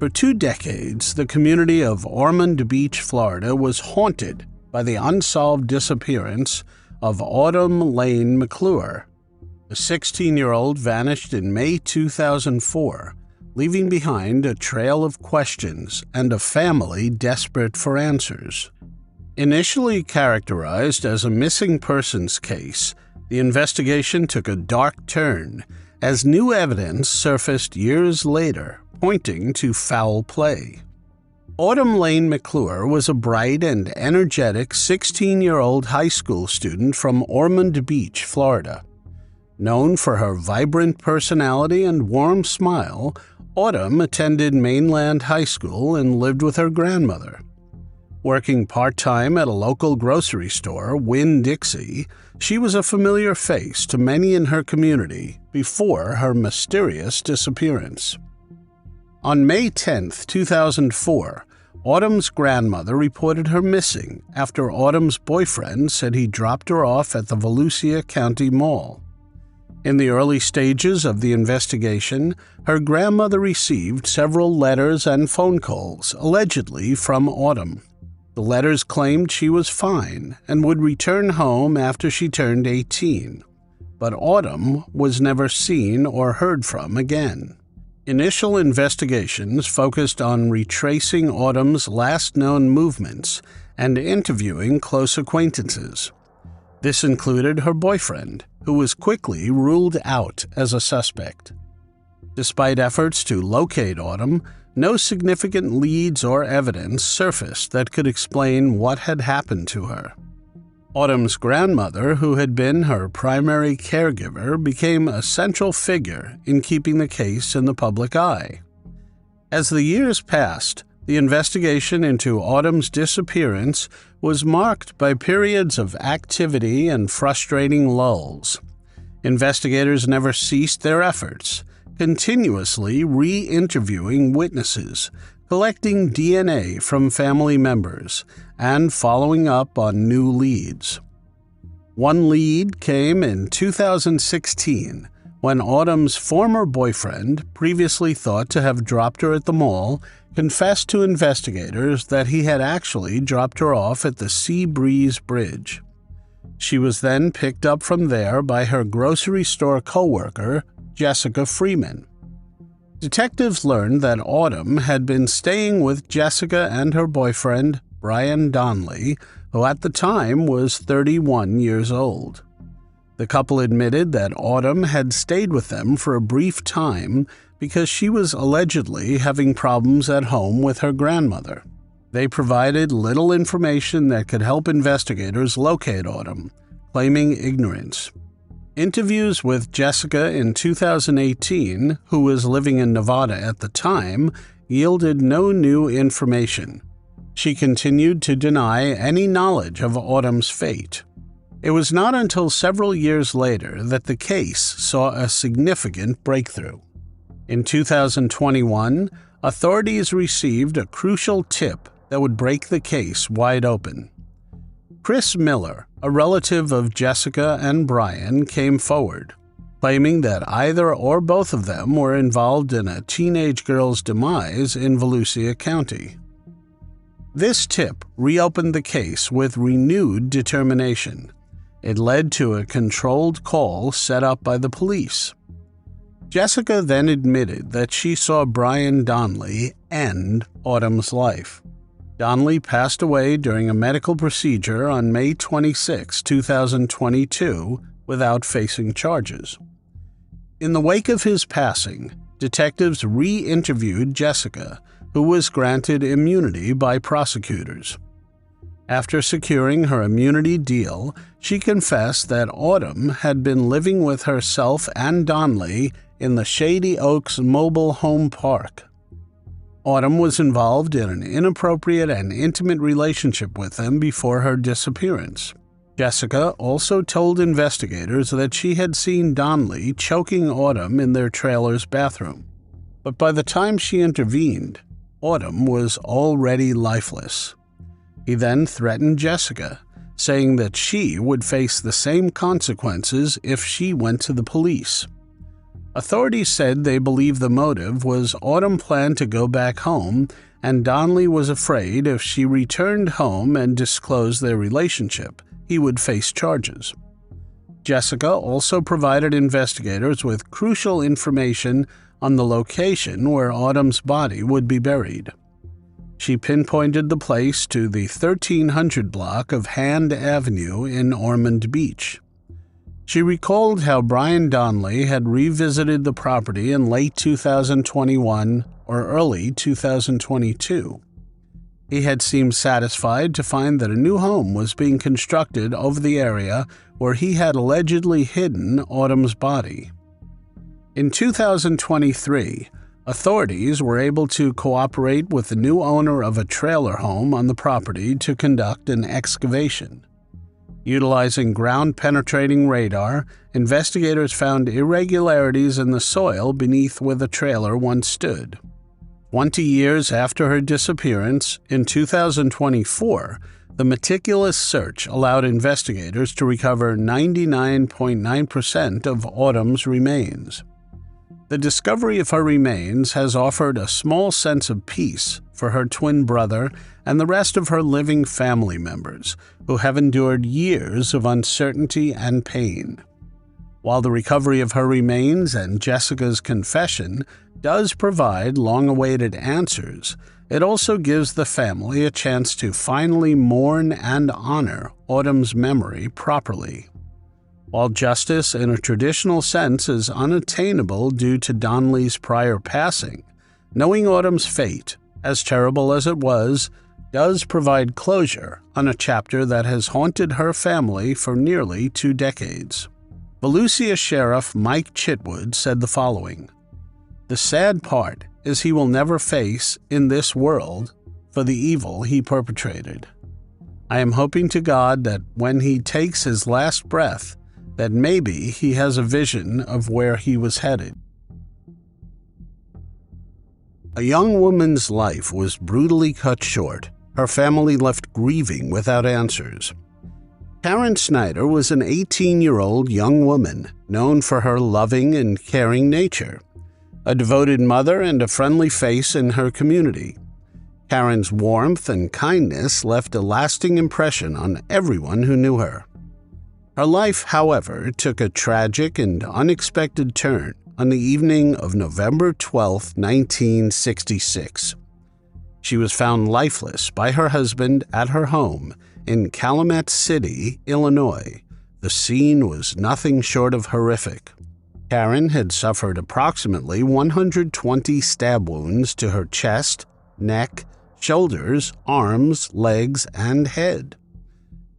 For 2 decades, the community of Ormond Beach, Florida was haunted by the unsolved disappearance of Autumn Lane McClure. The 16-year-old vanished in May 2004, leaving behind a trail of questions and a family desperate for answers. Initially characterized as a missing persons case, the investigation took a dark turn as new evidence surfaced years later, pointing to foul play. Autumn Lane McClure was a bright and energetic 16-year-old high school student from Ormond Beach, Florida. Known for her vibrant personality and warm smile, Autumn attended Mainland High School and lived with her grandmother. Working part-time at a local grocery store, Winn-Dixie, she was a familiar face to many in her community before her mysterious disappearance. On May 10, 2004, Autumn's grandmother reported her missing after Autumn's boyfriend said he dropped her off at the Volusia County Mall. In the early stages of the investigation, her grandmother received several letters and phone calls, allegedly from Autumn. The letters claimed she was fine and would return home after she turned 18, but Autumn was never seen or heard from again. Initial investigations focused on retracing Autumn's last known movements and interviewing close acquaintances. This included her boyfriend, who was quickly ruled out as a suspect. Despite efforts to locate Autumn, no significant leads or evidence surfaced that could explain what had happened to her. Autumn's grandmother, who had been her primary caregiver, became a central figure in keeping the case in the public eye. As the years passed, the investigation into Autumn's disappearance was marked by periods of activity and frustrating lulls. Investigators never ceased their efforts, continuously re-interviewing witnesses, collecting DNA from family members, and following up on new leads. One lead came in 2016 when Autumn's former boyfriend, previously thought to have dropped her at the mall, confessed to investigators that he had actually dropped her off at the Sea Breeze Bridge. She was then picked up from there by her grocery store coworker, Jessica Freeman. Detectives learned that Autumn had been staying with Jessica and her boyfriend, Brian Donnelly, who at the time was 31 years old. The couple admitted that Autumn had stayed with them for a brief time because she was allegedly having problems at home with her grandmother. They provided little information that could help investigators locate Autumn, claiming ignorance. Interviews with Jessica in 2018, who was living in Nevada at the time, yielded no new information. She continued to deny any knowledge of Autumn's fate. It was not until several years later that the case saw a significant breakthrough. In 2021, authorities received a crucial tip that would break the case wide open. Chris Miller, a relative of Jessica and Brian, came forward, claiming that either or both of them were involved in a teenage girl's demise in Volusia County. This tip reopened the case with renewed determination. It led to a controlled call set up by the police. Jessica then admitted that she saw Brian Donnelly end Autumn's life. Donnelly passed away during a medical procedure on May 26, 2022, without facing charges. In the wake of his passing, detectives re-interviewed Jessica, who was granted immunity by prosecutors. After securing her immunity deal, she confessed that Autumn had been living with herself and Donnelly in the Shady Oaks Mobile Home Park. Autumn was involved in an inappropriate and intimate relationship with them before her disappearance. Jessica also told investigators that she had seen Donnelly choking Autumn in their trailer's bathroom. But by the time she intervened, Autumn was already lifeless. He then threatened Jessica, saying that she would face the same consequences if she went to the police. Authorities said they believe the motive was Autumn planned to go back home, and Donnelly was afraid if she returned home and disclosed their relationship, he would face charges. Jessica also provided investigators with crucial information on the location where Autumn's body would be buried. She pinpointed the place to the 1300 block of Hand Avenue in Ormond Beach. She recalled how Brian Donnelly had revisited the property in late 2021 or early 2022. He had seemed satisfied to find that a new home was being constructed over the area where he had allegedly hidden Autumn's body. In 2023, authorities were able to cooperate with the new owner of a trailer home on the property to conduct an excavation. Utilizing ground-penetrating radar, investigators found irregularities in the soil beneath where the trailer once stood. 20 years after her disappearance, in 2024, the meticulous search allowed investigators to recover 99.9% of Autumn's remains. The discovery of her remains has offered a small sense of peace for her twin brother and the rest of her living family members, who have endured years of uncertainty and pain. While the recovery of her remains and Jessica's confession does provide long-awaited answers, it also gives the family a chance to finally mourn and honor Autumn's memory properly. While justice in a traditional sense is unattainable due to Donnelly's prior passing, knowing Autumn's fate, as terrible as it was, does provide closure on a chapter that has haunted her family for nearly 2 decades. Volusia Sheriff Mike Chitwood said the following: "The sad part is he will never face in this world for the evil he perpetrated. I am hoping to God that when he takes his last breath, that maybe he has a vision of where he was headed." A young woman's life was brutally cut short, her family left grieving without answers. Karen Snider was an 18-year-old young woman known for her loving and caring nature, a devoted mother and a friendly face in her community. Karen's warmth and kindness left a lasting impression on everyone who knew her. Her life, however, took a tragic and unexpected turn on the evening of November 12, 1966. She was found lifeless by her husband at her home in Calumet City, Illinois. The scene was nothing short of horrific. Karen had suffered approximately 120 stab wounds to her chest, neck, shoulders, arms, legs, and head.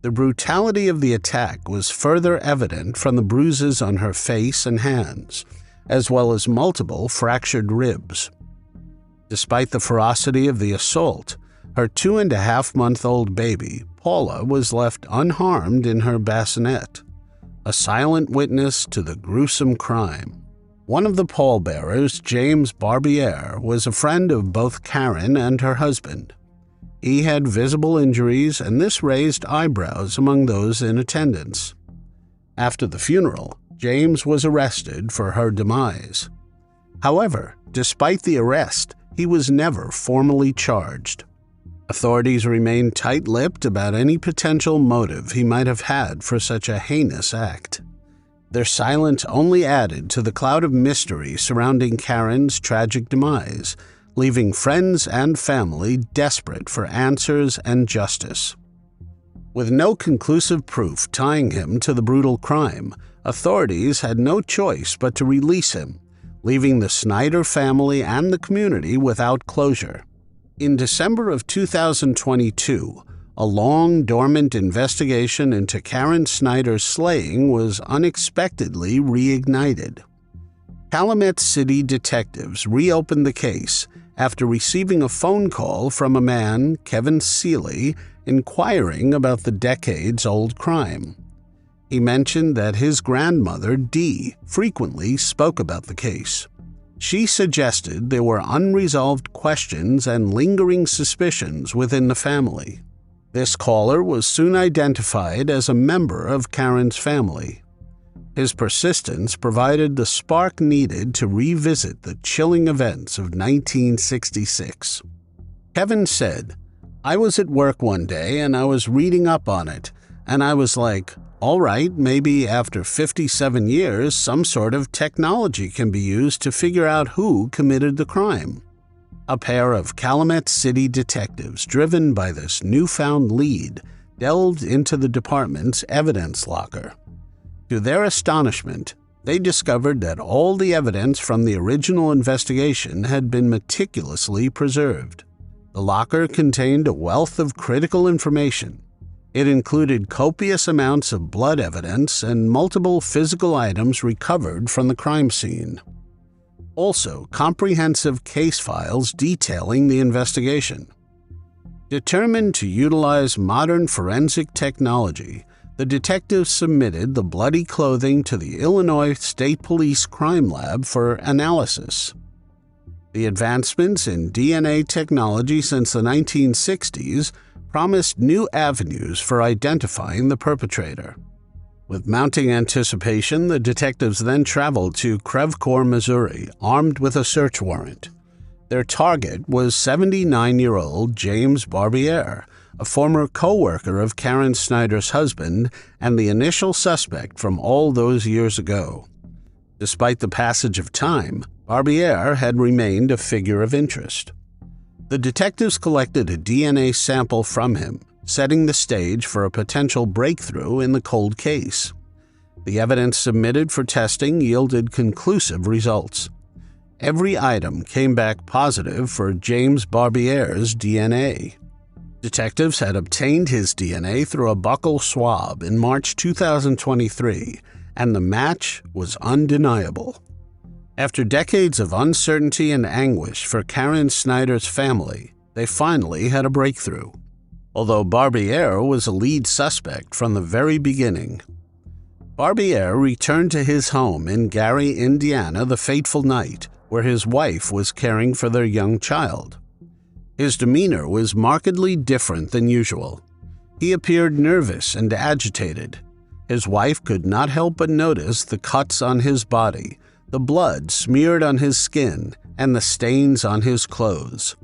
The brutality of the attack was further evident from the bruises on her face and hands, as well as multiple fractured ribs. Despite the ferocity of the assault, her 2.5-month-old baby, Paula, was left unharmed in her bassinet, a silent witness to the gruesome crime. One of the pallbearers, James Barbier, was a friend of both Karen and her husband. He had visible injuries, and this raised eyebrows among those in attendance. After the funeral, James was arrested for her demise. However, despite the arrest, he was never formally charged. Authorities remained tight-lipped about any potential motive he might have had for such a heinous act. Their silence only added to the cloud of mystery surrounding Karen's tragic demise, leaving friends and family desperate for answers and justice. With no conclusive proof tying him to the brutal crime, authorities had no choice but to release him, leaving the Snider family and the community without closure. In December of 2022, a long-dormant investigation into Karen Snider's slaying was unexpectedly reignited. Calumet City detectives reopened the case after receiving a phone call from a man, Kevin Seeley, inquiring about the decades-old crime. He mentioned that his grandmother, Dee, frequently spoke about the case. She suggested there were unresolved questions and lingering suspicions within the family. This caller was soon identified as a member of Karen's family. His persistence provided the spark needed to revisit the chilling events of 1966. Kevin said, "I was at work one day and I was reading up on it, and I was like, all right, maybe after 57 years, some sort of technology can be used to figure out who committed the crime." A pair of Calumet City detectives, driven by this newfound lead, delved into the department's evidence locker. To their astonishment, they discovered that all the evidence from the original investigation had been meticulously preserved. The locker contained a wealth of critical information. It included copious amounts of blood evidence and multiple physical items recovered from the crime scene. Also, comprehensive case files detailing the investigation. Determined to utilize modern forensic technology, the detectives submitted the bloody clothing to the Illinois State Police Crime Lab for analysis. The advancements in DNA technology since the 1960s promised new avenues for identifying the perpetrator. With mounting anticipation, the detectives then traveled to Crevcoeur, Missouri, armed with a search warrant. Their target was 79-year-old James Barbiere, a former co-worker of Karen Snider's husband and the initial suspect from all those years ago. Despite the passage of time, Barbiere had remained a figure of interest. The detectives collected a DNA sample from him, setting the stage for a potential breakthrough in the cold case. The evidence submitted for testing yielded conclusive results. Every item came back positive for James Barbiere's DNA. Detectives had obtained his DNA through a buccal swab in March 2023, and the match was undeniable. After decades of uncertainty and anguish for Karen Snider's family, they finally had a breakthrough, although Barbiere was a lead suspect from the very beginning. Barbiere returned to his home in Gary, Indiana the fateful night, where his wife was caring for their young child. His demeanor was markedly different than usual. He appeared nervous and agitated. His wife could not help but notice the cuts on his body, the blood smeared on his skin, and the stains on his clothes.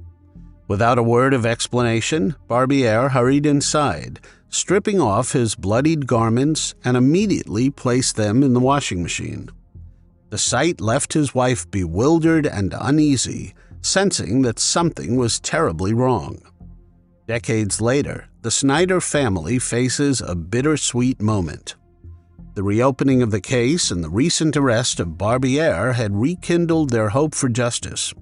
Without a word of explanation, Barbiere hurried inside, stripping off his bloodied garments and immediately placed them in the washing machine. The sight left his wife bewildered and uneasy, sensing that something was terribly wrong. Decades later, the Snider family faces a bittersweet moment. The reopening of the case and the recent arrest of Barbiere had rekindled their hope for justice.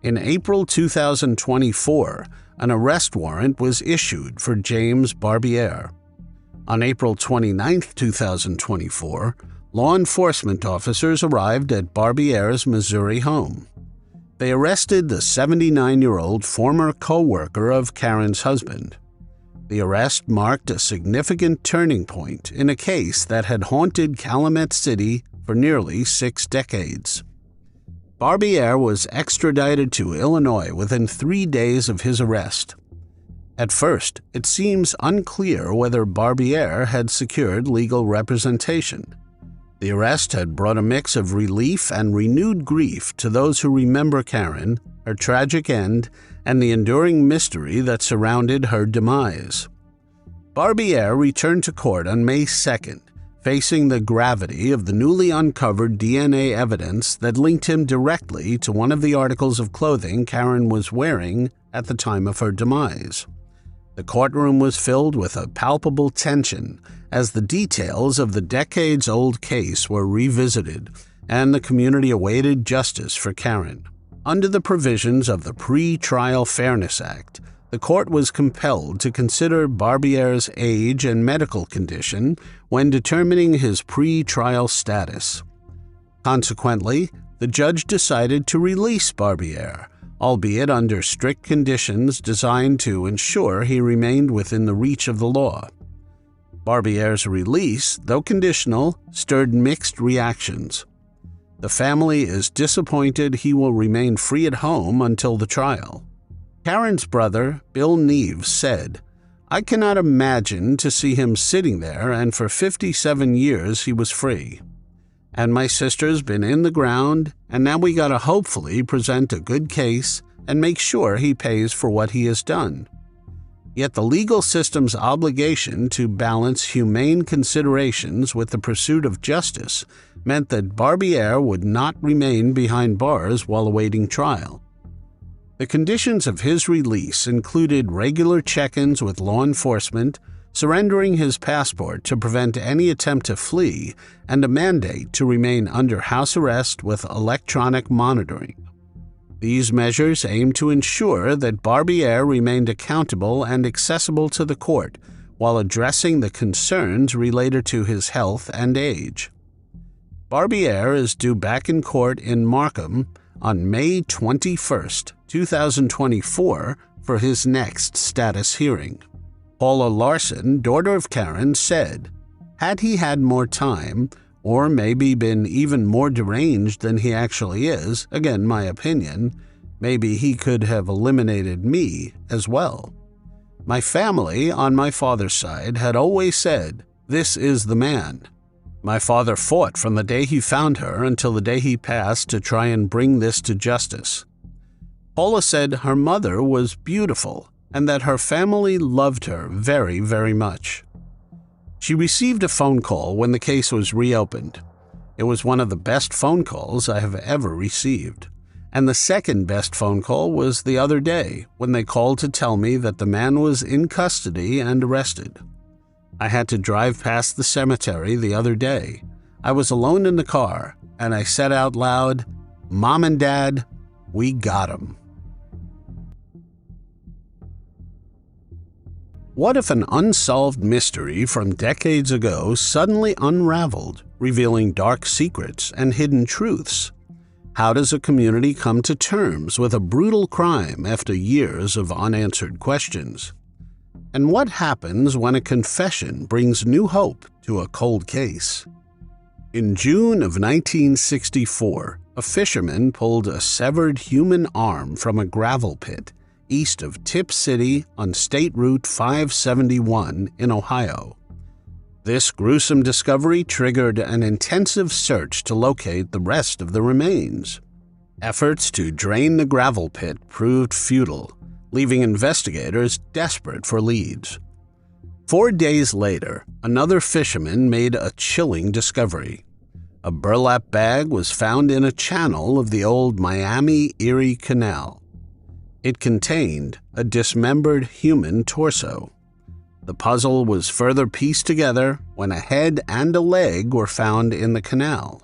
In April 2024, an arrest warrant was issued for James Barbiere. On April 29, 2024, law enforcement officers arrived at Barbiere's Missouri home. They arrested the 79-year-old former co-worker of Karen's husband. The arrest marked a significant turning point in a case that had haunted Calumet City for nearly 6 decades. Barbiere was extradited to Illinois within 3 days of his arrest. At first, it seems unclear whether Barbiere had secured legal representation. The arrest had brought a mix of relief and renewed grief to those who remember Karen, her tragic end, and the enduring mystery that surrounded her demise. Barbiere returned to court on May 2nd, facing the gravity of the newly uncovered DNA evidence that linked him directly to one of the articles of clothing Karen was wearing at the time of her demise. The courtroom was filled with a palpable tension as the details of the decades-old case were revisited and the community awaited justice for Karen. Under the provisions of the Pre-Trial Fairness Act, the court was compelled to consider Barbiere's age and medical condition when determining his pre-trial status. Consequently, the judge decided to release Barbiere, albeit under strict conditions designed to ensure he remained within the reach of the law. Barbiere's release, though conditional, stirred mixed reactions. The family is disappointed he will remain free at home until the trial. Karen's brother, Bill Neves, said, "I cannot imagine to see him sitting there, and for 57 years he was free." and my sister's been in the ground, and now we gotta hopefully present a good case and make sure he pays for what he has done. Yet the legal system's obligation to balance humane considerations with the pursuit of justice meant that Barbier would not remain behind bars while awaiting trial. The conditions of his release included regular check-ins with law enforcement, surrendering his passport to prevent any attempt to flee, and a mandate to remain under house arrest with electronic monitoring. These measures aimed to ensure that Barbier remained accountable and accessible to the court while addressing the concerns related to his health and age. Barbier is due back in court in Markham on May 21, 2024 for his next status hearing. Paula Larson, daughter of Karen, said, had he had more time, or maybe been even more deranged than he actually is, again my opinion, maybe he could have eliminated me as well. My family on my father's side had always said, this is the man. My father fought from the day he found her until the day he passed to try and bring this to justice. Paula said her mother was beautiful and that her family loved her very, very much. She received a phone call when the case was reopened. It was one of the best phone calls I have ever received. And the second best phone call was the other day when they called to tell me that the man was in custody and arrested. I had to drive past the cemetery the other day. I was alone in the car, and I said out loud, Mom and Dad, we got him. What if an unsolved mystery from decades ago suddenly unraveled, revealing dark secrets and hidden truths? How does a community come to terms with a brutal crime after years of unanswered questions? And what happens when a confession brings new hope to a cold case? In June of 1964, a fisherman pulled a severed human arm from a gravel pit east of Tip City on State Route 571 in Ohio. This gruesome discovery triggered an intensive search to locate the rest of the remains. Efforts to drain the gravel pit proved futile, leaving investigators desperate for leads. 4 days later, another fisherman made a chilling discovery. A burlap bag was found in a channel of the old Miami-Erie Canal. It contained a dismembered human torso. The puzzle was further pieced together when a head and a leg were found in the canal.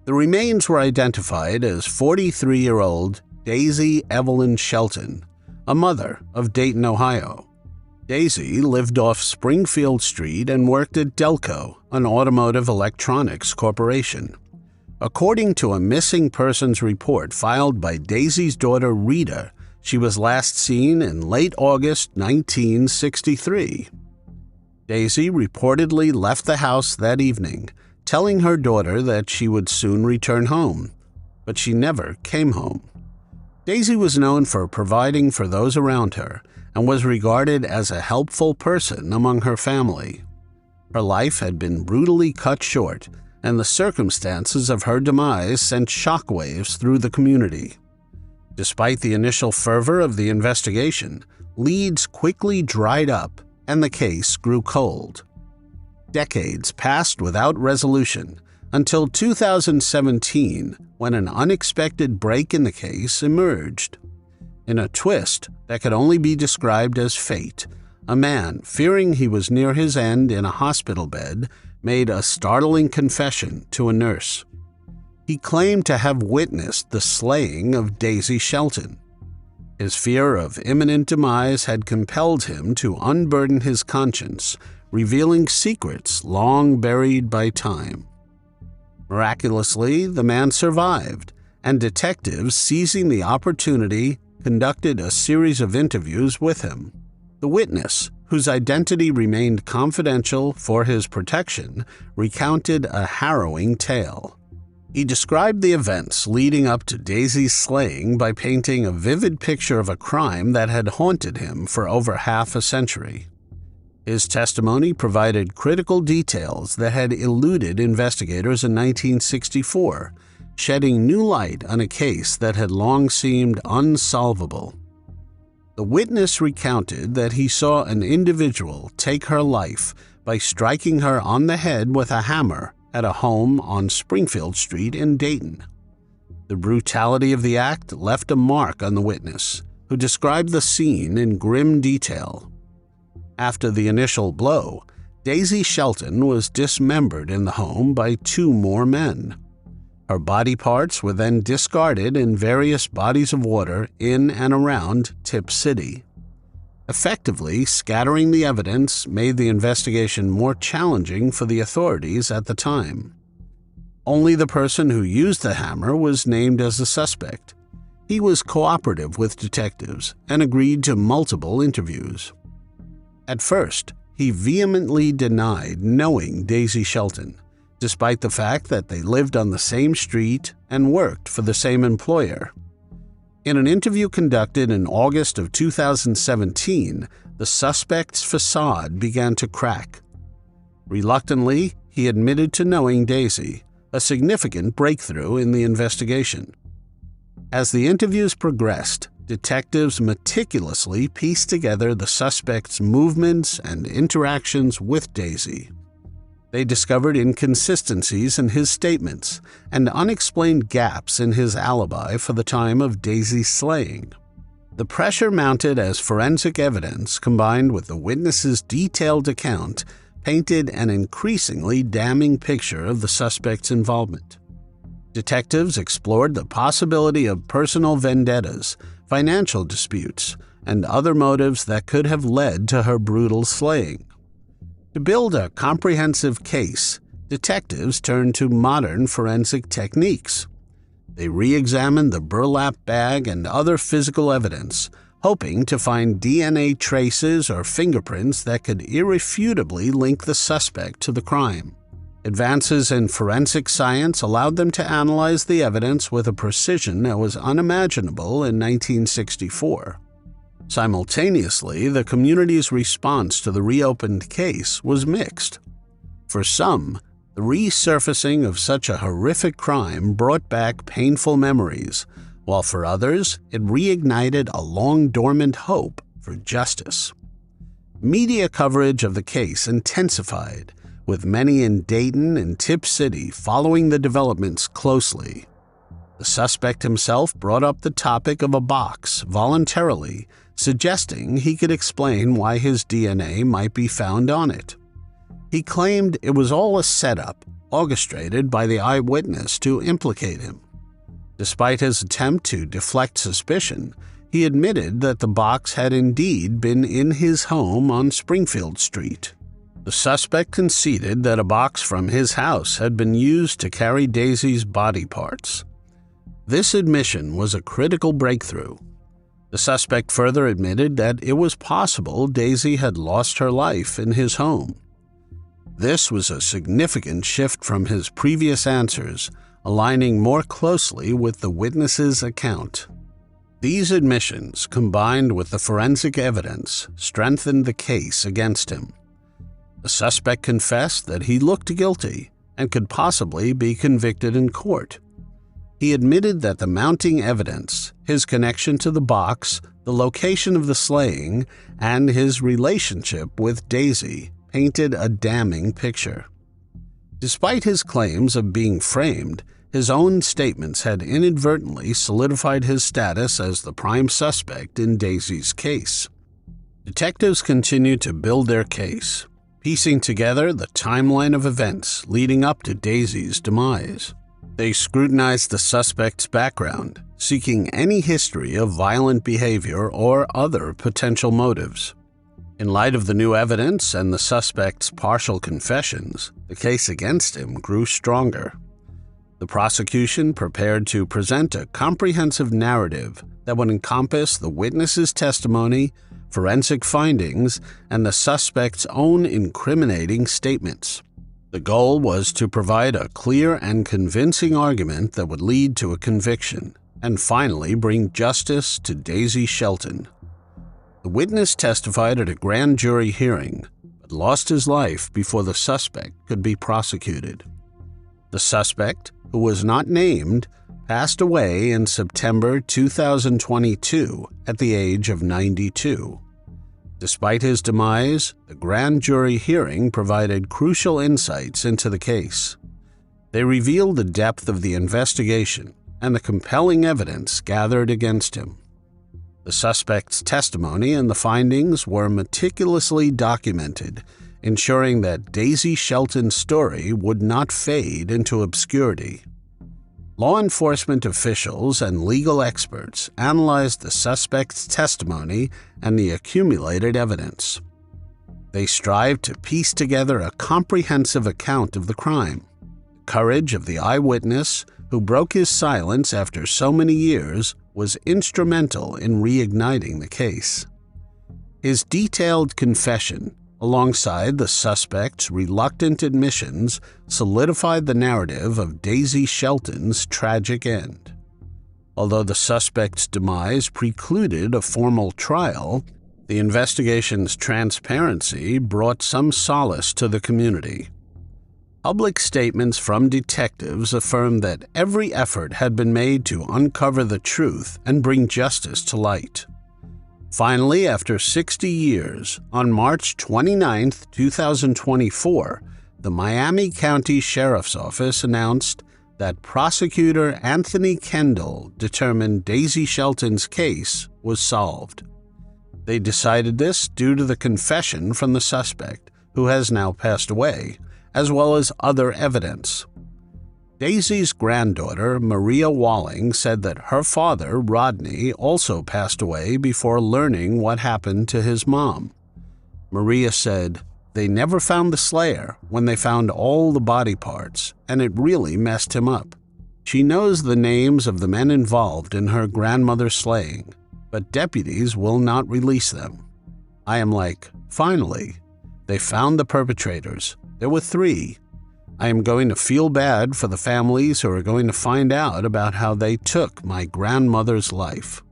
The remains were identified as 43-year-old Daisy Evelyn Shelton, a mother of Dayton, Ohio. Daisy lived off Springfield Street and worked at Delco, an automotive electronics corporation. According to a missing persons report filed by Daisy's daughter Rita, she was last seen in late August 1963. Daisy reportedly left the house that evening, telling her daughter that she would soon return home, but she never came home. Daisy was known for providing for those around her and was regarded as a helpful person among her family. Her life had been brutally cut short, and the circumstances of her demise sent shockwaves through the community. Despite the initial fervor of the investigation, leads quickly dried up and the case grew cold. Decades passed without resolution until 2017, when an unexpected break in the case emerged. In a twist that could only be described as fate, a man, fearing he was near his end in a hospital bed, made a startling confession to a nurse. He claimed to have witnessed the slaying of Daisy Shelton. His fear of imminent demise had compelled him to unburden his conscience, revealing secrets long buried by time. Miraculously, the man survived, and detectives, seizing the opportunity, conducted a series of interviews with him. The witness, whose identity remained confidential for his protection, recounted a harrowing tale. He described the events leading up to Daisy's slaying by painting a vivid picture of a crime that had haunted him for over half a century. His testimony provided critical details that had eluded investigators in 1964, shedding new light on a case that had long seemed unsolvable. The witness recounted that he saw an individual take her life by striking her on the head with a hammer at a home on Springfield Street in Dayton. The brutality of the act left a mark on the witness, who described the scene in grim detail. After the initial blow, Daisy Shelton was dismembered in the home by 2 more men. Her body parts were then discarded in various bodies of water in and around Tip City. Effectively scattering the evidence made the investigation more challenging for the authorities at the time. Only the person who used the hammer was named as a suspect. He was cooperative with detectives and agreed to multiple interviews. At first, he vehemently denied knowing Daisy Shelton, despite the fact that they lived on the same street and worked for the same employer. In an interview conducted in August of 2017, the suspect's facade began to crack. Reluctantly, he admitted to knowing Daisy, a significant breakthrough in the investigation. As the interviews progressed, detectives meticulously pieced together the suspect's movements and interactions with Daisy. They discovered inconsistencies in his statements and unexplained gaps in his alibi for the time of Daisy's slaying. The pressure mounted as forensic evidence combined with the witness's detailed account painted an increasingly damning picture of the suspect's involvement. Detectives explored the possibility of personal vendettas, financial disputes, and other motives that could have led to her brutal slaying. To build a comprehensive case, detectives turned to modern forensic techniques. They re-examined the burlap bag and other physical evidence, hoping to find DNA traces or fingerprints that could irrefutably link the suspect to the crime. Advances in forensic science allowed them to analyze the evidence with a precision that was unimaginable in 1964. Simultaneously, the community's response to the reopened case was mixed. For some, the resurfacing of such a horrific crime brought back painful memories, while for others, it reignited a long-dormant hope for justice. Media coverage of the case intensified, with many in Dayton and Tip City following the developments closely. The suspect himself brought up the topic of a box voluntarily, suggesting he could explain why his DNA might be found on it. He claimed it was all a setup, orchestrated by the eyewitness to implicate him. Despite his attempt to deflect suspicion, he admitted that the box had indeed been in his home on Springfield Street. The suspect conceded that a box from his house had been used to carry Daisy's body parts. This admission was a critical breakthrough. The suspect further admitted that it was possible Daisy had lost her life in his home. This was a significant shift from his previous answers, aligning more closely with the witness's account. These admissions, combined with the forensic evidence, strengthened the case against him. The suspect confessed that he looked guilty and could possibly be convicted in court. He admitted that the mounting evidence, his connection to the box, the location of the slaying, and his relationship with Daisy painted a damning picture. Despite his claims of being framed, his own statements had inadvertently solidified his status as the prime suspect in Daisy's case. Detectives continued to build their case, piecing together the timeline of events leading up to Daisy's demise. They scrutinized the suspect's background, seeking any history of violent behavior or other potential motives. In light of the new evidence and the suspect's partial confessions, the case against him grew stronger. The prosecution prepared to present a comprehensive narrative that would encompass the witness's testimony, forensic findings, and the suspect's own incriminating statements. The goal was to provide a clear and convincing argument that would lead to a conviction, and finally bring justice to Daisy Shelton. The witness testified at a grand jury hearing, but lost his life before the suspect could be prosecuted. The suspect, who was not named, passed away in September 2022 at the age of 92. Despite his demise, the grand jury hearing provided crucial insights into the case. They revealed the depth of the investigation and the compelling evidence gathered against him. The suspect's testimony and the findings were meticulously documented, ensuring that Daisy Shelton's story would not fade into obscurity. Law enforcement officials and legal experts analyzed the suspect's testimony and the accumulated evidence. They strived to piece together a comprehensive account of the crime. The courage of the eyewitness, who broke his silence after so many years, was instrumental in reigniting the case. His detailed confession, alongside the suspect's reluctant admissions, solidified the narrative of Daisy Shelton's tragic end. Although the suspect's demise precluded a formal trial, the investigation's transparency brought some solace to the community. Public statements from detectives affirmed that every effort had been made to uncover the truth and bring justice to light. Finally, after 60 years, on March 29, 2024, the Miami County Sheriff's Office announced that prosecutor Anthony Kendall determined Daisy Shelton's case was solved. They decided this due to the confession from the suspect, who has now passed away, as well as other evidence. Daisy's granddaughter, Maria Walling, said that her father, Rodney, also passed away before learning what happened to his mom. Maria said, "They never found the slayer when they found all the body parts, and it really messed him up. She knows the names of the men involved in her grandmother's slaying, but deputies will not release them. I am like, finally, they found the perpetrators. There were 3. I am going to feel bad for the families who are going to find out about how they took my grandmother's life."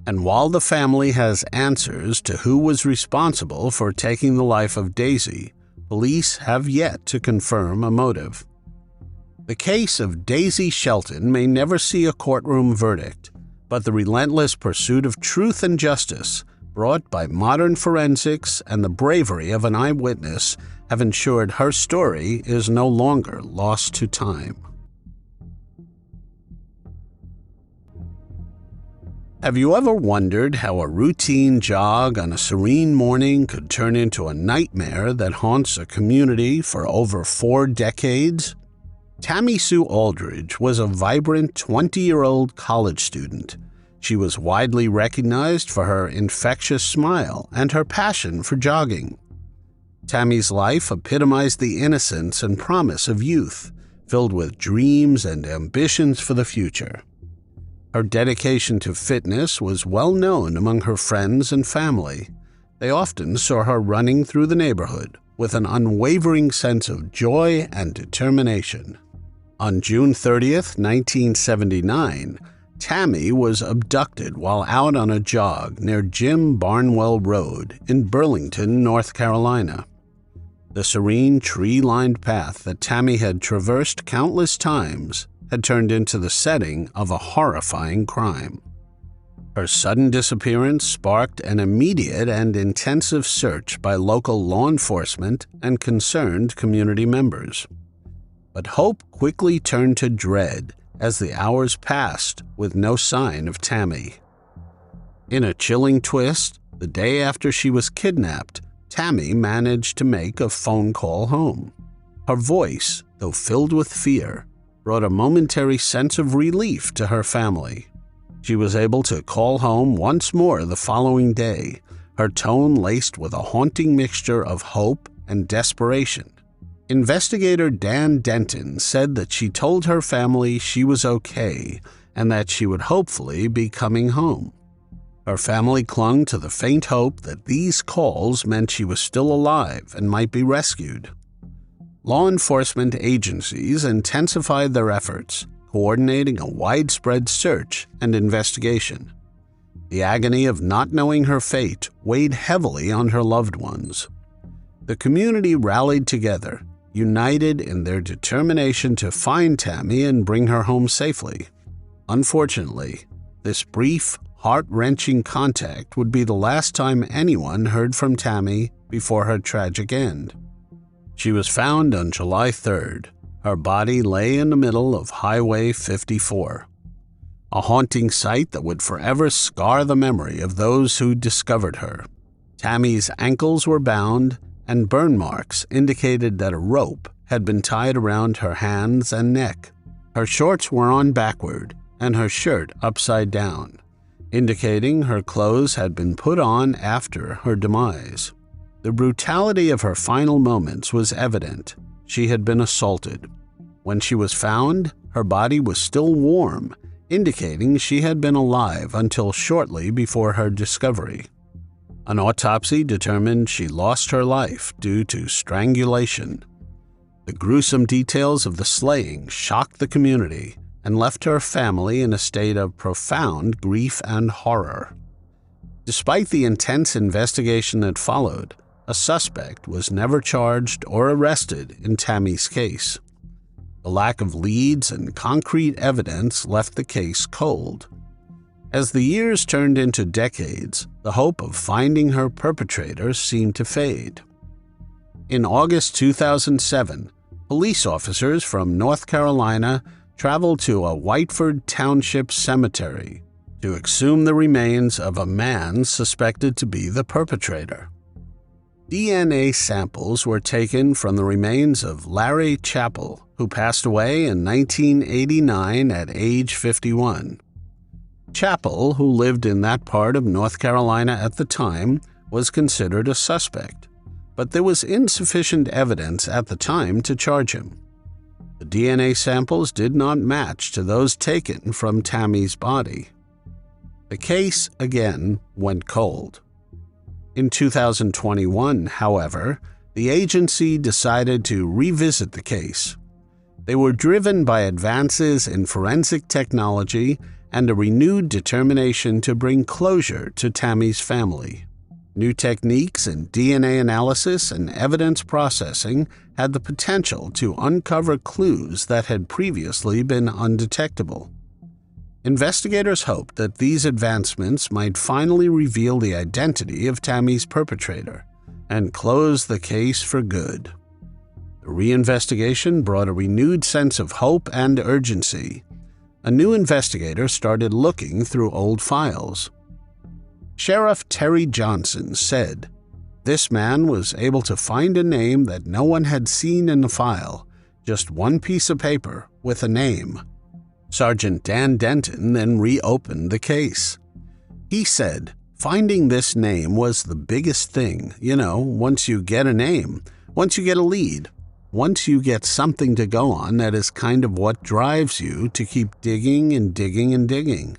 And while the family has answers to who was responsible for taking the life of Daisy, police have yet to confirm a motive. The case of Daisy Shelton may never see a courtroom verdict, but the relentless pursuit of truth and justice, brought by modern forensics and the bravery of an eyewitness, have ensured her story is no longer lost to time. Have you ever wondered how a routine jog on a serene morning could turn into a nightmare that haunts a community for over 4 decades? Tammy Sue Aldridge was a vibrant 20-year-old college student. She was widely recognized for her infectious smile and her passion for jogging. Tammy's life epitomized the innocence and promise of youth, filled with dreams and ambitions for the future. Her dedication to fitness was well known among her friends and family. They often saw her running through the neighborhood with an unwavering sense of joy and determination. On June 30th, 1979, Tammy was abducted while out on a jog near Jim Barnwell Road in Burlington, North Carolina. The serene, tree-lined path that Tammy had traversed countless times had turned into the setting of a horrifying crime. Her sudden disappearance sparked an immediate and intensive search by local law enforcement and concerned community members. But hope quickly turned to dread as the hours passed with no sign of Tammy. In a chilling twist, the day after she was kidnapped, Tammy managed to make a phone call home. Her voice, though filled with fear, brought a momentary sense of relief to her family. She was able to call home once more the following day, her tone laced with a haunting mixture of hope and desperation. Investigator Dan Denton said that she told her family she was okay and that she would hopefully be coming home. Her family clung to the faint hope that these calls meant she was still alive and might be rescued. Law enforcement agencies intensified their efforts, coordinating a widespread search and investigation. The agony of not knowing her fate weighed heavily on her loved ones. The community rallied together, united in their determination to find Tammy and bring her home safely. Unfortunately, this brief, heart-wrenching contact would be the last time anyone heard from Tammy before her tragic end. She was found on July 3rd. Her body lay in the middle of Highway 54, a haunting sight that would forever scar the memory of those who discovered her. Tammy's ankles were bound, and burn marks indicated that a rope had been tied around her hands and neck. Her shorts were on backward, and her shirt upside down, indicating her clothes had been put on after her demise. The brutality of her final moments was evident. She had been assaulted. When she was found, her body was still warm, indicating she had been alive until shortly before her discovery. An autopsy determined she lost her life due to strangulation. The gruesome details of the slaying shocked the community and left her family in a state of profound grief and horror. Despite the intense investigation that followed, a suspect was never charged or arrested in Tammy's case. The lack of leads and concrete evidence left the case cold. As the years turned into decades, the hope of finding her perpetrator seemed to fade. In August 2007, police officers from North Carolina traveled to a Whiteford Township cemetery to exhume the remains of a man suspected to be the perpetrator. DNA samples were taken from the remains of Larry Japel, who passed away in 1989 at age 51. Japel, who lived in that part of North Carolina at the time, was considered a suspect, but there was insufficient evidence at the time to charge him. The DNA samples did not match to those taken from Tammy's body. The case again went cold. In 2021, however, the agency decided to revisit the case. They were driven by advances in forensic technology and a renewed determination to bring closure to Tammy's family. New techniques in DNA analysis and evidence processing had the potential to uncover clues that had previously been undetectable. Investigators hoped that these advancements might finally reveal the identity of Tammy's perpetrator and close the case for good. The reinvestigation brought a renewed sense of hope and urgency. A new investigator started looking through old files. Sheriff Terri Johnson said, "This man was able to find a name that no one had seen in the file, just one piece of paper with a name." Sergeant Dan Denton then reopened the case. He said, "Finding this name was the biggest thing. Once you get a name, once you get a lead, once you get something to go on, that is kind of what drives you to keep digging and digging and digging."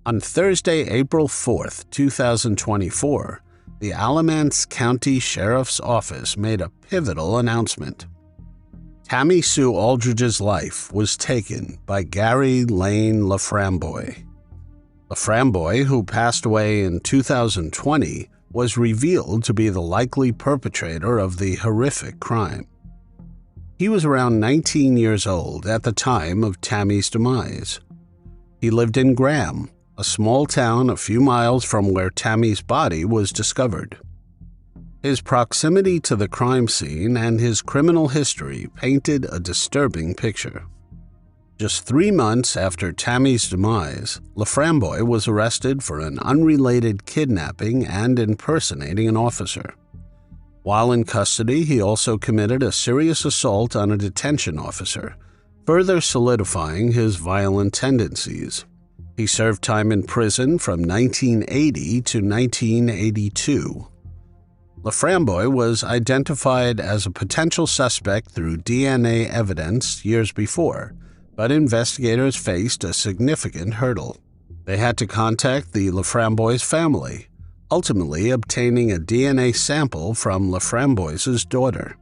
On Thursday, April 4th, 2024, the Alamance County Sheriff's Office made a pivotal announcement. Tammy Sue Aldridge's life was taken by Gary Lane Laframboy. Laframboy, who passed away in 2020, was revealed to be the likely perpetrator of the horrific crime. He was around 19 years old at the time of Tammy's demise. He lived in Graham, a small town a few miles from where Tammy's body was discovered. His proximity to the crime scene and his criminal history painted a disturbing picture. Just 3 months after Tammy's demise, Laframboy was arrested for an unrelated kidnapping and impersonating an officer. While in custody, he also committed a serious assault on a detention officer, further solidifying his violent tendencies. He served time in prison from 1980 to 1982. Laframboy was identified as a potential suspect through DNA evidence years before, but investigators faced a significant hurdle. They had to contact the Laframboy's family, ultimately obtaining a DNA sample from Laframboy's daughter.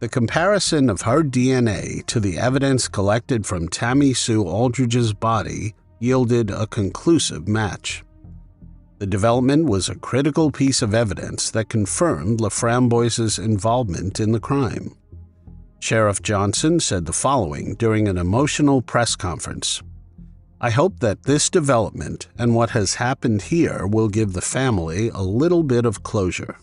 The comparison of her DNA to the evidence collected from Tammy Sue Aldridge's body yielded a conclusive match. The development was a critical piece of evidence that confirmed Laframboise's involvement in the crime. Sheriff Johnson said the following during an emotional press conference. "I hope that this development and what has happened here will give the family a little bit of closure."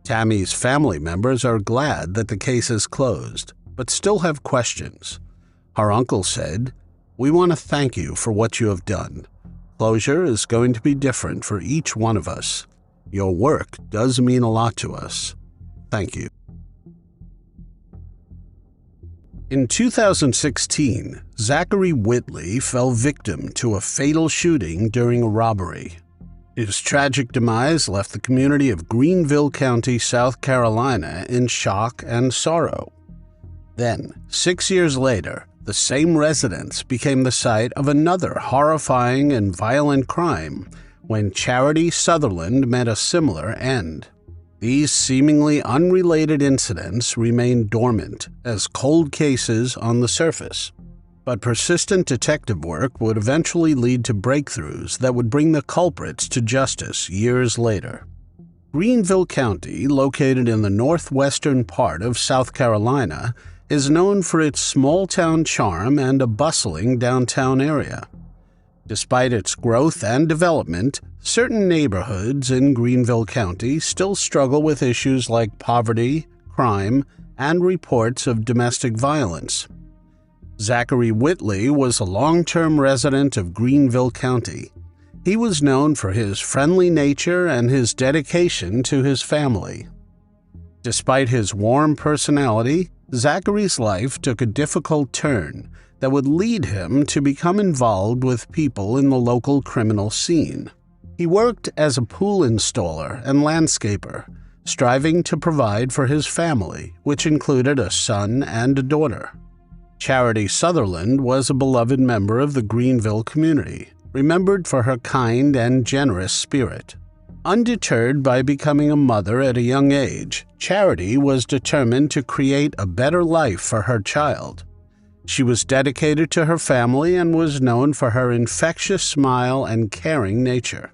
Tammy's family members are glad that the case is closed, but still have questions. Her uncle said, "We want to thank you for what you have done. Closure is going to be different for each one of us. Your work does mean a lot to us. Thank you." In 2016, Zachary Whitley fell victim to a fatal shooting during a robbery. His tragic demise left the community of Greenville County, South Carolina, in shock and sorrow. Then, 6 years later, the same residence became the site of another horrifying and violent crime when Charity Southerland met a similar end. These seemingly unrelated incidents remained dormant as cold cases on the surface. But persistent detective work would eventually lead to breakthroughs that would bring the culprits to justice years later. Greenville County, located in the northwestern part of South Carolina, is known for its small-town charm and a bustling downtown area. Despite its growth and development, certain neighborhoods in Greenville County still struggle with issues like poverty, crime, and reports of domestic violence. Zachary Whitley was a long-term resident of Greenville County. He was known for his friendly nature and his dedication to his family. Despite his warm personality, Zachary's life took a difficult turn that would lead him to become involved with people in the local criminal scene. He worked as a pool installer and landscaper, striving to provide for his family, which included a son and a daughter. Charity Southerland was a beloved member of the Greenville community, remembered for her kind and generous spirit. Undeterred by becoming a mother at a young age, Charity was determined to create a better life for her child. She was dedicated to her family and was known for her infectious smile and caring nature.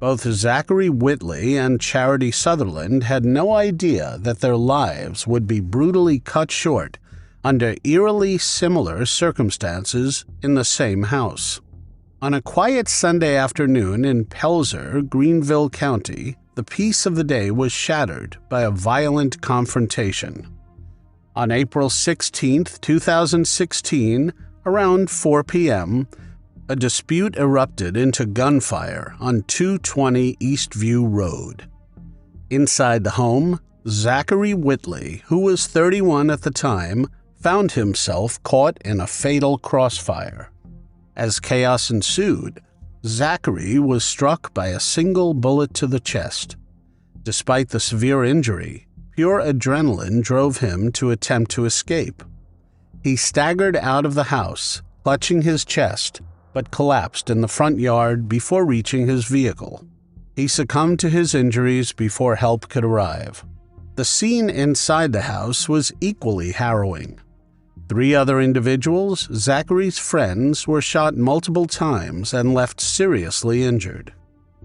Both Zachary Whitley and Charity Southerland had no idea that their lives would be brutally cut short under eerily similar circumstances in the same house. On a quiet Sunday afternoon in Pelzer, Greenville County, the peace of the day was shattered by a violent confrontation. On April 16, 2016, around 4 p.m., a dispute erupted into gunfire on 220 Eastview Road. Inside the home, Zachary Whitley, who was 31 at the time, found himself caught in a fatal crossfire. As chaos ensued, Zachary was struck by a single bullet to the chest. Despite the severe injury, pure adrenaline drove him to attempt to escape. He staggered out of the house, clutching his chest, but collapsed in the front yard before reaching his vehicle. He succumbed to his injuries before help could arrive. The scene inside the house was equally harrowing. 3 other individuals, Zachary's friends, were shot multiple times and left seriously injured.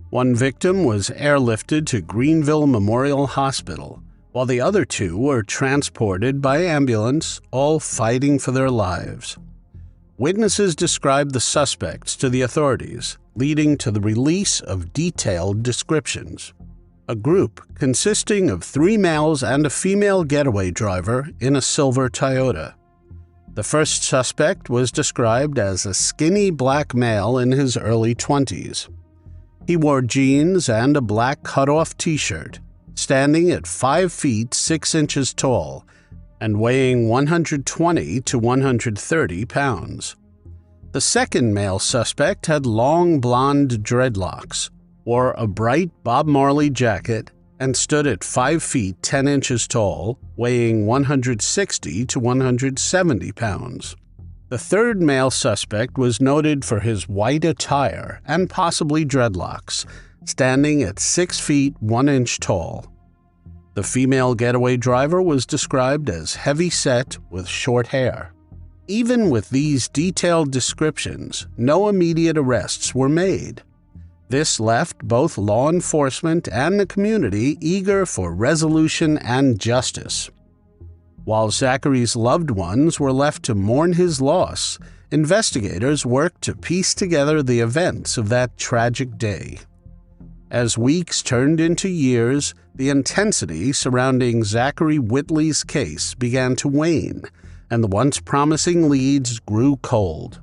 One victim was airlifted to Greenville Memorial Hospital, while the other 2 were transported by ambulance, all fighting for their lives. Witnesses described the suspects to the authorities, leading to the release of detailed descriptions. A group consisting of 3 males and a female getaway driver in a silver Toyota. The first suspect was described as a skinny black male in his early 20s. He wore jeans and a black cut-off t-shirt, standing at 5 feet 6 inches tall and weighing 120 to 130 pounds. The second male suspect had long blonde dreadlocks, wore a bright Bob Marley jacket, and stood at 5 feet 10 inches tall, weighing 160 to 170 pounds. The third male suspect was noted for his white attire and possibly dreadlocks, standing at 6 feet 1 inch tall. The female getaway driver was described as heavy-set with short hair. Even with these detailed descriptions, no immediate arrests were made. This left both law enforcement and the community eager for resolution and justice. While Zachary's loved ones were left to mourn his loss, investigators worked to piece together the events of that tragic day. As weeks turned into years, the intensity surrounding Zachary Whitley's case began to wane, and the once promising leads grew cold.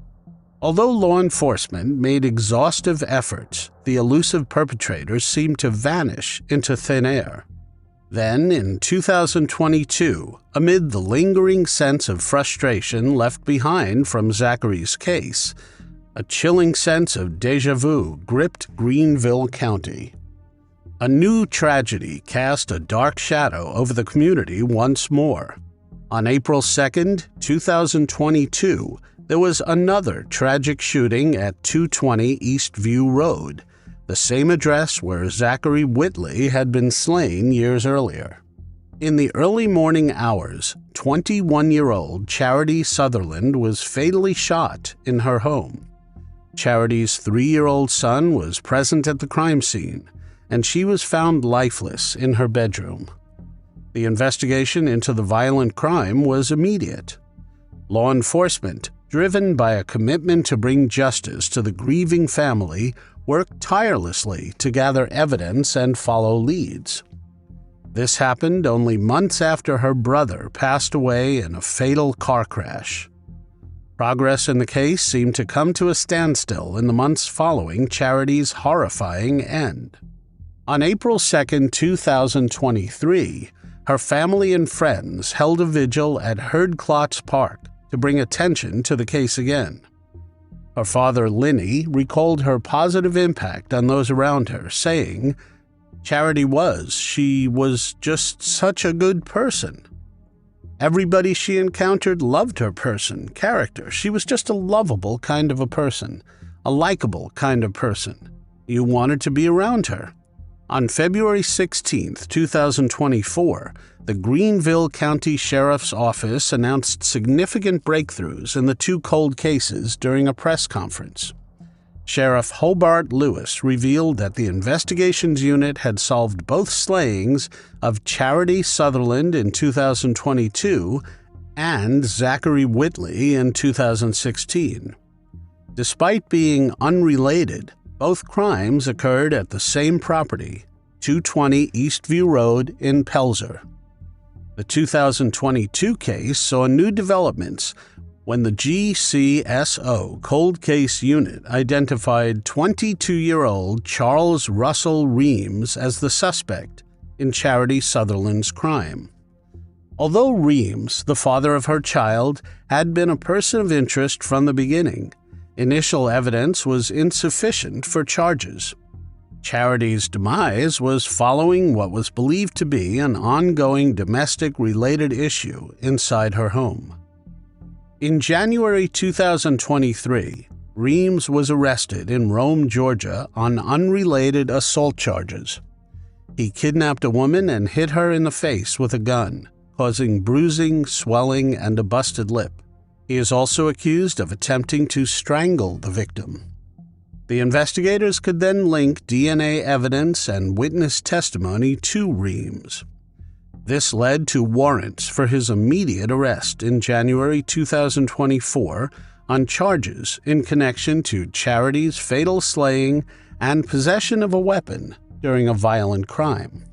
Although law enforcement made exhaustive efforts, the elusive perpetrators seemed to vanish into thin air. Then, in 2022, amid the lingering sense of frustration left behind from Zachary's case, a chilling sense of déjà vu gripped Greenville County. A new tragedy cast a dark shadow over the community once more. On April 2, 2022, there was another tragic shooting at 220 Eastview Road, the same address where Zachary Whitley had been slain years earlier. In the early morning hours, 21-year-old Charity Southerland was fatally shot in her home. Charity's 3-year-old son was present at the crime scene, and she was found lifeless in her bedroom. The investigation into the violent crime was immediate. Law enforcement, driven by a commitment to bring justice to the grieving family, worked tirelessly to gather evidence and follow leads. This happened only months after her brother passed away in a fatal car crash. Progress in the case seemed to come to a standstill in the months following Charity's horrifying end. On April 2, 2023, her family and friends held a vigil at Herdklotz Park to bring attention to the case again. Her father, Linny, recalled her positive impact on those around her, saying, She was just such a good person. Everybody she encountered loved her character. She was just a lovable kind of a person, a likable kind of person. You wanted to be around her. On February 16, 2024, the Greenville County Sheriff's Office announced significant breakthroughs in the two cold cases during a press conference. Sheriff Hobart Lewis revealed that the investigations unit had solved both slayings of Charity Southerland in 2022 and Zachary Whitley in 2016. Despite being unrelated, both crimes occurred at the same property, 220 Eastview Road in Pelzer. The 2022 case saw new developments when the GCSO Cold Case Unit identified 22-year-old Charles Russell Reams as the suspect in Charity Southerland's crime. Although Reams, the father of her child, had been a person of interest from the beginning, initial evidence was insufficient for charges. Charity's demise was following what was believed to be an ongoing domestic-related issue inside her home. In January 2023, Reams was arrested in Rome, Georgia, on unrelated assault charges. He kidnapped a woman and hit her in the face with a gun, causing bruising, swelling, and a busted lip. He is also accused of attempting to strangle the victim. The investigators could then link DNA evidence and witness testimony to Reams. This led to warrants for his immediate arrest in January 2024 on charges in connection to Charity's fatal slaying and possession of a weapon during a violent crime.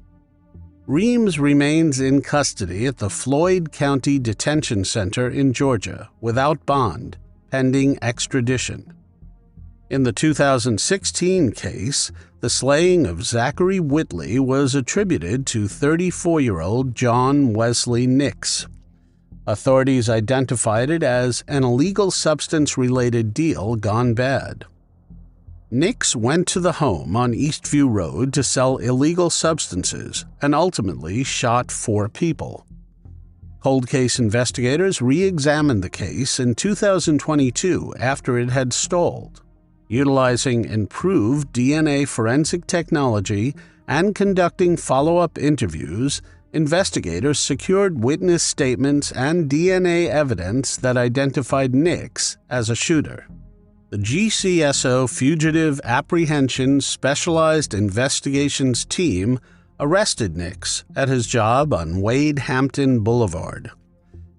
Reams remains in custody at the Floyd County Detention Center in Georgia without bond, pending extradition. In the 2016 case, the slaying of Zachary Whitley was attributed to 34-year-old John Wesley Nix. Authorities identified it as an illegal substance-related deal gone bad. Nix went to the home on Eastview Road to sell illegal substances and ultimately shot 4 people. Cold case investigators re-examined the case in 2022 after it had stalled. Utilizing improved DNA forensic technology and conducting follow-up interviews, investigators secured witness statements and DNA evidence that identified Nix as a shooter. The GCSO Fugitive Apprehension Specialized Investigations Team arrested Nix at his job on Wade Hampton Boulevard.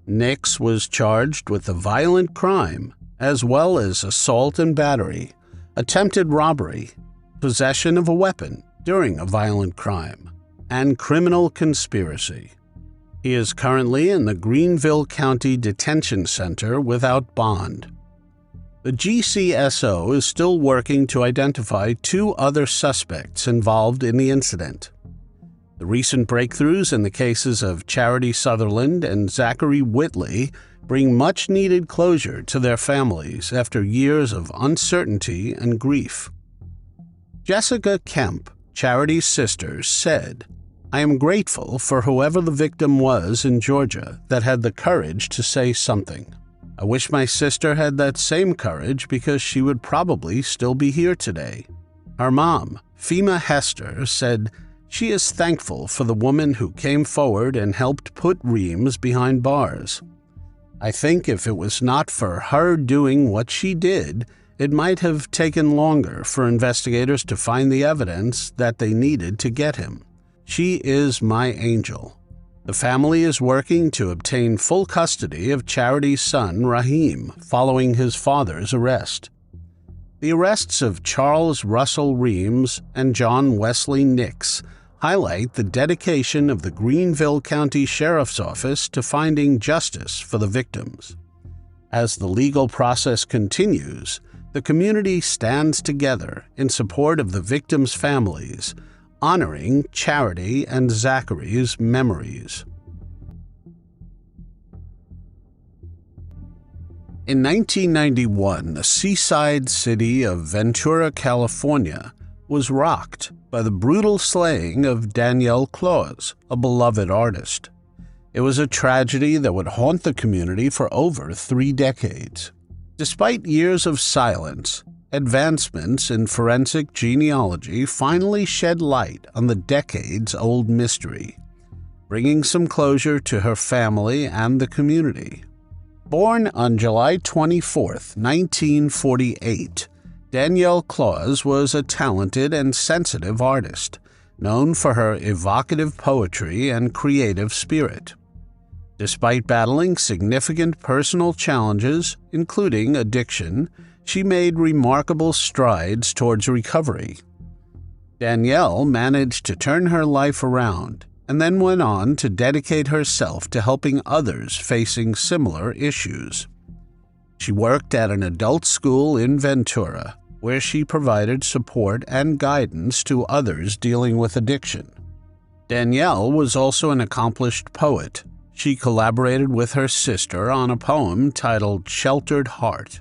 Nix was charged with a violent crime, as well as assault and battery, attempted robbery, possession of a weapon during a violent crime, and criminal conspiracy. He is currently in the Greenville County Detention Center without bond. The GCSO is still working to identify 2 other suspects involved in the incident. The recent breakthroughs in the cases of Charity Southerland and Zachary Whitley bring much-needed closure to their families after years of uncertainty and grief. Jessica Kemp, Charity's sister, said, "I am grateful for whoever the victim was in Georgia that had the courage to say something. I wish my sister had that same courage because she would probably still be here today." Her mom, Fema Hester, said she is thankful for the woman who came forward and helped put Reams behind bars. "I think if it was not for her doing what she did, it might have taken longer for investigators to find the evidence that they needed to get him. She is my angel." The family is working to obtain full custody of Charity's son, Raheem, following his father's arrest. The arrests of Charles Russell Reams and John Wesley Nix highlight the dedication of the Greenville County Sheriff's Office to finding justice for the victims. As the legal process continues, the community stands together in support of the victims' families, honoring Charity and Zachary's memories. In 1991, the seaside city of Ventura, California, was rocked by the brutal slaying of Danielle Clause, a beloved artist. It was a tragedy that would haunt the community for over 3 decades. Despite years of silence, advancements in forensic genealogy finally shed light on the decades-old mystery, bringing some closure to her family and the community. Born on July 24, 1948, Danielle Clause was a talented and sensitive artist, known for her evocative poetry and creative spirit. Despite battling significant personal challenges, including addiction, she made remarkable strides towards recovery. Danielle managed to turn her life around and then went on to dedicate herself to helping others facing similar issues. She worked at an adult school in Ventura, where she provided support and guidance to others dealing with addiction. Danielle was also an accomplished poet. She collaborated with her sister on a poem titled "Sheltered Heart."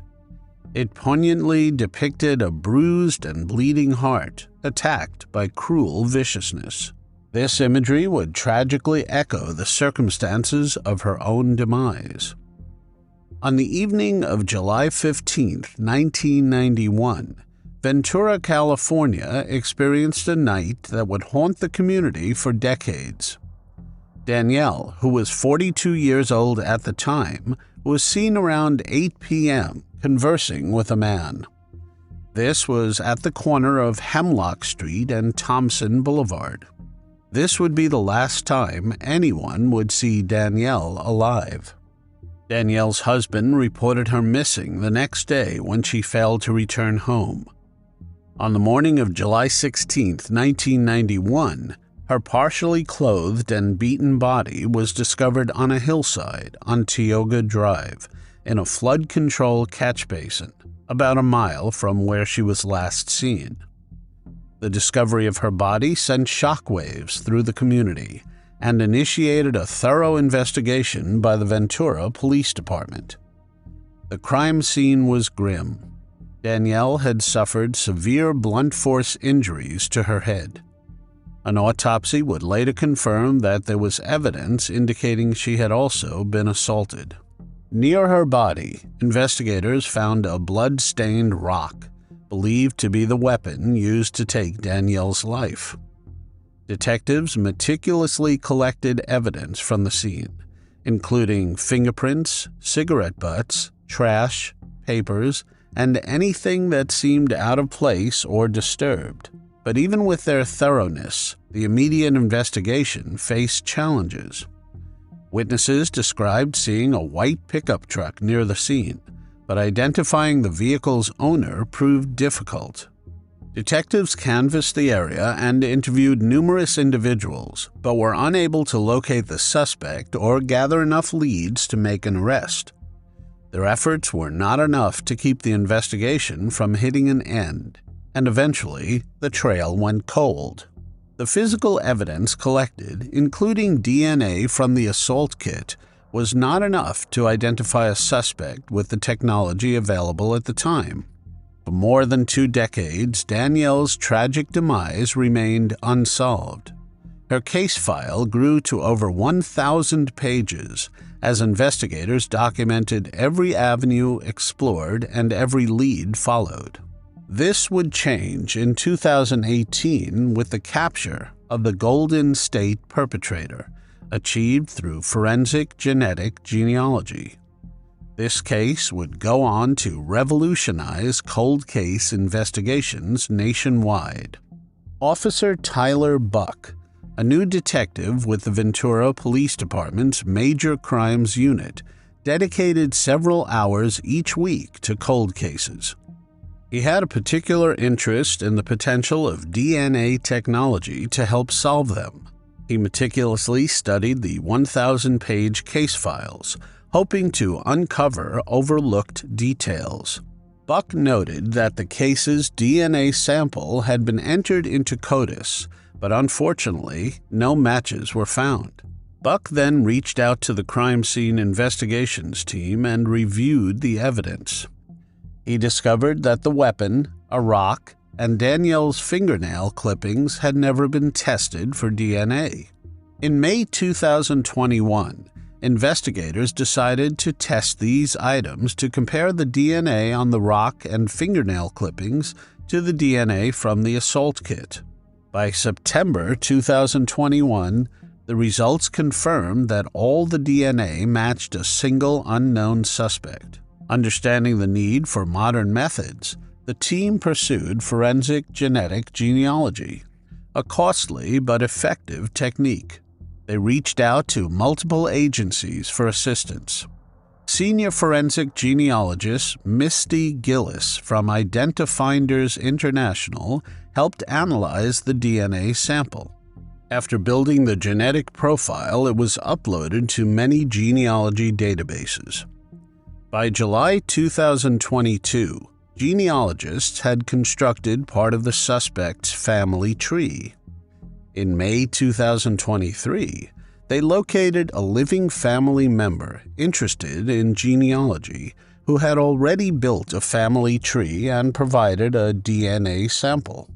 It poignantly depicted a bruised and bleeding heart attacked by cruel viciousness. This imagery would tragically echo the circumstances of her own demise. On the evening of July 15, 1991, Ventura, California experienced a night that would haunt the community for decades. Danielle, who was 42 years old at the time, was seen around 8 p.m. conversing with a man. This was at the corner of Hemlock Street and Thompson Boulevard. This would be the last time anyone would see Danielle alive. Danielle's husband reported her missing the next day when she failed to return home. On the morning of July 16, 1991, her partially clothed and beaten body was discovered on a hillside on Tioga Drive in a flood control catch basin, about a mile from where she was last seen. The discovery of her body sent shockwaves through the community and initiated a thorough investigation by the Ventura Police Department. The crime scene was grim. Danielle had suffered severe blunt force injuries to her head. An autopsy would later confirm that there was evidence indicating she had also been assaulted. Near her body, investigators found a blood-stained rock, believed to be the weapon used to take Danielle's life. Detectives meticulously collected evidence from the scene, including fingerprints, cigarette butts, trash, papers, and anything that seemed out of place or disturbed. But even with their thoroughness, the immediate investigation faced challenges. Witnesses described seeing a white pickup truck near the scene, but identifying the vehicle's owner proved difficult. Detectives canvassed the area and interviewed numerous individuals, but were unable to locate the suspect or gather enough leads to make an arrest. Their efforts were not enough to keep the investigation from hitting an end, and eventually the trail went cold. The physical evidence collected, including DNA from the assault kit, was not enough to identify a suspect with the technology available at the time. For more than 2 decades, Danielle's tragic demise remained unsolved. Her case file grew to over 1,000 pages as investigators documented every avenue explored and every lead followed. This would change in 2018 with the capture of the Golden State perpetrator, achieved through forensic genetic genealogy. This case would go on to revolutionize cold case investigations nationwide. Officer Tyler Buck, a new detective with the Ventura Police Department's Major Crimes Unit, dedicated several hours each week to cold cases. He had a particular interest in the potential of DNA technology to help solve them. He meticulously studied the 1,000-page case files, hoping to uncover overlooked details. Buck noted that the case's DNA sample had been entered into CODIS, but unfortunately, no matches were found. Buck then reached out to the crime scene investigations team and reviewed the evidence. He discovered that the weapon, a rock, and Danielle's fingernail clippings had never been tested for DNA. In May 2021, investigators decided to test these items to compare the DNA on the rock and fingernail clippings to the DNA from the assault kit. By September 2021, the results confirmed that all the DNA matched a single unknown suspect. Understanding the need for modern methods, the team pursued forensic genetic genealogy, a costly but effective technique. They reached out to multiple agencies for assistance. Senior forensic genealogist Misty Gillis from Identifinders International helped analyze the DNA sample. After building the genetic profile, it was uploaded to many genealogy databases. By July 2022, genealogists had constructed part of the suspect's family tree. In May 2023, they located a living family member interested in genealogy who had already built a family tree and provided a DNA sample.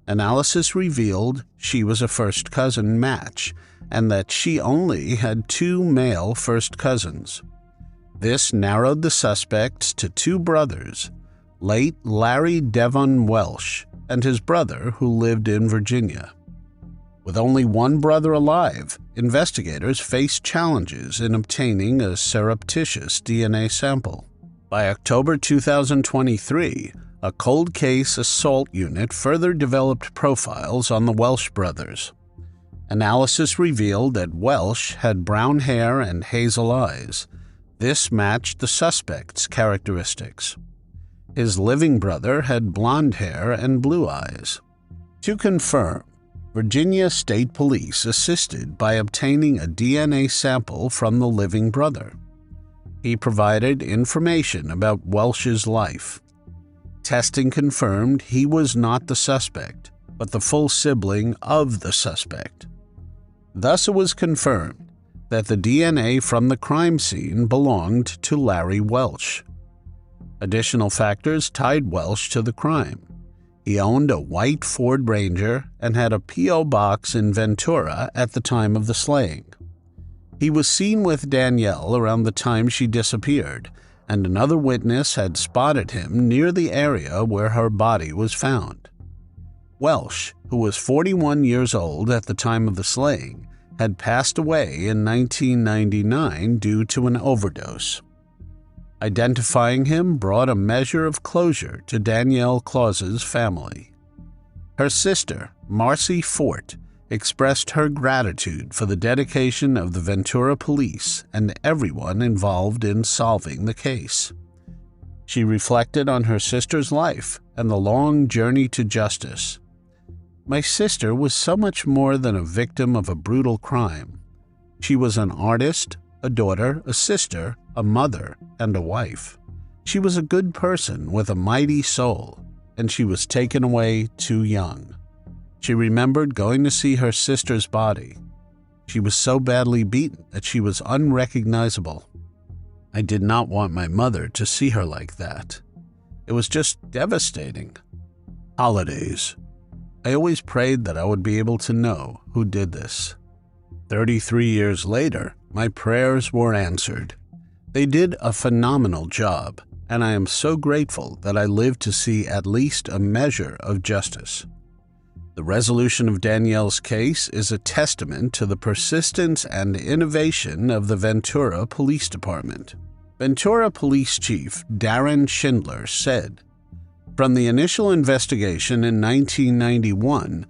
Analysis revealed she was a first cousin match and that she only had 2 male first cousins. This narrowed the suspects to 2 brothers, late Larry Devon Welsh and his brother who lived in Virginia. With only 1 brother alive, investigators faced challenges in obtaining a surreptitious DNA sample. By October 2023, a cold case assault unit further developed profiles on the Welsh brothers. Analysis revealed that Welsh had brown hair and hazel eyes. This matched the suspect's characteristics. His living brother had blonde hair and blue eyes. To confirm, Virginia State Police assisted by obtaining a DNA sample from the living brother. He provided information about Welsh's life. Testing confirmed he was not the suspect, but the full sibling of the suspect. Thus it was confirmed that the DNA from the crime scene belonged to Larry Welsh. Additional factors tied Welsh to the crime. He owned a white Ford Ranger and had a P.O. box in Ventura at the time of the slaying. He was seen with Danielle around the time she disappeared, and another witness had spotted him near the area where her body was found. Welsh, who was 41 years old at the time of the slaying, had passed away in 1999 due to an overdose. Identifying him brought a measure of closure to Danielle Clause's family. Her sister, Marcy Fort, expressed her gratitude for the dedication of the Ventura police and everyone involved in solving the case. She reflected on her sister's life and the long journey to justice. "My sister was so much more than a victim of a brutal crime. She was an artist, a daughter, a sister, a mother, and a wife. She was a good person with a mighty soul, and she was taken away too young." She remembered going to see her sister's body. She was so badly beaten that she was unrecognizable. "I did not want my mother to see her like that. It was just devastating." Holidays. "I always prayed that I would be able to know who did this. 33 years later, my prayers were answered. They did a phenomenal job, and I am so grateful that I lived to see at least a measure of justice. The resolution of Danielle's case is a testament to the persistence and innovation of the Ventura Police Department." Ventura Police Chief Darren Schindler said, "From the initial investigation in 1991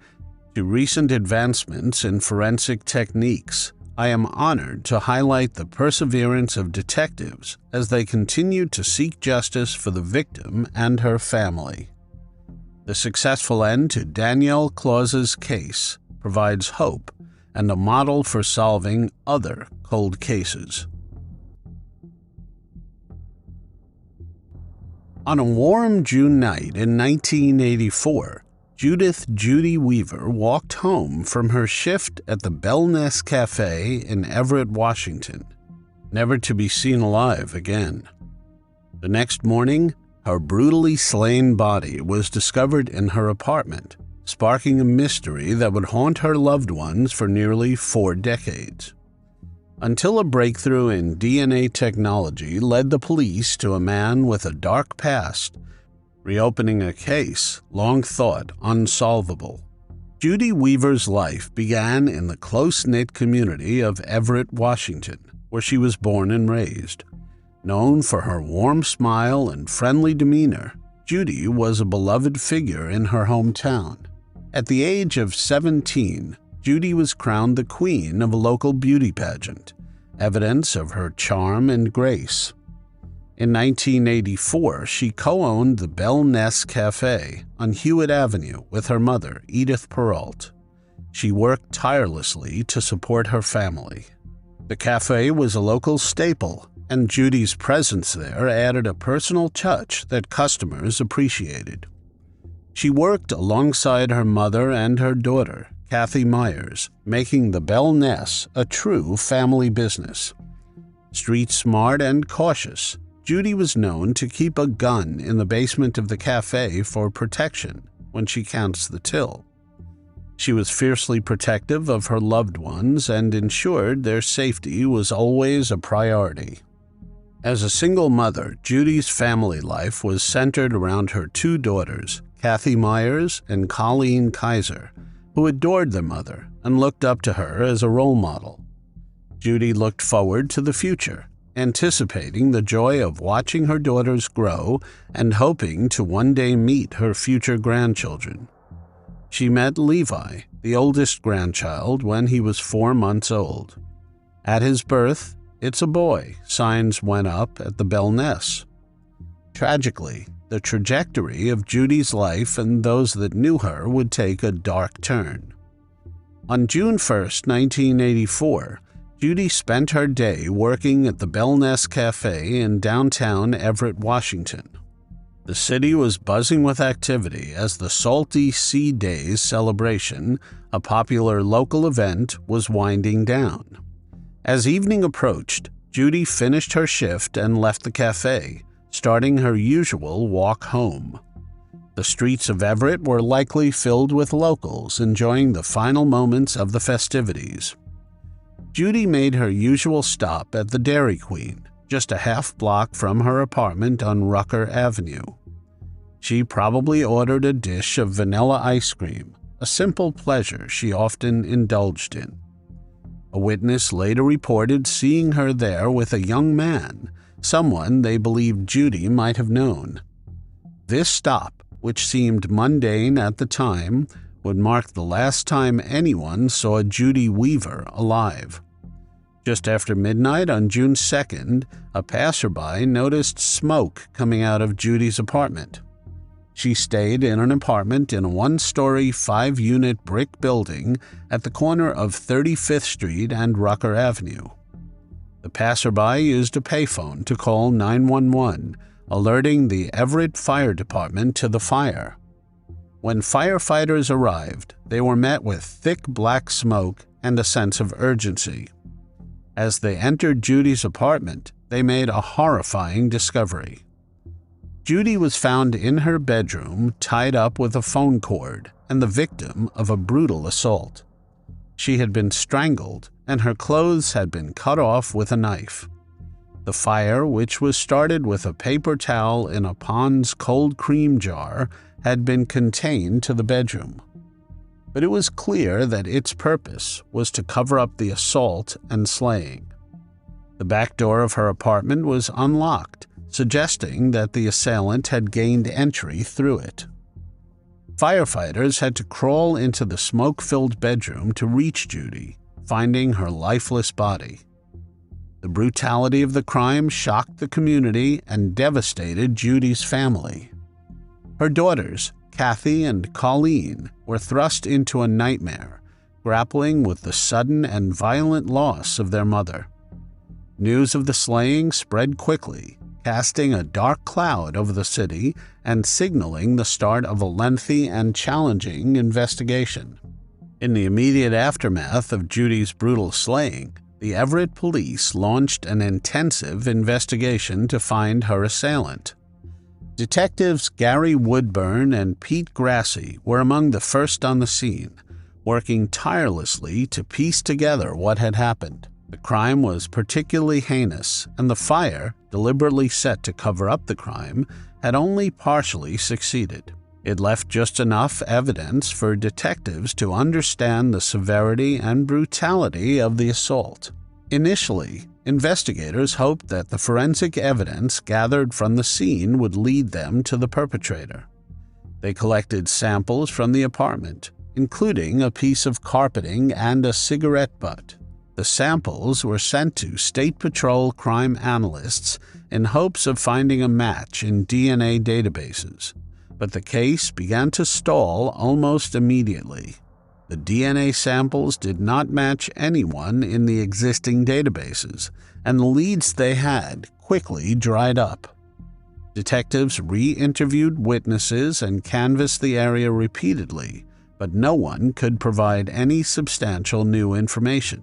to recent advancements in forensic techniques, I am honored to highlight the perseverance of detectives as they continue to seek justice for the victim and her family. The successful end to Danielle Clause's case provides hope and a model for solving other cold cases." On a warm June night in 1984, Judith Judy Weaver walked home from her shift at the Bernas Cafe in Everett, Washington, never to be seen alive again. The next morning, her brutally slain body was discovered in her apartment, sparking a mystery that would haunt her loved ones for nearly 4 decades. Until a breakthrough in DNA technology led the police to a man with a dark past, reopening a case long thought unsolvable. Judy Weaver's life began in the close-knit community of Everett, Washington, where she was born and raised. Known for her warm smile and friendly demeanor, Judy was a beloved figure in her hometown. At the age of 17, Judy was crowned the queen of a local beauty pageant, evidence of her charm and grace. In 1984, she co-owned the Bernas Cafe on Hewitt Avenue with her mother, Edith Perrault. She worked tirelessly to support her family. The cafe was a local staple, and Judy's presence there added a personal touch that customers appreciated. She worked alongside her mother and her daughter, Kathy Myers, making the Bernas a true family business. Street smart and cautious, Judy was known to keep a gun in the basement of the cafe for protection when she counts the till. She was fiercely protective of her loved ones and ensured their safety was always a priority. As a single mother, Judy's family life was centered around her 2 daughters, Kathy Myers and Colleen Kaiser, who adored their mother and looked up to her as a role model. Judy looked forward to the future, anticipating the joy of watching her daughters grow and hoping to one day meet her future grandchildren. She met Levi, the oldest grandchild, when he was 4 months old. At his birth, "It's a boy," signs went up at the Bernas. Tragically, the trajectory of Judy's life and those that knew her would take a dark turn. On June 1st, 1984, Judy spent her day working at the Bernas Cafe in downtown Everett, Washington. The city was buzzing with activity as the Salty Sea Days celebration, a popular local event, was winding down. As evening approached, Judy finished her shift and left the cafe, starting her usual walk home. The streets of Everett were likely filled with locals enjoying the final moments of the festivities. Judy made her usual stop at the Dairy Queen, just a half block from her apartment on Rucker Avenue. She probably ordered a dish of vanilla ice cream, a simple pleasure she often indulged in. A witness later reported seeing her there with a young man, someone they believed Judy might have known. This stop, which seemed mundane at the time, would mark the last time anyone saw Judy Weaver alive. Just after midnight on June 2nd, a passerby noticed smoke coming out of Judy's apartment. She stayed in an apartment in a one-story, 5-unit brick building at the corner of 35th Street and Rucker Avenue. The passerby used a payphone to call 911, alerting the Everett Fire Department to the fire. When firefighters arrived, they were met with thick black smoke and a sense of urgency. As they entered Judy's apartment, they made a horrifying discovery. Judy was found in her bedroom, tied up with a phone cord, and the victim of a brutal assault. She had been strangled, and her clothes had been cut off with a knife. The fire, which was started with a paper towel in a Pond's cold cream jar, had been contained to the bedroom. But it was clear that its purpose was to cover up the assault and slaying. The back door of her apartment was unlocked, suggesting that the assailant had gained entry through it. Firefighters had to crawl into the smoke-filled bedroom to reach Judy, finding her lifeless body. The brutality of the crime shocked the community and devastated Judy's family. Her daughters, Kathy and Colleen, were thrust into a nightmare, grappling with the sudden and violent loss of their mother. News of the slaying spread quickly, casting a dark cloud over the city and signaling the start of a lengthy and challenging investigation. In the immediate aftermath of Judy's brutal slaying, the Everett police launched an intensive investigation to find her assailant. Detectives Gary Woodburn and Pete Grassi were among the first on the scene, working tirelessly to piece together what had happened. The crime was particularly heinous, and the fire, deliberately set to cover up the crime, had only partially succeeded. It left just enough evidence for detectives to understand the severity and brutality of the assault. Initially, investigators hoped that the forensic evidence gathered from the scene would lead them to the perpetrator. They collected samples from the apartment, including a piece of carpeting and a cigarette butt. The samples were sent to State Patrol crime analysts in hopes of finding a match in DNA databases, but the case began to stall almost immediately. The DNA samples did not match anyone in the existing databases, and the leads they had quickly dried up. Detectives re-interviewed witnesses and canvassed the area repeatedly, but no one could provide any substantial new information.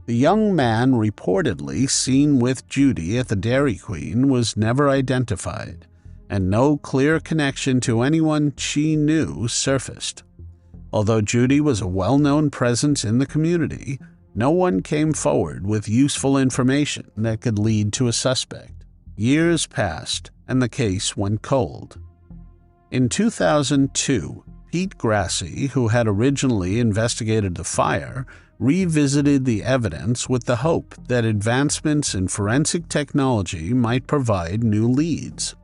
The young man reportedly seen with Judy at the Dairy Queen was never identified, and no clear connection to anyone she knew surfaced. Although Judy was a well-known presence in the community, no one came forward with useful information that could lead to a suspect. Years passed, and the case went cold. In 2002, Pete Grassi, who had originally investigated the fire, revisited the evidence with the hope that advancements in forensic technology might provide new leads.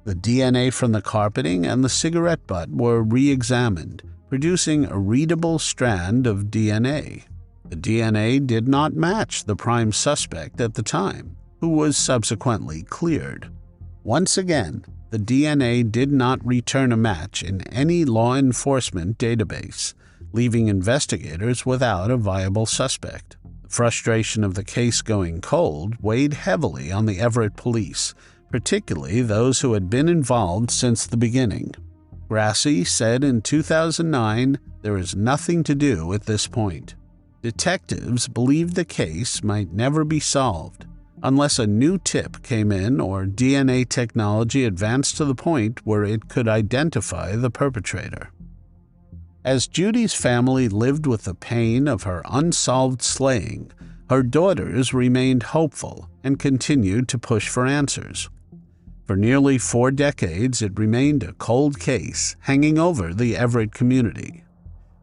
The DNA from the carpeting and the cigarette butt were re-examined, producing a readable strand of DNA. The DNA did not match the prime suspect at the time, who was subsequently cleared. Once again, the DNA did not return a match in any law enforcement database, leaving investigators without a viable suspect. The frustration of the case going cold weighed heavily on the Everett police, particularly those who had been involved since the beginning. Grassi said in 2009, "There is nothing to do at this point." Detectives believed the case might never be solved unless a new tip came in or DNA technology advanced to the point where it could identify the perpetrator. As Judy's family lived with the pain of her unsolved slaying, her daughters remained hopeful and continued to push for answers. For nearly 4 decades, it remained a cold case hanging over the Everett community.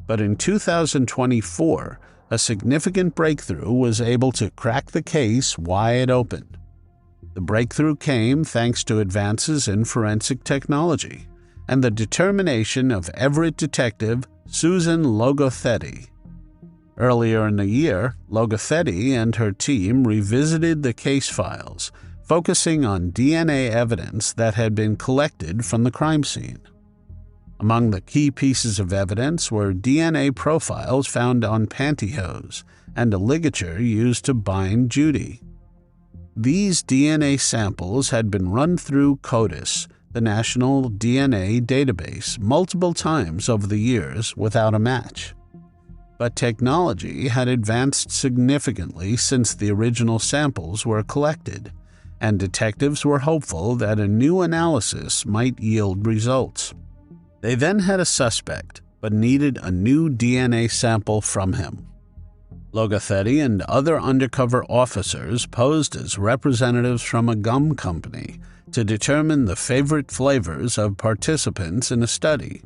But in 2024, a significant breakthrough was able to crack the case wide open. The breakthrough came thanks to advances in forensic technology and the determination of Everett detective Susan Logothetti. Earlier in the year, Logothetti and her team revisited the case files, focusing on DNA evidence that had been collected from the crime scene. Among the key pieces of evidence were DNA profiles found on pantyhose and a ligature used to bind Judy. These DNA samples had been run through CODIS, the National DNA Database, multiple times over the years without a match. But technology had advanced significantly since the original samples were collected, and detectives were hopeful that a new analysis might yield results. They then had a suspect, but needed a new DNA sample from him. Logothetti and other undercover officers posed as representatives from a gum company to determine the favorite flavors of participants in a study.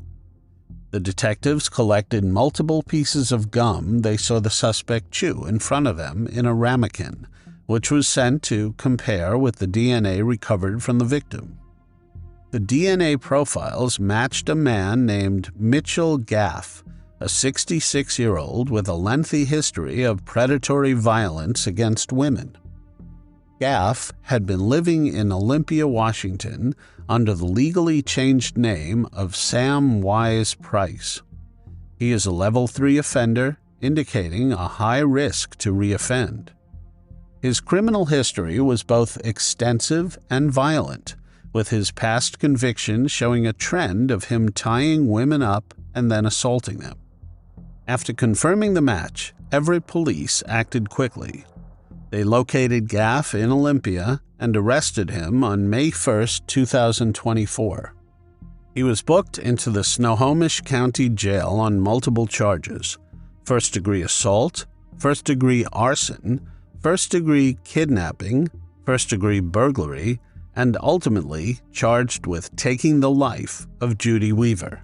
The detectives collected multiple pieces of gum they saw the suspect chew in front of them in a ramekin, which was sent to compare with the DNA recovered from the victim. The DNA profiles matched a man named Mitchell Gaff, a 66-year-old with a lengthy history of predatory violence against women. Gaff had been living in Olympia, Washington, under the legally changed name of Sam Wise Price. He is a Level 3 offender, indicating a high risk to reoffend. His criminal history was both extensive and violent, with his past convictions showing a trend of him tying women up and then assaulting them. After confirming the match, Everett police acted quickly. They located Gaff in Olympia and arrested him on May 1, 2024. He was booked into the Snohomish County Jail on multiple charges: first-degree assault, first-degree arson, first-degree kidnapping, first-degree burglary, and ultimately charged with taking the life of Judy Weaver.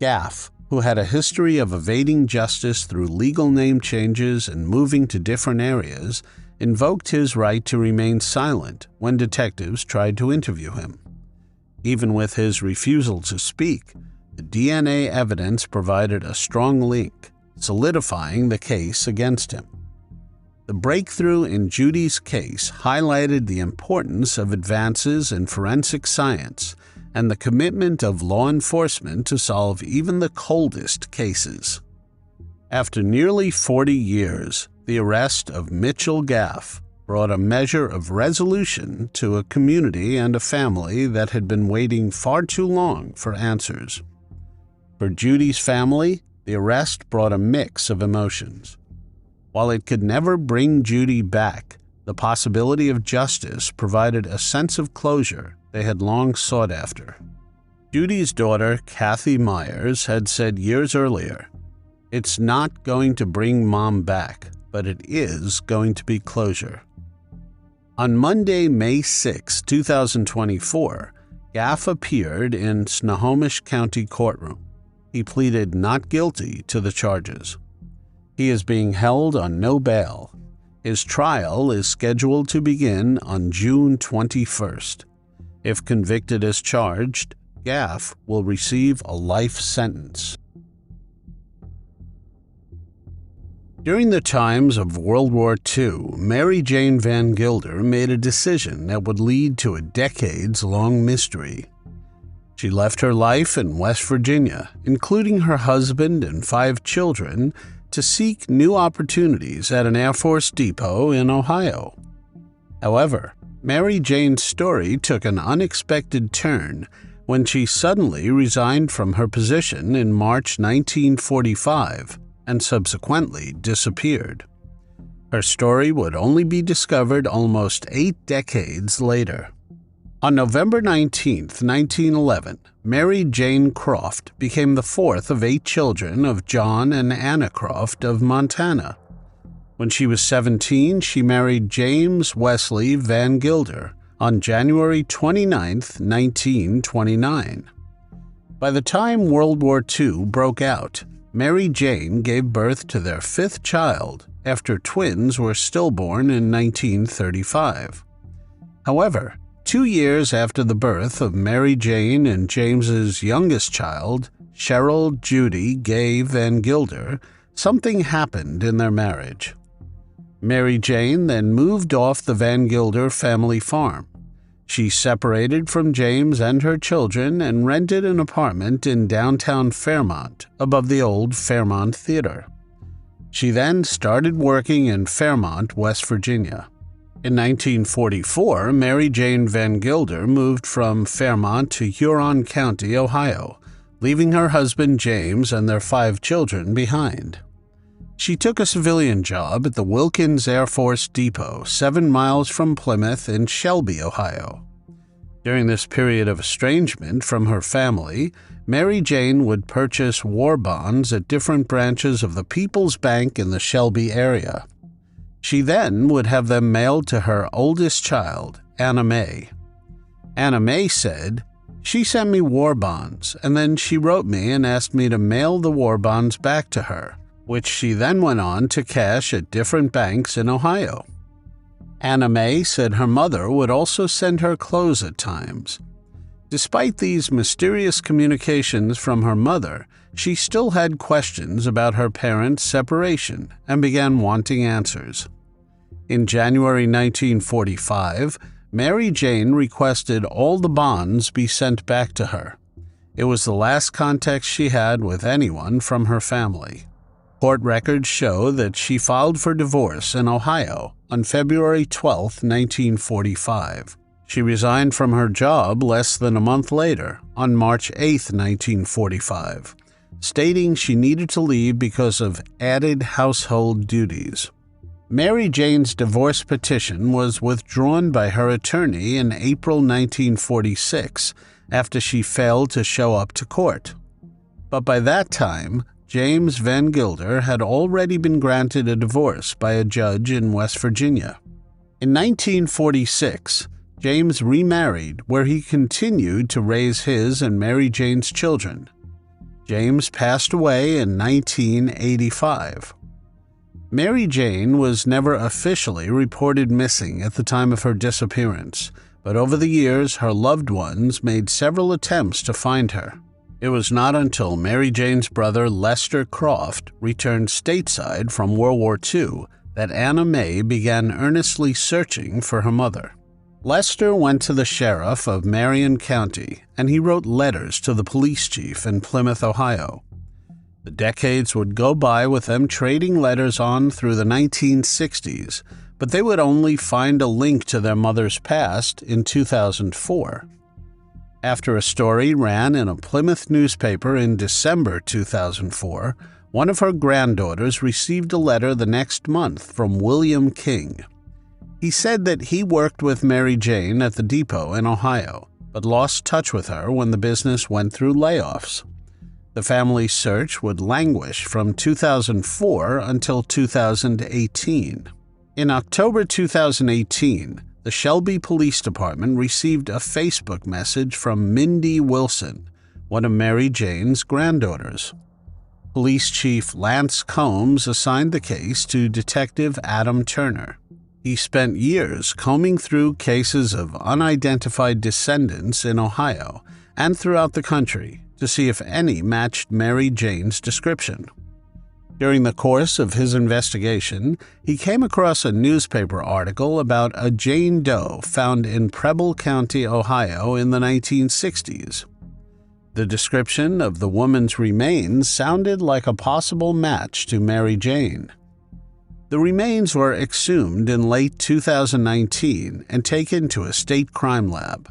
Gaff, who had a history of evading justice through legal name changes and moving to different areas, invoked his right to remain silent when detectives tried to interview him. Even with his refusal to speak, the DNA evidence provided a strong link, solidifying the case against him. The breakthrough in Judy's case highlighted the importance of advances in forensic science and the commitment of law enforcement to solve even the coldest cases. After nearly 40 years, the arrest of Mitchell Gaff brought a measure of resolution to a community and a family that had been waiting far too long for answers. For Judy's family, the arrest brought a mix of emotions. While it could never bring Judy back, the possibility of justice provided a sense of closure they had long sought after. Judy's daughter, Kathy Myers, had said years earlier, "It's not going to bring Mom back, but it is going to be closure." On Monday, May 6, 2024, Gaff appeared in Snohomish County courtroom. He pleaded not guilty to the charges. He is being held on no bail. His trial is scheduled to begin on June 21st. If convicted as charged, Gaff will receive a life sentence. During the times of World War II, Mary Jane Vangilder made a decision that would lead to a decades-long mystery. She left her life in West Virginia, including her husband and 5 children, to seek new opportunities at an Air Force depot in Ohio. However, Mary Jane's story took an unexpected turn when she suddenly resigned from her position in March 1945 and subsequently disappeared. Her story would only be discovered almost 8 decades later. On November 19, 1911, Mary Jane Croft became the 4th of 8 children of John and Anna Croft of Montana. When she was 17, she married James Wesley Vangilder on January 29, 1929. By the time World War II broke out, Mary Jane gave birth to their 5th child after twins were stillborn in 1935. However, 2 years after the birth of Mary Jane and James's youngest child, Cheryl Judy Gay Vangilder, something happened in their marriage. Mary Jane then moved off the Vangilder family farm. She separated from James and her children and rented an apartment in downtown Fairmont, above the old Fairmont Theater. She then started working in Fairmont, West Virginia. In 1944, Mary Jane Vangilder moved from Fairmont to Huron County, Ohio, leaving her husband James and their 5 children behind. She took a civilian job at the Wilkins Air Force Depot, 7 miles from Plymouth in Shelby, Ohio. During this period of estrangement from her family, Mary Jane would purchase war bonds at different branches of the People's Bank in the Shelby area. She then would have them mailed to her oldest child, Anna Mae. Anna Mae said, "She sent me war bonds, and then she wrote me and asked me to mail the war bonds back to her, which she then went on to cash at different banks in Ohio." Anna Mae said her mother would also send her clothes at times. Despite these mysterious communications from her mother, she still had questions about her parents' separation and began wanting answers. In January 1945, Mary Jane requested all the bonds be sent back to her. It was the last contact she had with anyone from her family. Court records show that she filed for divorce in Ohio on February 12, 1945. She resigned from her job less than a month later, on March 8, 1945, stating she needed to leave because of added household duties. Mary Jane's divorce petition was withdrawn by her attorney in April 1946 after she failed to show up to court. But by that time, James Vangilder had already been granted a divorce by a judge in West Virginia. In 1946, James remarried, where he continued to raise his and Mary Jane's children. James passed away in 1985. Mary Jane was never officially reported missing at the time of her disappearance, but over the years her loved ones made several attempts to find her. It was not until Mary Jane's brother Lester Croft returned stateside from World War II that Anna Mae began earnestly searching for her mother. Lester went to the sheriff of Marion County, and he wrote letters to the police chief in Plymouth, Ohio. The decades would go by with them trading letters on through the 1960s, but they would only find a link to their mother's past in 2004. After a story ran in a Plymouth newspaper in December 2004, one of her granddaughters received a letter the next month from William King. He said that he worked with Mary Jane at the depot in Ohio, but lost touch with her when the business went through layoffs. The family's search would languish from 2004 until 2018. In October 2018, the Shelby Police Department received a Facebook message from Mindy Wilson, one of Mary Jane's granddaughters. Police Chief Lance Combs assigned the case to Detective Adam Turner. He spent years combing through cases of unidentified descendants in Ohio and throughout the country to see if any matched Mary Jane's description. During the course of his investigation, he came across a newspaper article about a Jane Doe found in Preble County, Ohio in the 1960s. The description of the woman's remains sounded like a possible match to Mary Jane. The remains were exhumed in late 2019 and taken to a state crime lab.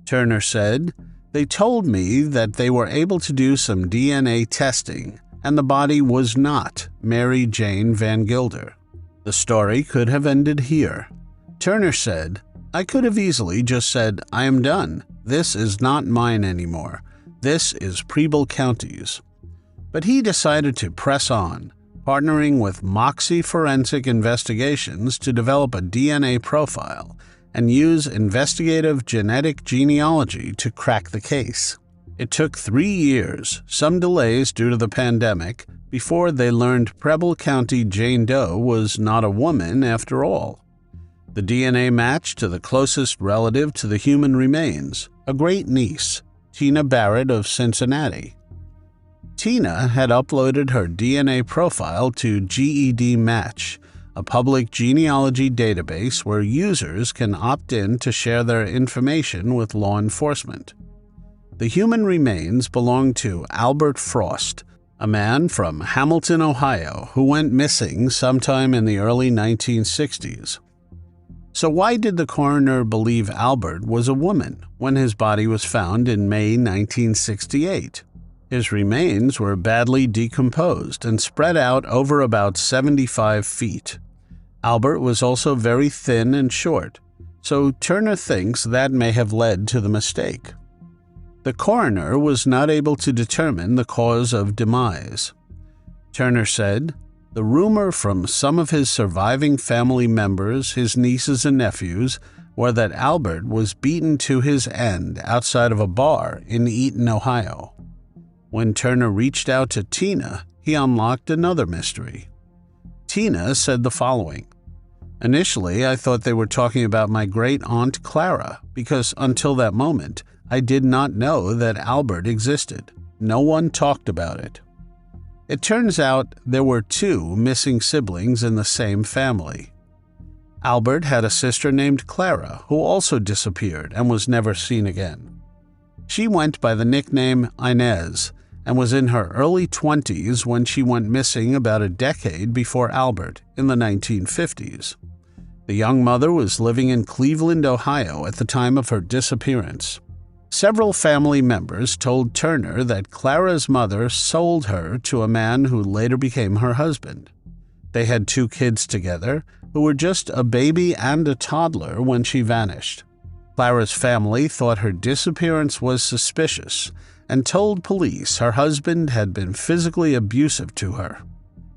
Turner said, "They told me that they were able to do some DNA testing, and the body was not Mary Jane Vangilder. The story could have ended here." Turner said, "I could have easily just said, 'I am done. This is not mine anymore. This is Preble County's.' But he decided to press on, partnering with Moxie Forensic Investigations to develop a DNA profile and use investigative genetic genealogy to crack the case. It took 3 years, some delays due to the pandemic, before they learned Preble County Jane Doe was not a woman after all. The DNA matched to the closest relative to the human remains, a great-niece, Tina Barrett of Cincinnati. Tina had uploaded her DNA profile to GED Match, a public genealogy database where users can opt in to share their information with law enforcement. The human remains belonged to Albert Frost, a man from Hamilton, Ohio, who went missing sometime in the early 1960s. So why did the coroner believe Albert was a woman when his body was found in May 1968? His remains were badly decomposed and spread out over about 75 feet. Albert was also very thin and short, so Turner thinks that may have led to the mistake. The coroner was not able to determine the cause of demise. Turner said, "The rumor from some of his surviving family members, his nieces and nephews, were that Albert was beaten to his end outside of a bar in Eaton, Ohio." When Turner reached out to Tina, he unlocked another mystery. Tina said the following: "Initially, I thought they were talking about my great-aunt Clara, because until that moment, I did not know that Albert existed. No one talked about it." It turns out there were two missing siblings in the same family. Albert had a sister named Clara, who also disappeared and was never seen again. She went by the nickname Inez and was in her early 20s when she went missing about a decade before Albert, in the 1950s. The young mother was living in Cleveland, Ohio at the time of her disappearance. Several family members told Turner that Clara's mother sold her to a man who later became her husband. They had 2 kids together, who were just a baby and a toddler when she vanished. Clara's family thought her disappearance was suspicious and told police her husband had been physically abusive to her.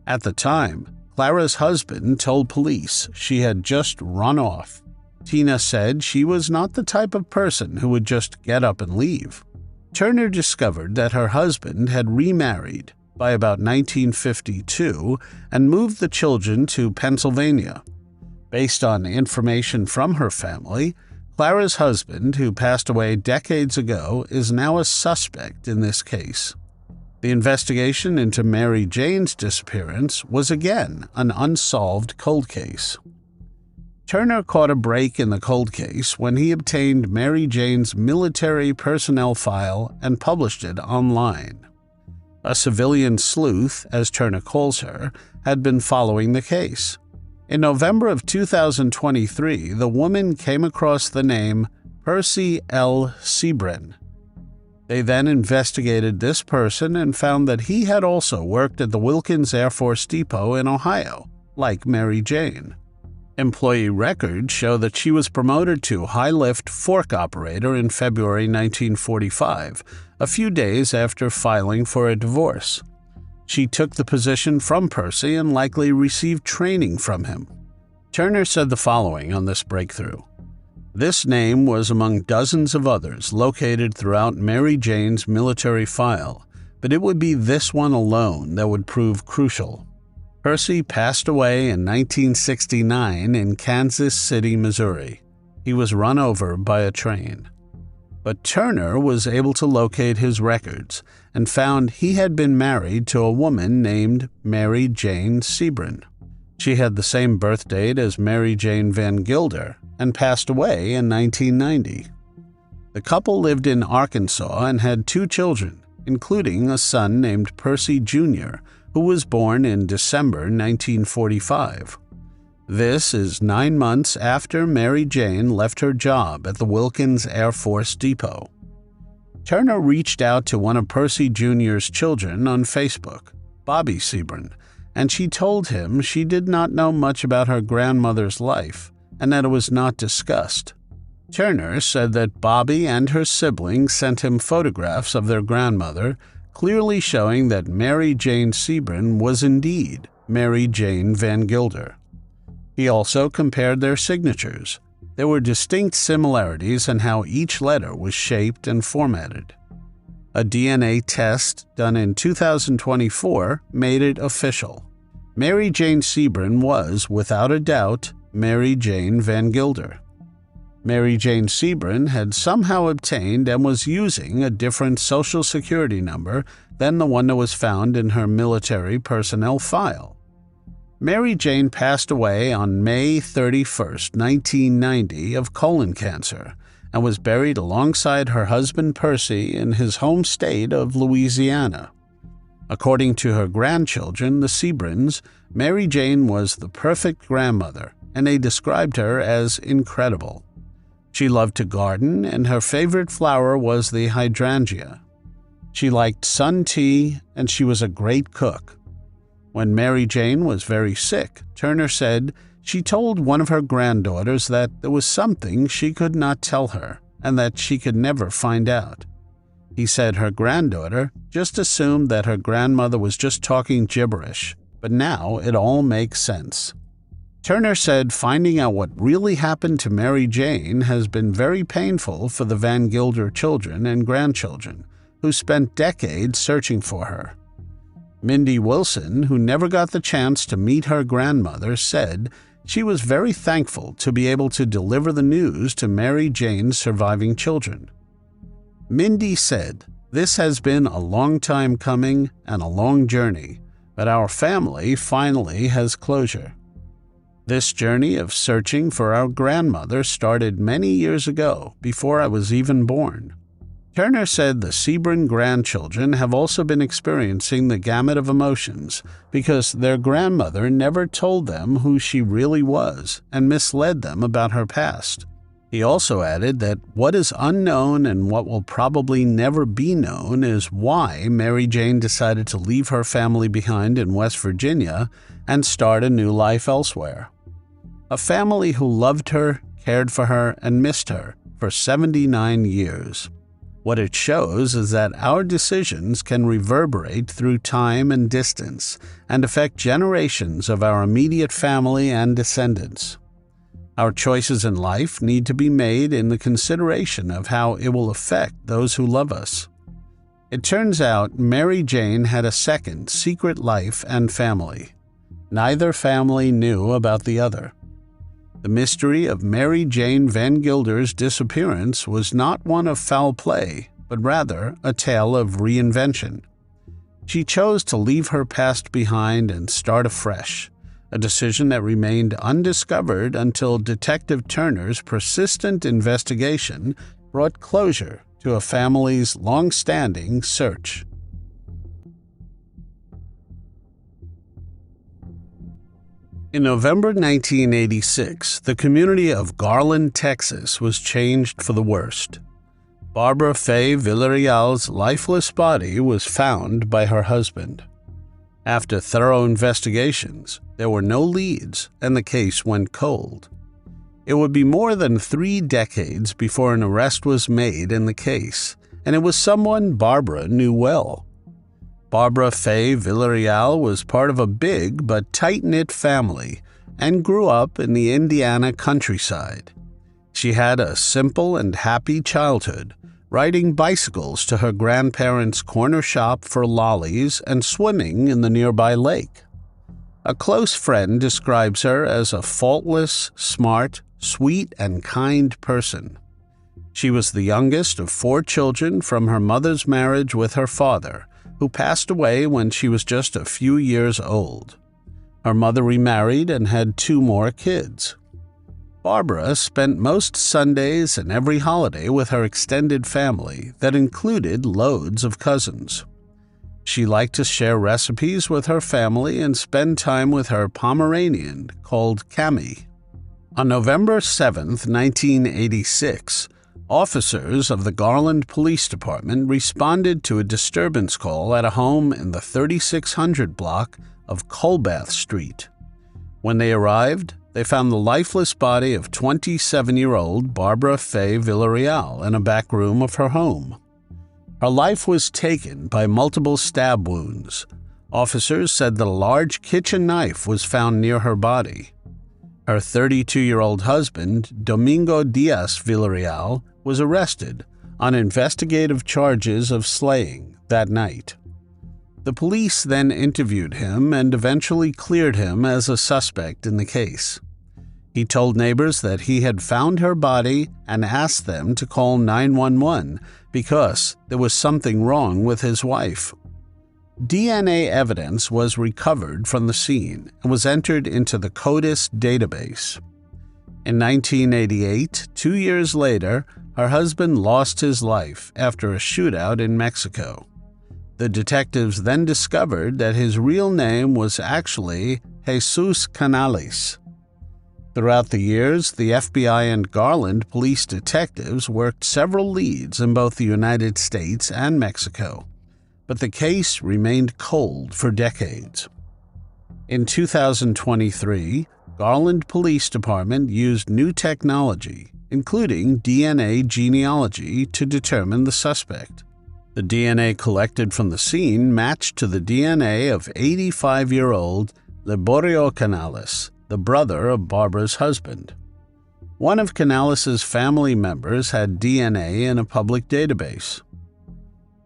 At the time, Clara's husband told police she had just run off. Tina said she was not the type of person who would just get up and leave. Turner discovered that her husband had remarried by about 1952 and moved the children to Pennsylvania. Based on information from her family, Clara's husband, who passed away decades ago, is now a suspect in this case. The investigation into Mary Jane's disappearance was again an unsolved cold case. Turner caught a break in the cold case when he obtained Mary Jane's military personnel file and published it online. A civilian sleuth, as Turner calls her, had been following the case. In November of 2023, the woman came across the name Percy L. Sebrin. They then investigated this person and found that he had also worked at the Wilkins Air Force Depot in Ohio, like Mary Jane. Employee records show that she was promoted to high-lift fork operator in February 1945, a few days after filing for a divorce. She took the position from Percy and likely received training from him. Turner said the following on this breakthrough: "This name was among dozens of others located throughout Mary Jane's military file, but it would be this one alone that would prove crucial. Percy passed away in 1969 in Kansas City, Missouri. He was run over by a train." But Turner was able to locate his records and found he had been married to a woman named Mary Jane Sebrin. She had the same birth date as Mary Jane Vangilder and passed away in 1990. The couple lived in Arkansas and had 2 children, including a son named Percy Jr., who was born in December 1945. This is 9 months after Mary Jane left her job at the Wilkins Air Force Depot. Turner reached out to one of Percy Jr.'s children on Facebook, Bobby Sebrin, and she told him she did not know much about her grandmother's life and that it was not discussed. Turner said that Bobby and her siblings sent him photographs of their grandmother, clearly showing that Mary Jane Sebrin was indeed Mary Jane Vangilder. He also compared their signatures. There were distinct similarities in how each letter was shaped and formatted. A DNA test done in 2024 made it official. Mary Jane Sebrin was, without a doubt, Mary Jane Vangilder. Mary Jane Sebring had somehow obtained and was using a different Social Security number than the one that was found in her military personnel file. Mary Jane passed away on May 31, 1990, of colon cancer, and was buried alongside her husband Percy in his home state of Louisiana. According to her grandchildren, the Sebrings, Mary Jane was the perfect grandmother, and they described her as incredible. She loved to garden, and her favorite flower was the hydrangea. She liked sun tea, and she was a great cook. When Mary Jane was very sick, Turner said she told one of her granddaughters that there was something she could not tell her, and that she could never find out. He said her granddaughter just assumed that her grandmother was just talking gibberish, but now it all makes sense. Turner said finding out what really happened to Mary Jane has been very painful for the Vangilder children and grandchildren, who spent decades searching for her. Mindy Wilson, who never got the chance to meet her grandmother, said she was very thankful to be able to deliver the news to Mary Jane's surviving children. Mindy said, "This has been a long time coming and a long journey, but our family finally has closure. This journey of searching for our grandmother started many years ago, before I was even born." Turner said the Sebring grandchildren have also been experiencing the gamut of emotions because their grandmother never told them who she really was and misled them about her past. He also added that what is unknown and what will probably never be known is why Mary Jane decided to leave her family behind in West Virginia and start a new life elsewhere. A family who loved her, cared for her, and missed her for 79 years. What it shows is that our decisions can reverberate through time and distance and affect generations of our immediate family and descendants. Our choices in life need to be made in the consideration of how it will affect those who love us. It turns out Mary Jane had a second secret life and family. Neither family knew about the other. The mystery of Mary Jane Vangilder's disappearance was not one of foul play, but rather a tale of reinvention. She chose to leave her past behind and start afresh, a decision that remained undiscovered until Detective Turner's persistent investigation brought closure to a family's long-standing search. In November 1986, the community of Garland, Texas was changed for the worst. Barbara Fay Villarreal's lifeless body was found by her husband. After thorough investigations, there were no leads and the case went cold. It would be more than 3 decades before an arrest was made in the case, and it was someone Barbara knew well. Barbara Fay Villarreal was part of a big but tight-knit family and grew up in the Indiana countryside. She had a simple and happy childhood, riding bicycles to her grandparents' corner shop for lollies and swimming in the nearby lake. A close friend describes her as a faultless, smart, sweet, and kind person. She was the youngest of 4 children from her mother's marriage with her father, who passed away when she was just a few years old. Her mother remarried and had 2 more kids. Barbara spent most Sundays and every holiday with her extended family that included loads of cousins. She liked to share recipes with her family and spend time with her Pomeranian called Cammy. On November 7, 1986, officers of the Garland Police Department responded to a disturbance call at a home in the 3600 block of Colbath Street. When they arrived, they found the lifeless body of 27-year-old Barbara Fay Villarreal in a back room of her home. Her life was taken by multiple stab wounds. Officers said that a large kitchen knife was found near her body. Her 32-year-old husband, Domingo Diaz Villarreal, was arrested on investigative charges of slaying that night. The police then interviewed him and eventually cleared him as a suspect in the case. He told neighbors that he had found her body and asked them to call 911 because there was something wrong with his wife. DNA evidence was recovered from the scene and was entered into the CODIS database. In 1988, 2 years later, her husband lost his life after a shootout in Mexico. The detectives then discovered that his real name was actually Jesus Canales. Throughout the years, the FBI and Garland police detectives worked several leads in both the United States and Mexico, but the case remained cold for decades. In 2023, Garland Police Department used new technology, including DNA genealogy, to determine the suspect. The DNA collected from the scene matched to the DNA of 85-year-old Liborio Canales, the brother of Barbara's husband. One of Canales' family members had DNA in a public database.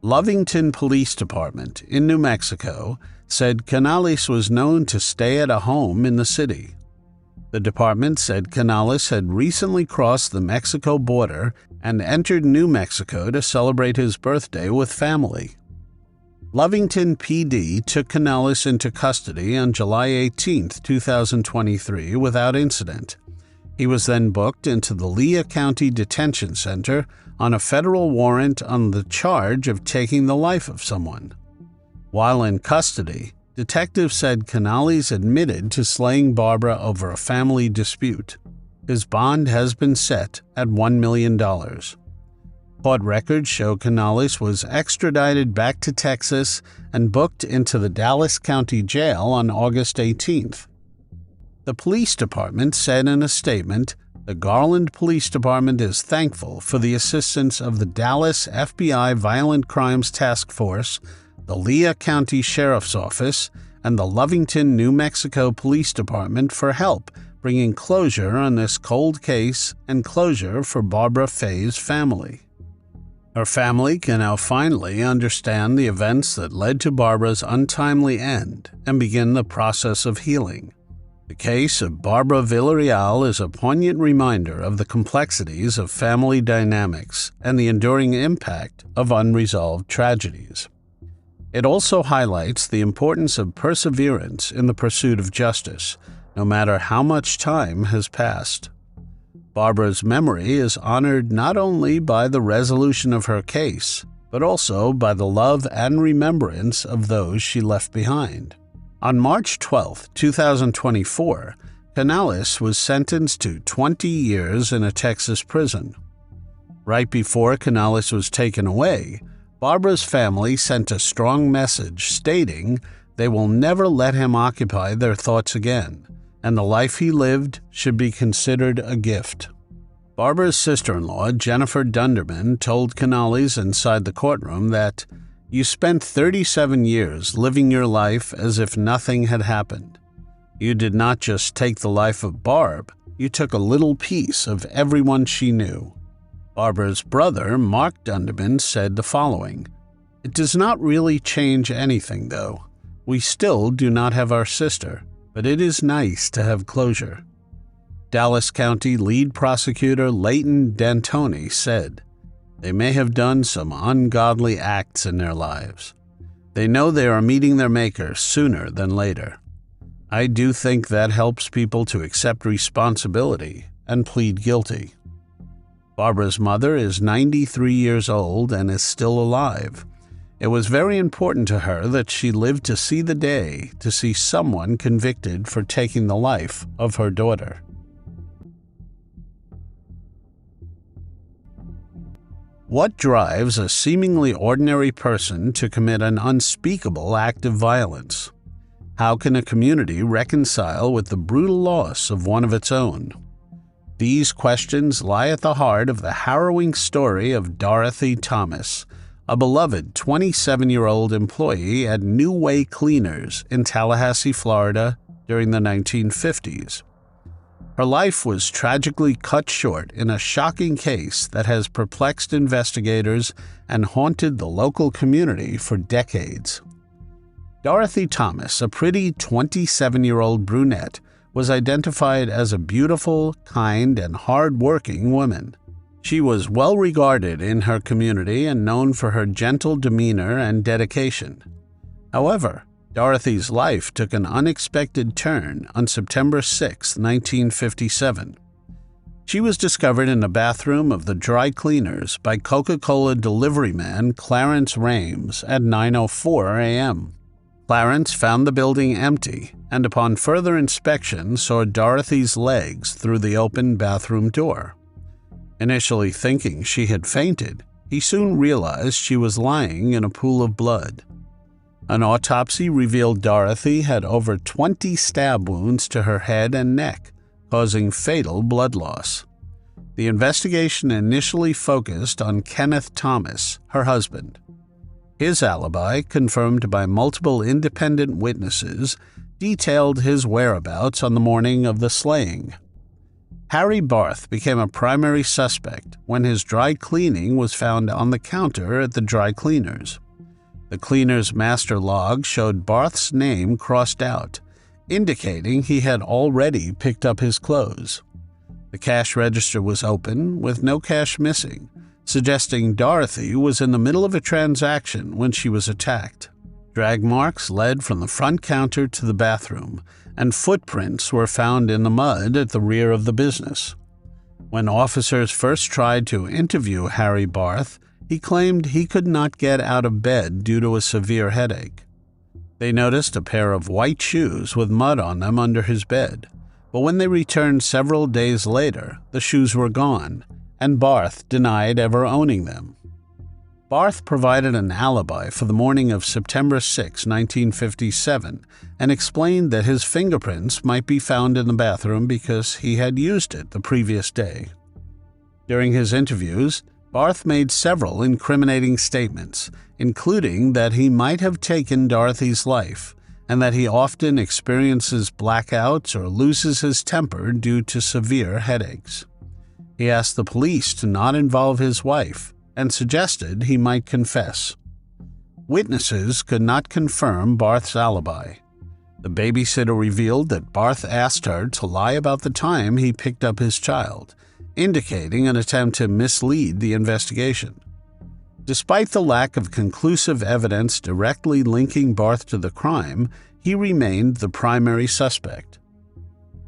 Lovington Police Department in New Mexico said Canales was known to stay at a home in the city. The department said Canales had recently crossed the Mexico border and entered New Mexico to celebrate his birthday with family. Lovington PD took Canales into custody on July 18, 2023, without incident. He was then booked into the Lea County Detention Center on a federal warrant on the charge of taking the life of someone. While in custody, detectives said Canales admitted to slaying Barbara over a family dispute. His bond has been set at $1 million. Court records show Canales was extradited back to Texas and booked into the Dallas County Jail on August 18th. The police department said in a statement, "The Garland Police Department is thankful for the assistance of the Dallas FBI Violent Crimes Task Force, the Lea County Sheriff's Office, and the Lovington, New Mexico Police Department for help bringing closure on this cold case and closure for Barbara Fay's family." Her family can now finally understand the events that led to Barbara's untimely end and begin the process of healing. The case of Barbara Villarreal is a poignant reminder of the complexities of family dynamics and the enduring impact of unresolved tragedies. It also highlights the importance of perseverance in the pursuit of justice, no matter how much time has passed. Barbara's memory is honored not only by the resolution of her case, but also by the love and remembrance of those she left behind. On March 12, 2024, Canales was sentenced to 20 years in a Texas prison. Right before Canales was taken away, Barbara's family sent a strong message stating they will never let him occupy their thoughts again, and the life he lived should be considered a gift. Barbara's sister-in-law, Jennifer Dunderman, told Canales inside the courtroom that, "You spent 37 years living your life as if nothing had happened. You did not just take the life of Barb, you took a little piece of everyone she knew." Barbara's brother, Mark Dunderman, said the following, "It does not really change anything, though. We still do not have our sister, but it is nice to have closure." Dallas County lead prosecutor Leighton D'Antoni said, "They may have done some ungodly acts in their lives. They know they are meeting their maker sooner than later. I do think that helps people to accept responsibility and plead guilty." Barbara's mother is 93 years old and is still alive. It was very important to her that she lived to see the day to see someone convicted for taking the life of her daughter. What drives a seemingly ordinary person to commit an unspeakable act of violence? How can a community reconcile with the brutal loss of one of its own? These questions lie at the heart of the harrowing story of Dorothy Thomas, a beloved 27-year-old employee at New Way Cleaners in Tallahassee, Florida during the 1950s. Her life was tragically cut short in a shocking case that has perplexed investigators and haunted the local community for decades. Dorothy Thomas, a pretty 27-year-old brunette, was identified as a beautiful, kind, and hard-working woman. She was well regarded in her community and known for her gentle demeanor and dedication. However, Dorothy's life took an unexpected turn on September 6, 1957. She was discovered in the bathroom of the dry cleaners by Coca-Cola delivery man Clarence Rames at 9:04 a.m. Clarence found the building empty and upon further inspection saw Dorothy's legs through the open bathroom door. Initially thinking she had fainted, he soon realized she was lying in a pool of blood. An autopsy revealed Dorothy had over 20 stab wounds to her head and neck, causing fatal blood loss. The investigation initially focused on Kenneth Thomas, her husband. His alibi, confirmed by multiple independent witnesses, detailed his whereabouts on the morning of the slaying. Harry Barth became a primary suspect when his dry cleaning was found on the counter at the dry cleaners. The cleaner's master log showed Barth's name crossed out, indicating he had already picked up his clothes. The cash register was open, with no cash missing, suggesting Dorothy was in the middle of a transaction when she was attacked. Drag marks led from the front counter to the bathroom, and footprints were found in the mud at the rear of the business. When officers first tried to interview Harry Barth, he claimed he could not get out of bed due to a severe headache. They noticed a pair of white shoes with mud on them under his bed, but when they returned several days later, the shoes were gone, and Barth denied ever owning them. Barth provided an alibi for the morning of September 6, 1957, and explained that his fingerprints might be found in the bathroom because he had used it the previous day. During his interviews, Barth made several incriminating statements, including that he might have taken Dorothy's life and that he often experiences blackouts or loses his temper due to severe headaches. He asked the police to not involve his wife and suggested he might confess. Witnesses could not confirm Barth's alibi. The babysitter revealed that Barth asked her to lie about the time he picked up his child, indicating an attempt to mislead the investigation. Despite the lack of conclusive evidence directly linking Barth to the crime, he remained the primary suspect.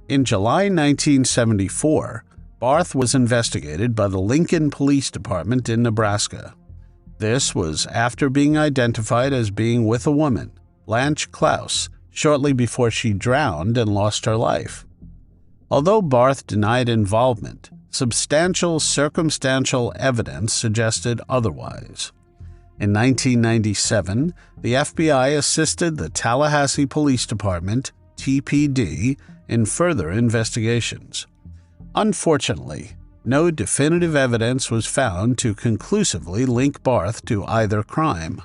In July 1974, Barth was investigated by the Lincoln Police Department in Nebraska. This was after being identified as being with a woman, Blanche Klaus, shortly before she drowned and lost her life. Although Barth denied involvement, substantial circumstantial evidence suggested otherwise. In 1997, the FBI assisted the Tallahassee Police Department, TPD, in further investigations. Unfortunately, no definitive evidence was found to conclusively link Barth to either crime.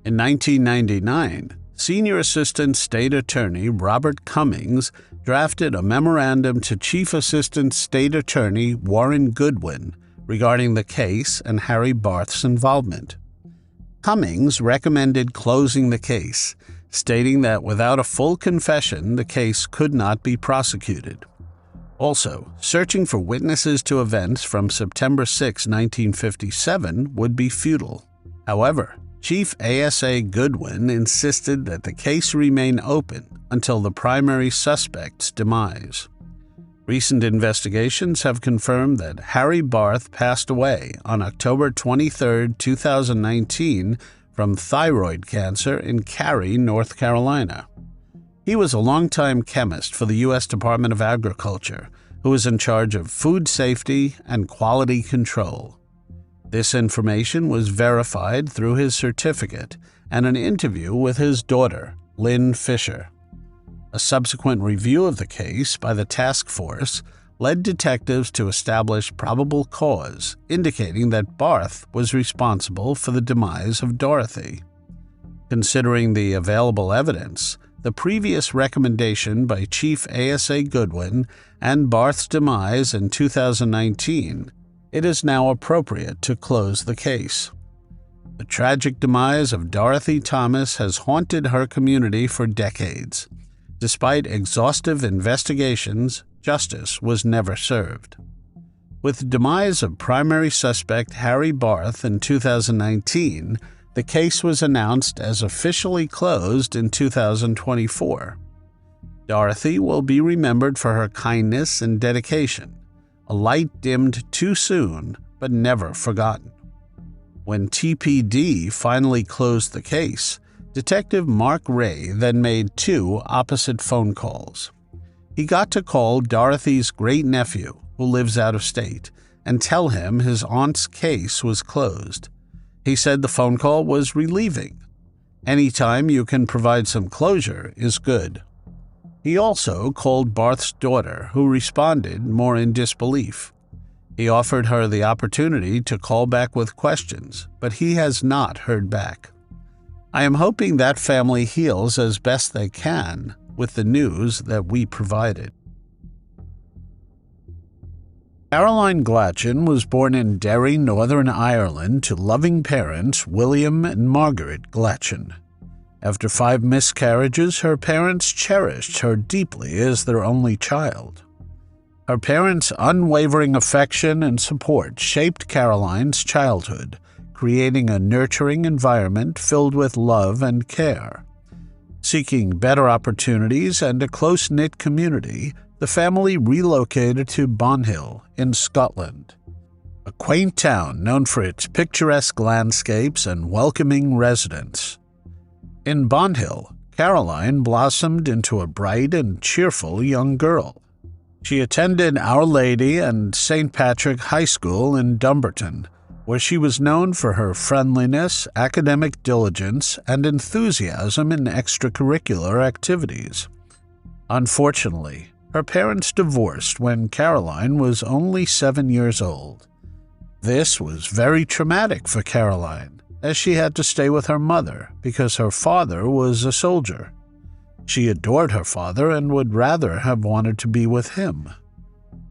In 1999, Senior Assistant State Attorney Robert Cummings drafted a memorandum to Chief Assistant State Attorney Warren Goodwin regarding the case and Harry Barth's involvement. Cummings recommended closing the case, stating that without a full confession, the case could not be prosecuted. Also, searching for witnesses to events from September 6, 1957 would be futile. However, Chief ASA Goodwin insisted that the case remain open until the primary suspect's demise. Recent investigations have confirmed that Harry Barth passed away on October 23, 2019 from thyroid cancer in Cary, North Carolina. He was a longtime chemist for the U.S. Department of Agriculture, who was in charge of food safety and quality control. This information was verified through his certificate and an interview with his daughter, Lynn Fisher. A subsequent review of the case by the task force led detectives to establish probable cause, indicating that Barth was responsible for the demise of Dorothy. Considering the available evidence, the previous recommendation by Chief ASA Goodwin, and Barth's demise in 2019, it is now appropriate to close the case. The tragic demise of Dorothy Thomas has haunted her community for decades. Despite exhaustive investigations, justice was never served. With the demise of primary suspect Harry Barth in 2019, the case was announced as officially closed in 2024. Dorothy will be remembered for her kindness and dedication, a light dimmed too soon but never forgotten. When TPD finally closed the case, Detective Mark Ray then made two opposite phone calls. He got to call Dorothy's great-nephew, who lives out of state, and tell him his aunt's case was closed. He said the phone call was relieving. Anytime you can provide some closure is good. He also called Barth's daughter, who responded more in disbelief. He offered her the opportunity to call back with questions, but he has not heard back. I am hoping that family heals as best they can with the news that we provided. Caroline Glachan was born in Derry, Northern Ireland, to loving parents William and Margaret Glachan. After 5 miscarriages, her parents cherished her deeply as their only child. Her parents' unwavering affection and support shaped Caroline's childhood, creating a nurturing environment filled with love and care. Seeking better opportunities and a close-knit community, the family relocated to Bonhill in Scotland, a quaint town known for its picturesque landscapes and welcoming residents. In Bonhill, Caroline blossomed into a bright and cheerful young girl. She attended Our Lady and St. Patrick High School in Dumbarton, where she was known for her friendliness, academic diligence, and enthusiasm in extracurricular activities. Unfortunately, her parents divorced when Caroline was only 7 years old. This was very traumatic for Caroline, as she had to stay with her mother because her father was a soldier. She adored her father and would rather have wanted to be with him.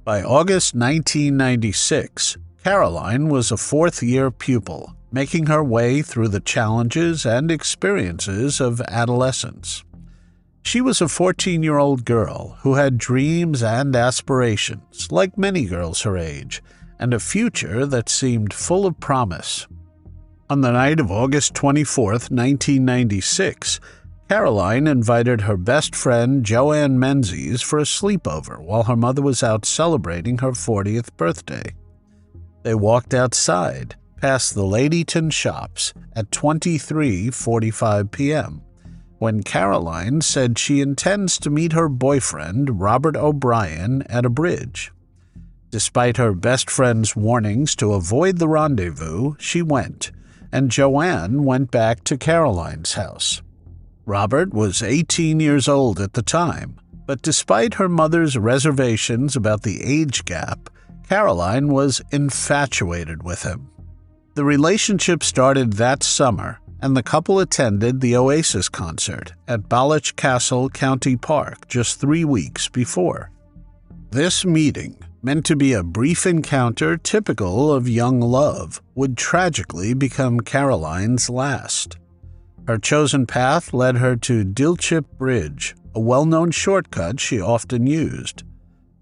By August 1996, Caroline was a fourth-year pupil, making her way through the challenges and experiences of adolescence. She was a 14-year-old girl who had dreams and aspirations, like many girls her age, and a future that seemed full of promise. On the night of August 24, 1996, Caroline invited her best friend Joanne Menzies for a sleepover while her mother was out celebrating her 40th birthday. They walked outside, past the Ladyton shops, at 23:45 p.m., when Caroline said she intends to meet her boyfriend, Robert O'Brien, at a bridge. Despite her best friend's warnings to avoid the rendezvous, she went, and Joanne went back to Caroline's house. Robert was 18 years old at the time, but despite her mother's reservations about the age gap, Caroline was infatuated with him. The relationship started that summer, and the couple attended the Oasis concert at Balloch Castle County Park just 3 weeks before. This meeting, meant to be a brief encounter typical of young love, would tragically become Caroline's last. Her chosen path led her to Dilchip Bridge, a well-known shortcut she often used.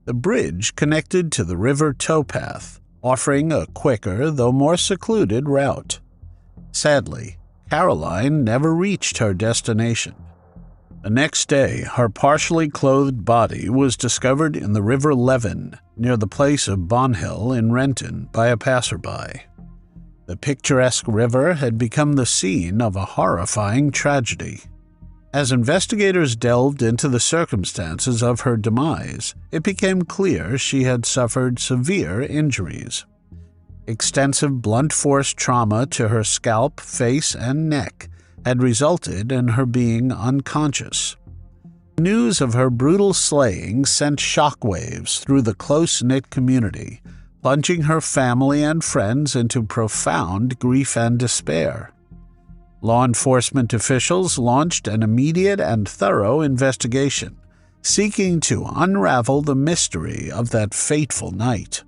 The bridge connected to the river towpath, offering a quicker, though more secluded, route. Sadly, Caroline never reached her destination. The next day, her partially clothed body was discovered in the River Leven, near the place of Bonhill in Renton, by a passerby. The picturesque river had become the scene of a horrifying tragedy. As investigators delved into the circumstances of her demise, it became clear she had suffered severe injuries. Extensive blunt force trauma to her scalp, face, and neck had resulted in her being unconscious. News of her brutal slaying sent shockwaves through the close-knit community, plunging her family and friends into profound grief and despair. Law enforcement officials launched an immediate and thorough investigation, seeking to unravel the mystery of that fateful night.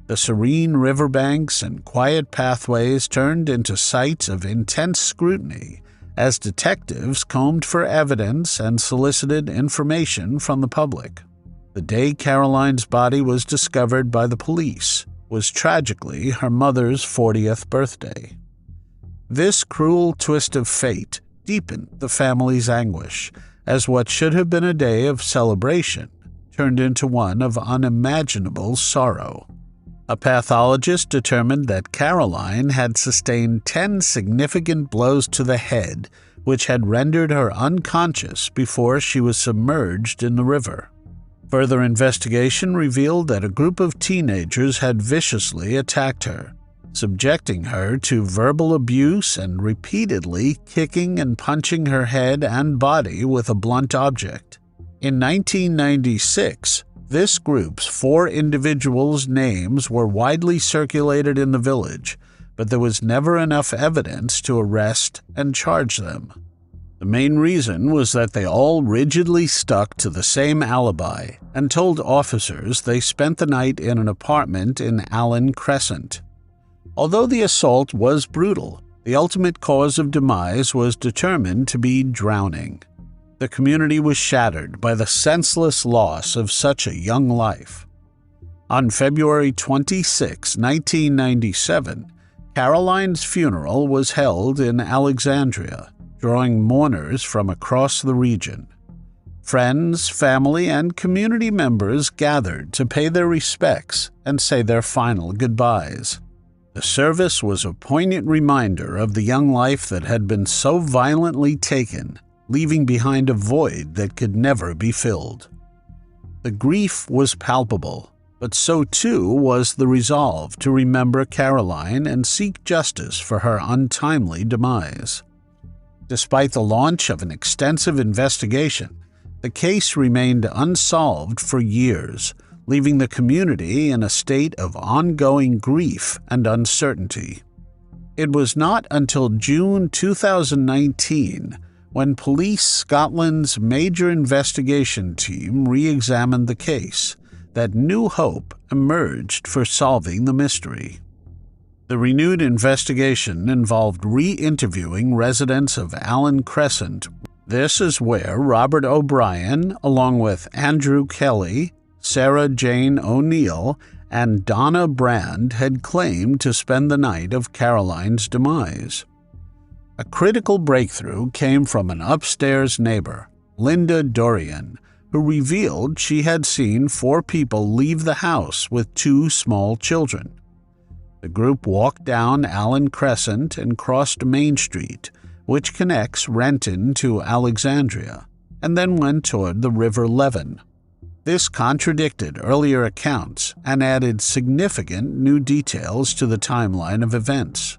The serene riverbanks and quiet pathways turned into sites of intense scrutiny as detectives combed for evidence and solicited information from the public. The day Caroline's body was discovered by the police was tragically her mother's 40th birthday. This cruel twist of fate deepened the family's anguish, as what should have been a day of celebration turned into one of unimaginable sorrow. A pathologist determined that Caroline had sustained 10 significant blows to the head, which had rendered her unconscious before she was submerged in the river. Further investigation revealed that a group of teenagers had viciously attacked her, subjecting her to verbal abuse and repeatedly kicking and punching her head and body with a blunt object. In 1996, this group's 4 individuals' names were widely circulated in the village, but there was never enough evidence to arrest and charge them. The main reason was that they all rigidly stuck to the same alibi and told officers they spent the night in an apartment in Allen Crescent. Although the assault was brutal, the ultimate cause of demise was determined to be drowning. The community was shattered by the senseless loss of such a young life. On February 26, 1997, Caroline's funeral was held in Alexandria, drawing mourners from across the region. Friends, family, and community members gathered to pay their respects and say their final goodbyes. The service was a poignant reminder of the young life that had been so violently taken, leaving behind a void that could never be filled. The grief was palpable, but so too was the resolve to remember Caroline and seek justice for her untimely demise. Despite the launch of an extensive investigation, the case remained unsolved for years, leaving the community in a state of ongoing grief and uncertainty. It was not until June 2019 when Police Scotland's major investigation team re-examined the case that new hope emerged for solving the mystery. The renewed investigation involved re-interviewing residents of Allen Crescent. This is where Robert O'Brien, along with Andrew Kelly, Sarah Jane O'Neill, and Donna Brand, had claimed to spend the night of Caroline's demise. A critical breakthrough came from an upstairs neighbor, Linda Dorian, who revealed she had seen 4 people leave the house with 2 small children. The group walked down Allen Crescent and crossed Main Street, which connects Renton to Alexandria, and then went toward the River Leven. This contradicted earlier accounts and added significant new details to the timeline of events.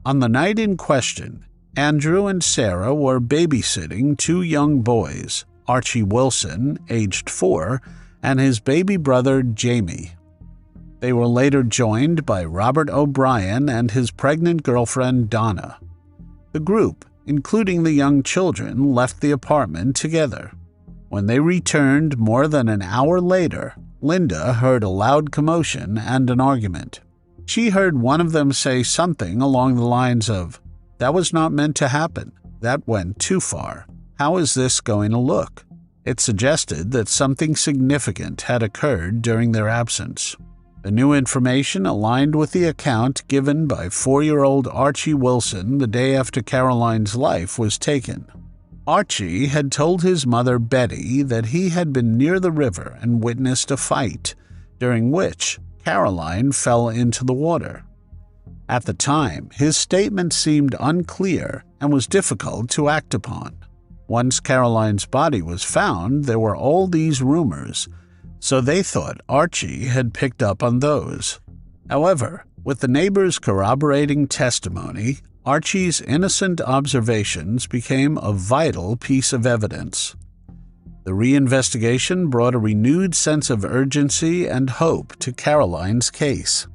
On the night in question, Andrew and Sarah were babysitting 2 young boys, Archie Wilson, aged 4, and his baby brother Jamie. They were later joined by Robert O'Brien and his pregnant girlfriend Donna. The group, including the young children, left the apartment together. When they returned more than an hour later, Linda heard a loud commotion and an argument. She heard one of them say something along the lines of, "That was not meant to happen. That went too far. How is this going to look?" It suggested that something significant had occurred during their absence. The new information aligned with the account given by 4-year-old Archie Wilson the day after Caroline's life was taken. Archie had told his mother Betty that he had been near the river and witnessed a fight, during which Caroline fell into the water. At the time, his statement seemed unclear and was difficult to act upon. Once Caroline's body was found, there were all these rumors, so they thought Archie had picked up on those. However, with the neighbors' corroborating testimony, Archie's innocent observations became a vital piece of evidence. The reinvestigation brought a renewed sense of urgency and hope to Caroline's case.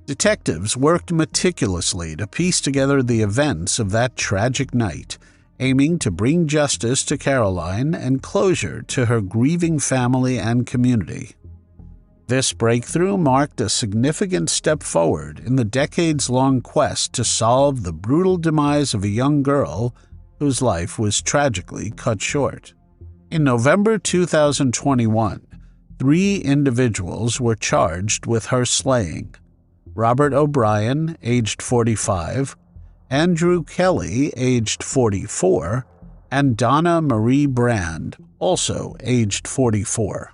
Detectives worked meticulously to piece together the events of that tragic night, aiming to bring justice to Caroline and closure to her grieving family and community. This breakthrough marked a significant step forward in the decades-long quest to solve the brutal demise of a young girl whose life was tragically cut short. In November 2021, 3 individuals were charged with her slaying: Robert O'Brien, aged 45, Andrew Kelly, aged 44, and Donna Marie Brand, also aged 44.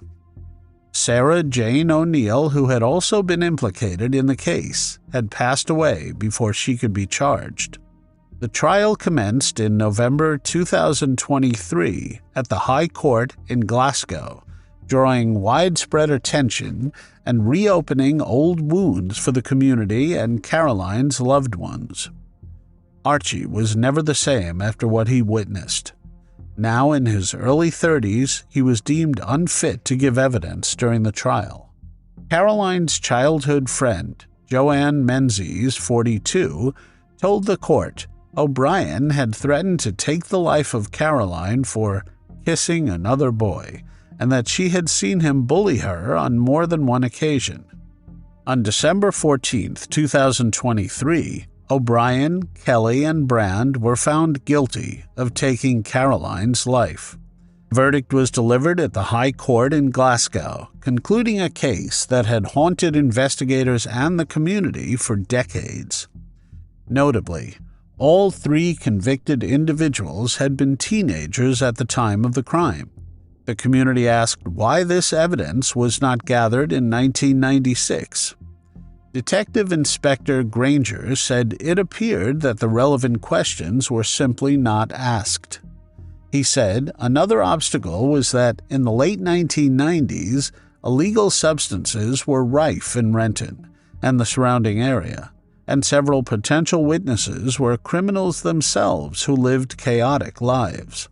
Sarah Jane O'Neill, who had also been implicated in the case, had passed away before she could be charged. The trial commenced in November 2023 at the High Court in Glasgow, drawing widespread attention and reopening old wounds for the community and Caroline's loved ones. Archie was never the same after what he witnessed. Now in his early 30s, he was deemed unfit to give evidence during the trial. Caroline's childhood friend, Joanne Menzies, 42, told the court O'Brien had threatened to take the life of Caroline for kissing another boy, and that she had seen him bully her on more than one occasion. On December 14, 2023, O'Brien, Kelly, and Brand were found guilty of taking Caroline's life. The verdict was delivered at the High Court in Glasgow, concluding a case that had haunted investigators and the community for decades. Notably, all 3 convicted individuals had been teenagers at the time of the crime. The community asked why this evidence was not gathered in 1996. Detective Inspector Granger said it appeared that the relevant questions were simply not asked. He said another obstacle was that in the late 1990s, illegal substances were rife in Renton and the surrounding area, and several potential witnesses were criminals themselves who lived chaotic lives.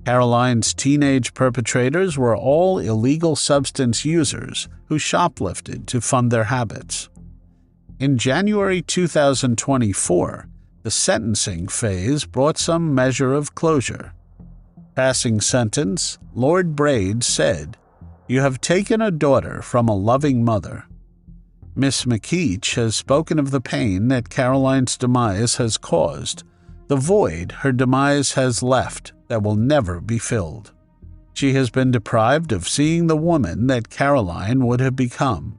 Caroline's teenage perpetrators were all illegal substance users who shoplifted to fund their habits. In January 2024, the sentencing phase brought some measure of closure. Passing sentence, Lord Braid said, "You have taken a daughter from a loving mother." Miss McKeach has spoken of the pain that Caroline's demise has caused, the void her demise has left that will never be filled. She has been deprived of seeing the woman that Caroline would have become.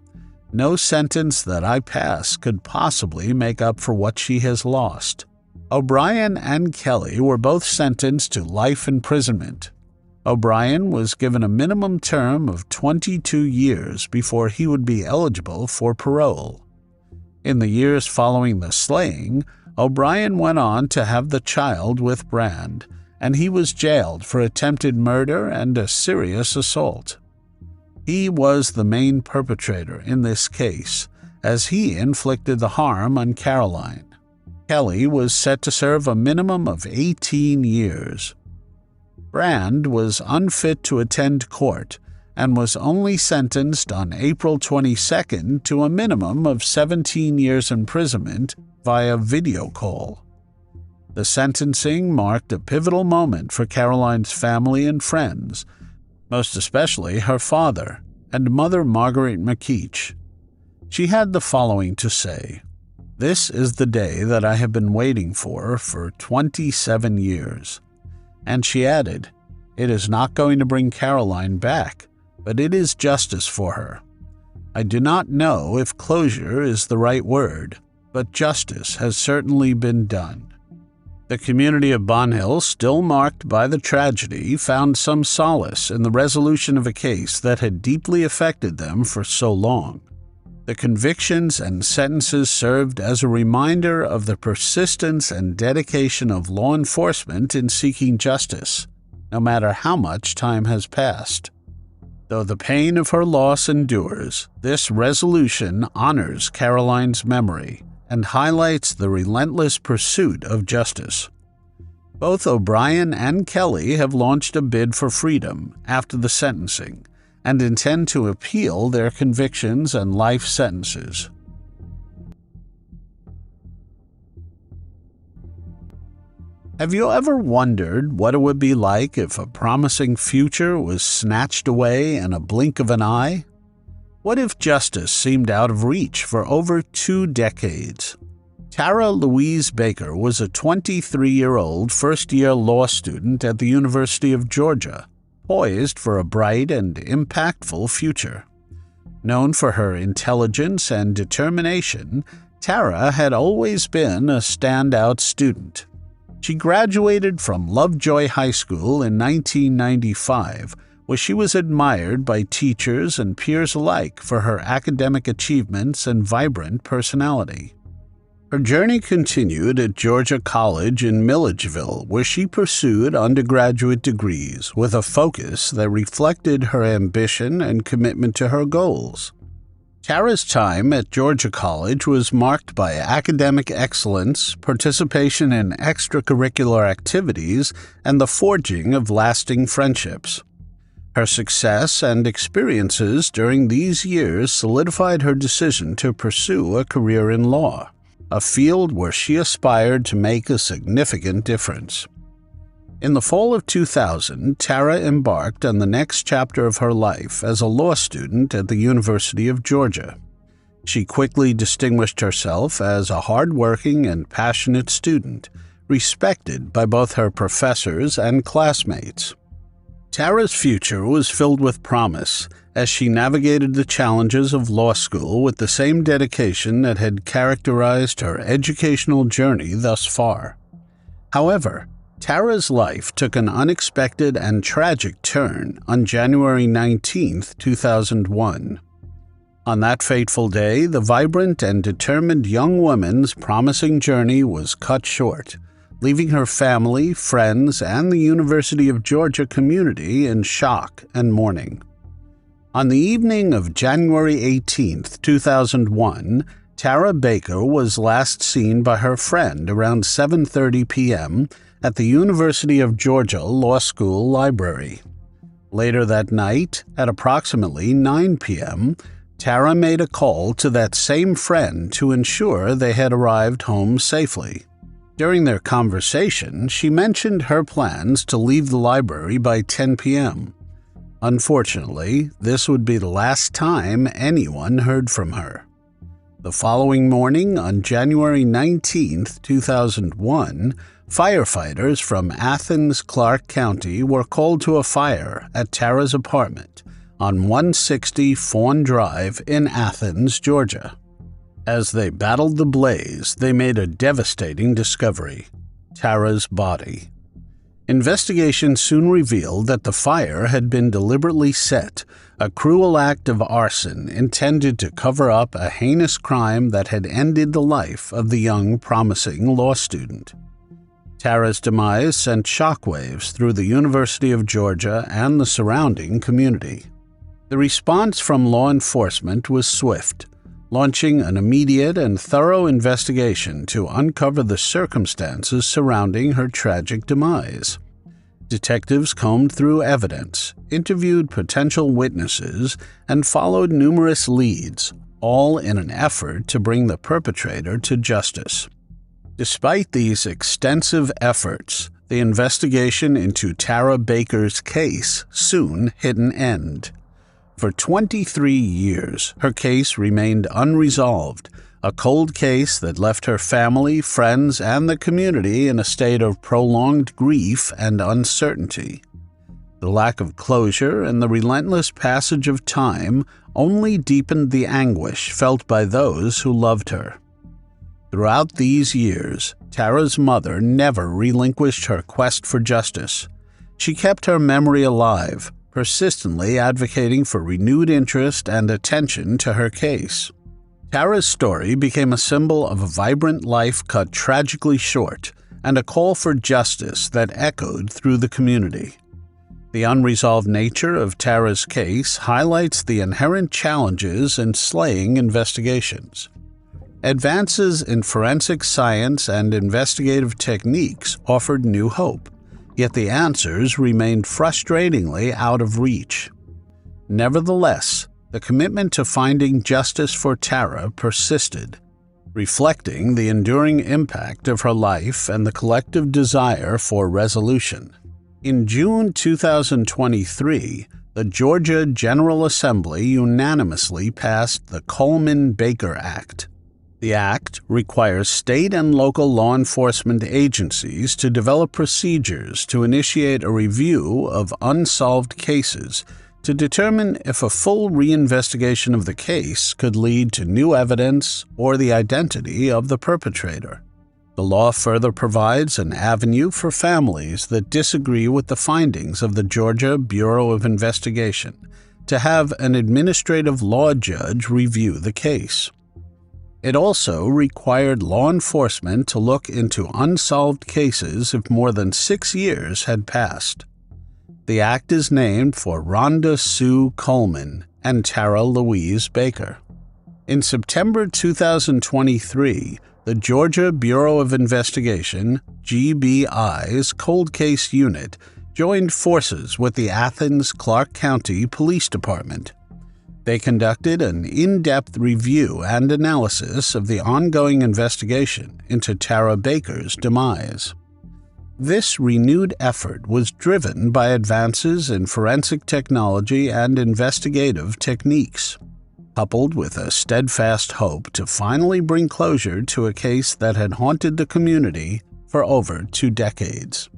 No sentence that I pass could possibly make up for what she has lost. O'Brien and Kelly were both sentenced to life imprisonment. O'Brien was given a minimum term of 22 years before he would be eligible for parole. In the years following the slaying, O'Brien went on to have the child with Brand, and he was jailed for attempted murder and a serious assault. He was the main perpetrator in this case, as he inflicted the harm on Caroline. Kelly was set to serve a minimum of 18 years. Brand was unfit to attend court and was only sentenced on April 22nd to a minimum of 17 years imprisonment via video call. The sentencing marked a pivotal moment for Caroline's family and friends, most especially her father and mother Margaret McKeach. She had the following to say: "This is the day that I have been waiting for 27 years." And she added, "It is not going to bring Caroline back, but it is justice for her. I do not know if closure is the right word, but justice has certainly been done." The community of Bonhill, still marked by the tragedy, found some solace in the resolution of a case that had deeply affected them for so long. The convictions and sentences served as a reminder of the persistence and dedication of law enforcement in seeking justice, no matter how much time has passed. Though the pain of her loss endures, this resolution honors Caroline's memory and highlights the relentless pursuit of justice. Both O'Brien and Kelly have launched a bid for freedom after the sentencing and intend to appeal their convictions and life sentences. Have you ever wondered what it would be like if a promising future was snatched away in a blink of an eye? What if justice seemed out of reach for over 2 decades? Tara Louise Baker was a 23-year-old first-year law student at the University of Georgia, poised for a bright and impactful future. Known for her intelligence and determination, Tara had always been a standout student. She graduated from Lovejoy High School in 1995, where she was admired by teachers and peers alike for her academic achievements and vibrant personality. Her journey continued at Georgia College in Milledgeville, where she pursued undergraduate degrees with a focus that reflected her ambition and commitment to her goals. Tara's time at Georgia College was marked by academic excellence, participation in extracurricular activities, and the forging of lasting friendships. Her success and experiences during these years solidified her decision to pursue a career in law, a field where she aspired to make a significant difference. In the fall of 2000, Tara embarked on the next chapter of her life as a law student at the University of Georgia. She quickly distinguished herself as a hard-working and passionate student, respected by both her professors and classmates. Tara's future was filled with promise as she navigated the challenges of law school with the same dedication that had characterized her educational journey thus far. However, Tara's life took an unexpected and tragic turn on January 19, 2001. On that fateful day, the vibrant and determined young woman's promising journey was cut short, leaving her family, friends, and the University of Georgia community in shock and mourning. On the evening of January 18, 2001, Tara Baker was last seen by her friend around 7:30 p.m. at the University of Georgia Law School Library. Later that night, at approximately 9 p.m., Tara made a call to that same friend to ensure they had arrived home safely. During their conversation, she mentioned her plans to leave the library by 10 p.m. Unfortunately, this would be the last time anyone heard from her. The following morning, on January 19, 2001, firefighters from Athens, Clark County were called to a fire at Tara's apartment on 160 Fawn Drive in Athens, Georgia. As they battled the blaze, they made a devastating discovery: Tara's body. Investigation soon revealed that the fire had been deliberately set, a cruel act of arson intended to cover up a heinous crime that had ended the life of the young, promising law student. Tara's demise sent shockwaves through the University of Georgia and the surrounding community. The response from law enforcement was swift, launching an immediate and thorough investigation to uncover the circumstances surrounding her tragic demise. Detectives combed through evidence, interviewed potential witnesses, and followed numerous leads, all in an effort to bring the perpetrator to justice. Despite these extensive efforts, the investigation into Tara Baker's case soon hit an end. For 23 years, her case remained unresolved, a cold case that left her family, friends, and the community in a state of prolonged grief and uncertainty. The lack of closure and the relentless passage of time only deepened the anguish felt by those who loved her. Throughout these years, Tara's mother never relinquished her quest for justice. She kept her memory alive, persistently advocating for renewed interest and attention to her case. Tara's story became a symbol of a vibrant life cut tragically short and a call for justice that echoed through the community. The unresolved nature of Tara's case highlights the inherent challenges in slaying investigations. Advances in forensic science and investigative techniques offered new hope, yet the answers remained frustratingly out of reach. Nevertheless, the commitment to finding justice for Tara persisted, reflecting the enduring impact of her life and the collective desire for resolution. In June 2023, the Georgia General Assembly unanimously passed the Coleman-Baker Act. The Act requires state and local law enforcement agencies to develop procedures to initiate a review of unsolved cases to determine if a full reinvestigation of the case could lead to new evidence or the identity of the perpetrator. The law further provides an avenue for families that disagree with the findings of the Georgia Bureau of Investigation to have an administrative law judge review the case. It also required law enforcement to look into unsolved cases if more than 6 years had passed. The act is named for Rhonda Sue Coleman and Tara Louise Baker. In September 2023, the Georgia Bureau of Investigation, GBI's Cold Case Unit, joined forces with the Athens-Clarke County Police Department. They conducted an in-depth review and analysis of the ongoing investigation into Tara Baker's demise. This renewed effort was driven by advances in forensic technology and investigative techniques, coupled with a steadfast hope to finally bring closure to a case that had haunted the community for over 2 decades.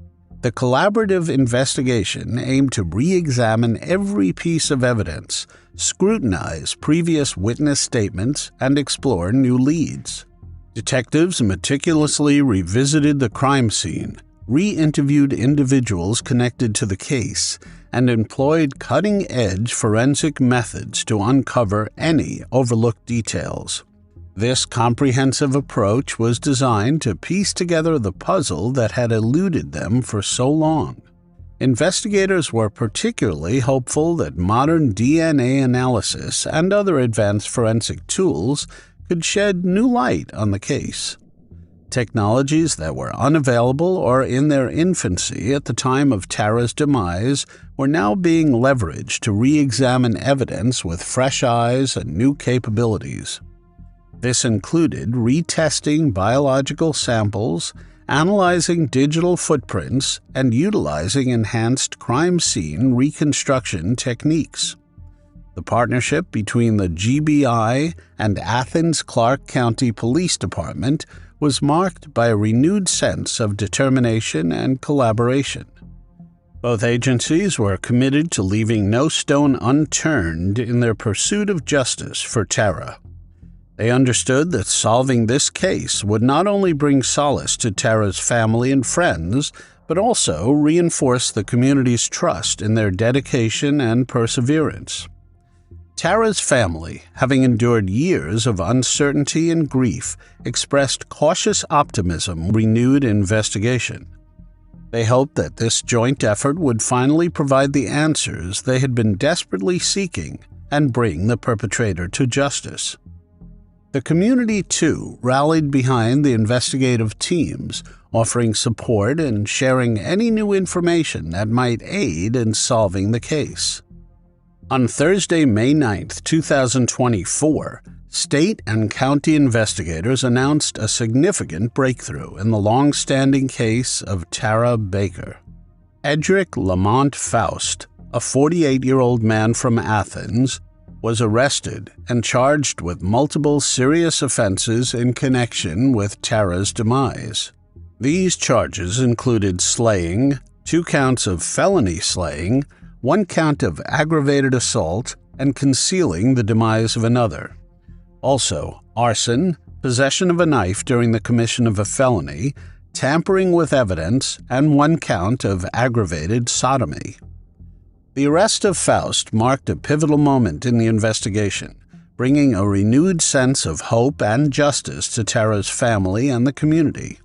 The collaborative investigation aimed to re-examine every piece of evidence, scrutinize previous witness statements, and explore new leads. Detectives meticulously revisited the crime scene, re-interviewed individuals connected to the case, and employed cutting-edge forensic methods to uncover any overlooked details. This comprehensive approach was designed to piece together the puzzle that had eluded them for so long. Investigators were particularly hopeful that modern DNA analysis and other advanced forensic tools could shed new light on the case. Technologies that were unavailable or in their infancy at the time of Tara's demise were now being leveraged to re-examine evidence with fresh eyes and new capabilities. This included retesting biological samples, analyzing digital footprints, and utilizing enhanced crime scene reconstruction techniques. The partnership between the GBI and Athens-Clarke County Police Department was marked by a renewed sense of determination and collaboration. Both agencies were committed to leaving no stone unturned in their pursuit of justice for Tara. They understood that solving this case would not only bring solace to Tara's family and friends, but also reinforce the community's trust in their dedication and perseverance. Tara's family, having endured years of uncertainty and grief, expressed cautious optimism renewed investigation. They hoped that this joint effort would finally provide the answers they had been desperately seeking and bring the perpetrator to justice. The community, too, rallied behind the investigative teams, offering support and sharing any new information that might aid in solving the case. On Thursday, May 9, 2024, state and county investigators announced a significant breakthrough in the long-standing case of Tara Baker. Edric Lamont Faust, a 48-year-old man from Athens, was arrested and charged with multiple serious offenses in connection with Tara's demise. These charges included slaying, 2 counts of felony slaying, 1 count of aggravated assault, and concealing the demise of another. Also, arson, possession of a knife during the commission of a felony, tampering with evidence, and 1 count of aggravated sodomy. The arrest of Faust marked a pivotal moment in the investigation, bringing a renewed sense of hope and justice to Tara's family and the community.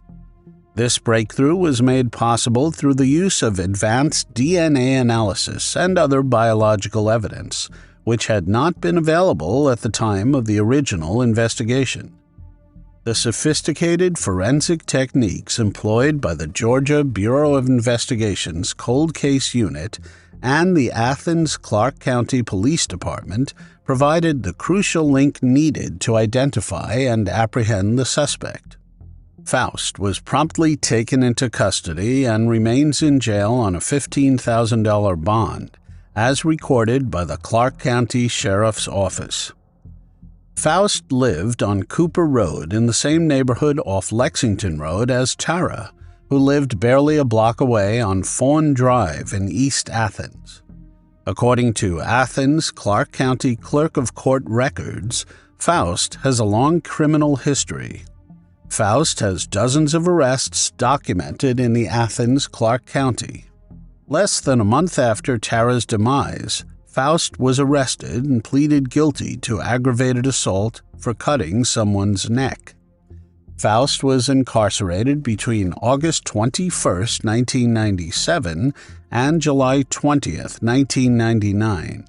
This breakthrough was made possible through the use of advanced DNA analysis and other biological evidence, which had not been available at the time of the original investigation. The sophisticated forensic techniques employed by the Georgia Bureau of Investigation's Cold Case Unit and the Athens-Clarke County Police Department provided the crucial link needed to identify and apprehend the suspect. Faust was promptly taken into custody and remains in jail on a $15,000 bond, as recorded by the Clarke County Sheriff's Office. Faust lived on Cooper Road in the same neighborhood off Lexington Road as Tara, who lived barely a block away on Fawn Drive in East Athens. According to Athens Clark County Clerk of Court records, Faust has a long criminal history. Faust has dozens of arrests documented in the Athens Clark County. Less than a month after Tara's demise, Faust was arrested and pleaded guilty to aggravated assault for cutting someone's neck. Faust was incarcerated between August 21, 1997 and July 20, 1999,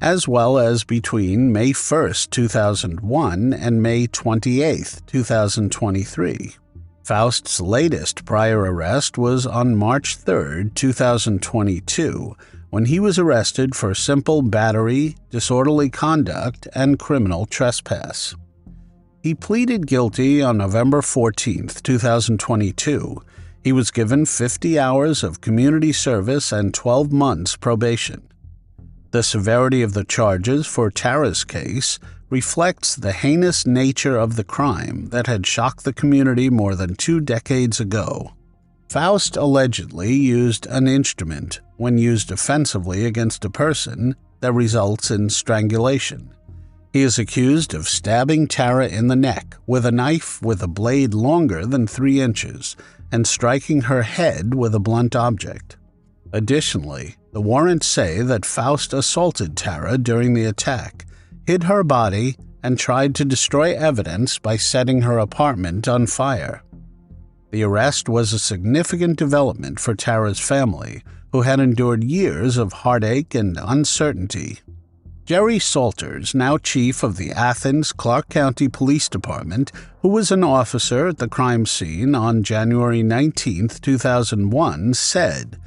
as well as between May 1, 2001 and May 28, 2023. Faust's latest prior arrest was on March 3, 2022, when he was arrested for simple battery, disorderly conduct, and criminal trespass. He pleaded guilty on November 14, 2022. He was given 50 hours of community service and 12 months probation. The severity of the charges for Tara's case reflects the heinous nature of the crime that had shocked the community more than 2 decades ago. Faust allegedly used an instrument when used offensively against a person that results in strangulation. He is accused of stabbing Tara in the neck with a knife with a blade longer than 3 inches and striking her head with a blunt object. Additionally, the warrants say that Faust assaulted Tara during the attack, hid her body, and tried to destroy evidence by setting her apartment on fire. The arrest was a significant development for Tara's family, who had endured years of heartache and uncertainty. Jerry Salters, now chief of the Athens Clark County Police Department, who was an officer at the crime scene on January 19, 2001, said,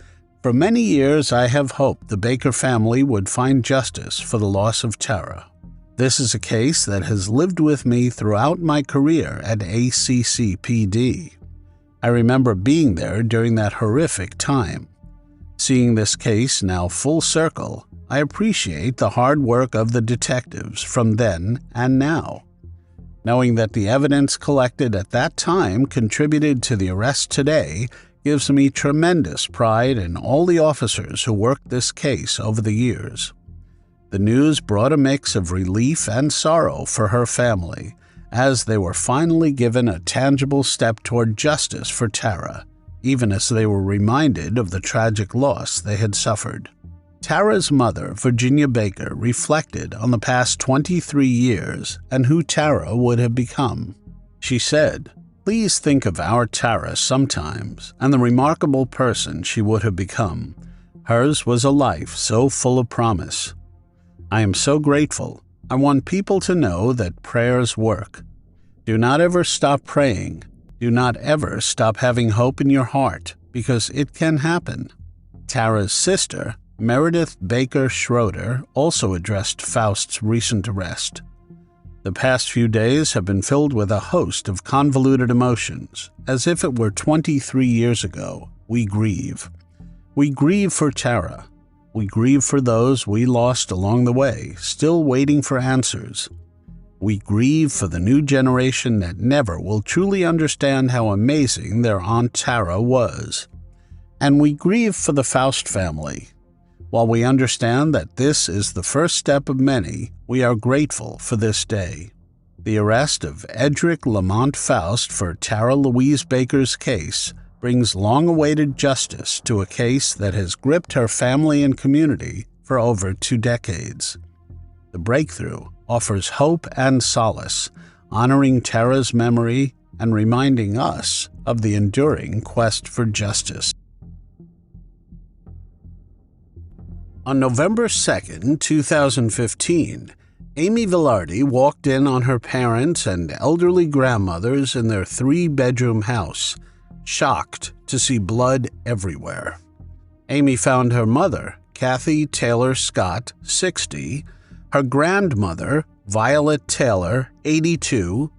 "For many years I have hoped the Baker family would find justice for the loss of Tara. This is a case that has lived with me throughout my career at ACCPD. I remember being there during that horrific time. Seeing this case now full circle, I appreciate the hard work of the detectives from then and now. Knowing that the evidence collected at that time contributed to the arrest today gives me tremendous pride in all the officers who worked this case over the years." The news brought a mix of relief and sorrow for her family, as they were finally given a tangible step toward justice for Tara, even as they were reminded of the tragic loss they had suffered. Tara's mother, Virginia Baker, reflected on the past 23 years and who Tara would have become. She said, "Please think of our Tara sometimes and the remarkable person she would have become. Hers was a life so full of promise. I am so grateful. I want people to know that prayers work. Do not ever stop praying. Do not ever stop having hope in your heart, because it can happen." Tara's sister, Meredith Baker Schroeder, also addressed Faust's recent arrest. "The past few days have been filled with a host of convoluted emotions, as if it were 23 years ago. We grieve. We grieve for Tara. We grieve for those we lost along the way, still waiting for answers. We grieve for the new generation that never will truly understand how amazing their Aunt Tara was. And we grieve for the Faust family. While we understand that this is the first step of many, we are grateful for this day." The arrest of Edric Lamont Faust for Tara Louise Baker's case brings long-awaited justice to a case that has gripped her family and community for over 2 decades. The breakthrough offers hope and solace, honoring Tara's memory and reminding us of the enduring quest for justice. On November 2, 2015, Amy Vilardi walked in on her parents and elderly grandmothers in their 3-bedroom house, shocked to see blood everywhere. Amy found her mother, Kathy Taylor Scott, 60, her grandmother, Violet Taylor, 82,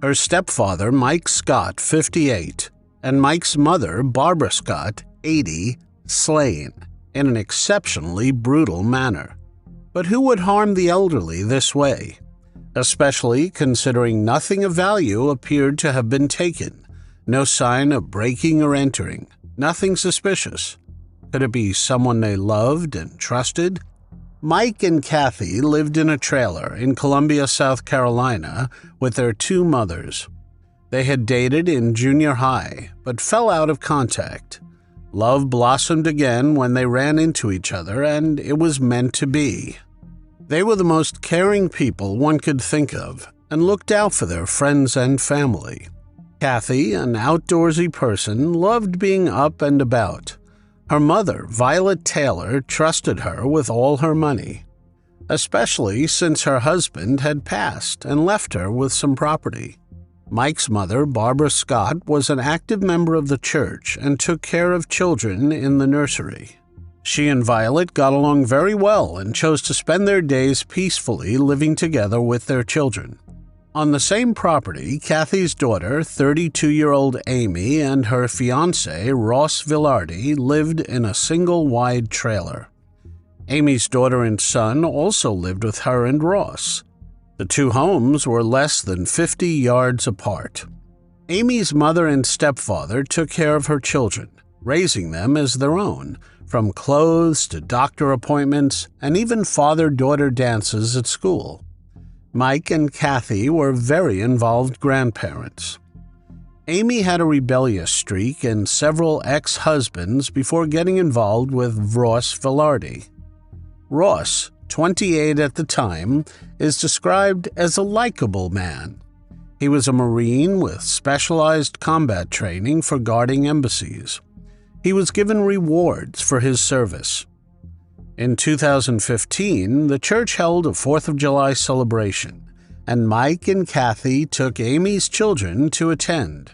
her stepfather, Mike Scott, 58, and Mike's mother, Barbara Scott, 80, slain in an exceptionally brutal manner. But who would harm the elderly this way? especially considering nothing of value appeared to have been taken. No sign of breaking or entering, nothing suspicious. Could it be someone they loved and trusted? Mike and Kathy lived in a trailer in Columbia, South Carolina, with their two mothers. They had dated in junior high, but fell out of contact. Love blossomed again when they ran into each other, and it was meant to be. They were the most caring people one could think of, and looked out for their friends and family. Kathy, an outdoorsy person, loved being up and about. Her mother, Violet Taylor, trusted her with all her money, especially since her husband had passed and left her with some property. Mike's mother, Barbara Scott, was an active member of the church and took care of children in the nursery. She and Violet got along very well and chose to spend their days peacefully living together with their children. On the same property, Kathy's daughter, 32-year-old Amy, and her fiancé, Ross Vilardi, lived in a single wide trailer. Amy's daughter and son also lived with her and Ross. The two homes were less than 50 yards apart. Amy's mother and stepfather took care of her children, raising them as their own, from clothes to doctor appointments and even father-daughter dances at school. Mike and Kathy were very involved grandparents. Amy had a rebellious streak and several ex-husbands before getting involved with Ross Vilardi. Ross, 28 at the time, is described as a likable man. He was a Marine with specialized combat training for guarding embassies. He was given rewards for his service. In 2015, the church held a 4th of July celebration, and Mike and Kathy took Amy's children to attend.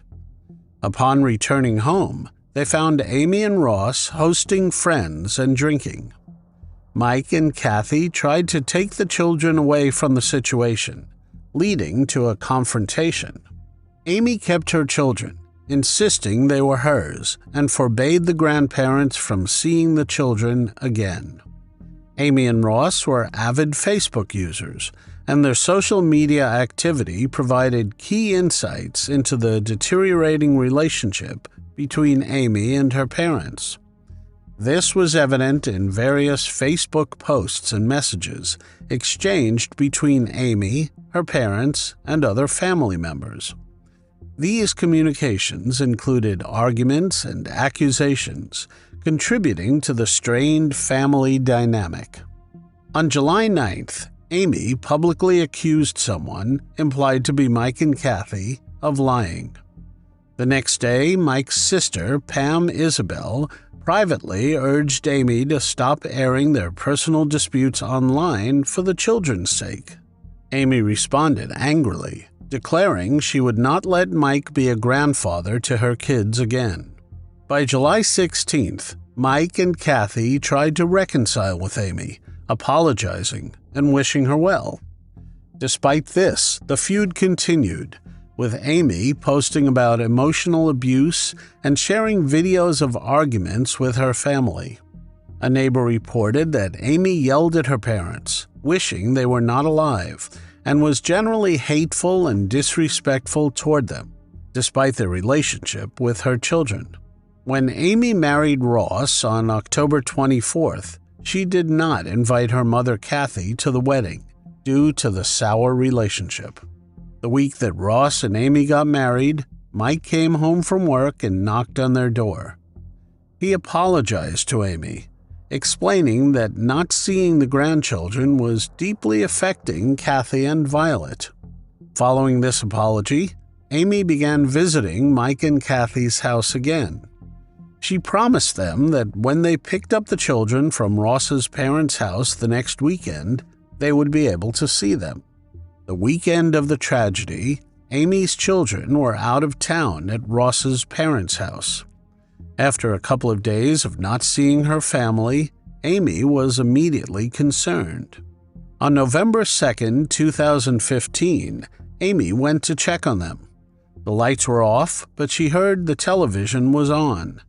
Upon returning home, they found Amy and Ross hosting friends and drinking. Mike and Kathy tried to take the children away from the situation, leading to a confrontation. Amy kept her children, insisting they were hers, and forbade the grandparents from seeing the children again. Amy and Ross were avid Facebook users, and their social media activity provided key insights into the deteriorating relationship between Amy and her parents. This was evident in various Facebook posts and messages exchanged between Amy, her parents, and other family members. These communications included arguments and accusations, contributing to the strained family dynamic. On July 9th, Amy publicly accused someone, implied to be Mike and Kathy, of lying. The next day, Mike's sister, Pam Isabel, privately urged Amy to stop airing their personal disputes online for the children's sake. Amy responded angrily, declaring she would not let Mike be a grandfather to her kids again. By July 16th, Mike and Kathy tried to reconcile with Amy, apologizing and wishing her well. Despite this, the feud continued, with Amy posting about emotional abuse and sharing videos of arguments with her family. A neighbor reported that Amy yelled at her parents, wishing they were not alive, and was generally hateful and disrespectful toward them, despite their relationship with her children. When Amy married Ross on October 24th, she did not invite her mother Kathy to the wedding due to the sour relationship. The week that Ross and Amy got married, Mike came home from work and knocked on their door. He apologized to Amy, explaining that not seeing the grandchildren was deeply affecting Kathy and Violet. Following this apology, Amy began visiting Mike and Kathy's house again. She promised them that when they picked up the children from Ross's parents' house the next weekend, they would be able to see them. The weekend of the tragedy, Amy's children were out of town at Ross's parents' house. After a couple of days of not seeing her family, Amy was immediately concerned. On November 2, 2015, Amy went to check on them. The lights were off, but she heard the television was on.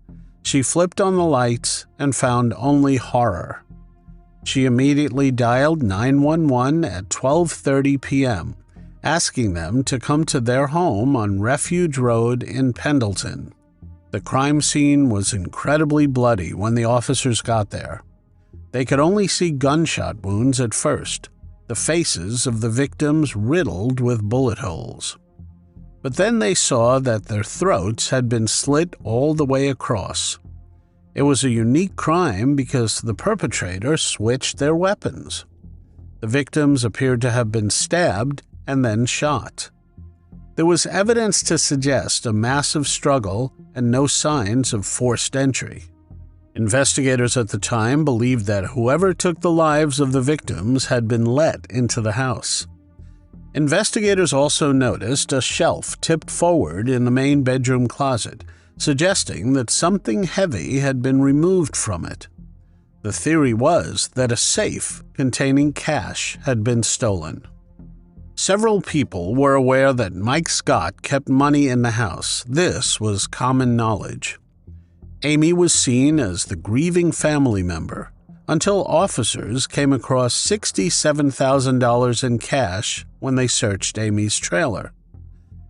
She flipped on the lights and found only horror. She immediately dialed 911 at 12:30 p.m. asking them to come to their home on Refuge Road in Pendleton. The crime scene was incredibly bloody when the officers got there. They could only see gunshot wounds at first, the faces of the victims riddled with bullet holes. But then they saw that their throats had been slit all the way across. It was a unique crime because the perpetrator switched their weapons. The victims appeared to have been stabbed and then shot. There was evidence to suggest a massive struggle and no signs of forced entry. Investigators at the time believed that whoever took the lives of the victims had been let into the house. Investigators also noticed a shelf tipped forward in the main bedroom closet, suggesting that something heavy had been removed from it. The theory was that a safe containing cash had been stolen. Several people were aware that Mike Scott kept money in the house. This was common knowledge. Amy was seen as the grieving family member, until officers came across $67,000 in cash when they searched Amy's trailer.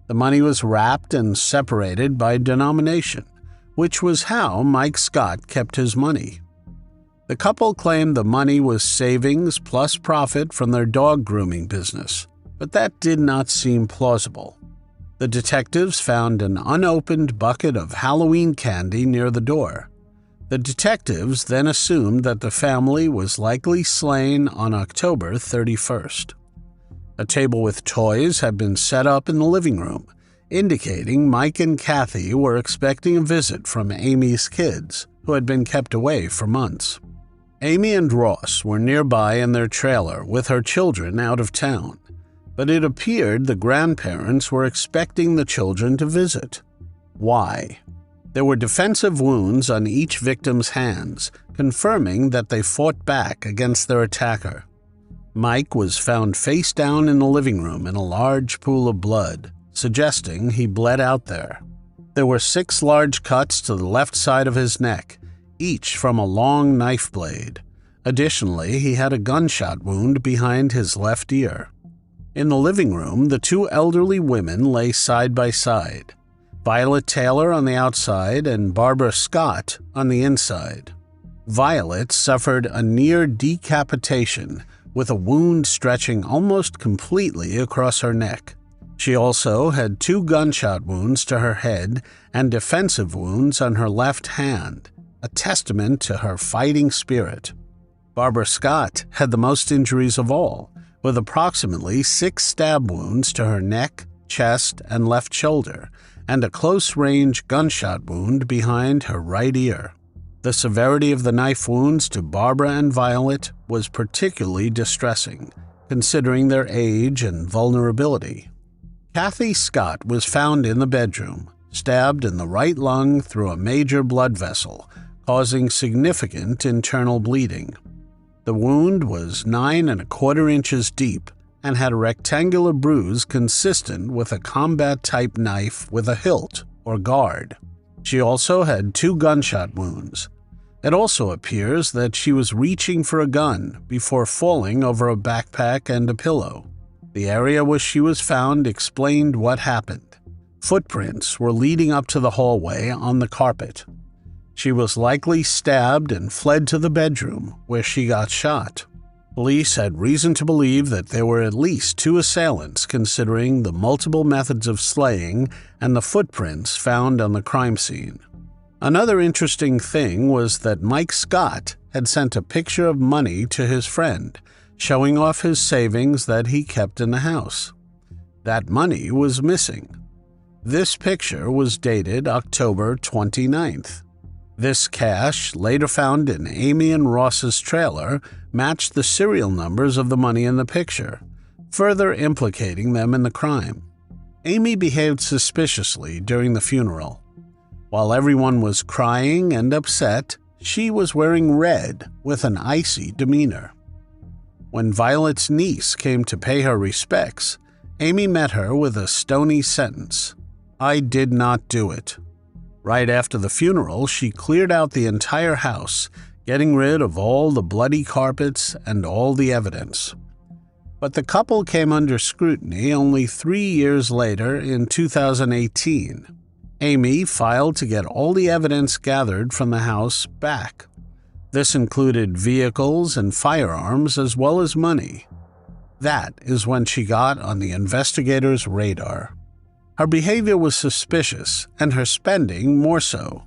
The money was wrapped and separated by denomination, which was how Mike Scott kept his money. The couple claimed the money was savings plus profit from their dog grooming business, but that did not seem plausible. The detectives found an unopened bucket of Halloween candy near the door. The detectives then assumed that the family was likely slain on October 31st. A table with toys had been set up in the living room, indicating Mike and Kathy were expecting a visit from Amy's kids, who had been kept away for months. Amy and Ross were nearby in their trailer with her children out of town, but it appeared the grandparents were expecting the children to visit. Why? There were defensive wounds on each victim's hands, confirming that they fought back against their attacker. Mike was found face down in the living room in a large pool of blood, suggesting he bled out there. There were 6 large cuts to the left side of his neck, each from a long knife blade. Additionally, he had a gunshot wound behind his left ear. In the living room, the 2 elderly women lay side by side, Violet Taylor on the outside and Barbara Scott on the inside. Violet suffered a near decapitation with a wound stretching almost completely across her neck. She also had 2 gunshot wounds to her head and defensive wounds on her left hand, a testament to her fighting spirit. Barbara Scott had the most injuries of all, with approximately 6 stab wounds to her neck, chest, and left shoulder, and a close-range gunshot wound behind her right ear. The severity of the knife wounds to Barbara and Violet was particularly distressing, considering their age and vulnerability. Kathy Scott was found in the bedroom, stabbed in the right lung through a major blood vessel, causing significant internal bleeding. The wound was 9¼ inches deep and had a rectangular bruise consistent with a combat-type knife with a hilt or guard. She also had 2 gunshot wounds. It also appears that she was reaching for a gun before falling over a backpack and a pillow. The area where she was found explained what happened. Footprints were leading up to the hallway on the carpet. She was likely stabbed and fled to the bedroom where she got shot. Police had reason to believe that there were at least 2 assailants, considering the multiple methods of slaying and the footprints found on the crime scene. Another interesting thing was that Mike Scott had sent a picture of money to his friend, showing off his savings that he kept in the house. That money was missing. This picture was dated October 29th. This cash, later found in Amy and Ross's trailer, matched the serial numbers of the money in the picture, further implicating them in the crime. Amy behaved suspiciously during the funeral. While everyone was crying and upset, she was wearing red with an icy demeanor. When Violet's niece came to pay her respects, Amy met her with a stony sentence: "I did not do it." Right after the funeral, she cleared out the entire house, getting rid of all the bloody carpets and all the evidence. But the couple came under scrutiny only 3 years later in 2018. Amy filed to get all the evidence gathered from the house back. This included vehicles and firearms as well as money. That is when she got on the investigators' radar. Her behavior was suspicious, and her spending more so.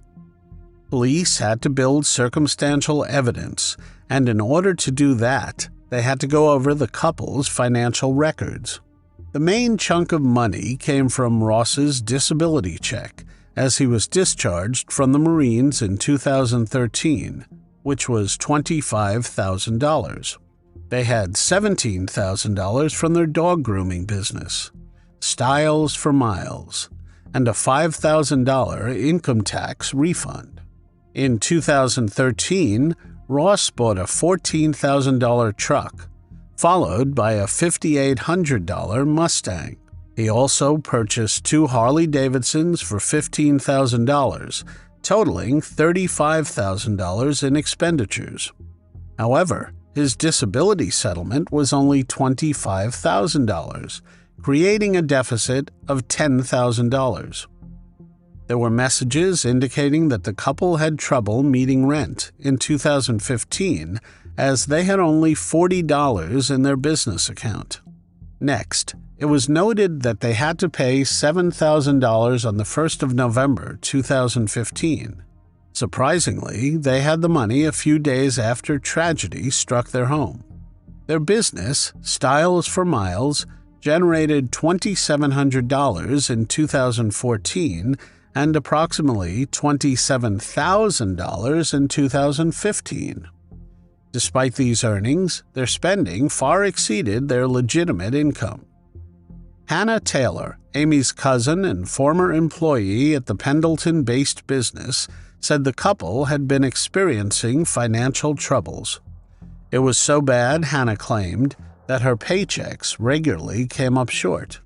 Police had to build circumstantial evidence, and in order to do that, they had to go over the couple's financial records. The main chunk of money came from Ross's disability check, as he was discharged from the Marines in 2013, which was $25,000. They had $17,000 from their dog grooming business, Styles for Miles, and a $5,000 income tax refund. In 2013, Ross bought a $14,000 truck, followed by a $5,800 Mustang. He also purchased 2 Harley-Davidsons for $15,000, totaling $35,000 in expenditures. However, his disability settlement was only $25,000, creating a deficit of $10,000. There were messages indicating that the couple had trouble meeting rent in 2015, as they had only $40 in their business account. Next, it was noted that they had to pay $7,000 on the 1st of November 2015. Surprisingly, they had the money a few days after tragedy struck their home. Their business, Styles for Miles, generated $2,700 in 2014 and approximately $27,000 in 2015. Despite these earnings, their spending far exceeded their legitimate income. Hannah Taylor, Amy's cousin and former employee at the Pendleton-based business, said the couple had been experiencing financial troubles. It was so bad, Hannah claimed, that her paychecks regularly came up short.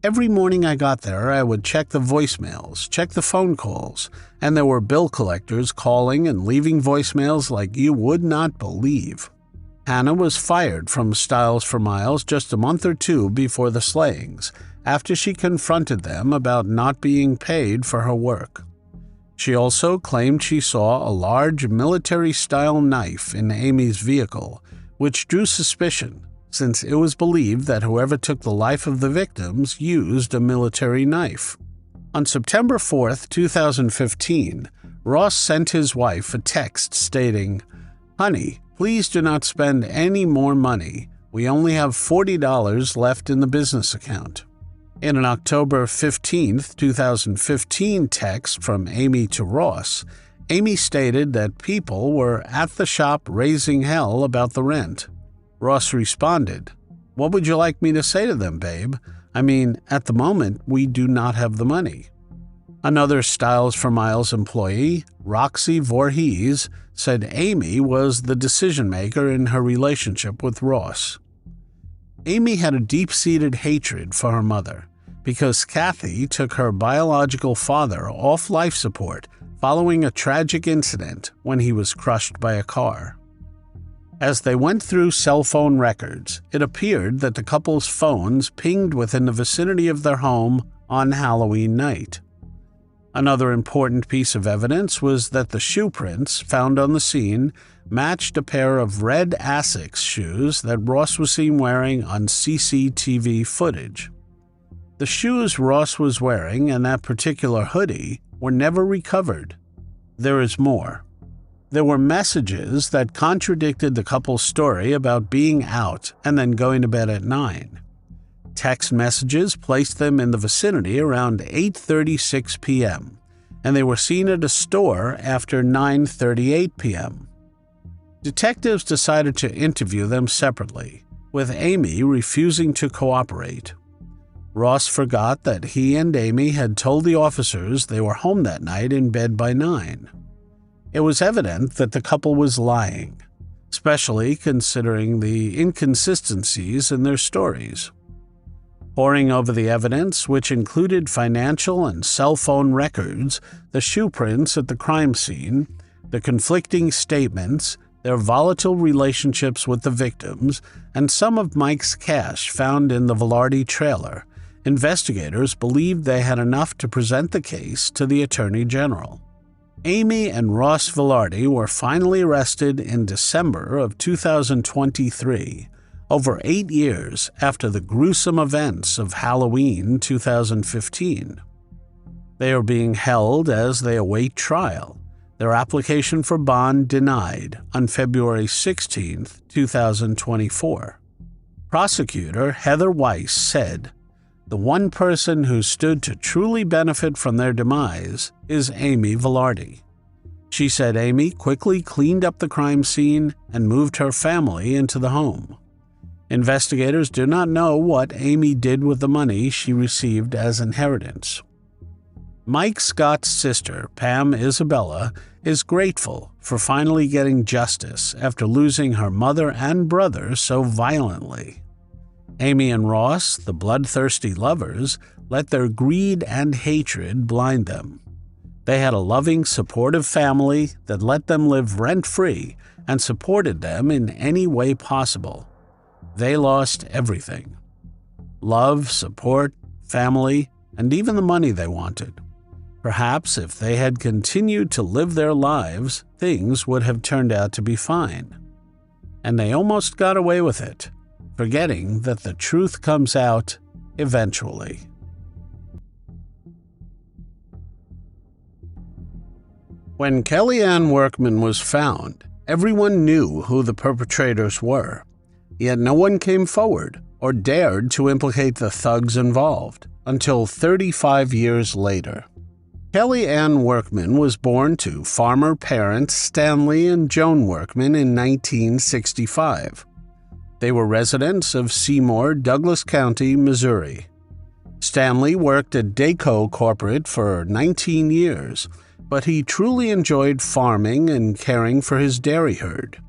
Every morning I got there, I would check the voicemails, check the phone calls, and there were bill collectors calling and leaving voicemails like you would not believe. Hannah was fired from Styles for Miles just a month or two before the slayings, after she confronted them about not being paid for her work. She also claimed she saw a large military-style knife in Amy's vehicle, which drew suspicion, since it was believed that whoever took the life of the victims used a military knife. On September 4, 2015, Ross sent his wife a text stating, "Honey, please do not spend any more money. We only have $40 left in the business account." In an October 15, 2015 text from Amy to Ross, Amy stated that people were at the shop raising hell about the rent. Ross responded, "What would you like me to say to them, babe? I mean, at the moment, we do not have the money." Another Styles for Miles employee, Roxy Voorhees, said Amy was the decision-maker in her relationship with Ross. Amy had a deep-seated hatred for her mother because Kathy took her biological father off life support following a tragic incident when he was crushed by a car. As they went through cell phone records, it appeared that the couple's phones pinged within the vicinity of their home on Halloween night. Another important piece of evidence was that the shoe prints found on the scene matched a pair of red Asics shoes that Ross was seen wearing on CCTV footage. The shoes Ross was wearing and that particular hoodie were never recovered. There is more. There were messages that contradicted the couple's story about being out and then going to bed at 9. Text messages placed them in the vicinity around 8:36 p.m., and they were seen at a store after 9:38 p.m. Detectives decided to interview them separately, with Amy refusing to cooperate. Ross forgot that he and Amy had told the officers they were home that night in bed by 9. It was evident that the couple was lying, especially considering the inconsistencies in their stories. Poring over the evidence, which included financial and cell phone records, the shoe prints at the crime scene, the conflicting statements, their volatile relationships with the victims, and some of Mike's cash found in the Vilardi trailer, investigators believed they had enough to present the case to the Attorney General. Amy and Ross Vilardi were finally arrested in December of 2023, over 8 years after the gruesome events of Halloween 2015. They are being held as they await trial, their application for bond denied on February 16, 2024. Prosecutor Heather Weiss said, "The one person who stood to truly benefit from their demise is Amy Vilardi." She said Amy quickly cleaned up the crime scene and moved her family into the home. Investigators do not know what Amy did with the money she received as inheritance. Mike Scott's sister, Pam Isabella, is grateful for finally getting justice after losing her mother and brother so violently. Amy and Ross, the bloodthirsty lovers, let their greed and hatred blind them. They had a loving, supportive family that let them live rent-free and supported them in any way possible. They lost everything: love, support, family, and even the money they wanted. Perhaps if they had continued to live their lives, things would have turned out to be fine. And they almost got away with it, forgetting that the truth comes out eventually. When Kelle Ann Workman was found, everyone knew who the perpetrators were, yet no one came forward or dared to implicate the thugs involved until 35 years later. Kelle Ann Workman was born to farmer parents Stanley and Joan Workman in 1965. They were residents of Seymour, Douglas County, Missouri. Stanley worked at Dayco Corporate for 19 years, but he truly enjoyed farming and caring for his dairy herd.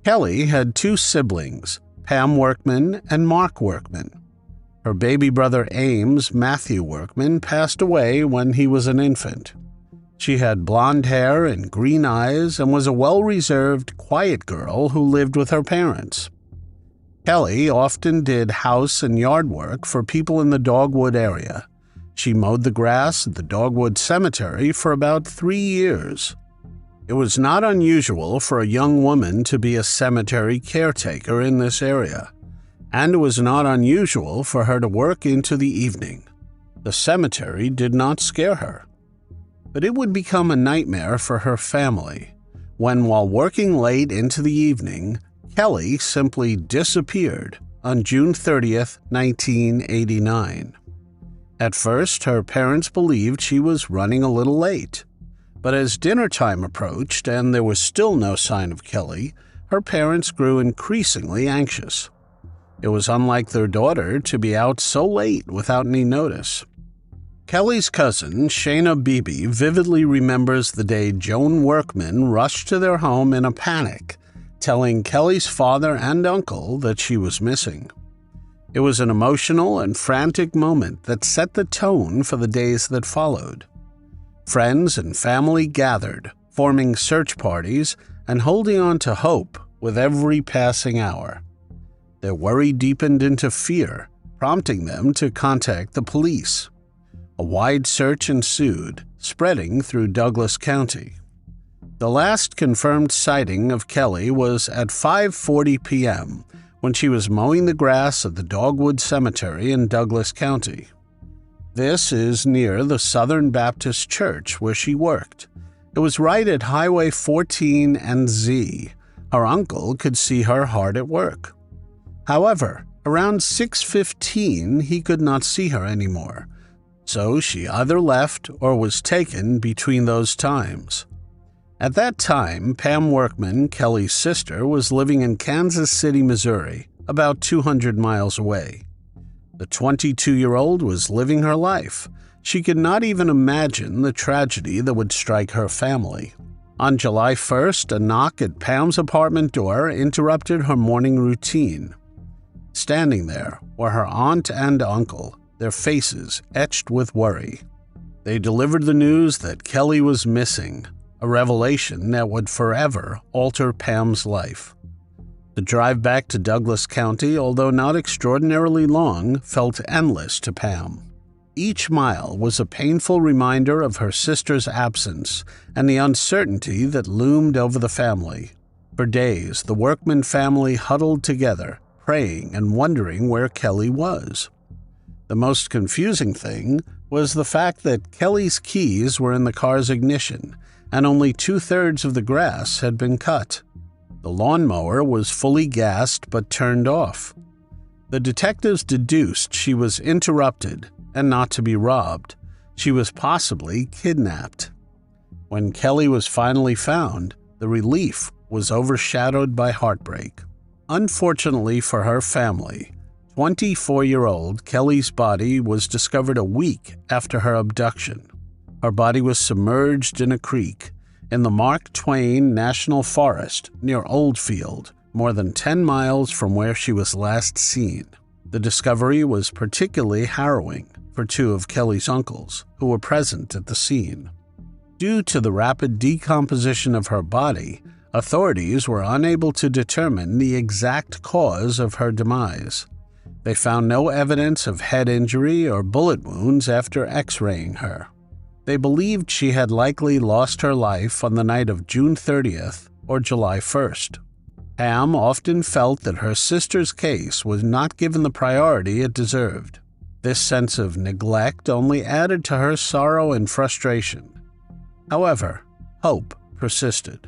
Kelle had two siblings, Pam Workman and Mark Workman. Her baby brother Ames, Matthew Workman, passed away when he was an infant. She had blonde hair and green eyes and was a well-reserved, quiet girl who lived with her parents. Kelle often did house and yard work for people in the Dogwood area. She mowed the grass at the Dogwood Cemetery for about 3 years. It was not unusual for a young woman to be a cemetery caretaker in this area, and it was not unusual for her to work into the evening. The cemetery did not scare her. But it would become a nightmare for her family when, while working late into the evening, Kelle simply disappeared on June 30th, 1989. At first, her parents believed she was running a little late. But as dinner time approached and there was still no sign of Kelle, her parents grew increasingly anxious. It was unlike their daughter to be out so late without any notice. Kelly's cousin, Shayna Beebe, vividly remembers the day Joan Workman rushed to their home in a panic, telling Kelly's father and uncle that she was missing. It was an emotional and frantic moment that set the tone for the days that followed. Friends and family gathered, forming search parties and holding on to hope with every passing hour. Their worry deepened into fear, prompting them to contact the police. A wide search ensued, spreading through Douglas County. The last confirmed sighting of Kelle was at 5:40 p.m. when she was mowing the grass at the Dogwood Cemetery in Douglas County. This is near the Southern Baptist Church where she worked. It was right at Highway 14 and Z. Her uncle could see her hard at work. However, around 6:15 he could not see her anymore, so she either left or was taken between those times. At that time, Pam Workman, Kelly's sister, was living in Kansas City, Missouri, about 200 miles away. The 22-year-old was living her life. She could not even imagine the tragedy that would strike her family. On July 1st, a knock at Pam's apartment door interrupted her morning routine. Standing there were her aunt and uncle, their faces etched with worry. They delivered the news that Kelle was missing, a revelation that would forever alter Pam's life. The drive back to Douglas County, although not extraordinarily long, felt endless to Pam. Each mile was a painful reminder of her sister's absence and the uncertainty that loomed over the family. For days, the Workman family huddled together, praying and wondering where Kelle was. The most confusing thing was the fact that Kelle's keys were in the car's ignition, and only 2/3 of the grass had been cut. The lawnmower was fully gassed but turned off. The detectives deduced she was interrupted and not to be robbed. She was possibly kidnapped. When Kelle was finally found, the relief was overshadowed by heartbreak. Unfortunately for her family, 24-year-old Kelle's body was discovered a week after her abduction. Her body was submerged in a creek in the Mark Twain National Forest near Oldfield, more than 10 miles from where she was last seen. The discovery was particularly harrowing for two of Kelle's uncles, who were present at the scene. Due to the rapid decomposition of her body, authorities were unable to determine the exact cause of her demise. They found no evidence of head injury or bullet wounds after X-raying her. They believed she had likely lost her life on the night of June 30th or July 1st. Pam often felt that her sister's case was not given the priority it deserved. This sense of neglect only added to her sorrow and frustration. However, hope persisted.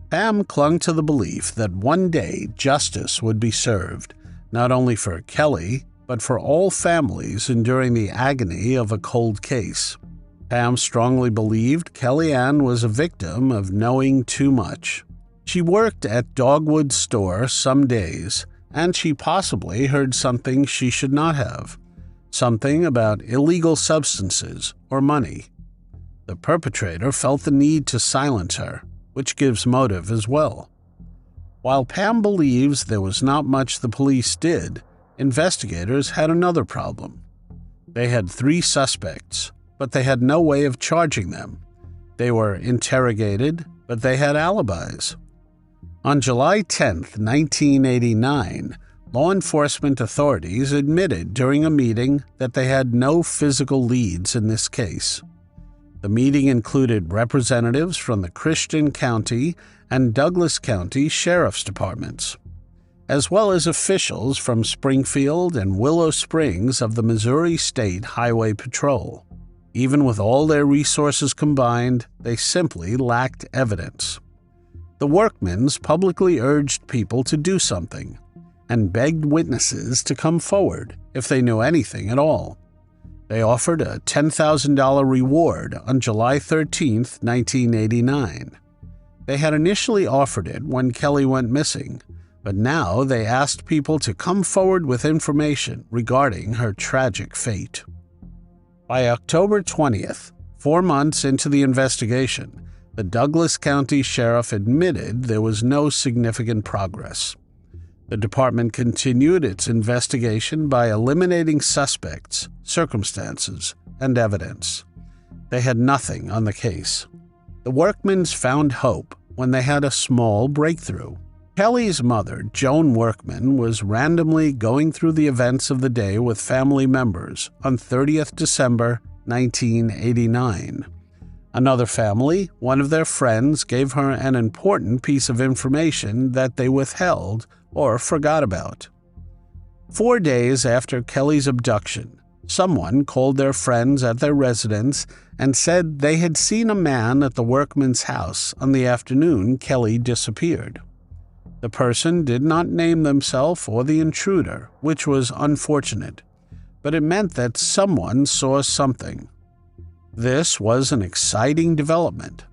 Pam clung to the belief that one day justice would be served, not only for Kelle, but for all families enduring the agony of a cold case. Pam strongly believed Kelle Ann was a victim of knowing too much. She worked at Dogwood's store some days, and she possibly heard something she should not have. Something about illegal substances or money. The perpetrator felt the need to silence her, which gives motive as well. While Pam believes there was not much the police did, investigators had another problem. They had 3 suspects, but they had no way of charging them. They were interrogated, but they had alibis. On July 10, 1989, law enforcement authorities admitted during a meeting that they had no physical leads in this case. The meeting included representatives from the Christian County and Douglas County Sheriff's Departments, as well as officials from Springfield and Willow Springs of the Missouri State Highway Patrol. Even with all their resources combined, they simply lacked evidence. The Workmans publicly urged people to do something and begged witnesses to come forward if they knew anything at all. They offered a $10,000 reward on July 13, 1989. They had initially offered it when Kelle went missing, but now they asked people to come forward with information regarding her tragic fate. By October 20th, 4 months into the investigation, the Douglas County Sheriff admitted there was no significant progress. The department continued its investigation by eliminating suspects, circumstances, and evidence. They had nothing on the case. The Workmans found hope when they had a small breakthrough. Kelle's mother, Joan Workman, was randomly going through the events of the day with family members on 30th December 1989. Another family, one of their friends, gave her an important piece of information that they withheld or forgot about. 4 days after Kelle's abduction, someone called their friends at their residence and said they had seen a man at the Workman's house on the afternoon Kelle disappeared. The person did not name themselves or the intruder, which was unfortunate, but it meant that someone saw something. This was an exciting development.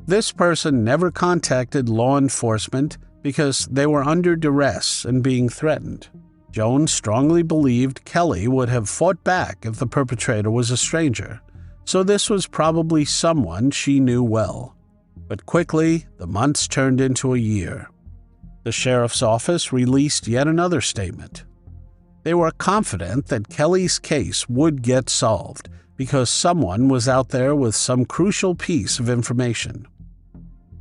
This person never contacted law enforcement because they were under duress and being threatened. Joan strongly believed Kelle would have fought back if the perpetrator was a stranger, so this was probably someone she knew well. But quickly, the months turned into a year. The sheriff's office released yet another statement. They were confident that Kelle's case would get solved because someone was out there with some crucial piece of information.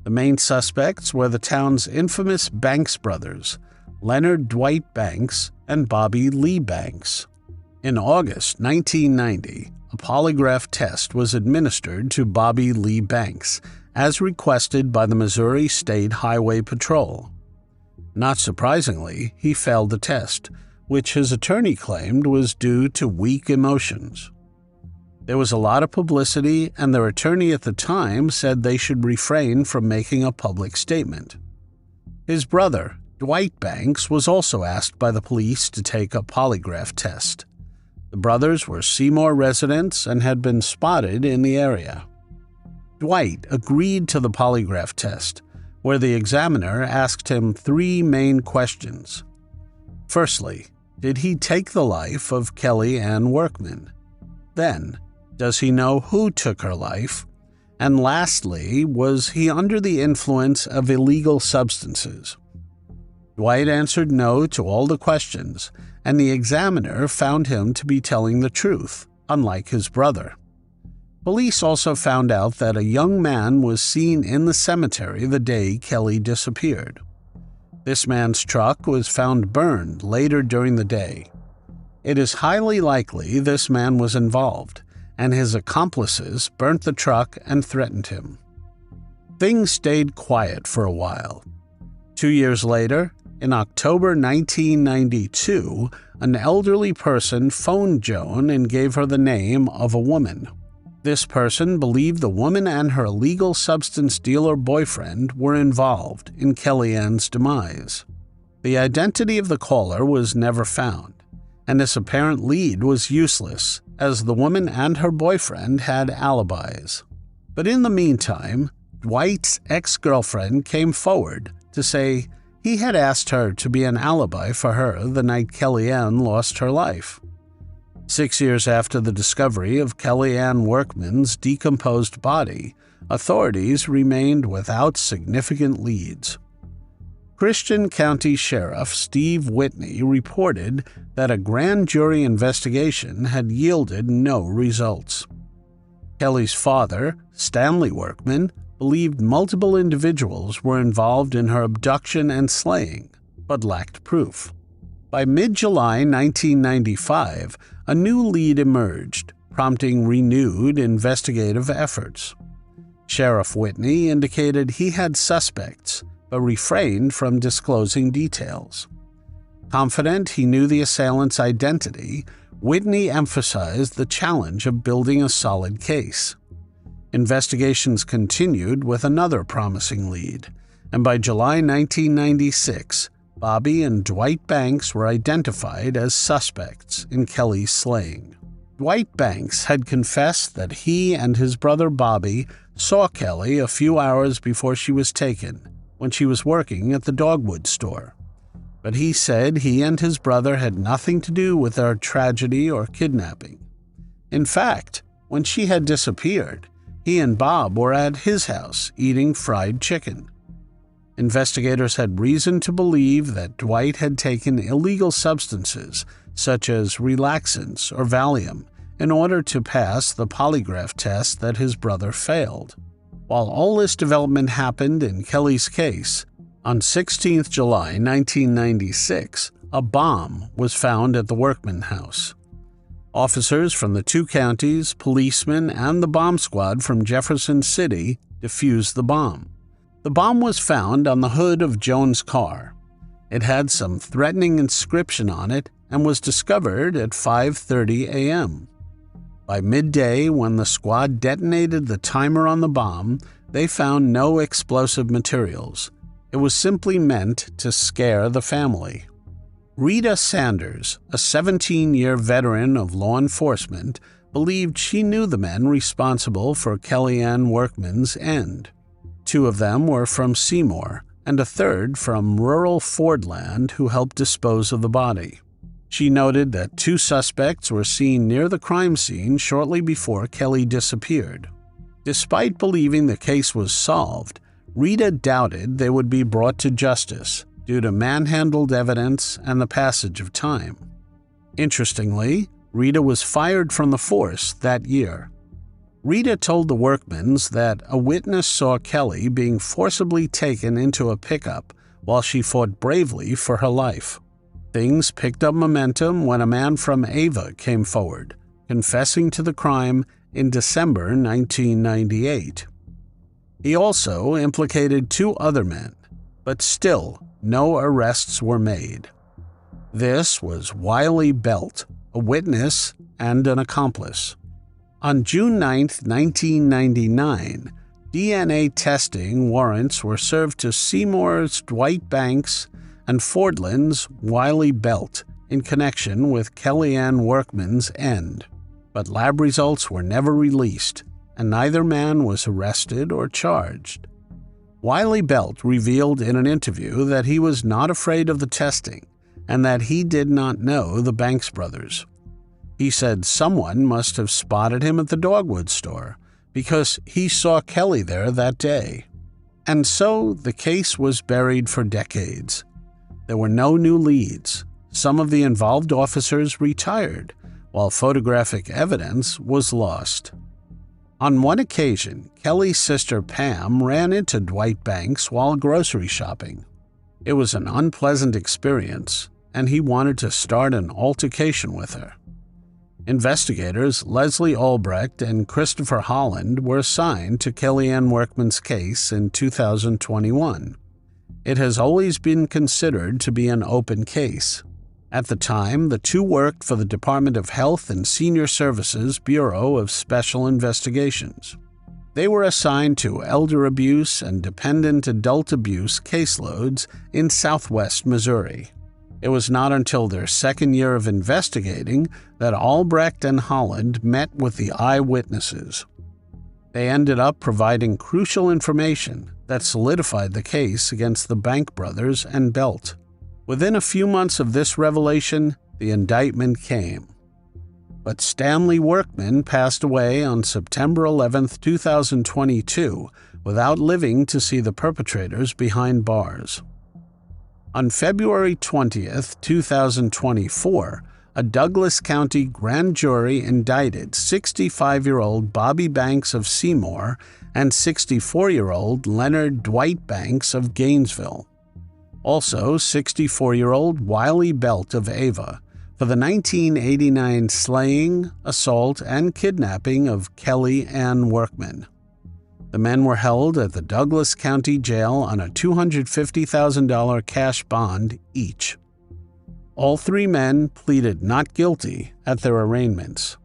The main suspects were the town's infamous Banks brothers, Leonard Dwight Banks and Bobby Lee Banks. In August 1990, a polygraph test was administered to Bobby Lee Banks, as requested by the Missouri State Highway Patrol. Not surprisingly, he failed the test, which his attorney claimed was due to weak emotions. There was a lot of publicity, and their attorney at the time said they should refrain from making a public statement. His brother, Dwight Banks, was also asked by the police to take a polygraph test. The brothers were Seymour residents and had been spotted in the area. Dwight agreed to the polygraph test, where the examiner asked him 3 main questions. Firstly, did he take the life of Kelle Ann Workman? Then, does he know who took her life? And lastly, was he under the influence of illegal substances? Dwight answered no to all the questions, and the examiner found him to be telling the truth, unlike his brother. Police also found out that a young man was seen in the cemetery the day Kelle disappeared. This man's truck was found burned later during the day. It is highly likely this man was involved, and his accomplices burnt the truck and threatened him. Things stayed quiet for a while. 2 years later, in October 1992, an elderly person phoned Joan and gave her the name of a woman. This person believed the woman and her illegal substance dealer boyfriend were involved in Kelle Ann's demise. The identity of the caller was never found, and this apparent lead was useless, as the woman and her boyfriend had alibis. But in the meantime, Dwight's ex-girlfriend came forward to say he had asked her to be an alibi for her the night Kelle Ann lost her life. 6 years after the discovery of Kelle Ann Workman's decomposed body, authorities remained without significant leads. Christian County Sheriff Steve Whitney reported that a grand jury investigation had yielded no results. Kelle's father, Stanley Workman, believed multiple individuals were involved in her abduction and slaying, but lacked proof. By mid-July 1995, a new lead emerged, prompting renewed investigative efforts. Sheriff Whitney indicated he had suspects, but refrained from disclosing details. Confident he knew the assailant's identity, Whitney emphasized the challenge of building a solid case. Investigations continued with another promising lead, and by July 1996, Bobby and Dwight Banks were identified as suspects in Kelle's slaying. Dwight Banks had confessed that he and his brother Bobby saw Kelle a few hours before she was taken, when she was working at the dogwood store. But he said he and his brother had nothing to do with her tragedy or kidnapping. In fact, when she had disappeared, he and Bob were at his house eating fried chicken. Investigators had reason to believe that Dwight had taken illegal substances, such as relaxants or Valium, in order to pass the polygraph test that his brother failed. While all this development happened in Kelle's case, on 16 July 1996, a bomb was found at the Workman house. Officers from the 2 counties, policemen, and the bomb squad from Jefferson City defused the bomb. The bomb was found on the hood of Joan's car. It had some threatening inscription on it and was discovered at 5:30 a.m. By midday, when the squad detonated the timer on the bomb, they found no explosive materials. It was simply meant to scare the family. Rita Sanders, a 17-year veteran of law enforcement, believed she knew the men responsible for Kelle Ann Workman's end. 2 of them were from Seymour, and a third from rural Fordland who helped dispose of the body. She noted that 2 suspects were seen near the crime scene shortly before Kelle disappeared. Despite believing the case was solved, Rita doubted they would be brought to justice due to manhandled evidence and the passage of time. Interestingly, Rita was fired from the force that year. Rita told the Workmans that a witness saw Kelle being forcibly taken into a pickup while she fought bravely for her life. Things picked up momentum when a man from Ava came forward, confessing to the crime in December 1998. He also implicated 2 other men, but still no arrests were made. This was Wiley Belt, a witness and an accomplice. On June 9, 1999, DNA testing warrants were served to Seymour's Dwight Banks and Fordland's Wiley Belt in connection with Kelle Ann Workman's end, but lab results were never released, and neither man was arrested or charged. Wiley Belt revealed in an interview that he was not afraid of the testing and that he did not know the Banks brothers. He said someone must have spotted him at the dogwood store because he saw Kelle there that day. And so the case was buried for decades. There were no new leads. Some of the involved officers retired, while photographic evidence was lost. On one occasion, Kelly's sister Pam ran into Dwight Banks while grocery shopping. It was an unpleasant experience, and he wanted to start an altercation with her. Investigators Leslie Albrecht and Christopher Holland were assigned to Kelle Ann Workman's case in 2021. It has always been considered to be an open case. At the time, the 2 worked for the Department of Health and Senior Services Bureau of Special Investigations. They were assigned to elder abuse and dependent adult abuse caseloads in southwest Missouri. It was not until their second year of investigating that Albrecht and Holland met with the eyewitnesses. They ended up providing crucial information that solidified the case against the Bank brothers and Belt. Within a few months of this revelation, the indictment came. But Stanley Workman passed away on September 11, 2022, without living to see the perpetrators behind bars. On February 20, 2024, a Douglas County grand jury indicted 65-year-old Bobby Banks of Seymour and 64-year-old Leonard Dwight Banks of Gainesville. Also, 64-year-old Wiley Belt of Ava for the 1989 slaying, assault, and kidnapping of Kelle Ann Workman. The men were held at the Douglas County Jail on a $250,000 cash bond each. All 3 men pleaded not guilty at their arraignments.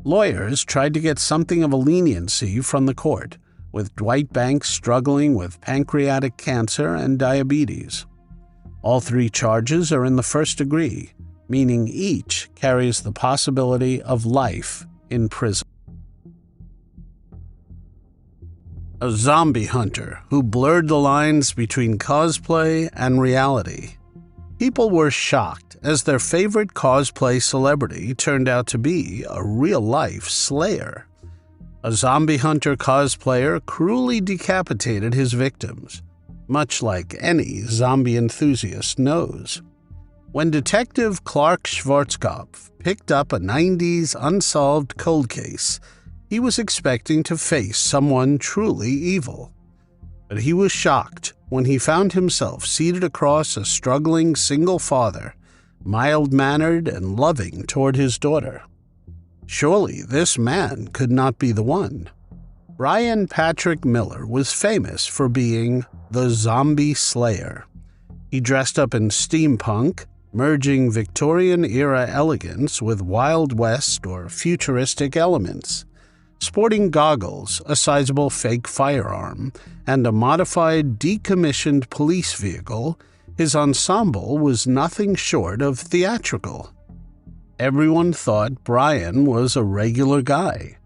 Lawyers tried to get something of a leniency from the court, with Dwight Banks struggling with pancreatic cancer and diabetes. All 3 charges are in the first degree, meaning each carries the possibility of life in prison. A zombie hunter who blurred the lines between cosplay and reality. People were shocked as their favorite cosplay celebrity turned out to be a real-life slayer. A zombie hunter cosplayer cruelly decapitated his victims, much like any zombie enthusiast knows. When Detective Clark Schwarzkopf picked up a 90s unsolved cold case, he was expecting to face someone truly evil. But he was shocked when he found himself seated across a struggling single father, mild-mannered and loving toward his daughter. Surely this man could not be the one. Brian Patrick Miller was famous for being the zombie slayer. He dressed up in steampunk, merging Victorian-era elegance with Wild West or futuristic elements. Sporting goggles, a sizable fake firearm, and a modified, decommissioned police vehicle, his ensemble was nothing short of theatrical. Everyone thought Brian was a regular guy.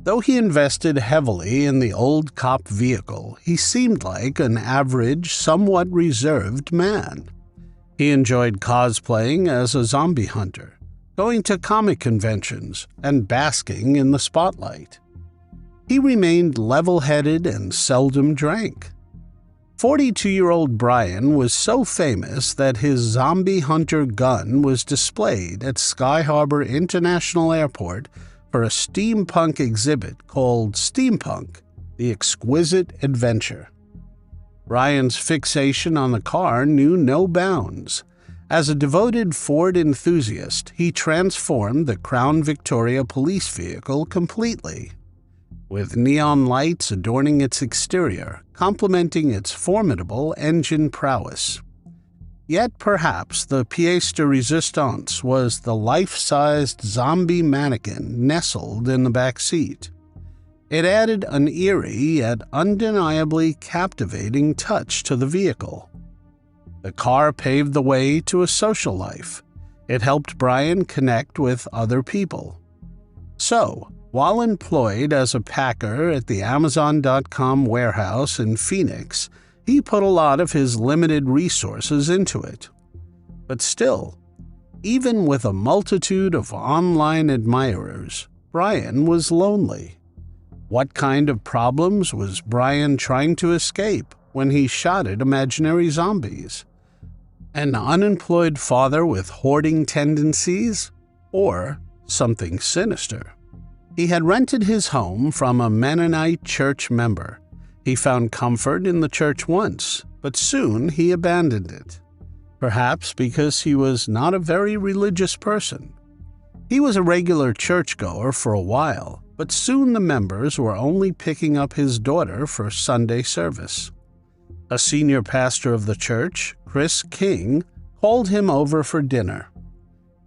Though he invested heavily in the old cop vehicle, he seemed like an average, somewhat reserved man. He enjoyed cosplaying as a zombie hunter, going to comic conventions, and basking in the spotlight. He remained level-headed and seldom drank. 42-year-old Brian was so famous that his zombie hunter gun was displayed at Sky Harbor International Airport for a steampunk exhibit called Steampunk: The Exquisite Adventure. Brian's fixation on the car knew no bounds. As a devoted Ford enthusiast, he transformed the Crown Victoria police vehicle completely, with neon lights adorning its exterior, complementing its formidable engine prowess. Yet perhaps the pièce de résistance was the life-sized zombie mannequin nestled in the back seat. It added an eerie yet undeniably captivating touch to the vehicle. The car paved the way to a social life. It helped Brian connect with other people. So, while employed as a packer at the Amazon.com warehouse in Phoenix, he put a lot of his limited resources into it. But still, even with a multitude of online admirers, Brian was lonely. What kind of problems was Brian trying to escape when he shot at imaginary zombies? An unemployed father with hoarding tendencies? Or something sinister? He had rented his home from a Mennonite church member. He found comfort in the church once, but soon he abandoned it. Perhaps because he was not a very religious person. He was a regular churchgoer for a while, but soon the members were only picking up his daughter for Sunday service. A senior pastor of the church, Chris King, called him over for dinner.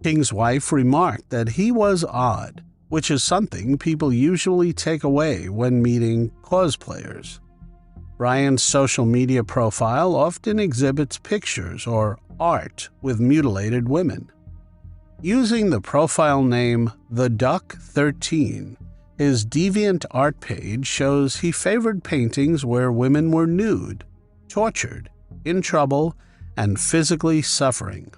King's wife remarked that he was odd, which is something people usually take away when meeting cosplayers. Brian's social media profile often exhibits pictures or art with mutilated women. Using the profile name TheDuck13, his deviant art page shows he favored paintings where women were nude, tortured, in trouble, and physically suffering.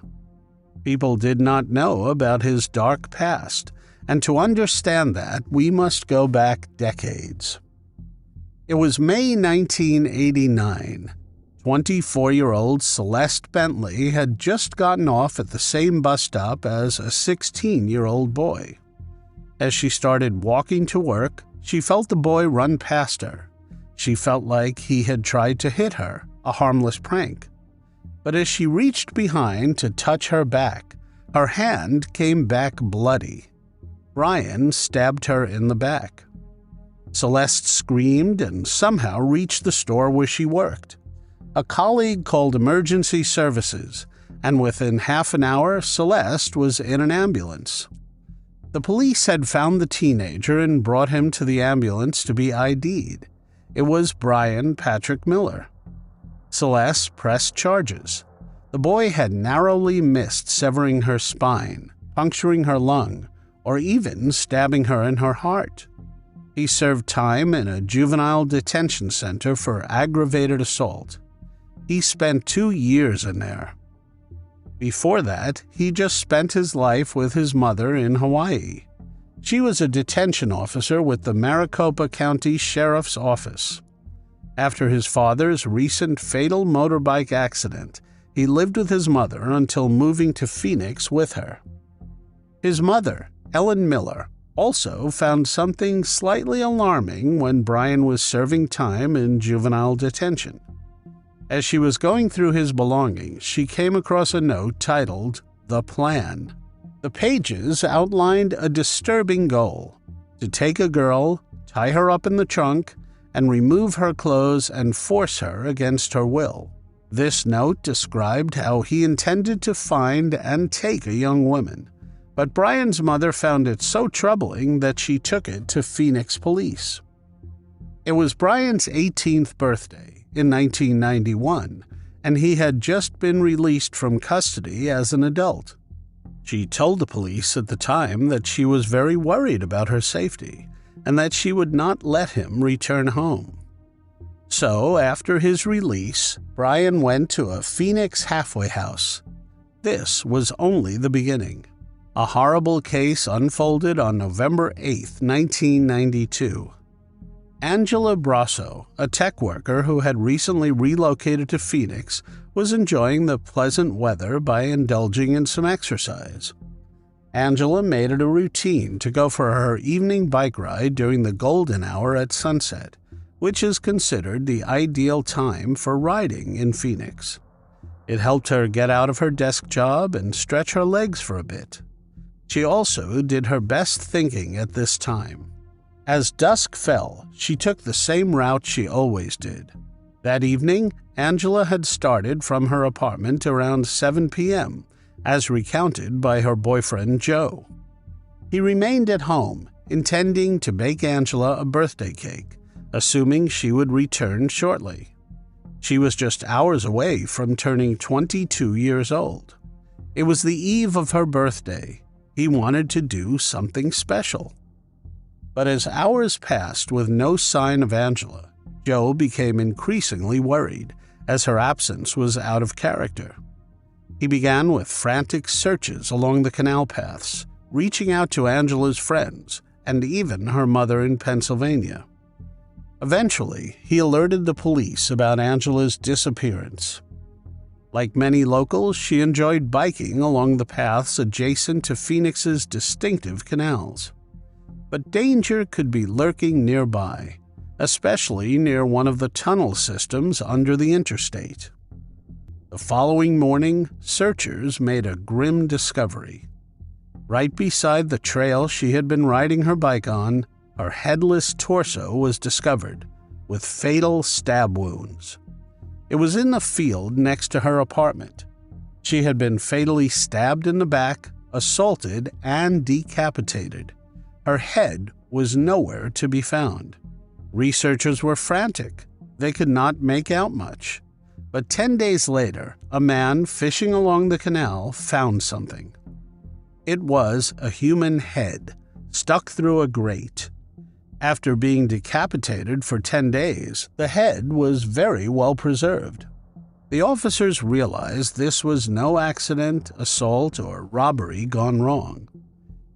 People did not know about his dark past, and to understand that, we must go back decades. It was May 1989. 24-year-old Celeste Bentley had just gotten off at the same bus stop as a 16-year-old boy. As she started walking to work, she felt the boy run past her. She felt like he had tried to hit her, a harmless prank. But as she reached behind to touch her back, her hand came back bloody. Brian stabbed her in the back. Celeste screamed and somehow reached the store where she worked. A colleague called emergency services, and within half an hour, Celeste was in an ambulance. The police had found the teenager and brought him to the ambulance to be ID'd. It was Brian Patrick Miller. Celeste pressed charges. The boy had narrowly missed severing her spine, puncturing her lung, or even stabbing her in her heart. He served time in a juvenile detention center for aggravated assault. He spent 2 years in there. Before that, he just spent his life with his mother in Hawaii. She was a detention officer with the Maricopa County Sheriff's Office. After his father's recent fatal motorbike accident, he lived with his mother until moving to Phoenix with her. His mother, Ellen Miller, also found something slightly alarming when Brian was serving time in juvenile detention. As she was going through his belongings, she came across a note titled, "The Plan." The pages outlined a disturbing goal: to take a girl, tie her up in the trunk, and remove her clothes and force her against her will. This note described how he intended to find and take a young woman, but Brian's mother found it so troubling that she took it to Phoenix police. It was Brian's 18th birthday in 1991, and he had just been released from custody as an adult. She told the police at the time that she was very worried about her safety and that she would not let him return home. So, after his release, Brian went to a Phoenix halfway house. This was only the beginning. A horrible case unfolded on November 8, 1992. Angela Brosso, a tech worker who had recently relocated to Phoenix, was enjoying the pleasant weather by indulging in some exercise. Angela made it a routine to go for her evening bike ride during the golden hour at sunset, which is considered the ideal time for riding in Phoenix. It helped her get out of her desk job and stretch her legs for a bit. She also did her best thinking at this time. As dusk fell, she took the same route she always did. That evening, Angela had started from her apartment around 7 p.m., as recounted by her boyfriend Joe. He remained at home, intending to bake Angela a birthday cake, assuming she would return shortly. She was just hours away from turning 22 years old. It was the eve of her birthday. He wanted to do something special. But as hours passed with no sign of Angela, Joe became increasingly worried, as her absence was out of character. He began with frantic searches along the canal paths, reaching out to Angela's friends and even her mother in Pennsylvania. Eventually, he alerted the police about Angela's disappearance. Like many locals, she enjoyed biking along the paths adjacent to Phoenix's distinctive canals. But danger could be lurking nearby, especially near one of the tunnel systems under the interstate. The following morning, searchers made a grim discovery. Right beside the trail she had been riding her bike on, her headless torso was discovered, with fatal stab wounds. It was in the field next to her apartment. She had been fatally stabbed in the back, assaulted, and decapitated. Her head was nowhere to be found. Researchers were frantic. They could not make out much. But 10 days later, a man fishing along the canal found something. It was a human head, stuck through a grate. After being decapitated for 10 days, the head was very well preserved. The officers realized this was no accident, assault, or robbery gone wrong.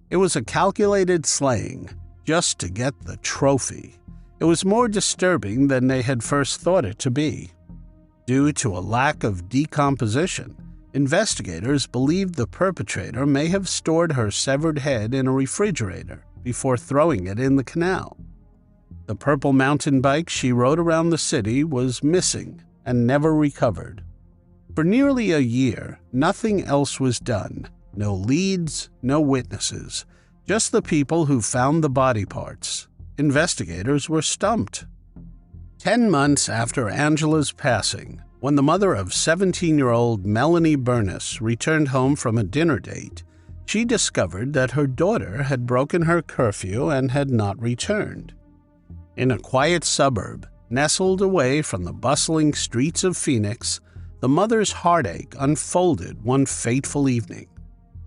It was a calculated slaying, just to get the trophy. It was more disturbing than they had first thought it to be. Due to a lack of decomposition, investigators believed the perpetrator may have stored her severed head in a refrigerator before throwing it in the canal. The purple mountain bike she rode around the city was missing and never recovered. For nearly a year, nothing else was done. No leads, no witnesses, just the people who found the body parts. Investigators were stumped. 10 months after Angela's passing, when the mother of 17-year-old Melanie Bernas returned home from a dinner date, she discovered that her daughter had broken her curfew and had not returned. In a quiet suburb, nestled away from the bustling streets of Phoenix, the mother's heartache unfolded one fateful evening.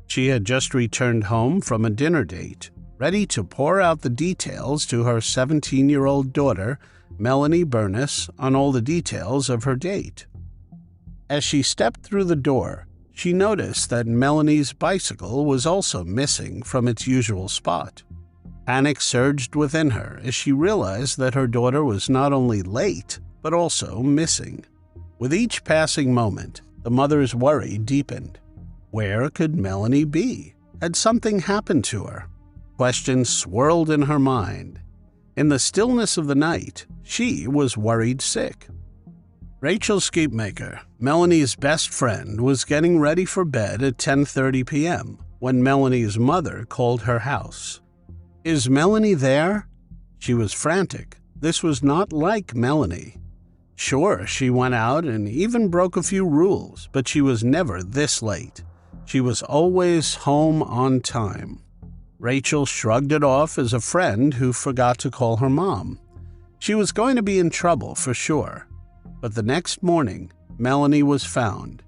She had just returned home from a dinner date, ready to pour out the details to her 17-year-old daughter, Melanie Bernas, on all the details of her date. As she stepped through the door, she noticed that Melanie's bicycle was also missing from its usual spot. Panic surged within her as she realized that her daughter was not only late, but also missing. With each passing moment, the mother's worry deepened. Where could Melanie be? Had something happened to her? Questions swirled in her mind. In the stillness of the night, she was worried sick. Rachel Skeepmaker, Melanie's best friend, was getting ready for bed at 10:30 p.m. when Melanie's mother called her house. "Is Melanie there?" She was frantic. This was not like Melanie. Sure, she went out and even broke a few rules, but she was never this late. She was always home on time. Rachel shrugged it off as a friend who forgot to call her mom. She was going to be in trouble for sure. But the next morning, Melanie was found.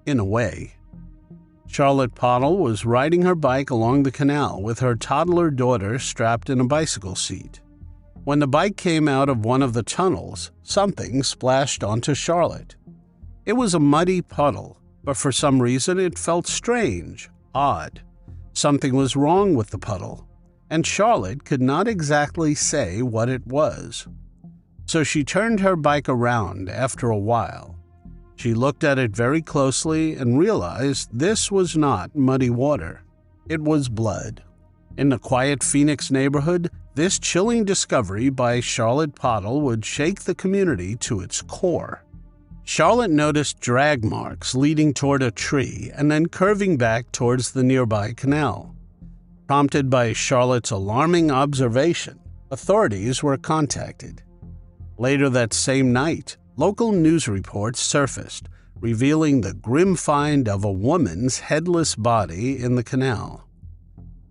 In a way. Charlotte Pottle was riding her bike along the canal with her toddler daughter strapped in a bicycle seat. When the bike came out of one of the tunnels, something splashed onto Charlotte. It was a muddy puddle, but for some reason it felt strange, odd. Something was wrong with the puddle, and Charlotte could not exactly say what it was. So she turned her bike around after a while. She looked at it very closely and realized this was not muddy water. It was blood. In the quiet Phoenix neighborhood, this chilling discovery by Charlotte Pottle would shake the community to its core. Charlotte noticed drag marks leading toward a tree and then curving back towards the nearby canal. Prompted by Charlotte's alarming observation, authorities were contacted. Later that same night, local news reports surfaced, revealing the grim find of a woman's headless body in the canal.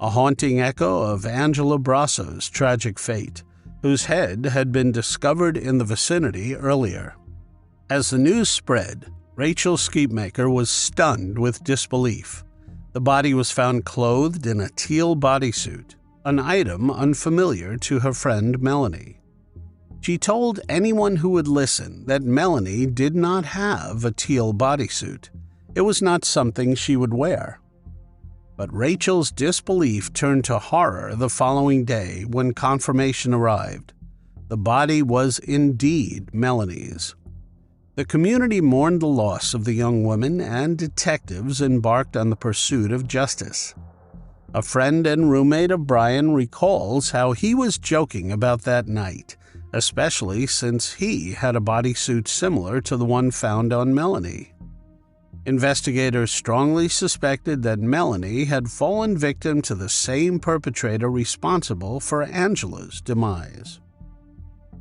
A haunting echo of Angela Brosso's tragic fate, whose head had been discovered in the vicinity earlier. As the news spread, Rachel Skeepmaker was stunned with disbelief. The body was found clothed in a teal bodysuit, an item unfamiliar to her friend Melanie. She told anyone who would listen that Melanie did not have a teal bodysuit. It was not something she would wear. But Rachel's disbelief turned to horror the following day when confirmation arrived. The body was indeed Melanie's. The community mourned the loss of the young woman, and detectives embarked on the pursuit of justice. A friend and roommate of Brian recalls how he was joking about that night, especially since he had a bodysuit similar to the one found on Melanie. Investigators strongly suspected that Melanie had fallen victim to the same perpetrator responsible for Angela's demise.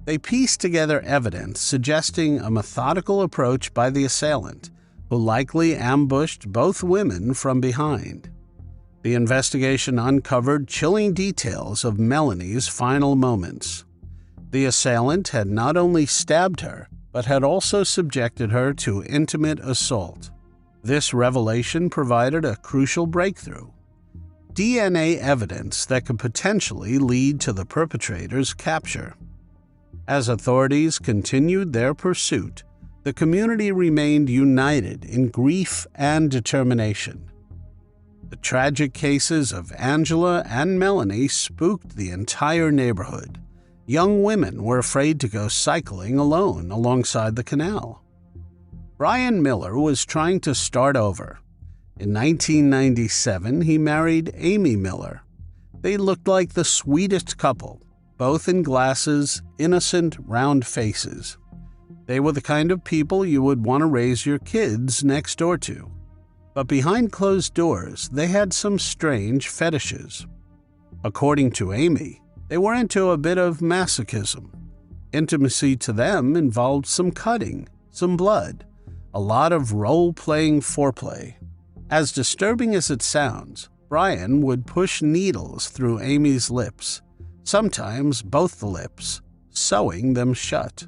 They pieced together evidence suggesting a methodical approach by the assailant, who likely ambushed both women from behind. The investigation uncovered chilling details of Melanie's final moments. The assailant had not only stabbed her, but had also subjected her to intimate assault. This revelation provided a crucial breakthrough: DNA evidence that could potentially lead to the perpetrator's capture. As authorities continued their pursuit, the community remained united in grief and determination. The tragic cases of Angela and Melanie spooked the entire neighborhood. Young women were afraid to go cycling alone alongside the canal. Brian Miller was trying to start over. In 1997, he married Amy Miller. They looked like the sweetest couple, both in glasses, innocent, round faces. They were the kind of people you would want to raise your kids next door to. But behind closed doors, they had some strange fetishes. According to Amy, they were into a bit of masochism. Intimacy to them involved some cutting, some blood, a lot of role-playing foreplay. As disturbing as it sounds, Brian would push needles through Amy's lips, sometimes both the lips, sewing them shut.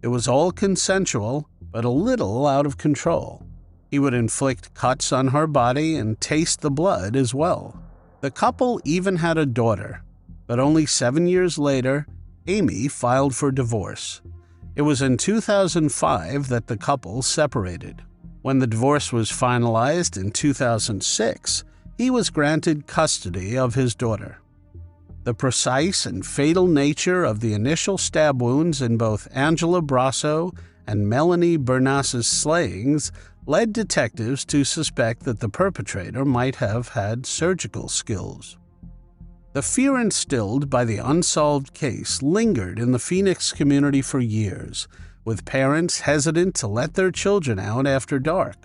It was all consensual, but a little out of control. He would inflict cuts on her body and taste the blood as well. The couple even had a daughter, but only 7 years later, Amy filed for divorce. It was in 2005 that the couple separated. When the divorce was finalized in 2006, he was granted custody of his daughter. The precise and fatal nature of the initial stab wounds in both Angela Brosso and Melanie Bernas' slayings led detectives to suspect that the perpetrator might have had surgical skills. The fear instilled by the unsolved case lingered in the Phoenix community for years, with parents hesitant to let their children out after dark.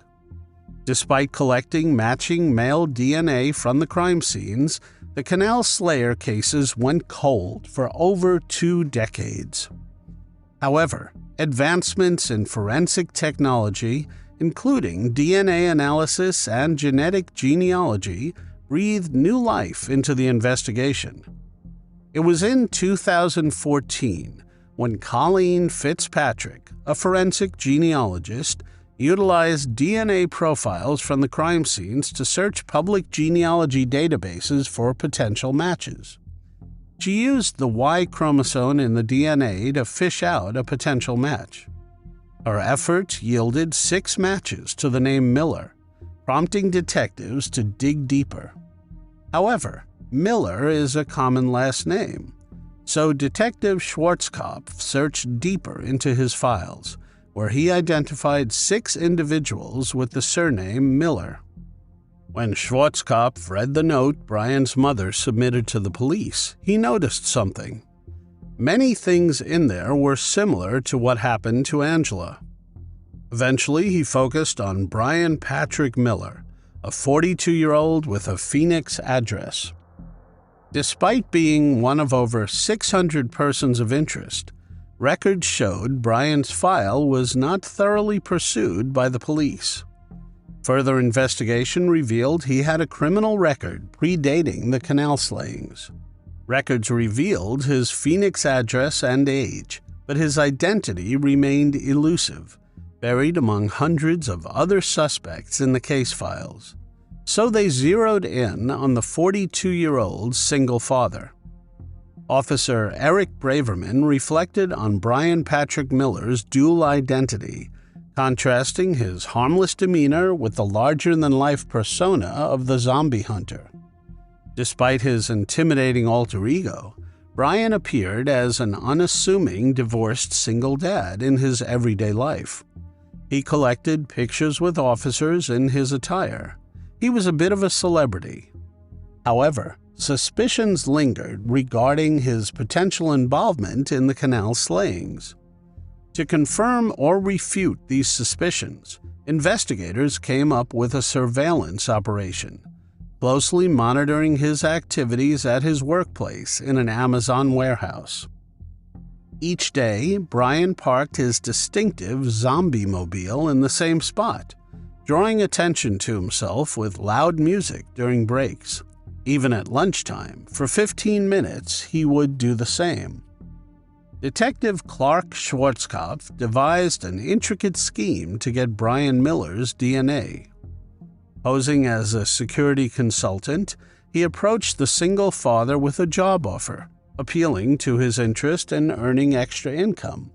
Despite collecting matching male DNA from the crime scenes, the Canal Slayer cases went cold for over 2 decades. However, advancements in forensic technology, including DNA analysis and genetic genealogy, breathed new life into the investigation. It was in 2014 when Colleen Fitzpatrick, a forensic genealogist, utilized DNA profiles from the crime scenes to search public genealogy databases for potential matches. She used the Y chromosome in the DNA to fish out a potential match. Her effort yielded 6 matches to the name Miller, prompting detectives to dig deeper. However, Miller is a common last name, so Detective Schwarzkopf searched deeper into his files, where he identified 6 individuals with the surname Miller. When Schwarzkopf read the note Brian's mother submitted to the police, he noticed something. Many things in there were similar to what happened to Angela. Eventually, he focused on Brian Patrick Miller, a 42-year-old with a Phoenix address. Despite being one of over 600 persons of interest, records showed Brian's file was not thoroughly pursued by the police. Further investigation revealed he had a criminal record predating the canal slayings. Records revealed his Phoenix address and age, but his identity remained elusive, buried among hundreds of other suspects in the case files. So they zeroed in on the 42-year-old single father. Officer Eric Braverman reflected on Brian Patrick Miller's dual identity, contrasting his harmless demeanor with the larger-than-life persona of the zombie hunter. Despite his intimidating alter ego, Brian appeared as an unassuming divorced single dad in his everyday life. He collected pictures with officers in his attire. He was a bit of a celebrity. However, suspicions lingered regarding his potential involvement in the canal slayings. To confirm or refute these suspicions, investigators came up with a surveillance operation, closely monitoring his activities at his workplace in an Amazon warehouse. Each day, Brian parked his distinctive zombie mobile in the same spot, drawing attention to himself with loud music during breaks. Even at lunchtime, for 15 minutes, he would do the same. Detective Clark Schwarzkopf devised an intricate scheme to get Brian Miller's DNA. Posing as a security consultant, he approached the single father with a job offer, appealing to his interest in earning extra income.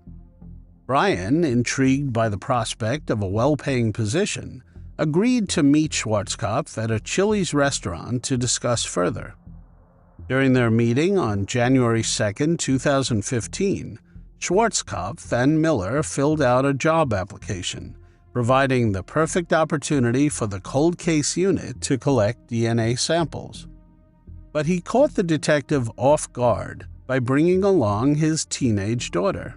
Brian, intrigued by the prospect of a well-paying position, agreed to meet Schwarzkopf at a Chili's restaurant to discuss further. During their meeting on January 2, 2015, Schwarzkopf and Miller filled out a job application, providing the perfect opportunity for the cold case unit to collect DNA samples. But he caught the detective off guard by bringing along his teenage daughter.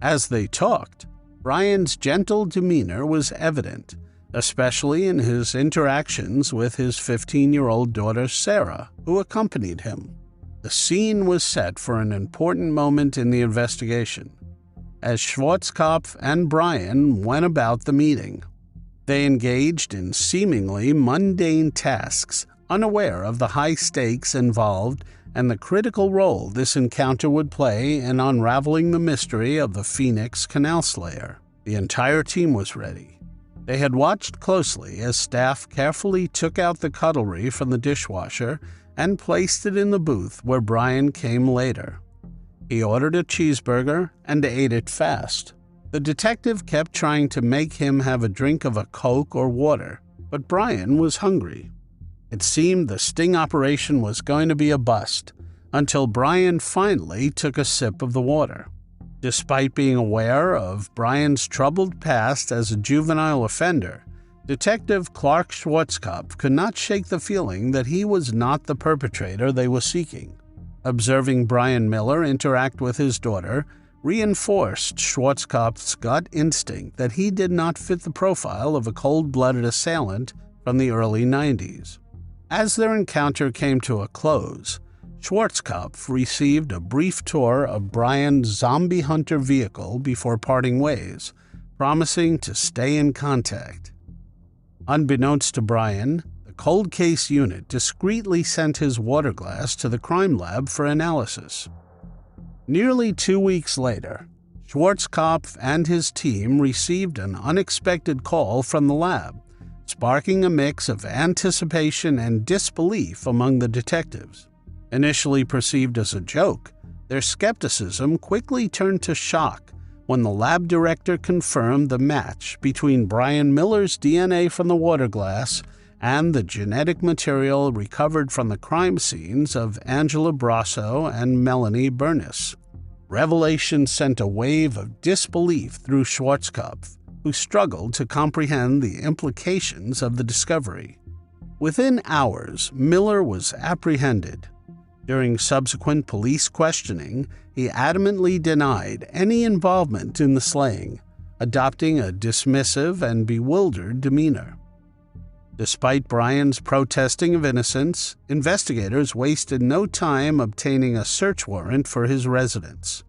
As they talked, Brian's gentle demeanor was evident, especially in his interactions with his 15-year-old daughter Sarah, who accompanied him. The scene was set for an important moment in the investigation. As Schwarzkopf and Brian went about the meeting, they engaged in seemingly mundane tasks, unaware of the high stakes involved and the critical role this encounter would play in unraveling the mystery of the Phoenix Canal Slayer. The entire team was ready. They had watched closely as staff carefully took out the cutlery from the dishwasher and placed it in the booth where Brian came later. He ordered a cheeseburger and ate it fast. The detective kept trying to make him have a drink of a Coke or water, but Brian was hungry. It seemed the sting operation was going to be a bust, until Brian finally took a sip of the water. Despite being aware of Brian's troubled past as a juvenile offender, Detective Clark Schwarzkopf could not shake the feeling that he was not the perpetrator they were seeking. Observing Brian Miller interact with his daughter reinforced Schwarzkopf's gut instinct that he did not fit the profile of a cold-blooded assailant from the early 90s. As their encounter came to a close, Schwarzkopf received a brief tour of Brian's zombie hunter vehicle before parting ways, promising to stay in contact. Unbeknownst to Brian, the cold case unit discreetly sent his water glass to the crime lab for analysis. Nearly 2 weeks later, Schwarzkopf and his team received an unexpected call from the lab, sparking a mix of anticipation and disbelief among the detectives. Initially perceived as a joke, their skepticism quickly turned to shock when the lab director confirmed the match between Brian Miller's DNA from the water glass and the genetic material recovered from the crime scenes of Angela Brosso and Melanie Bernas. Revelation sent a wave of disbelief through Schwarzkopf, who struggled to comprehend the implications of the discovery. Within hours, Miller was apprehended. During subsequent police questioning, he adamantly denied any involvement in the slaying, adopting a dismissive and bewildered demeanor. Despite Brian's protesting of innocence, investigators wasted no time obtaining a search warrant for his residence.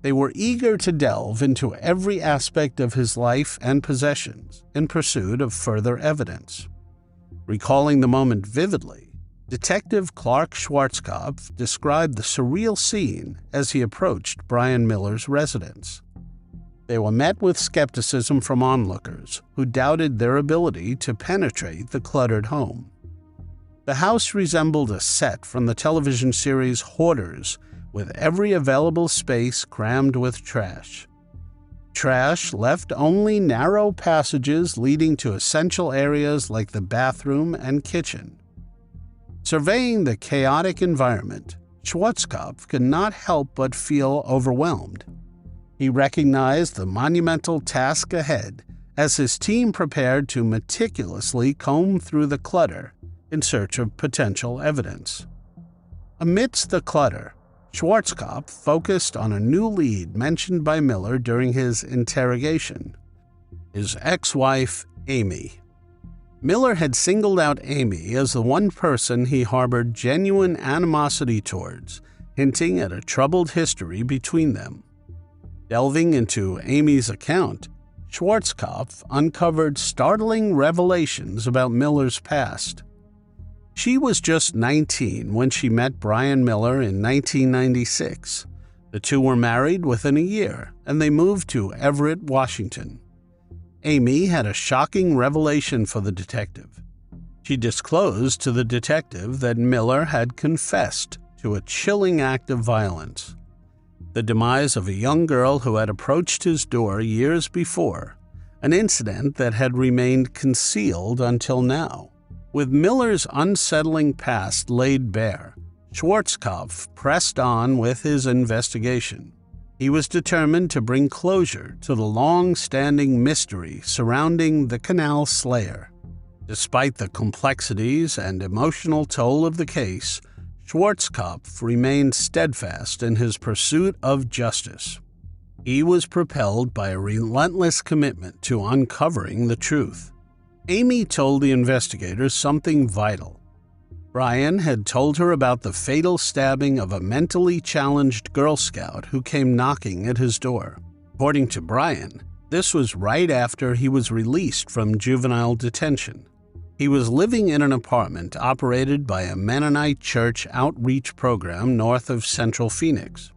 They were eager to delve into every aspect of his life and possessions in pursuit of further evidence. Recalling the moment vividly, Detective Clark Schwarzkopf described the surreal scene as he approached Brian Miller's residence. They were met with skepticism from onlookers who doubted their ability to penetrate the cluttered home. The house resembled a set from the television series Hoarders, with every available space crammed with trash. Trash left only narrow passages leading to essential areas like the bathroom and kitchen. Surveying the chaotic environment, Schwarzkopf could not help but feel overwhelmed. He recognized the monumental task ahead as his team prepared to meticulously comb through the clutter in search of potential evidence. Amidst the clutter, Schwarzkopf focused on a new lead mentioned by Miller during his interrogation: his ex-wife, Amy. Miller had singled out Amy as the one person he harbored genuine animosity towards, hinting at a troubled history between them. Delving into Amy's account, Schwarzkopf uncovered startling revelations about Miller's past. She was just 19 when she met Brian Miller in 1996. The two were married within a year, and they moved to Everett, Washington. Amy had a shocking revelation for the detective. She disclosed to the detective that Miller had confessed to a chilling act of violence: the demise of a young girl who had approached his door years before, an incident that had remained concealed until now. With Miller's unsettling past laid bare, Schwarzkopf pressed on with his investigation. He was determined to bring closure to the long-standing mystery surrounding the Canal Slayer. Despite the complexities and emotional toll of the case, Schwarzkopf remained steadfast in his pursuit of justice. He was propelled by a relentless commitment to uncovering the truth. Amy told the investigators something vital. Brian had told her about the fatal stabbing of a mentally challenged Girl Scout who came knocking at his door. According to Brian, this was right after he was released from juvenile detention. He was living in an apartment operated by a Mennonite church outreach program north of Central Phoenix.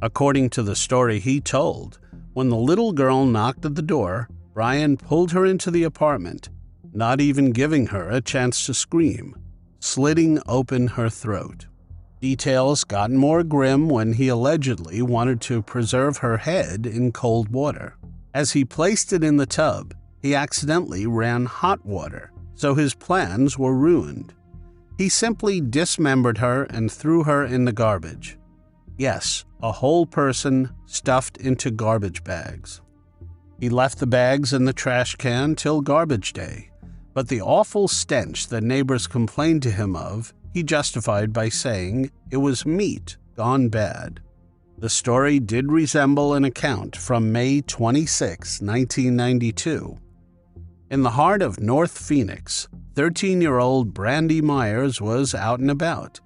According to the story he told, when the little girl knocked at the door, Brian pulled her into the apartment, not even giving her a chance to scream, slitting open her throat. Details got more grim when he allegedly wanted to preserve her head in cold water. As he placed it in the tub, he accidentally ran hot water, so his plans were ruined. He simply dismembered her and threw her in the garbage. Yes, a whole person stuffed into garbage bags. He left the bags in the trash can till garbage day, but the awful stench that neighbors complained to him of, he justified by saying it was meat gone bad. The story did resemble an account from May 26, 1992. In the heart of North Phoenix, 13-year-old Brandy Myers was out and about.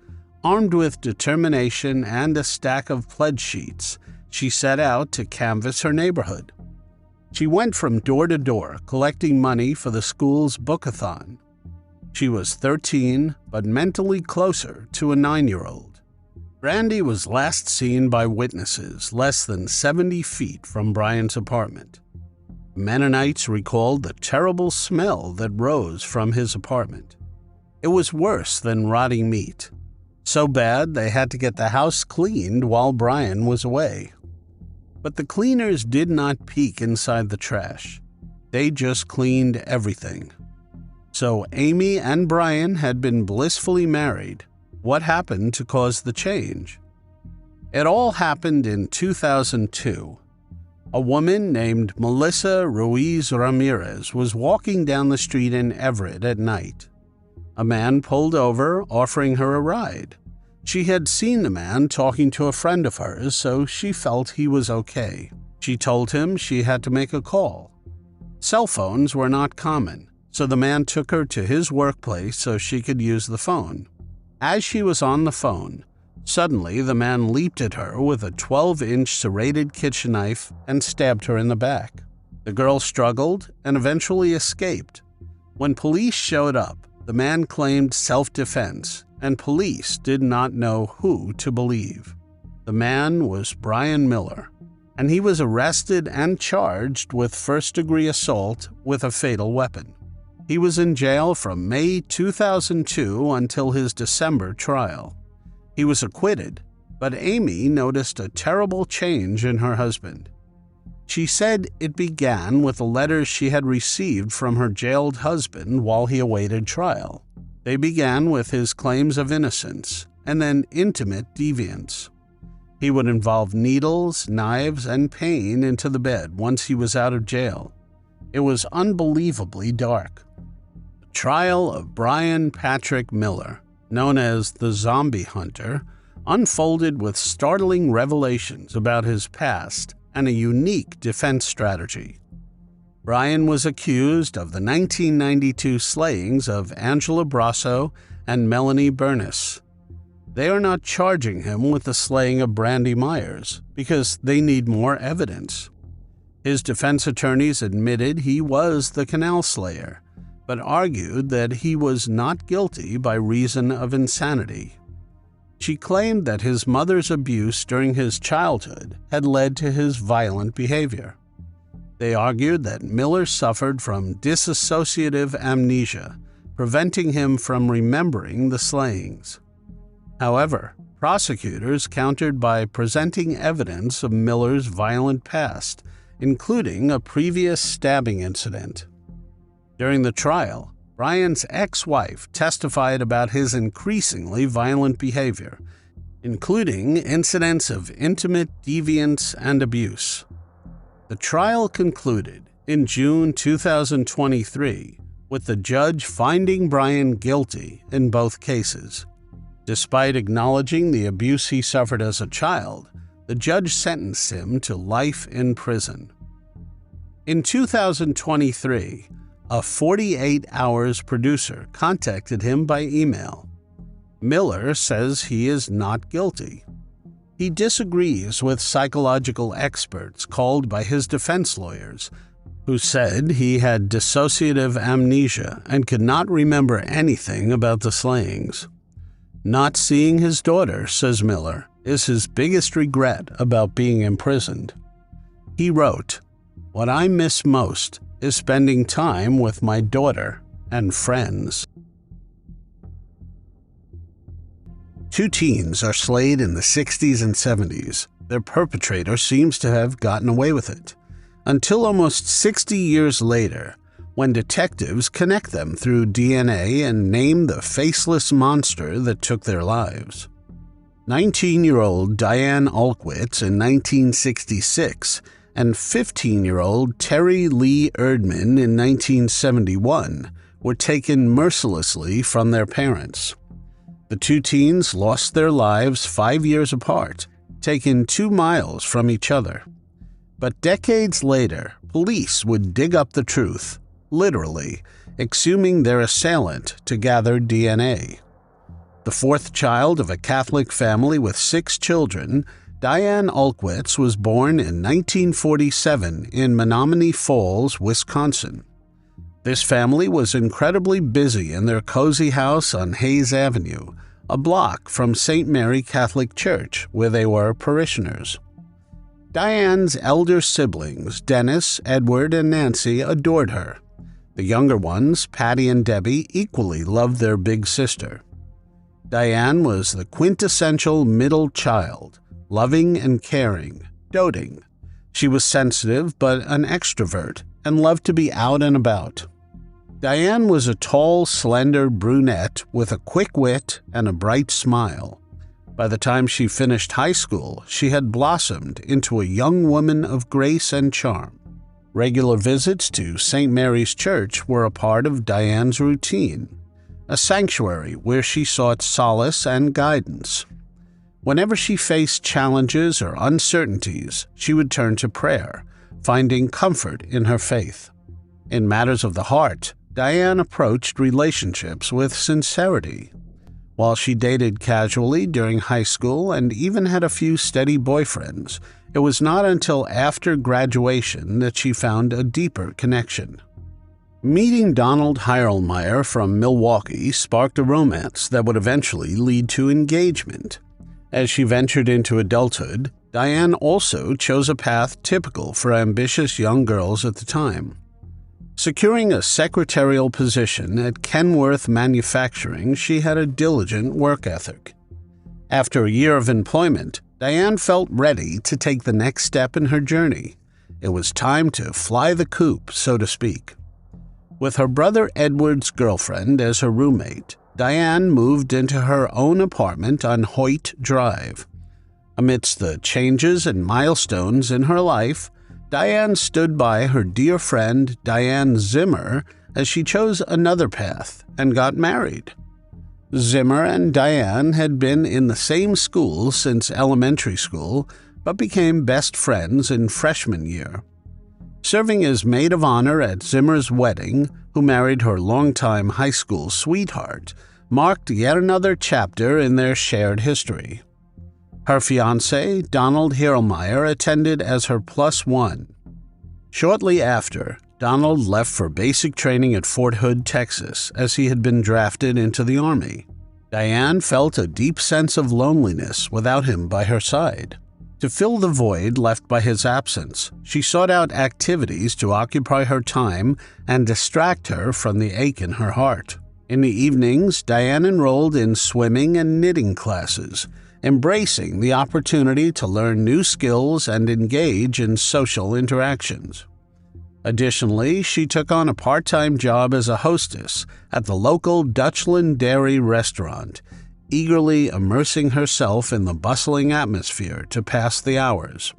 Armed with determination and a stack of pledge sheets, she set out to canvass her neighborhood. She went from door to door collecting money for the school's bookathon. She was 13, but mentally closer to a 9-year-old. Brandy was last seen by witnesses less than 70 feet from Brian's apartment. Mennonites recalled the terrible smell that rose from his apartment. It was worse than rotting meat. So bad they had to get the house cleaned while Brian was away. But the cleaners did not peek inside the trash. They just cleaned everything. So Amy and Brian had been blissfully married. What happened to cause the change? It all happened in 2002. A woman named Melissa Ruiz Ramirez was walking down the street in Everett at night. A man pulled over, offering her a ride. She had seen the man talking to a friend of hers, so she felt he was okay. She told him she had to make a call. Cell phones were not common, so the man took her to his workplace so she could use the phone. As she was on the phone, suddenly the man leaped at her with a 12-inch serrated kitchen knife and stabbed her in the back. The girl struggled and eventually escaped. When police showed up, the man claimed self-defense, and police did not know who to believe. The man was Brian Miller, and he was arrested and charged with first-degree assault with a fatal weapon. He was in jail from May 2002 until his December trial. He was acquitted, but Amy noticed a terrible change in her husband. She said it began with the letters she had received from her jailed husband while he awaited trial. They began with his claims of innocence and then intimate deviance. He would involve needles, knives, and pain into the bed once he was out of jail. It was unbelievably dark. The trial of Brian Patrick Miller, known as the Zombie Hunter, unfolded with startling revelations about his past and a unique defense strategy. Brian was accused of the 1992 slayings of Angela Brosso and Melanie Bernas. They are not charging him with the slaying of Brandy Myers because they need more evidence. His defense attorneys admitted he was the Canal Slayer, but argued that he was not guilty by reason of insanity. She claimed that his mother's abuse during his childhood had led to his violent behavior. They argued that Miller suffered from dissociative amnesia, preventing him from remembering the slayings. However, prosecutors countered by presenting evidence of Miller's violent past, including a previous stabbing incident. During the trial, Brian's ex-wife testified about his increasingly violent behavior, including incidents of intimate deviance and abuse. The trial concluded in June 2023 with the judge finding Brian guilty in both cases. Despite acknowledging the abuse he suffered as a child, the judge sentenced him to life in prison. In 2023, a 48 Hours producer contacted him by email. Miller says he is not guilty. He disagrees with psychological experts called by his defense lawyers, who said he had dissociative amnesia and could not remember anything about the slayings. Not seeing his daughter, says Miller, is his biggest regret about being imprisoned. He wrote, "What I miss most is spending time with my daughter and friends." Two teens are slayed in the 60s and 70s. Their perpetrator seems to have gotten away with it, until almost 60 years later, when detectives connect them through DNA and name the faceless monster that took their lives. 19-year-old Dianne Olkwitz in 1966 and 15-year-old Terri Lee Erdmann in 1971 were taken mercilessly from their parents. The two teens lost their lives 5 years apart, taken 2 miles from each other. But decades later, police would dig up the truth, literally, exhuming their assailant to gather DNA. The fourth child of a Catholic family with 6 children, Dianne Olkwitz was born in 1947 in Menomonee Falls, Wisconsin. This family was incredibly busy in their cozy house on Hayes Avenue, a block from St. Mary Catholic Church, where they were parishioners. Dianne's elder siblings, Dennis, Edward, and Nancy, adored her. The younger ones, Patty and Debbie, equally loved their big sister. Dianne was the quintessential middle child, loving and caring, doting. She was sensitive but an extrovert and loved to be out and about. Dianne was a tall, slender brunette with a quick wit and a bright smile. By the time she finished high school, she had blossomed into a young woman of grace and charm. Regular visits to St. Mary's Church were a part of Dianne's routine. a sanctuary where she sought solace and guidance. Whenever she faced challenges or uncertainties, she would turn to prayer, finding comfort in her faith. In matters of the heart, Diane approached relationships with sincerity. While she dated casually during high school and even had a few steady boyfriends, it was not until after graduation that she found a deeper connection. Meeting Donald Heirlmeyer from Milwaukee sparked a romance that would eventually lead to engagement. As she ventured into adulthood, Diane also chose a path typical for ambitious young girls at the time. Securing a secretarial position at Kenworth Manufacturing, she had a diligent work ethic. After a year of employment, Diane felt ready to take the next step in her journey. It was time to fly the coop, so to speak. With her brother Edward's girlfriend as her roommate, Diane moved into her own apartment on Hoyt Drive. Amidst the changes and milestones in her life, Diane stood by her dear friend Diane Zimmer as she chose another path and got married. Zimmer and Diane had been in the same school since elementary school, but became best friends in freshman year. Serving as maid of honor at Zimmer's wedding, who married her longtime high school sweetheart, marked yet another chapter in their shared history. Her fiancé, Donald Heirlmeyer, attended as her +1. Shortly after, Donald left for basic training at Fort Hood, Texas, as he had been drafted into the Army. Diane felt a deep sense of loneliness without him by her side. To fill the void left by his absence, she sought out activities to occupy her time and distract her from the ache in her heart. In the evenings, Diane enrolled in swimming and knitting classes, embracing the opportunity to learn new skills and engage in social interactions. Additionally, she took on a part-time job as a hostess at the local Dutchland Dairy restaurant, eagerly immersing herself in the bustling atmosphere to pass the hours.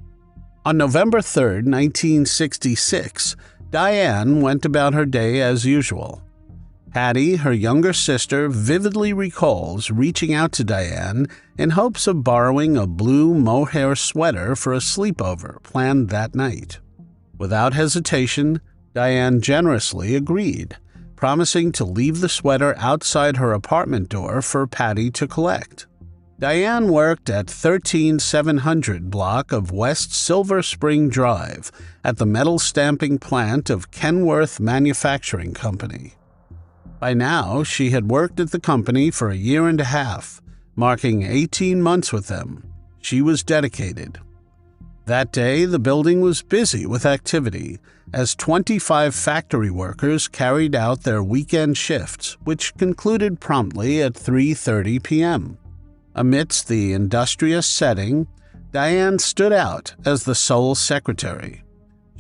On November 3, 1966, Diane went about her day as usual. Hattie, her younger sister, vividly recalls reaching out to Diane in hopes of borrowing a blue mohair sweater for a sleepover planned that night. Without hesitation, Diane generously agreed, promising to leave the sweater outside her apartment door for Patty to collect. Diane worked at 13700 block of West Silver Spring Drive at the metal stamping plant of Kenworth Manufacturing Company. By now, she had worked at the company for a year and a half, marking 18 months with them. She was dedicated. That day, the building was busy with activity, as 25 factory workers carried out their weekend shifts, which concluded promptly at 3:30 p.m. Amidst the industrious setting, Diane stood out as the sole secretary.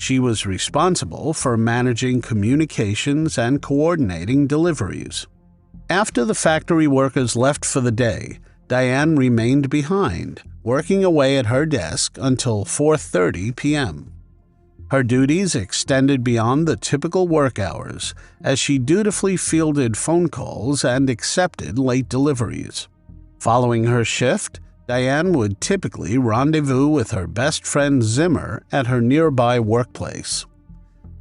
She was responsible for managing communications and coordinating deliveries. After the factory workers left for the day, Diane remained behind, working away at her desk until 4:30 p.m. Her duties extended beyond the typical work hours, as she dutifully fielded phone calls and accepted late deliveries. Following her shift, Diane would typically rendezvous with her best friend Zimmer at her nearby workplace.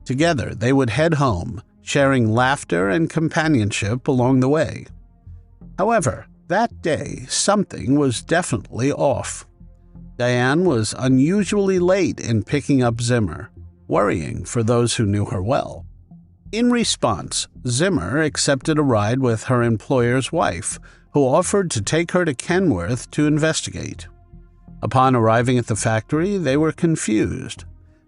Together, they would head home, sharing laughter and companionship along the way. However, that day, something was definitely off. Diane was unusually late in picking up Zimmer, worrying for those who knew her well. In response, Zimmer accepted a ride with her employer's wife, who offered to take her to Kenworth to investigate. Upon arriving at the factory, they were confused.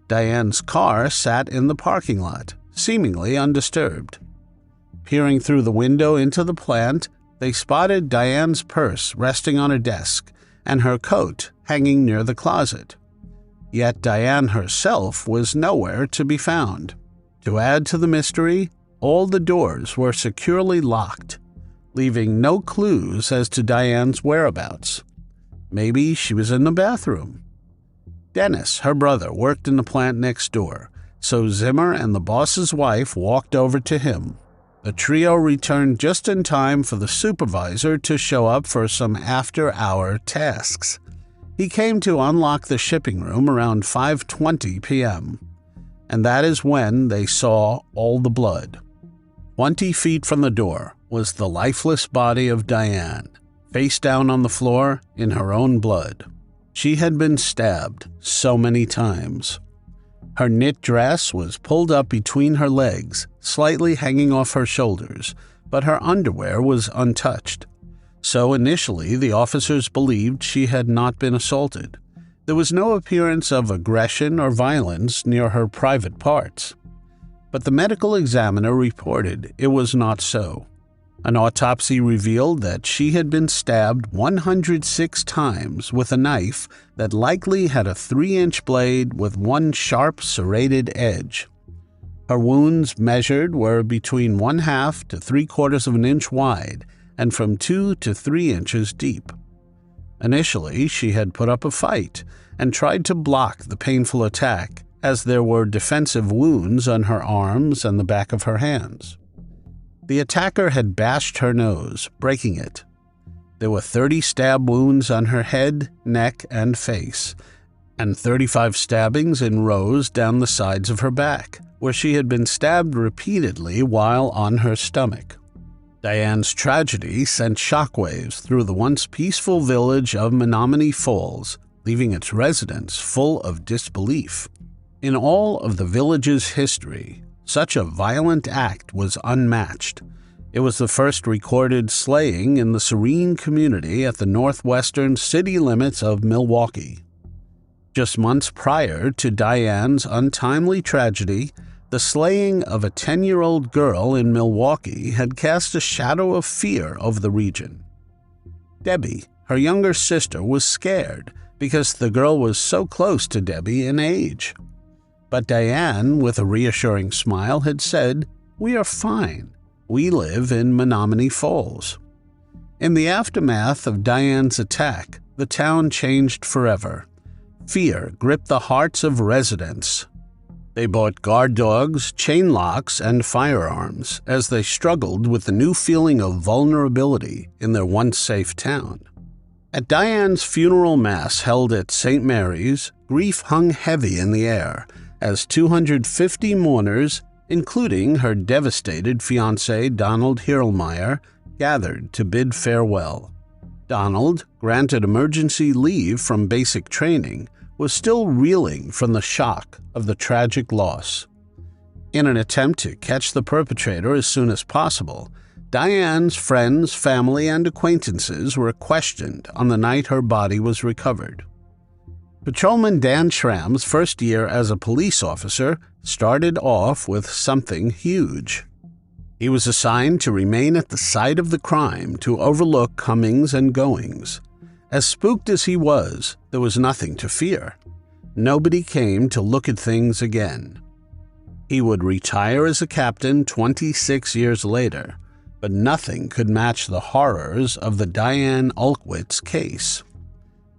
Diane's car sat in the parking lot, seemingly undisturbed. Peering through the window into the plant, they spotted Diane's purse resting on a desk and her coat hanging near the closet. Yet Diane herself was nowhere to be found. To add to the mystery, all the doors were securely locked, leaving no clues as to Diane's whereabouts. Maybe she was in the bathroom. Dennis, her brother, worked in the plant next door, so Zimmer and the boss's wife walked over to him. The trio returned just in time for the supervisor to show up for some after-hour tasks. He came to unlock the shipping room around 5:20 p.m., and that is when they saw all the blood. 20 feet from the door was the lifeless body of Diane, face down on the floor in her own blood. She had been stabbed so many times. Her knit dress was pulled up between her legs, slightly hanging off her shoulders, but her underwear was untouched. So initially, the officers believed she had not been assaulted. There was no appearance of aggression or violence near her private parts. But the medical examiner reported it was not so. An autopsy revealed that she had been stabbed 106 times with a knife that likely had a 3-inch blade with one sharp serrated edge. Her wounds measured were between 1/2 to 3/4 of an inch wide and from 2 to 3 inches deep. Initially, she had put up a fight and tried to block the painful attack, as there were defensive wounds on her arms and the back of her hands. The attacker had bashed her nose, breaking it. There were 30 stab wounds on her head, neck, and face, and 35 stabbings in rows down the sides of her back, where she had been stabbed repeatedly while on her stomach. Diane's tragedy sent shockwaves through the once peaceful village of Menomonee Falls, leaving its residents full of disbelief. In all of the village's history, such a violent act was unmatched. It was the first recorded slaying in the serene community at the northwestern city limits of Milwaukee. Just months prior to Diane's untimely tragedy, the slaying of a 10-year-old girl in Milwaukee had cast a shadow of fear over the region. Debbie, her younger sister, was scared because the girl was so close to Debbie in age. But Diane, with a reassuring smile, had said, "We are fine. We live in Menomonee Falls." In the aftermath of Diane's attack, the town changed forever. Fear gripped the hearts of residents. They bought guard dogs, chain locks, and firearms as they struggled with the new feeling of vulnerability in their once safe town. At Diane's funeral mass held at St. Mary's, grief hung heavy in the air as 250 mourners, including her devastated fiancé Donald Hirlmeyer, gathered to bid farewell. Donald, granted emergency leave from basic training, was still reeling from the shock of the tragic loss. In an attempt to catch the perpetrator as soon as possible, Diane's friends, family, and acquaintances were questioned on the night her body was recovered. Patrolman Dan Schramm's first year as a police officer started off with something huge. He was assigned to remain at the site of the crime to overlook comings and goings. As spooked as he was, there was nothing to fear. Nobody came to look at things again. He would retire as a captain 26 years later, but nothing could match the horrors of the Dianne Olkwitz case.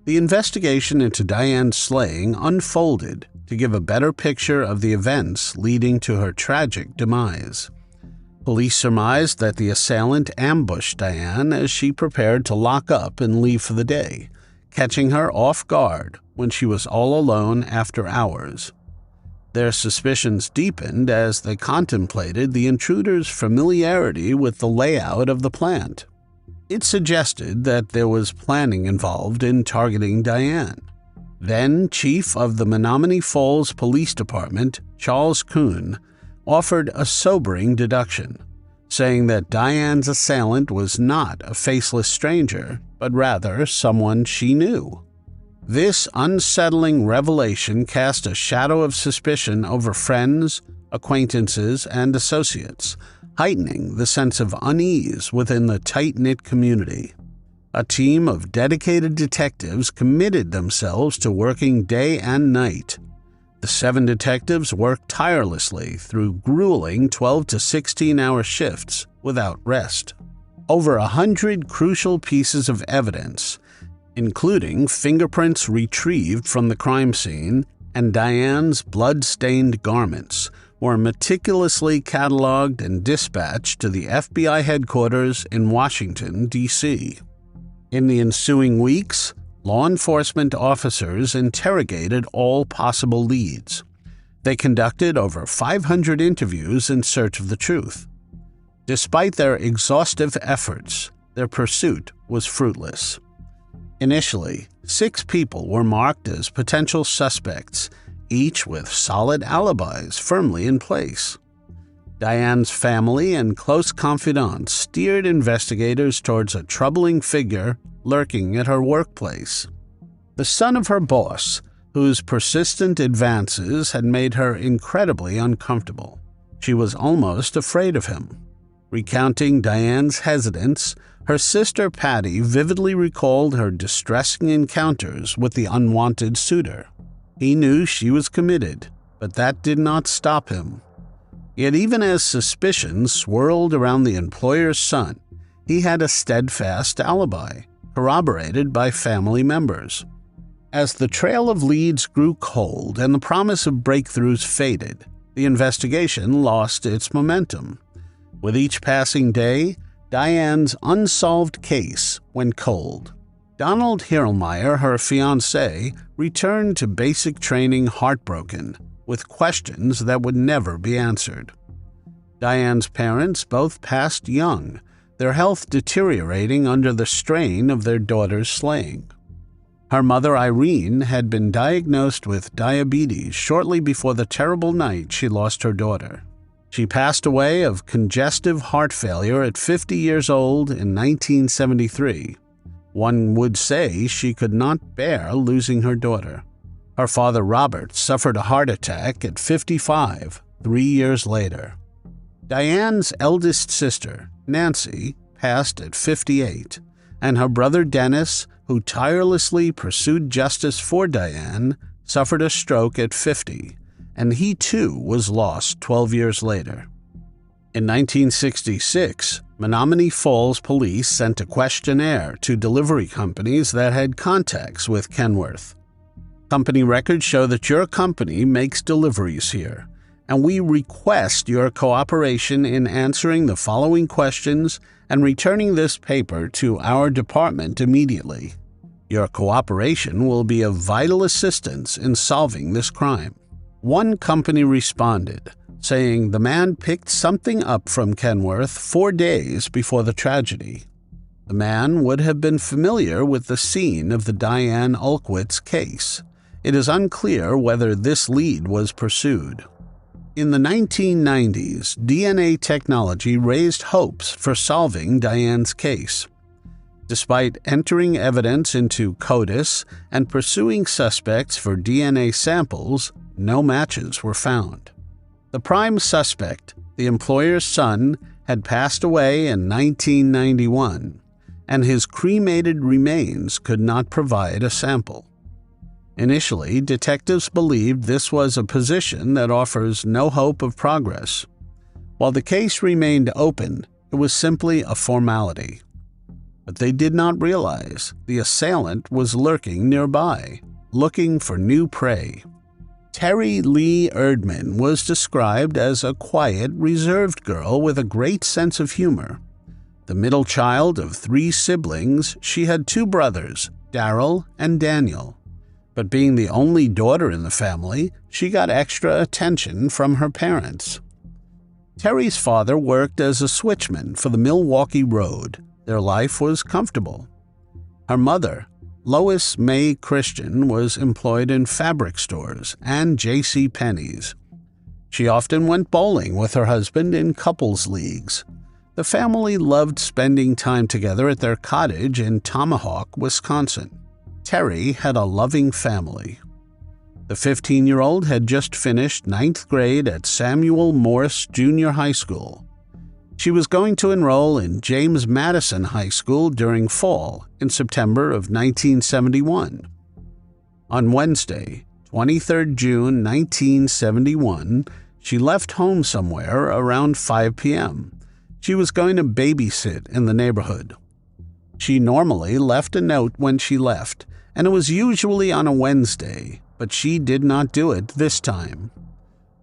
The investigation into Diane's slaying unfolded to give a better picture of the events leading to her tragic demise. Police surmised that the assailant ambushed Diane as she prepared to lock up and leave for the day, catching her off guard when she was all alone after hours. Their suspicions deepened as they contemplated the intruder's familiarity with the layout of the plant. It suggested that there was planning involved in targeting Diane. Then Chief of the Menomonee Falls Police Department, Charles Kuhn, offered a sobering deduction, saying that Diane's assailant was not a faceless stranger, but rather someone she knew. This unsettling revelation cast a shadow of suspicion over friends, acquaintances, and associates, heightening the sense of unease within the tight-knit community. A team of dedicated detectives committed themselves to working day and night. The 7 detectives worked tirelessly through grueling 12 to 16-hour shifts without rest. Over 100 crucial pieces of evidence, including fingerprints retrieved from the crime scene and Diane's blood-stained garments, were meticulously cataloged and dispatched to the FBI headquarters in Washington, D.C. In the ensuing weeks, law enforcement officers interrogated all possible leads. They conducted over 500 interviews in search of the truth. Despite their exhaustive efforts, their pursuit was fruitless. Initially, 6 people were marked as potential suspects, each with solid alibis firmly in place. Diane's family and close confidants steered investigators towards a troubling figure lurking at her workplace. The son of her boss, whose persistent advances had made her incredibly uncomfortable. She was almost afraid of him. Recounting Diane's hesitance, her sister Patty vividly recalled her distressing encounters with the unwanted suitor. He knew she was committed, but that did not stop him. Yet even as suspicions swirled around the employer's son, he had a steadfast alibi, corroborated by family members. As the trail of leads grew cold and the promise of breakthroughs faded, the investigation lost its momentum. With each passing day, Diane's unsolved case went cold. Donald Hirlmeyer, her fiancé, returned to basic training heartbroken, with questions that would never be answered. Diane's parents both passed young, their health deteriorating under the strain of their daughter's slaying. Her mother, Irene, had been diagnosed with diabetes shortly before the terrible night she lost her daughter. She passed away of congestive heart failure at 50 years old in 1973. One would say she could not bear losing her daughter. Her father, Robert, suffered a heart attack at 55, 3 years later. Diane's eldest sister, Nancy, passed at 58, and her brother Dennis, who tirelessly pursued justice for Diane, suffered a stroke at 50, and he too was lost 12 years later. In 1966, Menominee Falls police sent a questionnaire to delivery companies that had contacts with Kenworth. Company records show that your company makes deliveries here, and we request your cooperation in answering the following questions and returning this paper to our department immediately. Your cooperation will be of vital assistance in solving this crime. One company responded, saying the man picked something up from Kenworth 4 days before the tragedy. The man would have been familiar with the scene of the Dianne Olkwitz case. It is unclear whether this lead was pursued. In the 1990s, DNA technology raised hopes for solving Diane's case. Despite entering evidence into CODIS and pursuing suspects for DNA samples, no matches were found. The prime suspect, the employer's son, had passed away in 1991, and his cremated remains could not provide a sample. Initially, detectives believed this was a position that offers no hope of progress. While the case remained open, it was simply a formality. But they did not realize the assailant was lurking nearby, looking for new prey. Terri Lee Erdmann was described as a quiet, reserved girl with a great sense of humor. The middle child of 3 siblings, she had 2 brothers, Daryl and Daniel. But being the only daughter in the family, she got extra attention from her parents. Terri's father worked as a switchman for the Milwaukee Road. Their life was comfortable. Her mother, Lois May Christian, was employed in fabric stores and J.C. Penney's. She often went bowling with her husband in couples leagues. The family loved spending time together at their cottage in Tomahawk, Wisconsin. Terri had a loving family. The 15-year-old had just finished 9th grade at Samuel Morse Junior High School. She was going to enroll in James Madison High School during fall in September of 1971. On Wednesday, 23 June 1971, she left home somewhere around 5 p.m. She was going to babysit in the neighborhood. She normally left a note when she left, and it was usually on a Wednesday, but she did not do it this time.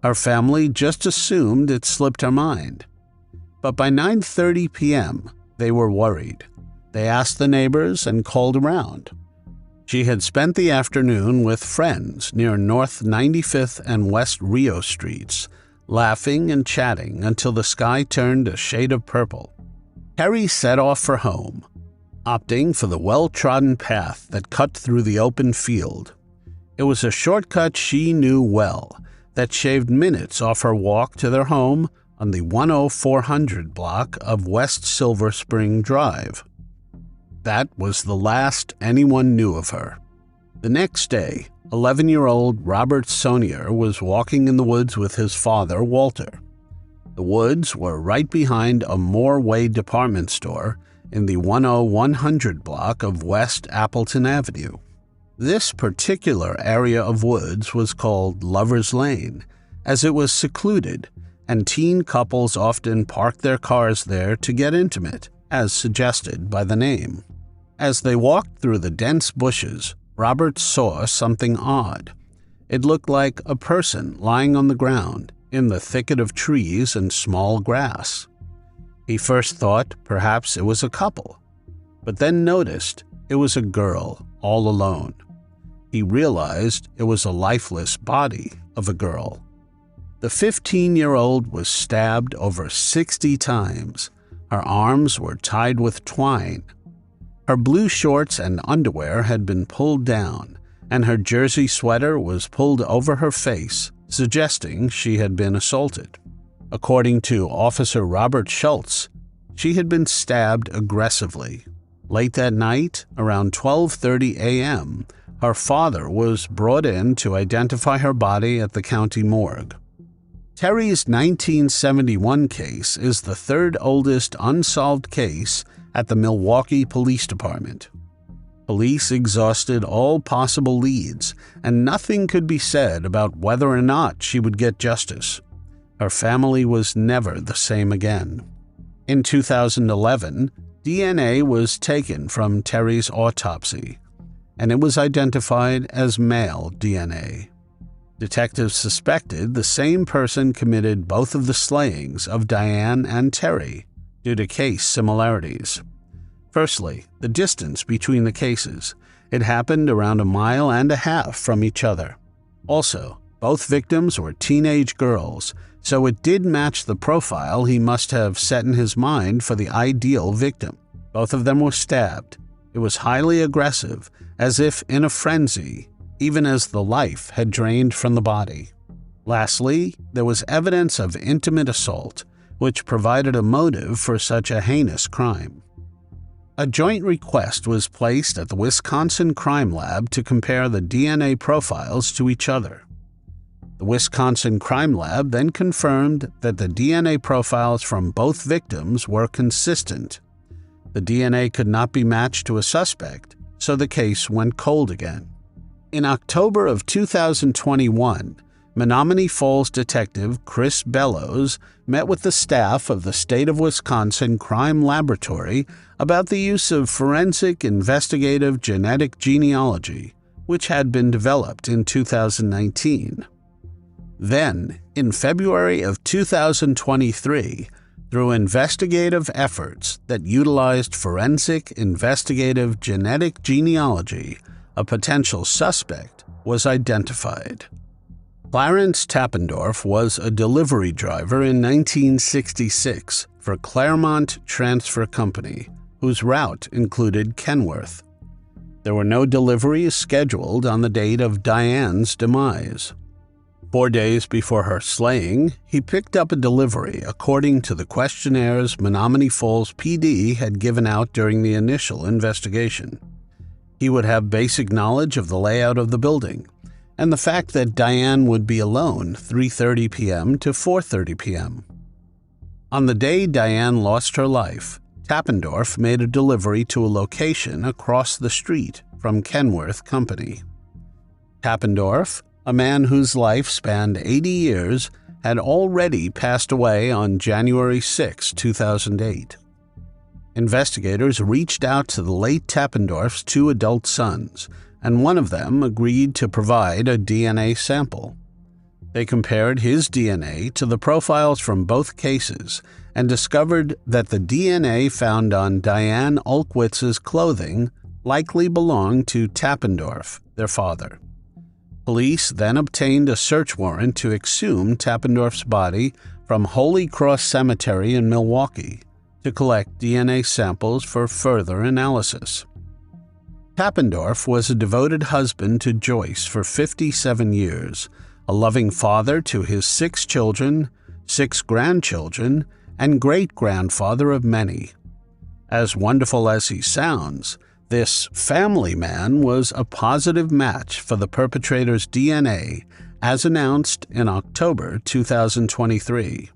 Her family just assumed it slipped her mind. But by 9:30 p.m., they were worried. They asked the neighbors and called around. She had spent the afternoon with friends near North 95th and West Rio Streets, laughing and chatting until the sky turned a shade of purple. Terri set off for home, opting for the well-trodden path that cut through the open field. It was a shortcut she knew well that shaved minutes off her walk to their home on the 10400 block of West Silver Spring Drive. That was the last anyone knew of her. The next day, 11-year-old Robert Sonier was walking in the woods with his father, Walter. The woods were right behind a Moorway department store in the 10100 block of West Appleton Avenue. This particular area of woods was called Lover's Lane, as it was secluded, and teen couples often parked their cars there to get intimate, as suggested by the name. As they walked through the dense bushes, Robert saw something odd. It looked like a person lying on the ground in the thicket of trees and small grass. He first thought perhaps it was a couple, but then noticed it was a girl all alone. He realized it was a lifeless body of a girl. The 15-year-old was stabbed over 60 times. Her arms were tied with twine. Her blue shorts and underwear had been pulled down, and her jersey sweater was pulled over her face, suggesting she had been assaulted. According to Officer Robert Schultz, she had been stabbed aggressively. Late that night, around 12:30 a.m., her father was brought in to identify her body at the county morgue. Terri's 1971 case is the third oldest unsolved case at the Milwaukee Police Department. Police exhausted all possible leads, and nothing could be said about whether or not she would get justice. Her family was never the same again. In 2011, DNA was taken from Terri's autopsy, and it was identified as male DNA. Detectives suspected the same person committed both of the slayings of Diane and Terri due to case similarities. Firstly, the distance between the cases. It happened around 1.5 miles from each other. Also, both victims were teenage girls, so it did match the profile he must have set in his mind for the ideal victim. Both of them were stabbed. It was highly aggressive, as if in a frenzy, even as the life had drained from the body. Lastly, there was evidence of intimate assault, which provided a motive for such a heinous crime. A joint request was placed at the Wisconsin Crime Lab to compare the DNA profiles to each other. The Wisconsin Crime Lab then confirmed that the DNA profiles from both victims were consistent. The DNA could not be matched to a suspect, so the case went cold again. In October of 2021, Menominee Falls detective Chris Bellows met with the staff of the State of Wisconsin Crime Laboratory about the use of forensic investigative genetic genealogy, which had been developed in 2019. Then, in February of 2023, through investigative efforts that utilized forensic investigative genetic genealogy, a potential suspect was identified. Clarence Tappendorf was a delivery driver in 1966 for Claremont Transfer Company, whose route included Kenworth. There were no deliveries scheduled on the date of Diane's demise. 4 days before her slaying, he picked up a delivery according to the questionnaires Menominee Falls PD had given out during the initial investigation. He would have basic knowledge of the layout of the building, and the fact that Diane would be alone 3:30 p.m. to 4:30 p.m. On the day Diane lost her life, Tappendorf made a delivery to a location across the street from Kenworth Company. Tappendorf, a man whose life spanned 80 years, had already passed away on January 6, 2008. Investigators reached out to the late Tappendorf's 2 adult sons, and one of them agreed to provide a DNA sample. They compared his DNA to the profiles from both cases and discovered that the DNA found on Diane Olkwitz's clothing likely belonged to Tappendorf, their father. Police then obtained a search warrant to exhume Tappendorf's body from Holy Cross Cemetery in Milwaukee to collect DNA samples for further analysis. Tappendorf was a devoted husband to Joyce for 57 years, a loving father to his 6 children, 6 grandchildren, and great-grandfather of many. As wonderful as he sounds, this family man was a positive match for the perpetrator's DNA, as announced in October 2023.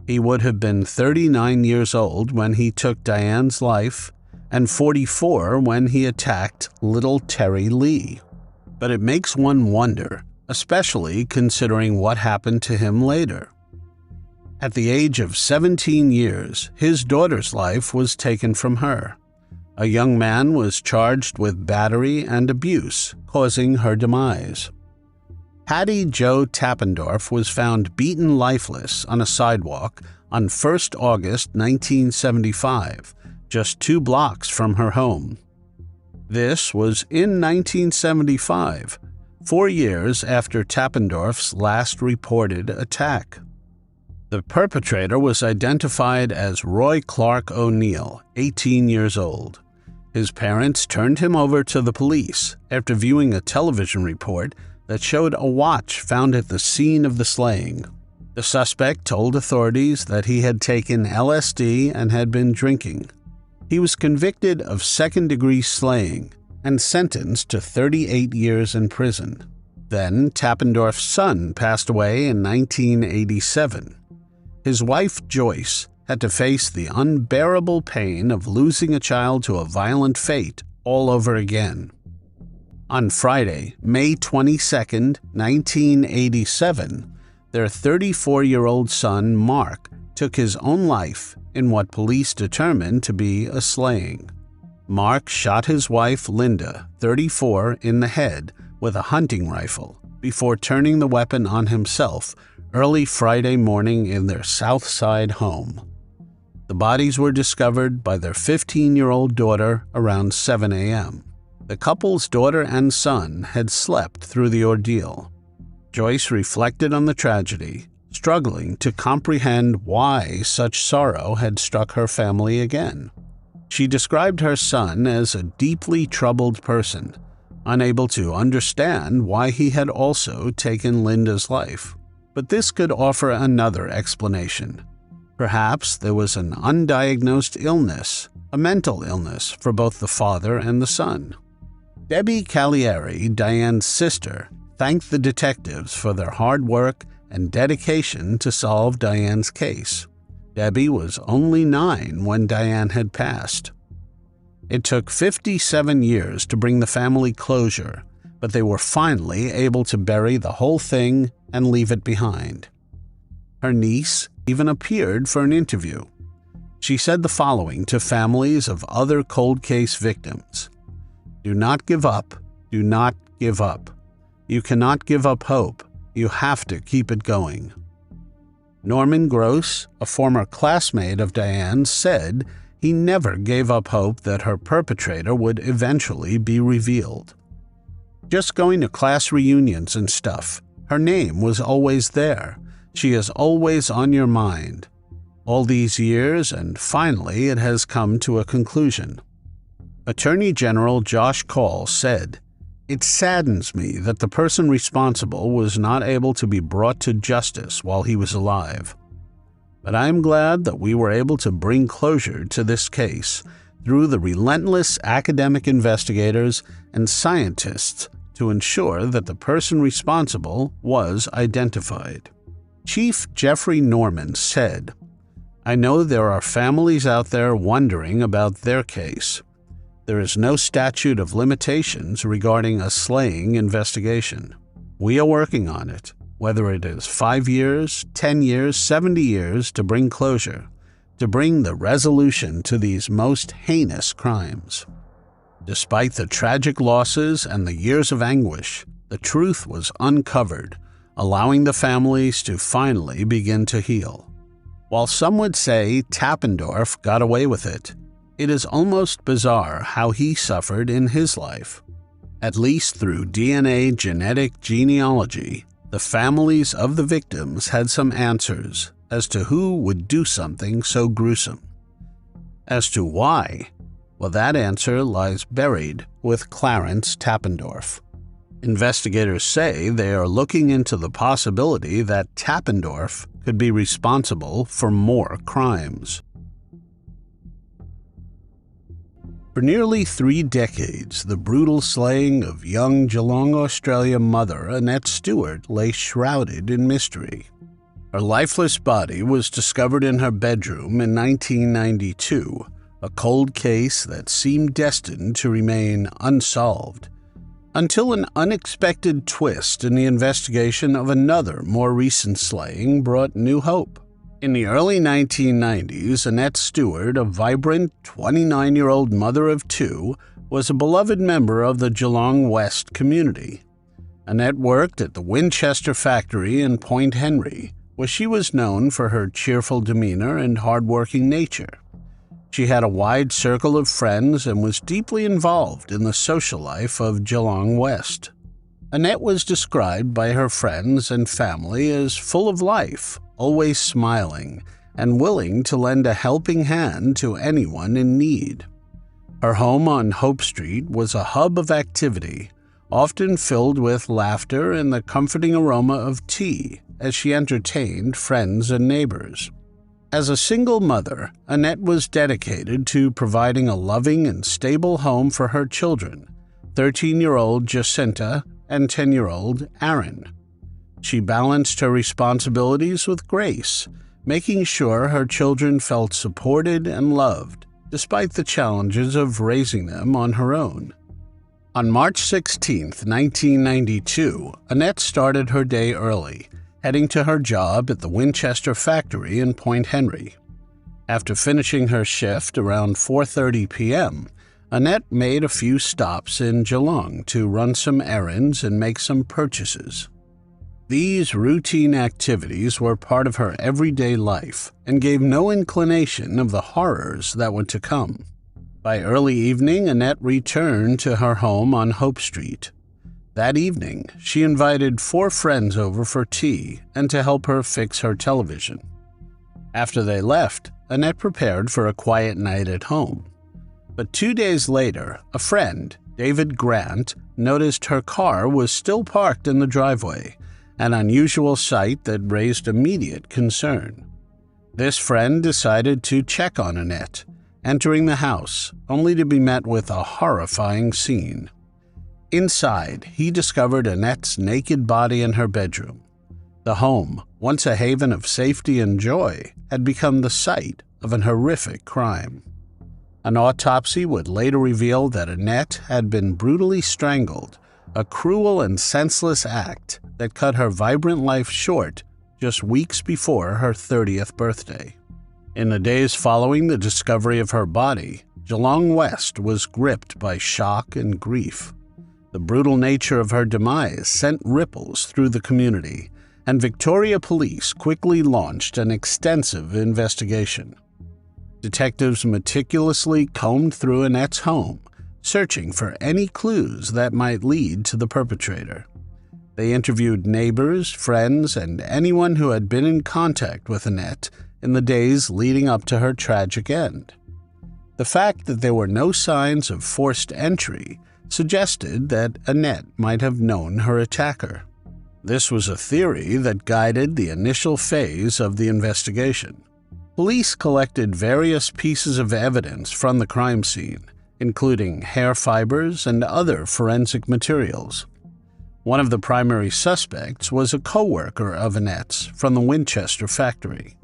He would have been 39 years old when he took Diane's life and 44 when he attacked little Terri Lee. But it makes one wonder, especially considering what happened to him later. At the age of 17 years, his daughter's life was taken from her. A young man was charged with battery and abuse, causing her demise. Hattie Jo Tappendorf was found beaten lifeless on a sidewalk on 1st August 1975, just 2 blocks from her home. This was in 1975, 4 years after Tappendorf's last reported attack. The perpetrator was identified as Roy Clark O'Neill, 18 years old. His parents turned him over to the police after viewing a television report that showed a watch found at the scene of the slaying. The suspect told authorities that he had taken LSD and had been drinking. He was convicted of second-degree slaying and sentenced to 38 years in prison. Then Tappendorf's son passed away in 1987. His wife, Joyce, had to face the unbearable pain of losing a child to a violent fate all over again. On Friday, May 22, 1987, their 34-year-old son, Mark, took his own life in what police determined to be a slaying. Mark shot his wife, Linda, 34, in the head with a hunting rifle before turning the weapon on himself early Friday morning in their South Side home. The bodies were discovered by their 15-year-old daughter around 7 a.m. The couple's daughter and son had slept through the ordeal. Joyce reflected on the tragedy, struggling to comprehend why such sorrow had struck her family again. She described her son as a deeply troubled person, unable to understand why he had also taken Linda's life. But this could offer another explanation. Perhaps there was an undiagnosed illness, a mental illness, for both the father and the son. Debbie Cagliari, Diane's sister, thanked the detectives for their hard work and dedication to solve Diane's case. Debbie was only 9 when Diane had passed. It took 57 years to bring the family closure, but they were finally able to bury the whole thing and leave it behind. Her niece even appeared for an interview. She said the following to families of other cold case victims: "Do not give up. Do not give up. You cannot give up hope. You have to keep it going." Norman Gross, a former classmate of Diane, said he never gave up hope that her perpetrator would eventually be revealed. "Just going to class reunions and stuff. Her name was always there. She is always on your mind. All these years, and finally it has come to a conclusion." Attorney General Josh Kaul said, "It saddens me that the person responsible was not able to be brought to justice while he was alive. But I am glad that we were able to bring closure to this case through the relentless academic investigators and scientists to ensure that the person responsible was identified." Chief Jeffrey Norman said, "I know there are families out there wondering about their case. There is no statute of limitations regarding a slaying investigation. We are working on it, whether it is 5 years, 10 years, 70 years, to bring closure, to bring the resolution to these most heinous crimes." Despite the tragic losses and the years of anguish, the truth was uncovered. allowing the families to finally begin to heal. While some would say Tappendorf got away with it, it is almost bizarre how he suffered in his life. At least through DNA genetic genealogy, the families of the victims had some answers as to who would do something so gruesome. As to why, well, that answer lies buried with Clarence Tappendorf. Investigators say they are looking into the possibility that Tappendorf could be responsible for more crimes. For nearly 3 decades, the brutal slaying of young Geelong, Australia mother Annette Steward lay shrouded in mystery. Her lifeless body was discovered in her bedroom in 1992, a cold case that seemed destined to remain unsolved, until an unexpected twist in the investigation of another, more recent slaying brought new hope. In the early 1990s, Annette Steward, a vibrant 29-year-old mother of 2, was a beloved member of the Geelong West community. Annette worked at the Winchester factory in Point Henry, where she was known for her cheerful demeanor and hard-working nature. She had a wide circle of friends and was deeply involved in the social life of Geelong West. Annette was described by her friends and family as full of life, always smiling, and willing to lend a helping hand to anyone in need. Her home on Hope Street was a hub of activity, often filled with laughter and the comforting aroma of tea as she entertained friends and neighbors. As a single mother, Annette was dedicated to providing a loving and stable home for her children, 13-year-old Jacinta and 10-year-old Aaron. She balanced her responsibilities with grace, making sure her children felt supported and loved, despite the challenges of raising them on her own. On March 16, 1992, Annette started her day early, heading to her job at the Winchester factory in Point Henry. After finishing her shift around 4:30 p.m., Annette made a few stops in Geelong to run some errands and make some purchases. These routine activities were part of her everyday life and gave no inclination of the horrors that were to come. By early evening, Annette returned to her home on Hope Street. That evening, she invited 4 friends over for tea and to help her fix her television. After they left, Annette prepared for a quiet night at home. But 2 days later, a friend, David Grant, noticed her car was still parked in the driveway, an unusual sight that raised immediate concern. This friend decided to check on Annette, entering the house, only to be met with a horrifying scene. Inside, he discovered Annette's naked body in her bedroom. The home, once a haven of safety and joy, had become the site of an horrific crime. An autopsy would later reveal that Annette had been brutally strangled, a cruel and senseless act that cut her vibrant life short just weeks before her 30th birthday. In the days following the discovery of her body, Geelong West was gripped by shock and grief. The brutal nature of her demise sent ripples through the community, and Victoria Police quickly launched an extensive investigation. Detectives meticulously combed through Annette's home, searching for any clues that might lead to the perpetrator. They interviewed neighbors, friends, and anyone who had been in contact with Annette in the days leading up to her tragic end. The fact that there were no signs of forced entry suggested that Annette might have known her attacker. This was a theory that guided the initial phase of the investigation. Police collected various pieces of evidence from the crime scene, including hair fibers and other forensic materials. One of the primary suspects was a co-worker of Annette's from the Winchester factory.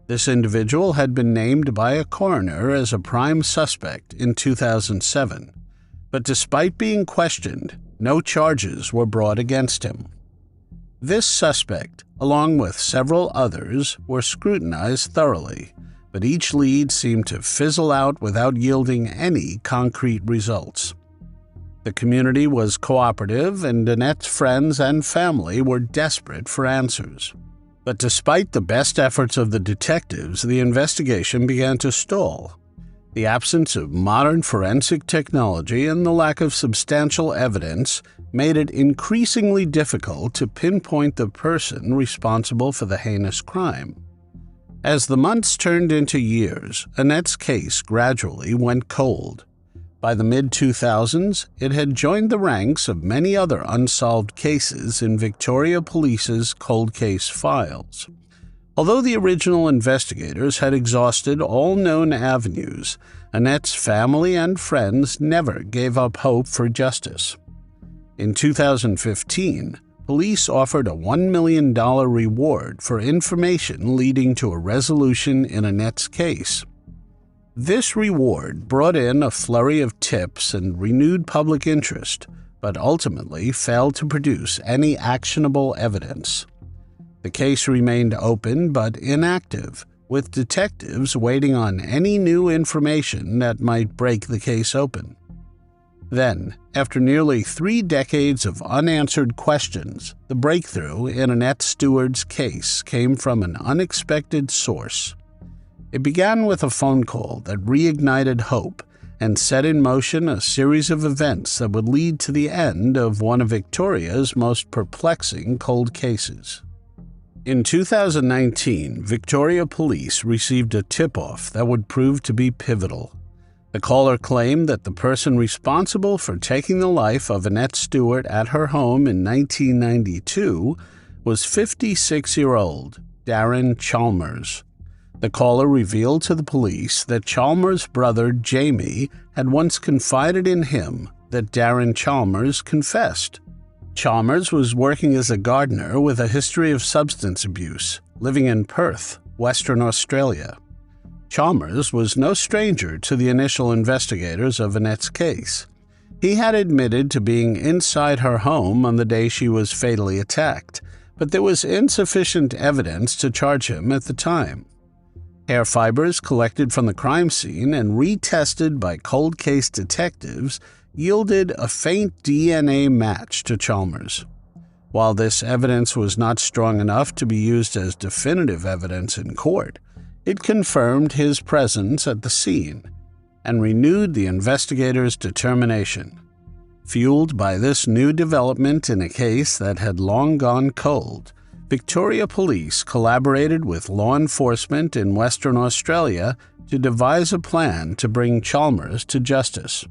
This individual had been named by a coroner as a prime suspect in 2007, but despite being questioned, no charges were brought against him. This suspect, along with several others, were scrutinized thoroughly, but each lead seemed to fizzle out without yielding any concrete results. The community was cooperative, and Annette's friends and family were desperate for answers. But despite the best efforts of the detectives, the investigation began to stall. The absence of modern forensic technology and the lack of substantial evidence made it increasingly difficult to pinpoint the person responsible for the heinous crime. As the months turned into years, Annette's case gradually went cold. By the mid-2000s, it had joined the ranks of many other unsolved cases in Victoria Police's cold case files. Although the original investigators had exhausted all known avenues, Annette's family and friends never gave up hope for justice. In 2015, police offered a $1 million reward for information leading to a resolution in Annette's case. This reward brought in a flurry of tips and renewed public interest, but ultimately failed to produce any actionable evidence. The case remained open but inactive, with detectives waiting on any new information that might break the case open. Then, after nearly 3 decades of unanswered questions, the breakthrough in Annette Steward's case came from an unexpected source. It began with a phone call that reignited hope and set in motion a series of events that would lead to the end of one of Victoria's most perplexing cold cases. In 2019, Victoria Police received a tip-off that would prove to be pivotal. The caller claimed that the person responsible for taking the life of Annette Stewart at her home in 1992 was 56-year-old Darren Chalmers. The caller revealed to the police that Chalmers' brother Jamie had once confided in him that Darren Chalmers confessed. Chalmers was working as a gardener with a history of substance abuse, living in Perth, Western Australia. Chalmers was no stranger to the initial investigators of Annette's case. He had admitted to being inside her home on the day she was fatally attacked, but there was insufficient evidence to charge him at the time. Hair fibers collected from the crime scene and retested by cold case detectives yielded a faint DNA match to Chalmers. While this evidence was not strong enough to be used as definitive evidence in court, it confirmed his presence at the scene and renewed the investigators' determination. Fueled by this new development in a case that had long gone cold, Victoria Police collaborated with law enforcement in Western Australia to devise a plan to bring Chalmers to justice.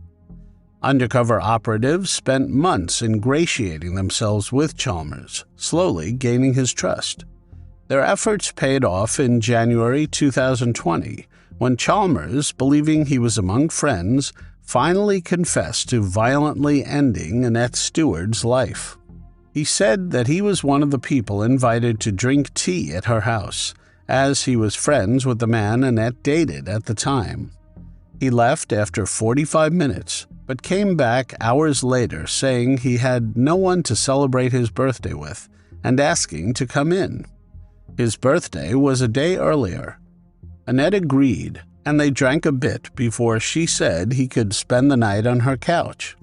Undercover operatives spent months ingratiating themselves with Chalmers, slowly gaining his trust. Their efforts paid off in January 2020, when Chalmers, believing he was among friends, finally confessed to violently ending Annette Steward's life. He said that he was one of the people invited to drink tea at her house, as he was friends with the man Annette dated at the time. He left after 45 minutes, but came back hours later saying he had no one to celebrate his birthday with and asking to come in. His birthday was a day earlier. Annette agreed, and they drank a bit before she said he could spend the night on her couch.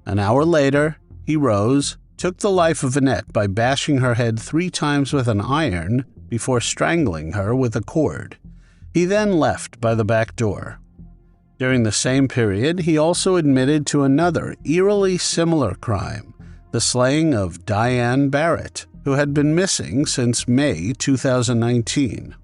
An hour later, he rose, took the life of Annette by bashing her head 3 times with an iron before strangling her with a cord. He then left by the back door. During the same period, he also admitted to another eerily similar crime, the slaying of Diane Barrett, who had been missing since May 2019.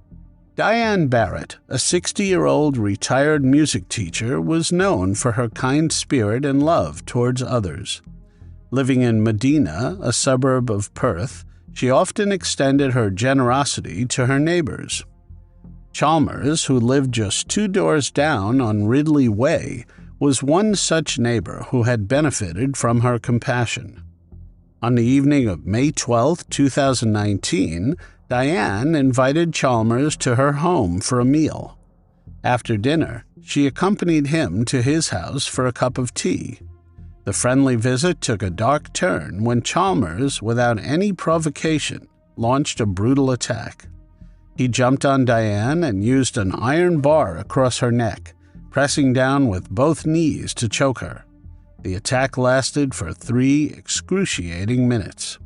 Diane Barrett, a 60-year-old retired music teacher, was known for her kind spirit and love towards others. Living in Medina, a suburb of Perth, she often extended her generosity to her neighbors. Chalmers, who lived just 2 doors down on Ridley Way, was one such neighbor who had benefited from her compassion. On the evening of May 12, 2019, Diane invited Chalmers to her home for a meal. After dinner, she accompanied him to his house for a cup of tea. The friendly visit took a dark turn when Chalmers, without any provocation, launched a brutal attack. He jumped on Diane and used an iron bar across her neck, pressing down with both knees to choke her. The attack lasted for 3 excruciating minutes.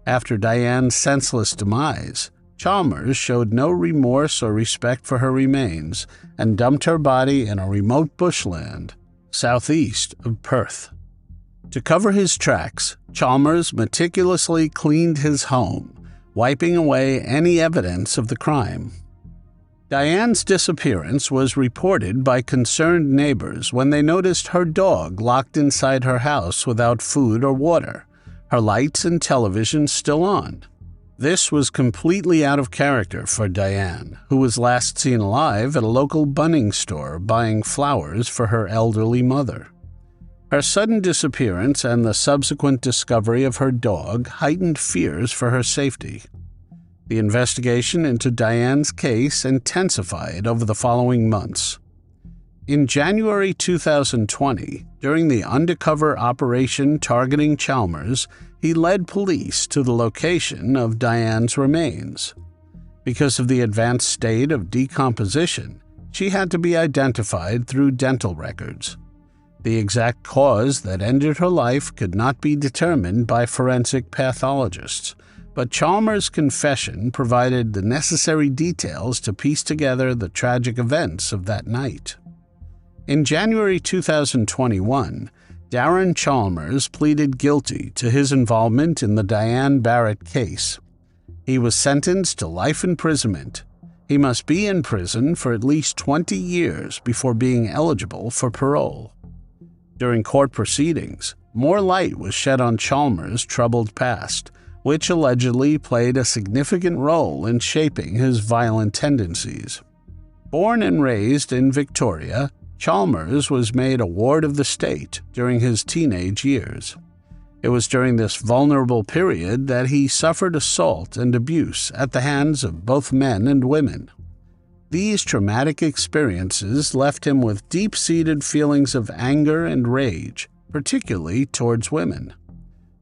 After Diane's senseless demise, Chalmers showed no remorse or respect for her remains and dumped her body in a remote bushland southeast of Perth. To cover his tracks, Chalmers meticulously cleaned his home, wiping away any evidence of the crime. Diane's disappearance was reported by concerned neighbors when they noticed her dog locked inside her house without food or water, her lights and television still on. This was completely out of character for Diane, who was last seen alive at a local Bunnings store buying flowers for her elderly mother. Her sudden disappearance and the subsequent discovery of her dog heightened fears for her safety. The investigation into Diane's case intensified over the following months. In January 2020, during the undercover operation targeting Chalmers, he led police to the location of Diane's remains. Because of the advanced state of decomposition, she had to be identified through dental records. The exact cause that ended her life could not be determined by forensic pathologists, but Chalmers' confession provided the necessary details to piece together the tragic events of that night. In January 2021, Darren Chalmers pleaded guilty to his involvement in the Diane Barrett case. He was sentenced to life imprisonment. He must be in prison for at least 20 years before being eligible for parole. During court proceedings, more light was shed on Chalmers' troubled past, which allegedly played a significant role in shaping his violent tendencies. Born and raised in Victoria, Chalmers was made a ward of the state during his teenage years. It was during this vulnerable period that he suffered assault and abuse at the hands of both men and women. These traumatic experiences left him with deep-seated feelings of anger and rage, particularly towards women.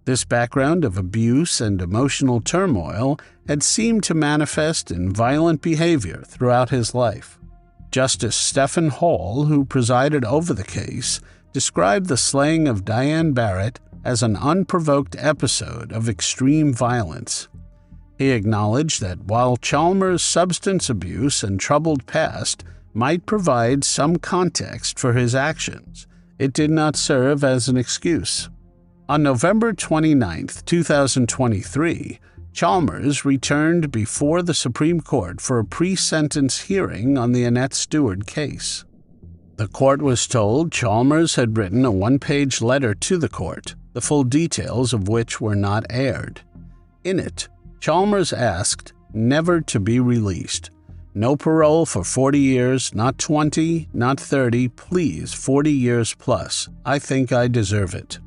This background of abuse and emotional turmoil had seemed to manifest in violent behavior throughout his life. Justice Stephen Hall, who presided over the case, described the slaying of Diane Barrett as an unprovoked episode of extreme violence. He acknowledged that while Chalmers' substance abuse and troubled past might provide some context for his actions, it did not serve as an excuse. On November 29, 2023, Chalmers returned before the Supreme Court for a pre-sentence hearing on the Annette Steward case. The court was told Chalmers had written a 1-page letter to the court, the full details of which were not aired. In it, Chalmers asked never to be released. No parole for 40 years, not 20, not 30, please 40 years plus. I think I deserve it.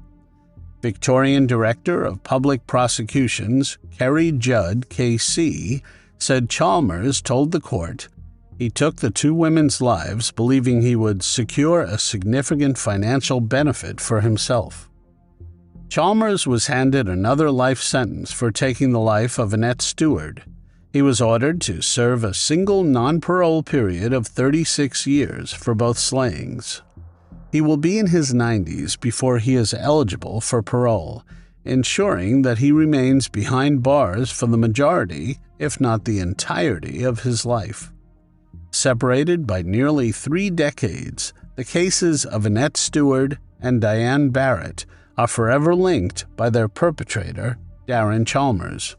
Victorian Director of Public Prosecutions, Kerry Judd, KC, said Chalmers told the court he took the 2 women's lives believing he would secure a significant financial benefit for himself. Chalmers was handed another life sentence for taking the life of Annette Steward. He was ordered to serve a single non-parole period of 36 years for both slayings. He will be in his 90s before he is eligible for parole, ensuring that he remains behind bars for the majority, if not the entirety, of his life. Separated by nearly 3 decades, the cases of Annette Steward and Diane Barrett are forever linked by their perpetrator, Darren Chalmers.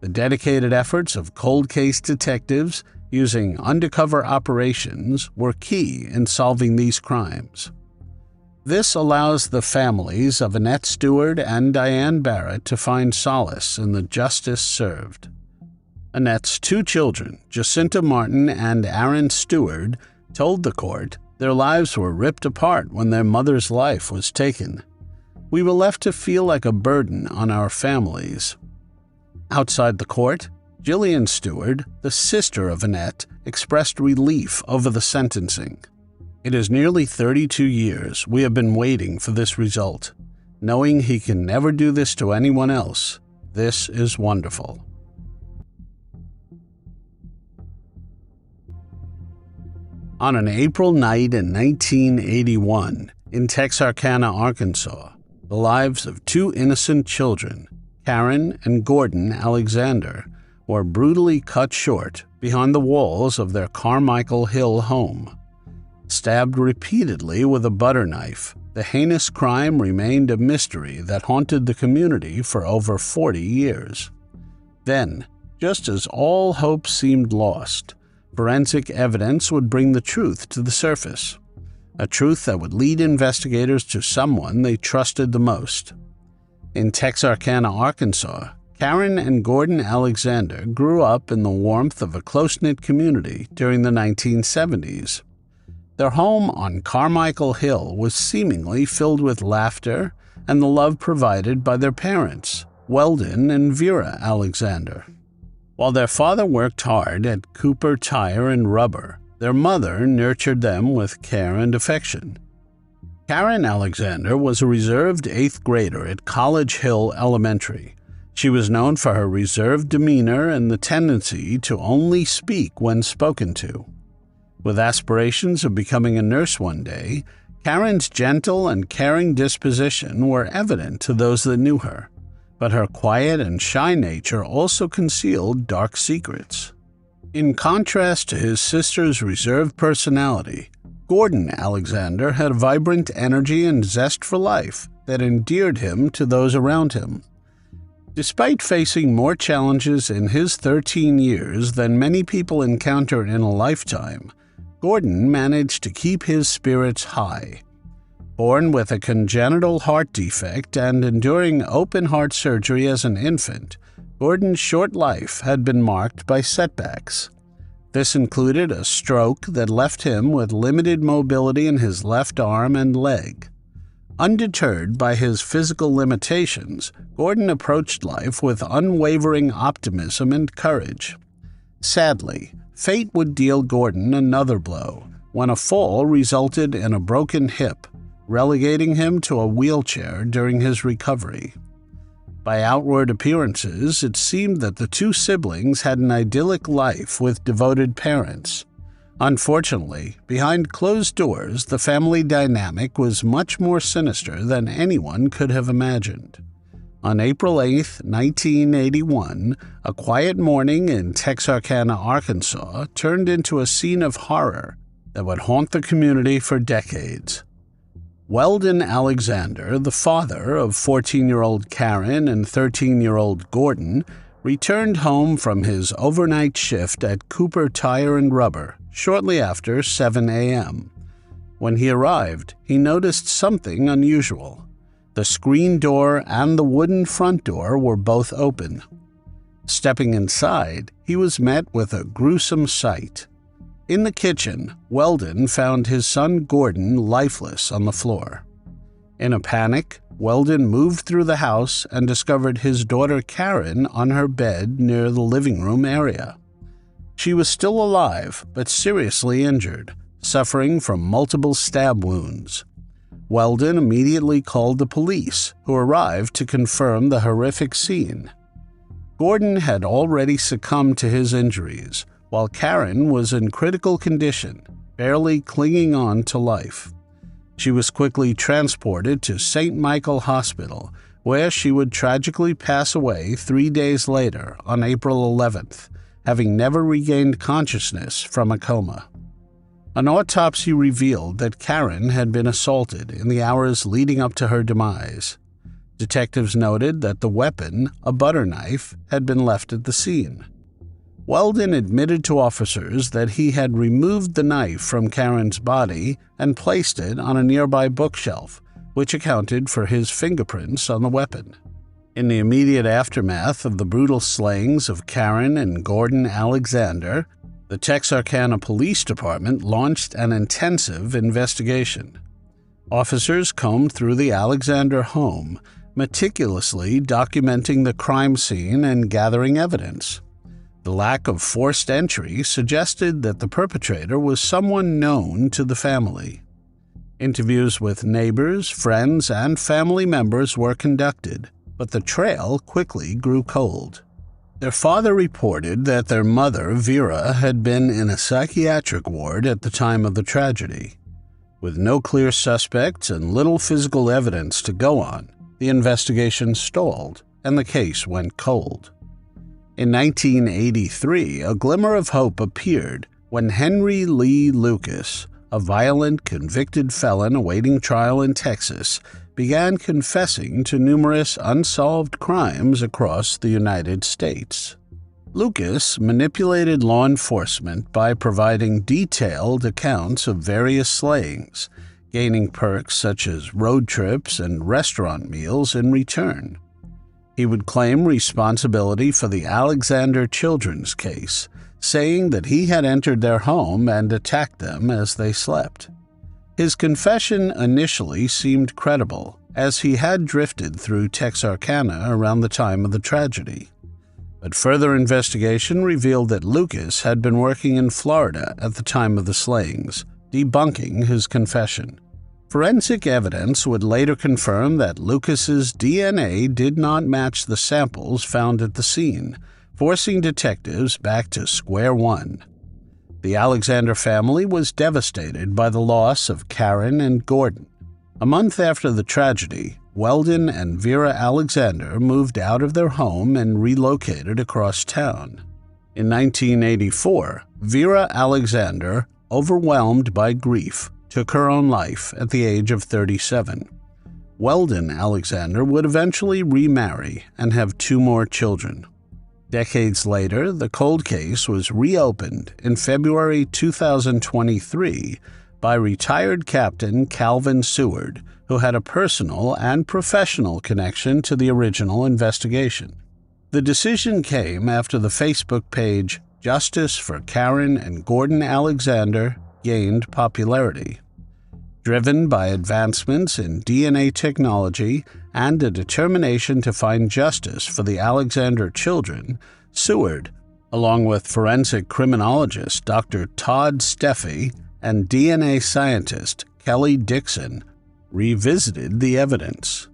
The dedicated efforts of cold case detectives using undercover operations were key in solving these crimes. This allows the families of Annette Steward and Diane Barrett to find solace in the justice served. Annette's 2 children, Jacinta Martin and Aaron Steward, told the court their lives were ripped apart when their mother's life was taken. We were left to feel like a burden on our families. Outside the court, Gillian Steward, the sister of Annette, expressed relief over the sentencing. It is nearly 32 years we have been waiting for this result. Knowing he can never do this to anyone else, this is wonderful. On an April night in 1981, In Texarkana, Arkansas, the lives of two innocent children, Karen and Gordon Alexander, were brutally cut short behind the walls of their Carmichael Hill home. Stabbed repeatedly with a butter knife, the heinous crime remained a mystery that haunted the community for over 40 years. Then, just as all hope seemed lost, forensic evidence would bring the truth to the surface, a truth that would lead investigators to someone they trusted the most. In Texarkana, Arkansas, Karen and Gordon Alexander grew up in the warmth of a close-knit community during the 1970s. Their home on Carmichael Hill was seemingly filled with laughter and the love provided by their parents, Weldon and Vera Alexander. While their father worked hard at Cooper Tire and Rubber, their mother nurtured them with care and affection. Karen Alexander was a reserved 8th grader at College Hill Elementary. She was known for her reserved demeanor and the tendency to only speak when spoken to. With aspirations of becoming a nurse one day, Karen's gentle and caring disposition were evident to those that knew her, but her quiet and shy nature also concealed dark secrets. In contrast to his sister's reserved personality, Gordon Alexander had a vibrant energy and zest for life that endeared him to those around him. Despite facing more challenges in his 13 years than many people encounter in a lifetime, Gordon managed to keep his spirits high. Born with a congenital heart defect and enduring open-heart surgery as an infant, Gordon's short life had been marked by setbacks. This included a stroke that left him with limited mobility in his left arm and leg. Undeterred by his physical limitations, Gordon approached life with unwavering optimism and courage. Sadly, fate would deal Gordon another blow when a fall resulted in a broken hip, relegating him to a wheelchair during his recovery. By outward appearances, it seemed that the two siblings had an idyllic life with devoted parents. Unfortunately, behind closed doors, the family dynamic was much more sinister than anyone could have imagined. On April 8, 1981, a quiet morning in Texarkana, Arkansas, turned into a scene of horror that would haunt the community for decades. Weldon Alexander, the father of 14-year-old Karen and 13-year-old Gordon, returned home from his overnight shift at Cooper Tire and Rubber shortly after 7 a.m. When he arrived, he noticed something unusual. The screen door and the wooden front door were both open. Stepping inside, he was met with a gruesome sight. In the kitchen, Weldon found his son Gordon lifeless on the floor. In a panic, Weldon moved through the house and discovered his daughter Karen on her bed near the living room area. She was still alive, but seriously injured, suffering from multiple stab wounds. Weldon immediately called the police, who arrived to confirm the horrific scene. Gordon had already succumbed to his injuries, while Karen was in critical condition, barely clinging on to life. She was quickly transported to St. Michael Hospital, where she would tragically pass away 3 days later on April 11th, having never regained consciousness from a coma. An autopsy revealed that Karen had been assaulted in the hours leading up to her demise. Detectives noted that the weapon, a butter knife, had been left at the scene. Weldon admitted to officers that he had removed the knife from Karen's body and placed it on a nearby bookshelf, which accounted for his fingerprints on the weapon. In the immediate aftermath of the brutal slayings of Karen and Gordon Alexander, the Texarkana Police Department launched an intensive investigation. Officers combed through the Alexander home, meticulously documenting the crime scene and gathering evidence. The lack of forced entry suggested that the perpetrator was someone known to the family. Interviews with neighbors, friends, and family members were conducted, but the trail quickly grew cold. Their father reported that their mother, Vera, had been in a psychiatric ward at the time of the tragedy. With no clear suspects and little physical evidence to go on, the investigation stalled and the case went cold. In 1983, a glimmer of hope appeared when Henry Lee Lucas, a violent, convicted felon awaiting trial in Texas, began confessing to numerous unsolved crimes across the United States. Lucas manipulated law enforcement by providing detailed accounts of various slayings, gaining perks such as road trips and restaurant meals in return. He would claim responsibility for the Alexander children's case, saying that he had entered their home and attacked them as they slept. His confession initially seemed credible, as he had drifted through Texarkana around the time of the tragedy. But further investigation revealed that Lucas had been working in Florida at the time of the slayings, debunking his confession. Forensic evidence would later confirm that Lucas's DNA did not match the samples found at the scene, forcing detectives back to square one. The Alexander family was devastated by the loss of Karen and Gordon. A month after the tragedy, Weldon and Vera Alexander moved out of their home and relocated across town. In 1984, Vera Alexander, overwhelmed by grief, took her own life at the age of 37. Weldon Alexander would eventually remarry and have 2 more children. Decades later, the cold case was reopened in February 2023 by retired Captain Calvin Seward, who had a personal and professional connection to the original investigation. The decision came after the Facebook page Justice for Karen and Gordon Alexander gained popularity. Driven by advancements in DNA technology and a determination to find justice for the Alexander children, Seward, along with forensic criminologist Dr. Todd Steffi and DNA scientist Kelly Dixon, revisited the evidence.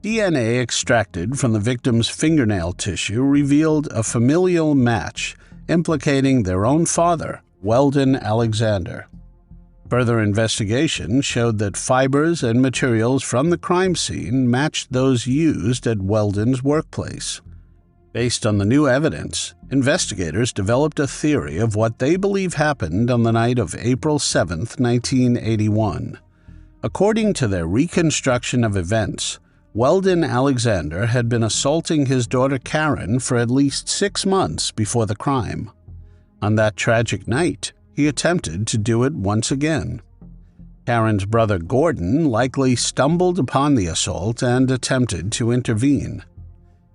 DNA extracted from the victim's fingernail tissue revealed a familial match implicating their own father, Weldon Alexander. Further investigation showed that fibers and materials from the crime scene matched those used at Weldon's workplace. Based on the new evidence, investigators developed a theory of what they believe happened on the night of April 7, 1981. According to their reconstruction of events, Weldon Alexander had been assaulting his daughter Karen for at least 6 months before the crime. On that tragic night, he attempted to do it once again. Karen's brother Gordon likely stumbled upon the assault and attempted to intervene.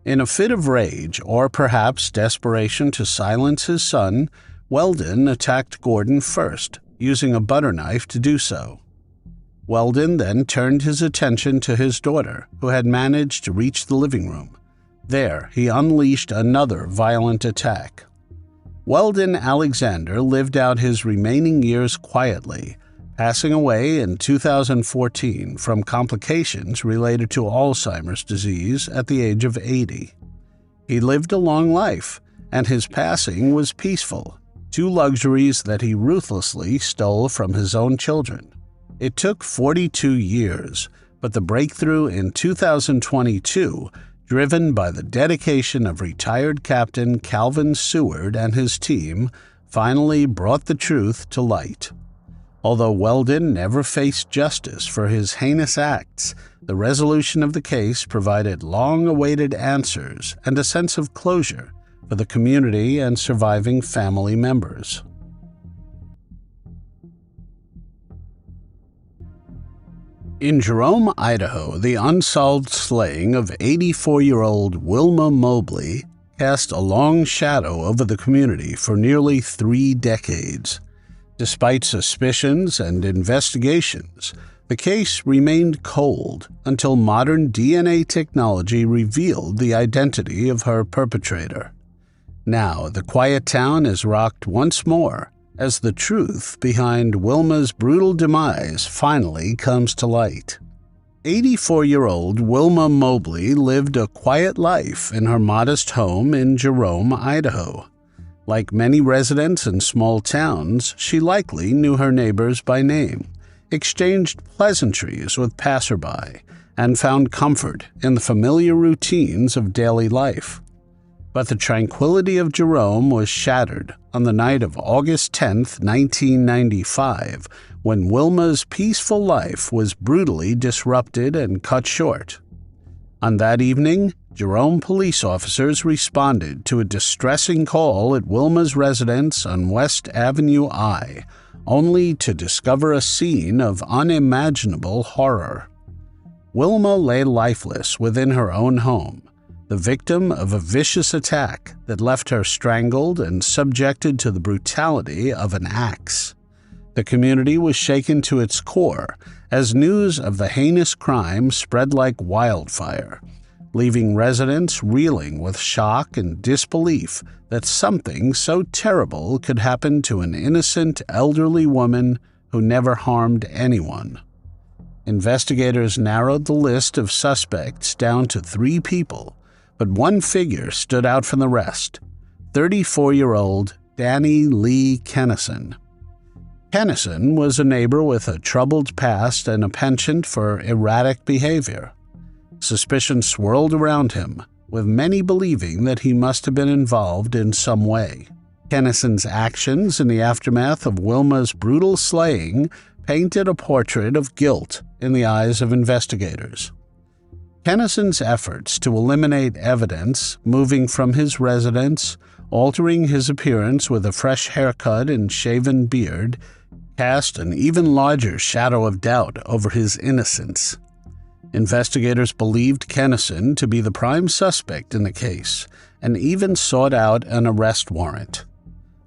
In a fit of rage, or perhaps desperation to silence his son, Weldon attacked Gordon first, using a butter knife to do so. Weldon then turned his attention to his daughter, who had managed to reach the living room. There, he unleashed another violent attack. Weldon Alexander lived out his remaining years quietly, passing away in 2014 from complications related to Alzheimer's disease at the age of 80. He lived a long life, and his passing was peaceful, 2 luxuries that he ruthlessly stole from his own children. It took 42 years, but the breakthrough in 2022, driven by the dedication of retired Captain Calvin Seward and his team, finally brought the truth to light. Although Weldon never faced justice for his heinous acts, the resolution of the case provided long-awaited answers and a sense of closure for the community and surviving family members. In Jerome, Idaho, the unsolved slaying of 84-year-old Wilma Mobley cast a long shadow over the community for nearly 3 decades. Despite suspicions and investigations, the case remained cold until modern DNA technology revealed the identity of her perpetrator. Now, the quiet town is rocked once more as the truth behind Wilma's brutal demise finally comes to light. 84-year-old Wilma Mobley lived a quiet life in her modest home in Jerome, Idaho. Like many residents in small towns, she likely knew her neighbors by name, exchanged pleasantries with passerby, and found comfort in the familiar routines of daily life. But the tranquility of Jerome was shattered on the night of August 10, 1995, when Wilma's peaceful life was brutally disrupted and cut short. On that evening, Jerome police officers responded to a distressing call at Wilma's residence on West Avenue I, only to discover a scene of unimaginable horror. Wilma lay lifeless within her own home, the victim of a vicious attack that left her strangled and subjected to the brutality of an axe. The community was shaken to its core as news of the heinous crime spread like wildfire, leaving residents reeling with shock and disbelief that something so terrible could happen to an innocent elderly woman who never harmed anyone. Investigators narrowed the list of suspects down to 3 people, but one figure stood out from the rest: 34-year-old Danny Lee Kennison. Kennison was a neighbor with a troubled past and a penchant for erratic behavior. Suspicion swirled around him, with many believing that he must have been involved in some way. Kennison's actions in the aftermath of Wilma's brutal slaying painted a portrait of guilt in the eyes of investigators. Kennison's efforts to eliminate evidence, moving from his residence, altering his appearance with a fresh haircut and shaven beard, cast an even larger shadow of doubt over his innocence. Investigators believed Kennison to be the prime suspect in the case and even sought out an arrest warrant.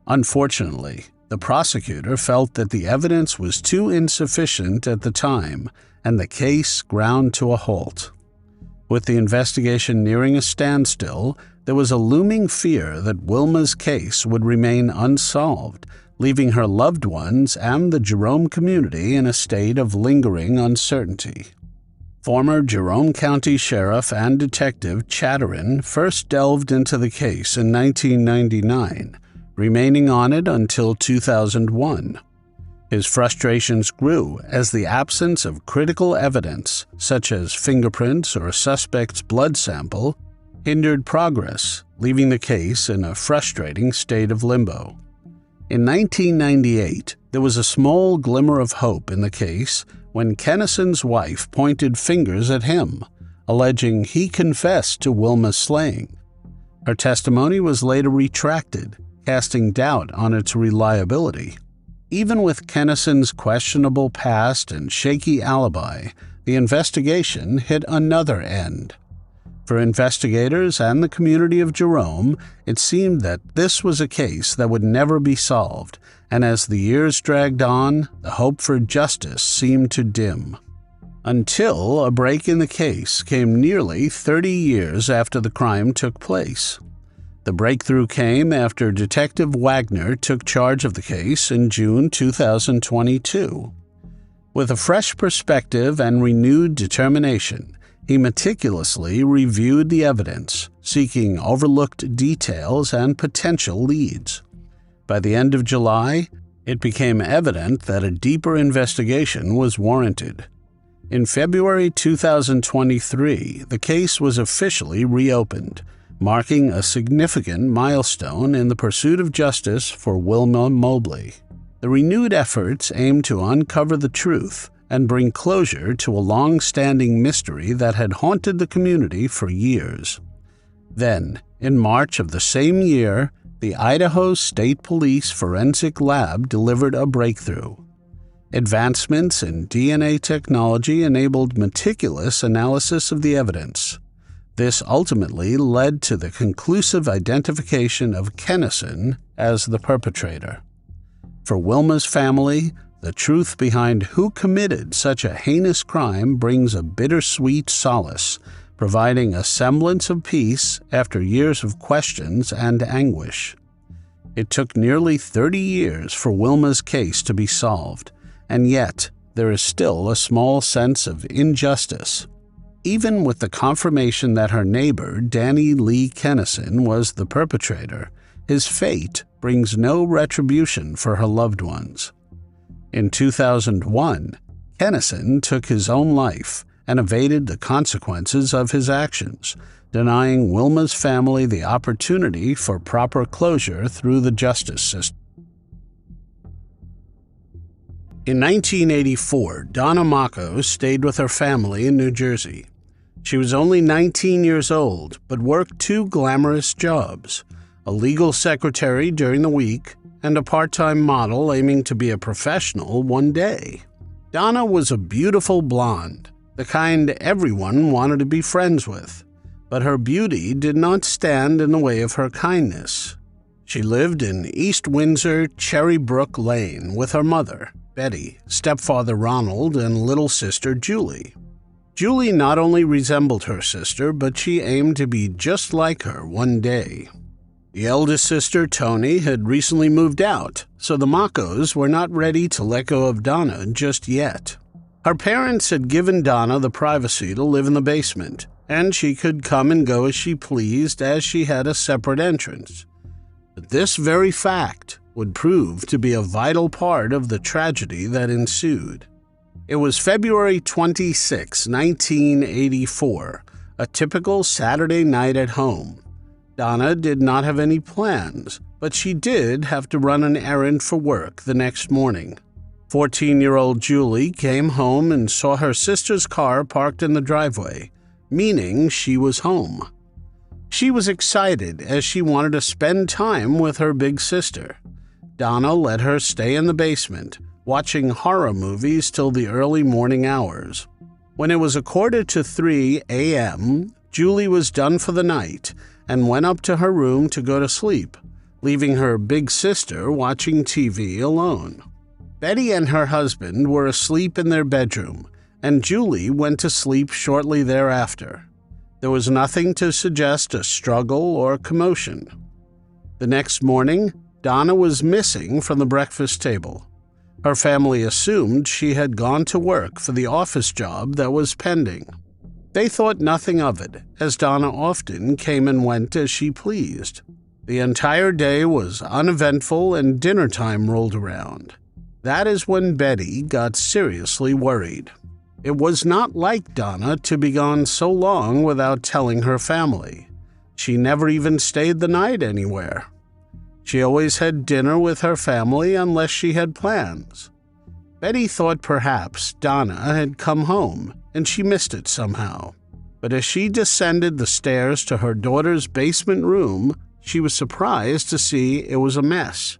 Unfortunately, the prosecutor felt that the evidence was too insufficient at the time, and the case ground to a halt. With the investigation nearing a standstill, there was a looming fear that Wilma's case would remain unsolved, leaving her loved ones and the Jerome community in a state of lingering uncertainty. Former Jerome County Sheriff and Detective Chatterin first delved into the case in 1999, remaining on it until 2001. His frustrations grew as the absence of critical evidence, such as fingerprints or a suspect's blood sample, hindered progress, leaving the case in a frustrating state of limbo. In 1998, there was a small glimmer of hope in the case when Kennison's wife pointed fingers at him, alleging he confessed to Wilma's slaying. Her testimony was later retracted, casting doubt on its reliability. Even with Kennison's questionable past and shaky alibi, the investigation hit another end. For investigators and the community of Jerome, it seemed that this was a case that would never be solved, and as the years dragged on, the hope for justice seemed to dim. Until a break in the case came nearly 30 years after the crime took place. The breakthrough came after Detective Wagner took charge of the case in June 2022. With a fresh perspective and renewed determination, he meticulously reviewed the evidence, seeking overlooked details and potential leads. By the end of July, it became evident that a deeper investigation was warranted. In February 2023, the case was officially reopened, marking a significant milestone in the pursuit of justice for Wilma Mobley. The renewed efforts aimed to uncover the truth and bring closure to a long-standing mystery that had haunted the community for years. Then, in March of the same year, the Idaho State Police Forensic Lab delivered a breakthrough. Advancements in DNA technology enabled meticulous analysis of the evidence. This ultimately led to the conclusive identification of Kennison as the perpetrator. For Wilma's family, the truth behind who committed such a heinous crime brings a bittersweet solace, providing a semblance of peace after years of questions and anguish. It took nearly 30 years for Wilma's case to be solved, and yet there is still a small sense of injustice. Even with the confirmation that her neighbor, Danny Lee Kennison, was the perpetrator, his fate brings no retribution for her loved ones. In 2001, Kennison took his own life and evaded the consequences of his actions, denying Wilma's family the opportunity for proper closure through the justice system. In 1984, Donna Macho stayed with her family in New Jersey. She was only 19 years old, but worked 2 glamorous jobs: a legal secretary during the week and a part-time model aiming to be a professional one day. Donna was a beautiful blonde, the kind everyone wanted to be friends with, but her beauty did not stand in the way of her kindness. She lived in East Windsor, Cherrybrook Lane with her mother, Betty, stepfather Ronald, and little sister Julie. Julie not only resembled her sister, but she aimed to be just like her one day. The eldest sister, Tony, had recently moved out, so the Machos were not ready to let go of Donna just yet. Her parents had given Donna the privacy to live in the basement, and she could come and go as she pleased, as she had a separate entrance. But this very fact would prove to be a vital part of the tragedy that ensued. It was February 26, 1984, a typical Saturday night at home. Donna did not have any plans, but she did have to run an errand for work the next morning. 14-year-old Julie came home and saw her sister's car parked in the driveway, meaning she was home. She was excited as she wanted to spend time with her big sister. Donna let her stay in the basement, watching horror movies till the early morning hours. When it was 2:45 a.m., Julie was done for the night and went up to her room to go to sleep, leaving her big sister watching TV alone. Betty and her husband were asleep in their bedroom, and Julie went to sleep shortly thereafter. There was nothing to suggest a struggle or commotion. The next morning, Donna was missing from the breakfast table. Her family assumed she had gone to work for the office job that was pending. They thought nothing of it, as Donna often came and went as she pleased. The entire day was uneventful and dinner time rolled around. That is when Betty got seriously worried. It was not like Donna to be gone so long without telling her family. She never even stayed the night anywhere. She always had dinner with her family unless she had plans. Betty thought perhaps Donna had come home and she missed it somehow. But as she descended the stairs to her daughter's basement room, she was surprised to see it was a mess.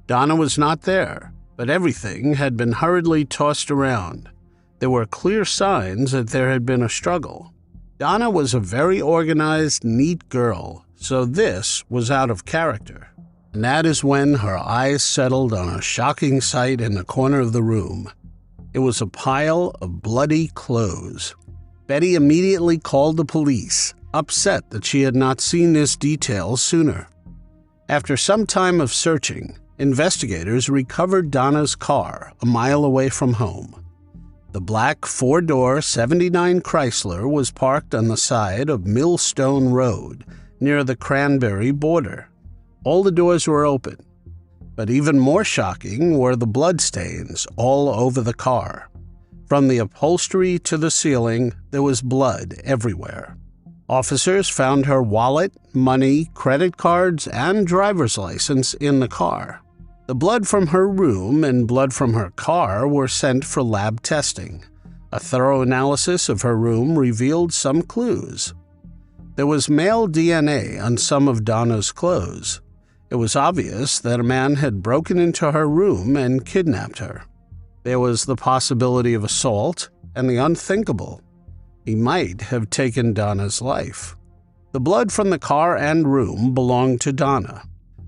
Donna was not there, but everything had been hurriedly tossed around. There were clear signs that there had been a struggle. Donna was a very organized, neat girl, so this was out of character. And that is when her eyes settled on a shocking sight in the corner of the room. It was a pile of bloody clothes. Betty immediately called the police, upset that she had not seen this detail sooner. After some time of searching, investigators recovered Donna's car a mile away from home. The black 4-door 79 Chrysler was parked on the side of Millstone Road, near the Cranberry border. All the doors were open, but even more shocking were the bloodstains all over the car. From the upholstery to the ceiling, there was blood everywhere. Officers found her wallet, money, credit cards, and driver's license in the car. The blood from her room and blood from her car were sent for lab testing. A thorough analysis of her room revealed some clues. There was male DNA on some of Donna's clothes. It was obvious that a man had broken into her room and kidnapped her. There was the possibility of assault and the unthinkable. He might have taken Donna's life. The blood from the car and room belonged to Donna.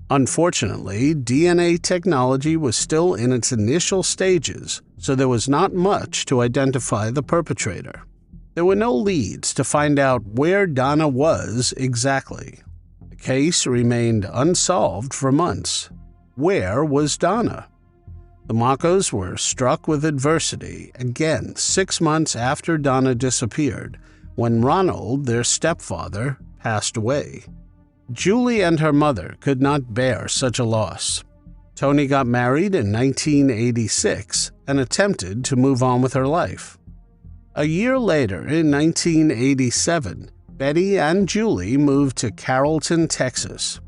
Unfortunately, DNA technology was still in its initial stages, so there was not much to identify the perpetrator. There were no leads to find out where Donna was exactly. The case remained unsolved for months. Where was Donna? The Machos were struck with adversity again 6 months after Donna disappeared, when Ronald, their stepfather, passed away. Julie and her mother could not bear such a loss. Toni got married in 1986 and attempted to move on with her life. A year later, in 1987, Betty and Julie moved to Carrollton, Texas.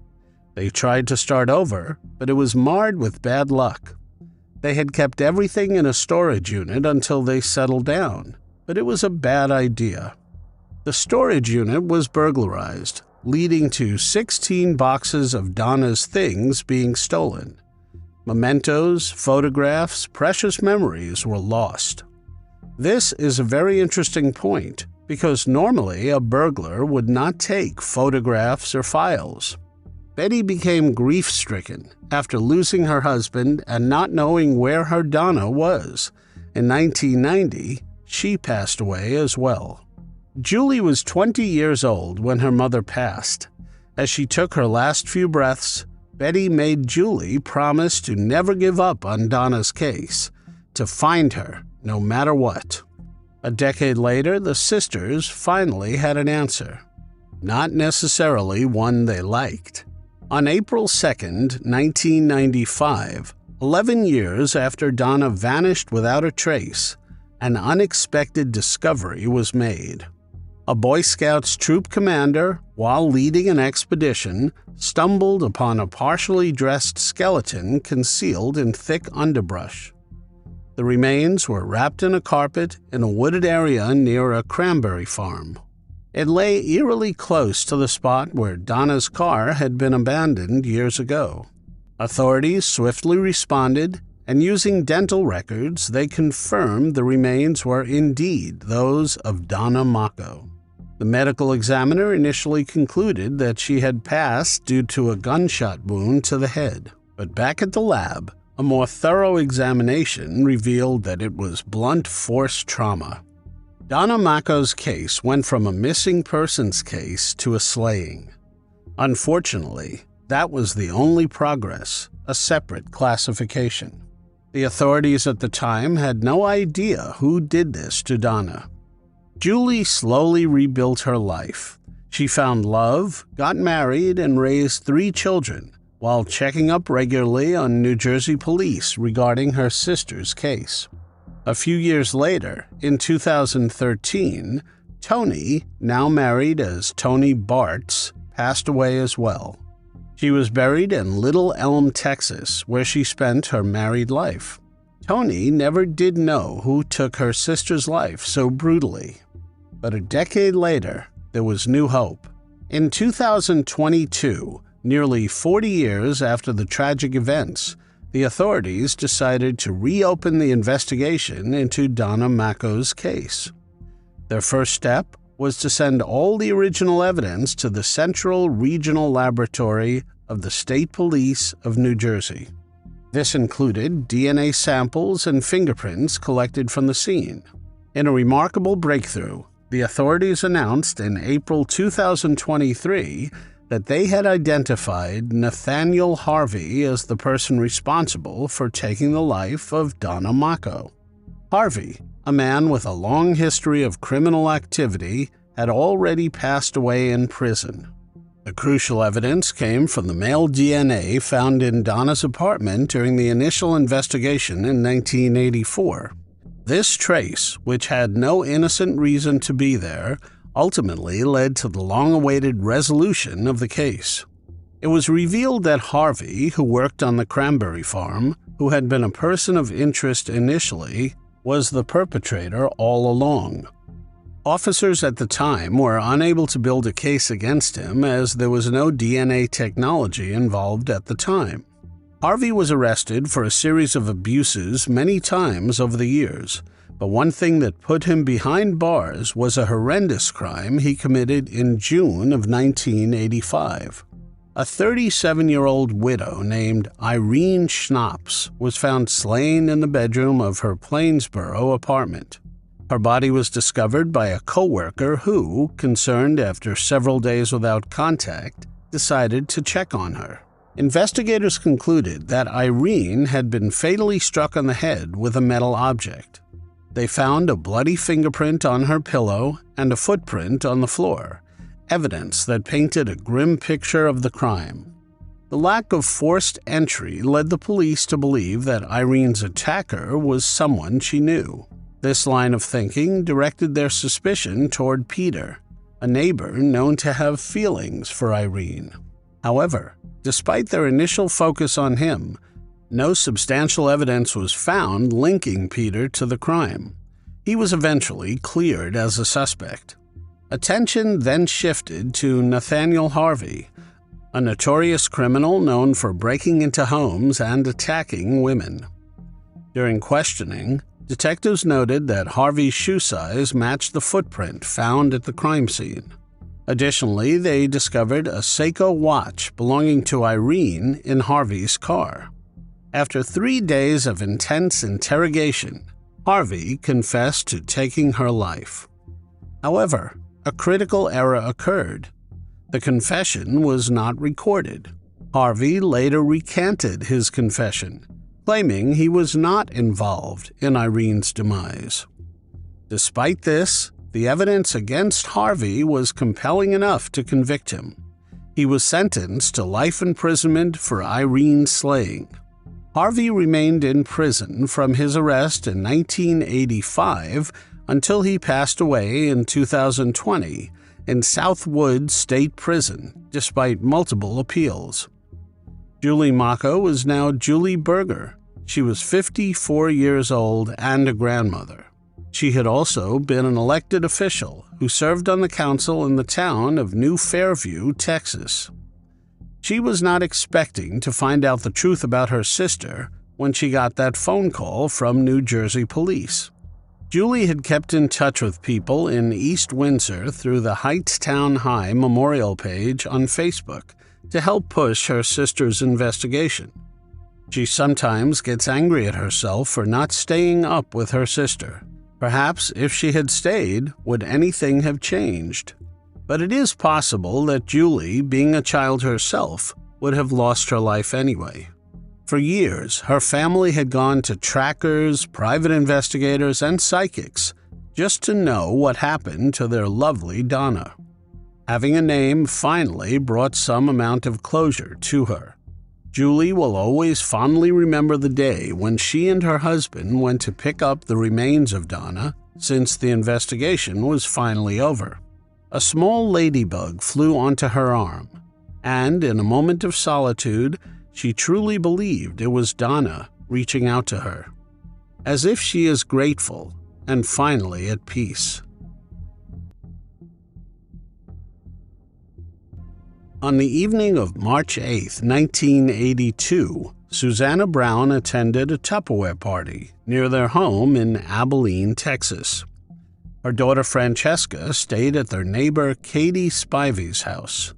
They tried to start over, but it was marred with bad luck. They had kept everything in a storage unit until they settled down, but it was a bad idea. The storage unit was burglarized, leading to 16 boxes of Donna's things being stolen. Mementos, photographs, precious memories were lost. This is a very interesting point, because normally a burglar would not take photographs or files. Betty became grief-stricken after losing her husband and not knowing where her Donna was. In 1990, she passed away as well. Julie was 20 years old when her mother passed. As she took her last few breaths, Betty made Julie promise to never give up on Donna's case, to find her no matter what. A decade later, the sisters finally had an answer. Not necessarily one they liked. On April 2, 1995, 11 years after Donna vanished without a trace, an unexpected discovery was made. A Boy Scouts troop commander, while leading an expedition, stumbled upon a partially dressed skeleton concealed in thick underbrush. The remains were wrapped in a carpet in a wooded area near a cranberry farm. It lay eerily close to the spot where Donna's car had been abandoned years ago. Authorities swiftly responded, and using dental records, they confirmed the remains were indeed those of Donna Macho. The medical examiner initially concluded that she had passed due to a gunshot wound to the head, but back at the lab, a more thorough examination revealed that it was blunt force trauma. Donna Macho's case went from a missing persons case to a slaying. Unfortunately, that was the only progress, a separate classification. The authorities at the time had no idea who did this to Donna. Julie slowly rebuilt her life. She found love, got married, and raised 3 children, while checking up regularly on New Jersey police regarding her sister's case. A few years later, in 2013, Toni, now married as Toni Bartz, passed away as well. She was buried in Little Elm, Texas, where she spent her married life. Toni never did know who took her sister's life so brutally. But a decade later, there was new hope. In 2022, nearly 40 years after the tragic events, the authorities decided to reopen the investigation into Donna Macho's case. Their first step was to send all the original evidence to the Central Regional Laboratory of the State Police of New Jersey. This included DNA samples and fingerprints collected from the scene. In a remarkable breakthrough, the authorities announced in April 2023 that they had identified Nathaniel Harvey as the person responsible for taking the life of Donna Macho. Harvey, a man with a long history of criminal activity, had already passed away in prison. The crucial evidence came from the male DNA found in Donna's apartment during the initial investigation in 1984. This trace, which had no innocent reason to be there, ultimately led to the long-awaited resolution of the case. It was revealed that Harvey, who worked on the cranberry farm, who had been a person of interest initially, was the perpetrator all along. Officers at the time were unable to build a case against him as there was no DNA technology involved at the time. Harvey was arrested for a series of abuses many times over the years, but one thing that put him behind bars was a horrendous crime he committed in June of 1985. A 37-year-old widow named Irene Schnapps was found slain in the bedroom of her Plainsboro apartment. Her body was discovered by a co-worker who, concerned after several days without contact, decided to check on her. Investigators concluded that Irene had been fatally struck on the head with a metal object. They found a bloody fingerprint on her pillow and a footprint on the floor, evidence that painted a grim picture of the crime. The lack of forced entry led the police to believe that Irene's attacker was someone she knew. This line of thinking directed their suspicion toward Peter, a neighbor known to have feelings for Irene. However, despite their initial focus on him, no substantial evidence was found linking Peter to the crime. He was eventually cleared as a suspect. Attention then shifted to Nathaniel Harvey, a notorious criminal known for breaking into homes and attacking women. During questioning, detectives noted that Harvey's shoe size matched the footprint found at the crime scene. Additionally, they discovered a Seiko watch belonging to Irene in Harvey's car. After 3 days of intense interrogation, Harvey confessed to taking her life. However, a critical error occurred. The confession was not recorded. Harvey later recanted his confession, claiming he was not involved in Irene's demise. Despite this, the evidence against Harvey was compelling enough to convict him. He was sentenced to life imprisonment for Irene's slaying. Harvey remained in prison from his arrest in 1985 until he passed away in 2020 in Southwood State Prison, despite multiple appeals. Julie Macho is now Julie Berger. She was 54 years old and a grandmother. She had also been an elected official who served on the council in the town of New Fairview, Texas. She was not expecting to find out the truth about her sister when she got that phone call from New Jersey police. Julie had kept in touch with people in East Windsor through the Heights Town High memorial page on Facebook to help push her sister's investigation. She sometimes gets angry at herself for not staying up with her sister. Perhaps if she had stayed, would anything have changed? But it is possible that Julie, being a child herself, would have lost her life anyway. For years, her family had gone to trackers, private investigators, and psychics just to know what happened to their lovely Donna. Having a name finally brought some amount of closure to her. Julie will always fondly remember the day when she and her husband went to pick up the remains of Donna, since the investigation was finally over. A small ladybug flew onto her arm, and in a moment of solitude, she truly believed it was Donna reaching out to her, as if she is grateful and finally at peace. On the evening of March 8, 1982, Susanna Brown attended a Tupperware party near their home in Abilene, Texas. Her daughter Francesca stayed at their neighbor Katie Spivey's house.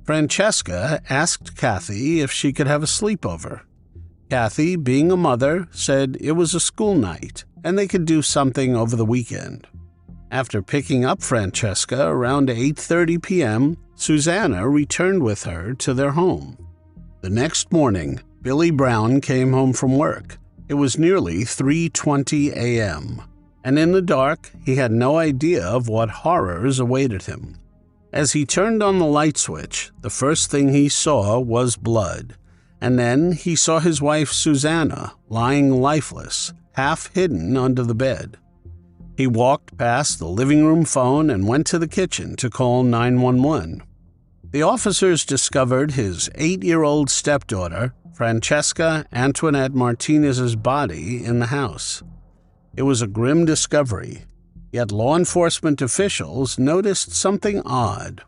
Francesca asked Kathy if she could have a sleepover. Kathy, being a mother, said it was a school night and they could do something over the weekend. After picking up Francesca around 8:30 p.m., Susanna returned with her to their home. The next morning, Billy Brown came home from work. It was nearly 3:20 a.m., and in the dark, he had no idea of what horrors awaited him. As he turned on the light switch, the first thing he saw was blood, and then he saw his wife Susanna lying lifeless, half hidden under the bed. He walked past the living room phone and went to the kitchen to call 911. The officers discovered his 8-year-old stepdaughter, Francesca Antoinette Martinez's body in the house. It was a grim discovery, yet law enforcement officials noticed something odd.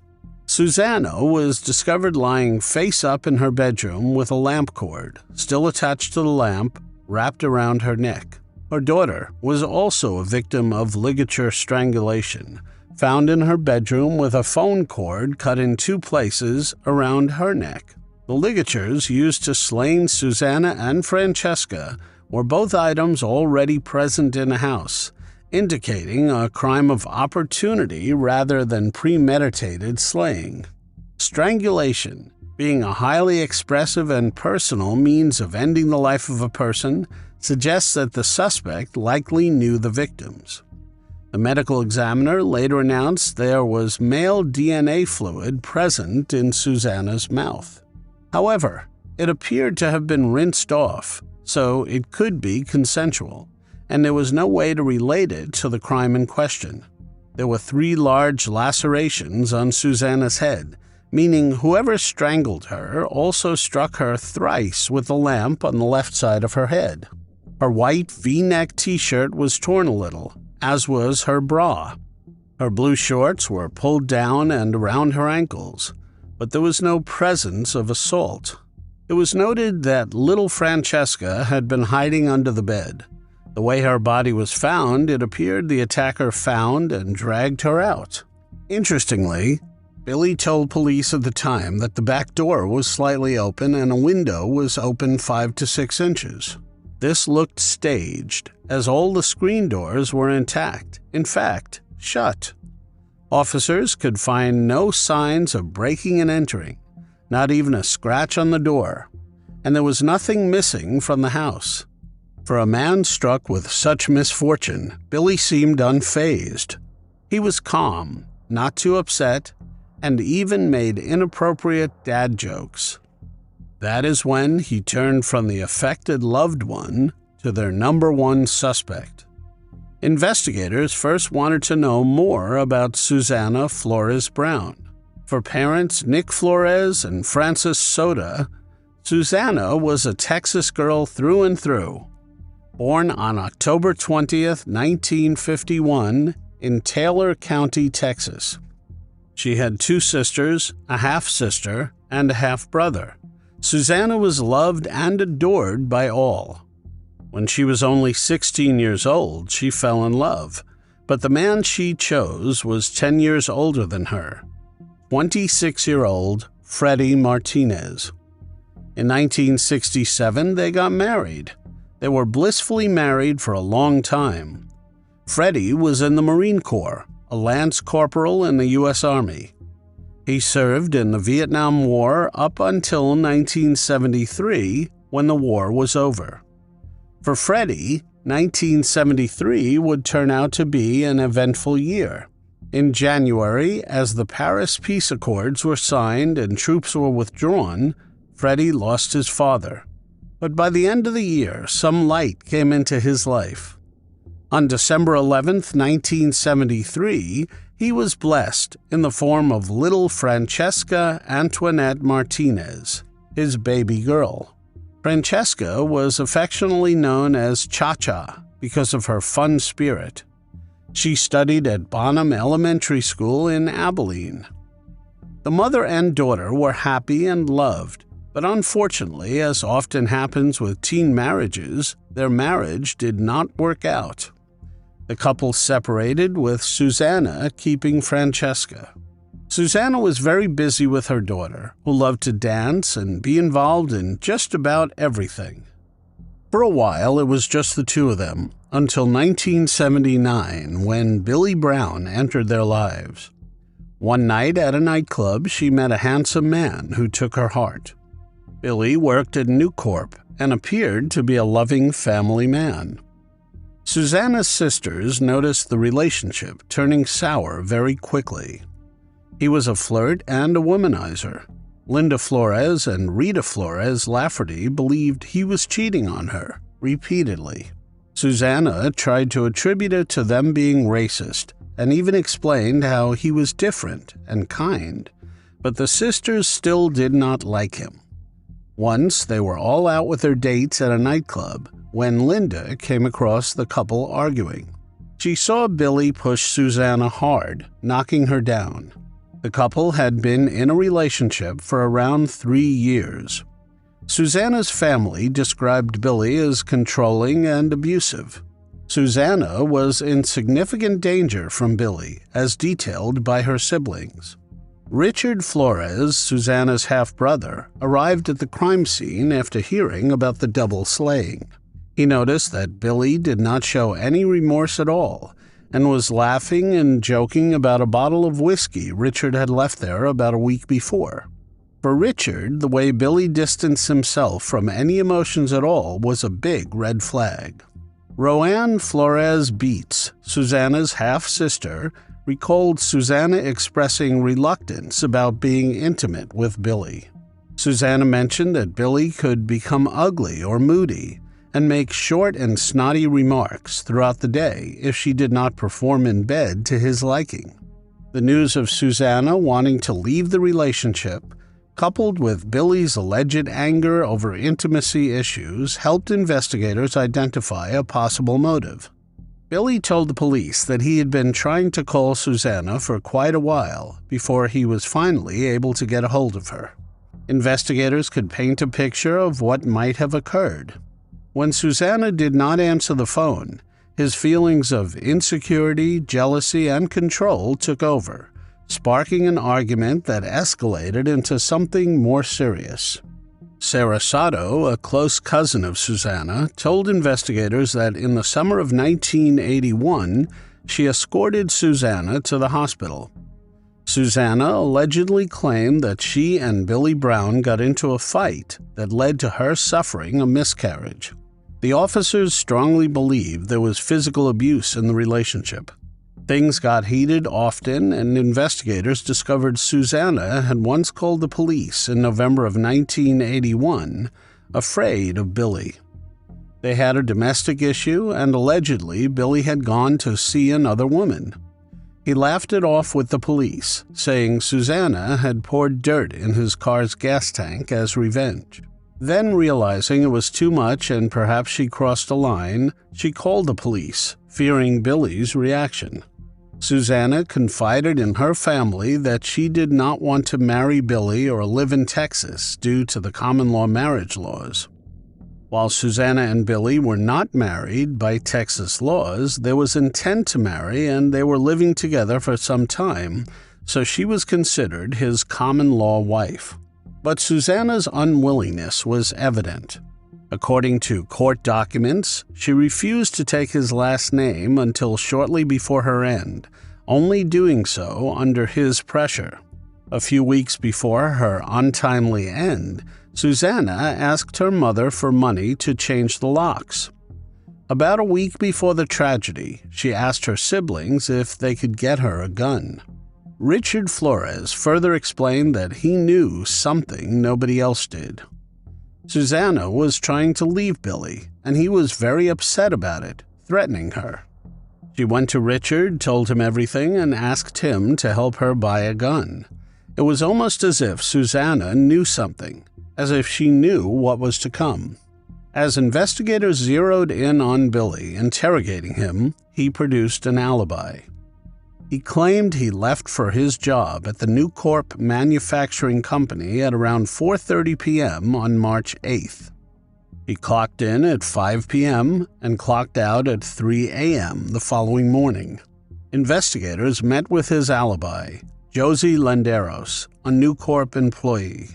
Susanna was discovered lying face up in her bedroom with a lamp cord, still attached to the lamp, wrapped around her neck. Her daughter was also a victim of ligature strangulation, found in her bedroom with a phone cord cut in 2 places around her neck. The ligatures used to slain Susanna and Francesca were both items already present in a house, indicating a crime of opportunity rather than premeditated slaying. Strangulation, being a highly expressive and personal means of ending the life of a person, suggests that the suspect likely knew the victims. The medical examiner later announced there was male DNA fluid present in Susanna's mouth. However, it appeared to have been rinsed off, so it could be consensual, and there was no way to relate it to the crime in question. There were 3 large lacerations on Susanna's head, meaning whoever strangled her also struck her thrice with the lamp on the left side of her head. Her white V-neck t-shirt was torn a little, as was her bra. Her blue shorts were pulled down and around her ankles, but there was no presence of assault. It was noted that little Francesca had been hiding under the bed. The way her body was found, it appeared the attacker found and dragged her out. Interestingly, Billy told police at the time that the back door was slightly open and a window was open 5 to 6 inches. This looked staged, as all the screen doors were intact, in fact, shut. Officers could find no signs of breaking and entering, not even a scratch on the door, and there was nothing missing from the house. For a man struck with such misfortune, Billy seemed unfazed. He was calm, not too upset, and even made inappropriate dad jokes. That is when he turned from the affected loved one to their number 1 suspect. Investigators first wanted to know more about Susanna Flores Brown. For parents Nick Flores and Frances Soda, Susanna was a Texas girl through and through. Born on October 20th, 1951, in Taylor County, Texas. She had 2 sisters, a half-sister, and a half-brother. Susanna was loved and adored by all. When she was only 16 years old, she fell in love, but the man she chose was 10 years older than her, 26-year-old Freddie Martinez. In 1967, they got married. They were blissfully married for a long time. Freddie was in the Marine Corps, a lance corporal in the U.S. Army. He served in the Vietnam War up until 1973, when the war was over. For Freddie, 1973 would turn out to be an eventful year. In January, as the Paris Peace Accords were signed and troops were withdrawn, Freddie lost his father. But by the end of the year, some light came into his life. On December 11th, 1973, he was blessed in the form of little Francesca Antoinette Martinez, his baby girl. Francesca was affectionately known as Cha-Cha because of her fun spirit. She studied at Bonham Elementary School in Abilene. The mother and daughter were happy and loved, but unfortunately, as often happens with teen marriages, their marriage did not work out. The couple separated, with Susanna keeping Francesca. Susanna was very busy with her daughter, who loved to dance and be involved in just about everything. For a while, it was just the 2 of them, until 1979, when Billy Brown entered their lives. One night at a nightclub, she met a handsome man who took her heart. Billy worked at New Corp and appeared to be a loving family man. Susanna's sisters noticed the relationship turning sour very quickly. He was a flirt and a womanizer. Linda Flores and Rita Flores Lafferty believed he was cheating on her repeatedly. Susanna tried to attribute it to them being racist and even explained how he was different and kind, but the sisters still did not like him. Once they were all out with their dates at a nightclub when Linda came across the couple arguing. She saw Billy push Susanna hard, knocking her down. The couple had been in a relationship for around 3 years. Susanna's family described Billy as controlling and abusive. Susanna was in significant danger from Billy, as detailed by her siblings. Richard Flores, Susanna's half-brother, arrived at the crime scene after hearing about the double slaying. He noticed that Billy did not show any remorse at all and was laughing and joking about a bottle of whiskey Richard had left there about a week before. For Richard, the way Billy distanced himself from any emotions at all was a big red flag. Roanne Flores Beats, Susanna's half-sister, recalled Susanna expressing reluctance about being intimate with Billy. Susanna mentioned that Billy could become ugly or moody and make short and snotty remarks throughout the day if she did not perform in bed to his liking. The news of Susanna wanting to leave the relationship, coupled with Billy's alleged anger over intimacy issues, helped investigators identify a possible motive. Billy told the police that he had been trying to call Susanna for quite a while before he was finally able to get a hold of her. Investigators could paint a picture of what might have occurred. When Susanna did not answer the phone, his feelings of insecurity, jealousy, and control took over, sparking an argument that escalated into something more serious. Sarah Sato, a close cousin of Susanna, told investigators that in the summer of 1981, she escorted Susanna to the hospital. Susanna allegedly claimed that she and Billy Brown got into a fight that led to her suffering a miscarriage. The officers strongly believed there was physical abuse in the relationship. Things got heated often, and investigators discovered Susanna had once called the police in November of 1981, afraid of Billy. They had a domestic issue, and allegedly Billy had gone to see another woman. He laughed it off with the police, saying Susanna had poured dirt in his car's gas tank as revenge. Then, realizing it was too much and perhaps she crossed a line, she called the police, fearing Billy's reaction. Susanna confided in her family that she did not want to marry Billy or live in Texas due to the common-law marriage laws. While Susanna and Billy were not married by Texas laws, there was intent to marry and they were living together for some time, so she was considered his common-law wife. But Susanna's unwillingness was evident. According to court documents, she refused to take his last name until shortly before her end, only doing so under his pressure. A few weeks before her untimely end, Susanna asked her mother for money to change the locks. About a week before the tragedy, she asked her siblings if they could get her a gun. Richard Flores further explained that he knew something nobody else did. Susanna was trying to leave Billy, and he was very upset about it, threatening her. She went to Richard, told him everything, and asked him to help her buy a gun. It was almost as if Susanna knew something, as if she knew what was to come. As investigators zeroed in on Billy, interrogating him, he produced an alibi. He claimed he left for his job at the New Corp Manufacturing Company at around 4:30 p.m. on March 8th. He clocked in at 5 p.m. and clocked out at 3 a.m. the following morning. Investigators met with his alibi, Josie Landeros, a New Corp employee.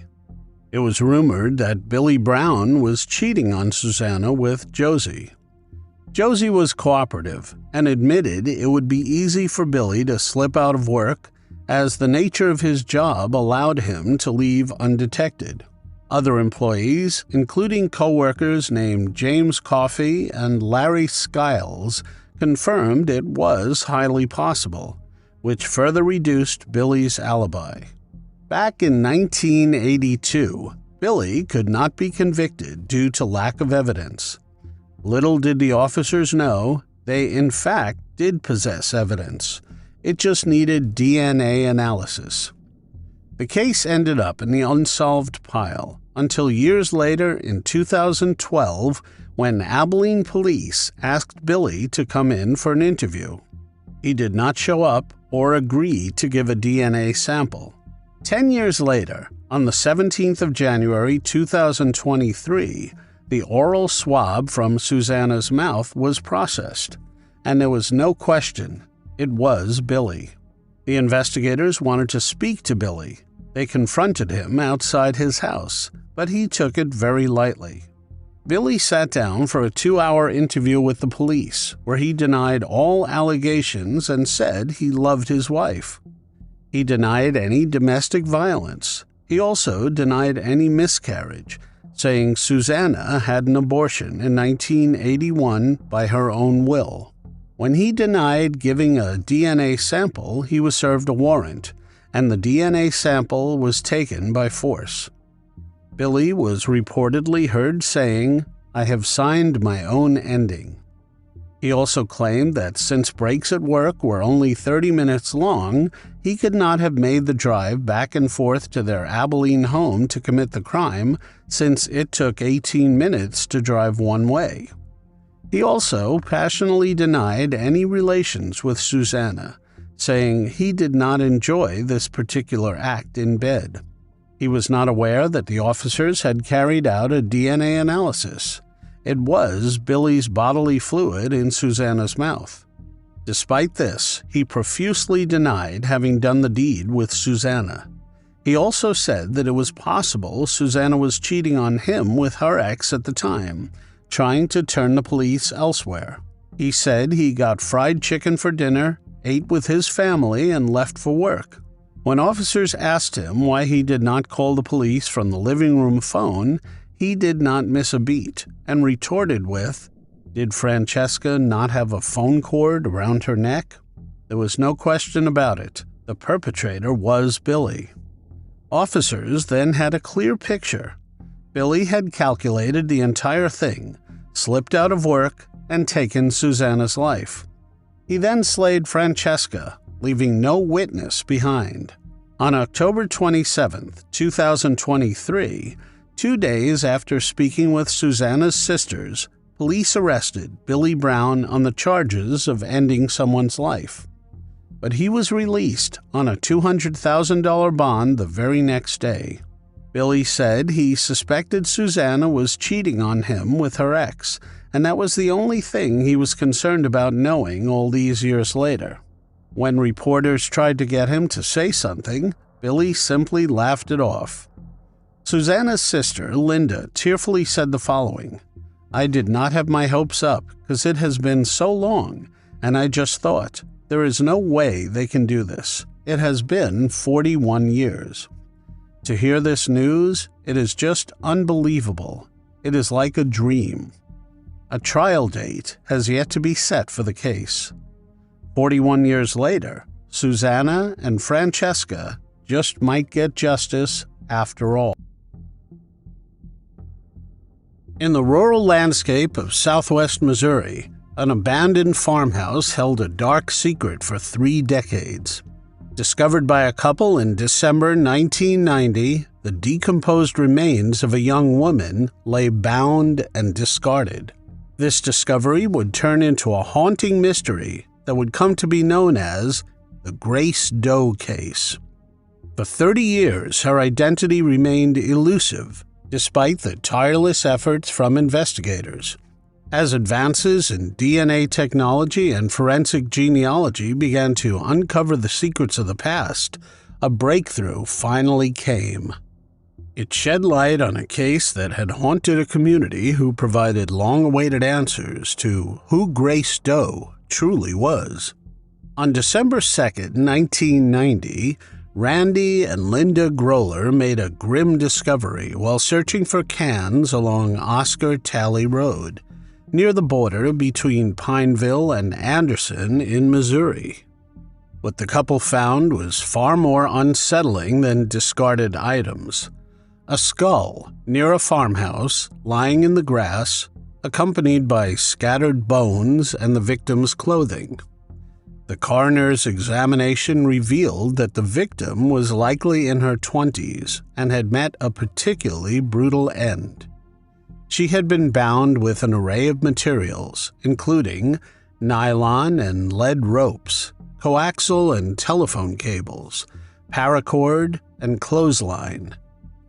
It was rumored that Billy Brown was cheating on Susanna with Josie. Josie was cooperative and admitted it would be easy for Billy to slip out of work as the nature of his job allowed him to leave undetected. Other employees, including co-workers named James Coffey and Larry Skiles, confirmed it was highly possible, which further reduced Billy's alibi. Back in 1982, Billy could not be convicted due to lack of evidence. Little did the officers know, they in fact did possess evidence. It just needed DNA analysis. The case ended up in the unsolved pile until years later in 2012 when Abilene police asked Billy to come in for an interview. He did not show up or agree to give a DNA sample. 10 years later, on the 17th of January 2023, the oral swab from Susanna's mouth was processed, and there was no question it was Billy. The investigators wanted to speak to Billy. They confronted him outside his house, but he took it very lightly. Billy sat down for a 2-hour interview with the police, where he denied all allegations and said he loved his wife. He denied any domestic violence. He also denied any miscarriage, saying Susanna had an abortion in 1981 by her own will. When he denied giving a DNA sample, he was served a warrant, and the DNA sample was taken by force. Billy was reportedly heard saying, "I have signed my own ending." He also claimed that since breaks at work were only 30 minutes long, he could not have made the drive back and forth to their Abilene home to commit the crime, since it took 18 minutes to drive one way. He also passionately denied any relations with Susanna, saying he did not enjoy this particular act in bed. He was not aware that the officers had carried out a DNA analysis. It was Billy's bodily fluid in Susanna's mouth. Despite this, he profusely denied having done the deed with Susanna. He also said that it was possible Susanna was cheating on him with her ex at the time, trying to turn the police elsewhere. He said he got fried chicken for dinner, ate with his family, and left for work. When officers asked him why he did not call the police from the living room phone, he did not miss a beat and retorted with, "Did Francesca not have a phone cord around her neck?" There was no question about it. The perpetrator was Billy. Officers then had a clear picture. Billy had calculated the entire thing, slipped out of work, and taken Susanna's life. He then slayed Francesca, leaving no witness behind. On October 27, 2023, 2 days after speaking with Susanna's sisters, police arrested Billy Brown on the charges of ending someone's life. But he was released on a $200,000 bond the very next day. Billy said he suspected Susanna was cheating on him with her ex, and that was the only thing he was concerned about knowing all these years later. When reporters tried to get him to say something, Billy simply laughed it off. Susanna's sister, Linda, tearfully said the following, "I did not have my hopes up because it has been so long, and I just thought, there is no way they can do this. It has been 41 years. To hear this news, it is just unbelievable. It is like a dream. A trial date has yet to be set for the case. 41 years later, Susanna and Francesca just might get justice after all." In the rural landscape of southwest Missouri, an abandoned farmhouse held a dark secret for 3 decades. Discovered by a couple in December 1990, the decomposed remains of a young woman lay bound and discarded. This discovery would turn into a haunting mystery that would come to be known as the Grace Doe case. For 30 years, her identity remained elusive, despite the tireless efforts from investigators. As advances in DNA technology and forensic genealogy began to uncover the secrets of the past, a breakthrough finally came. It shed light on a case that had haunted a community who provided long-awaited answers to who Grace Doe truly was. On December 2, 1990, Randy and Linda Groller made a grim discovery while searching for cans along Oscar Talley Road, near the border between Pineville and Anderson in Missouri. What the couple found was far more unsettling than discarded items. A skull near a farmhouse lying in the grass, accompanied by scattered bones and the victim's clothing. The coroner's examination revealed that the victim was likely in her 20s and had met a particularly brutal end. She had been bound with an array of materials, including nylon and lead ropes, coaxial and telephone cables, paracord, and clothesline.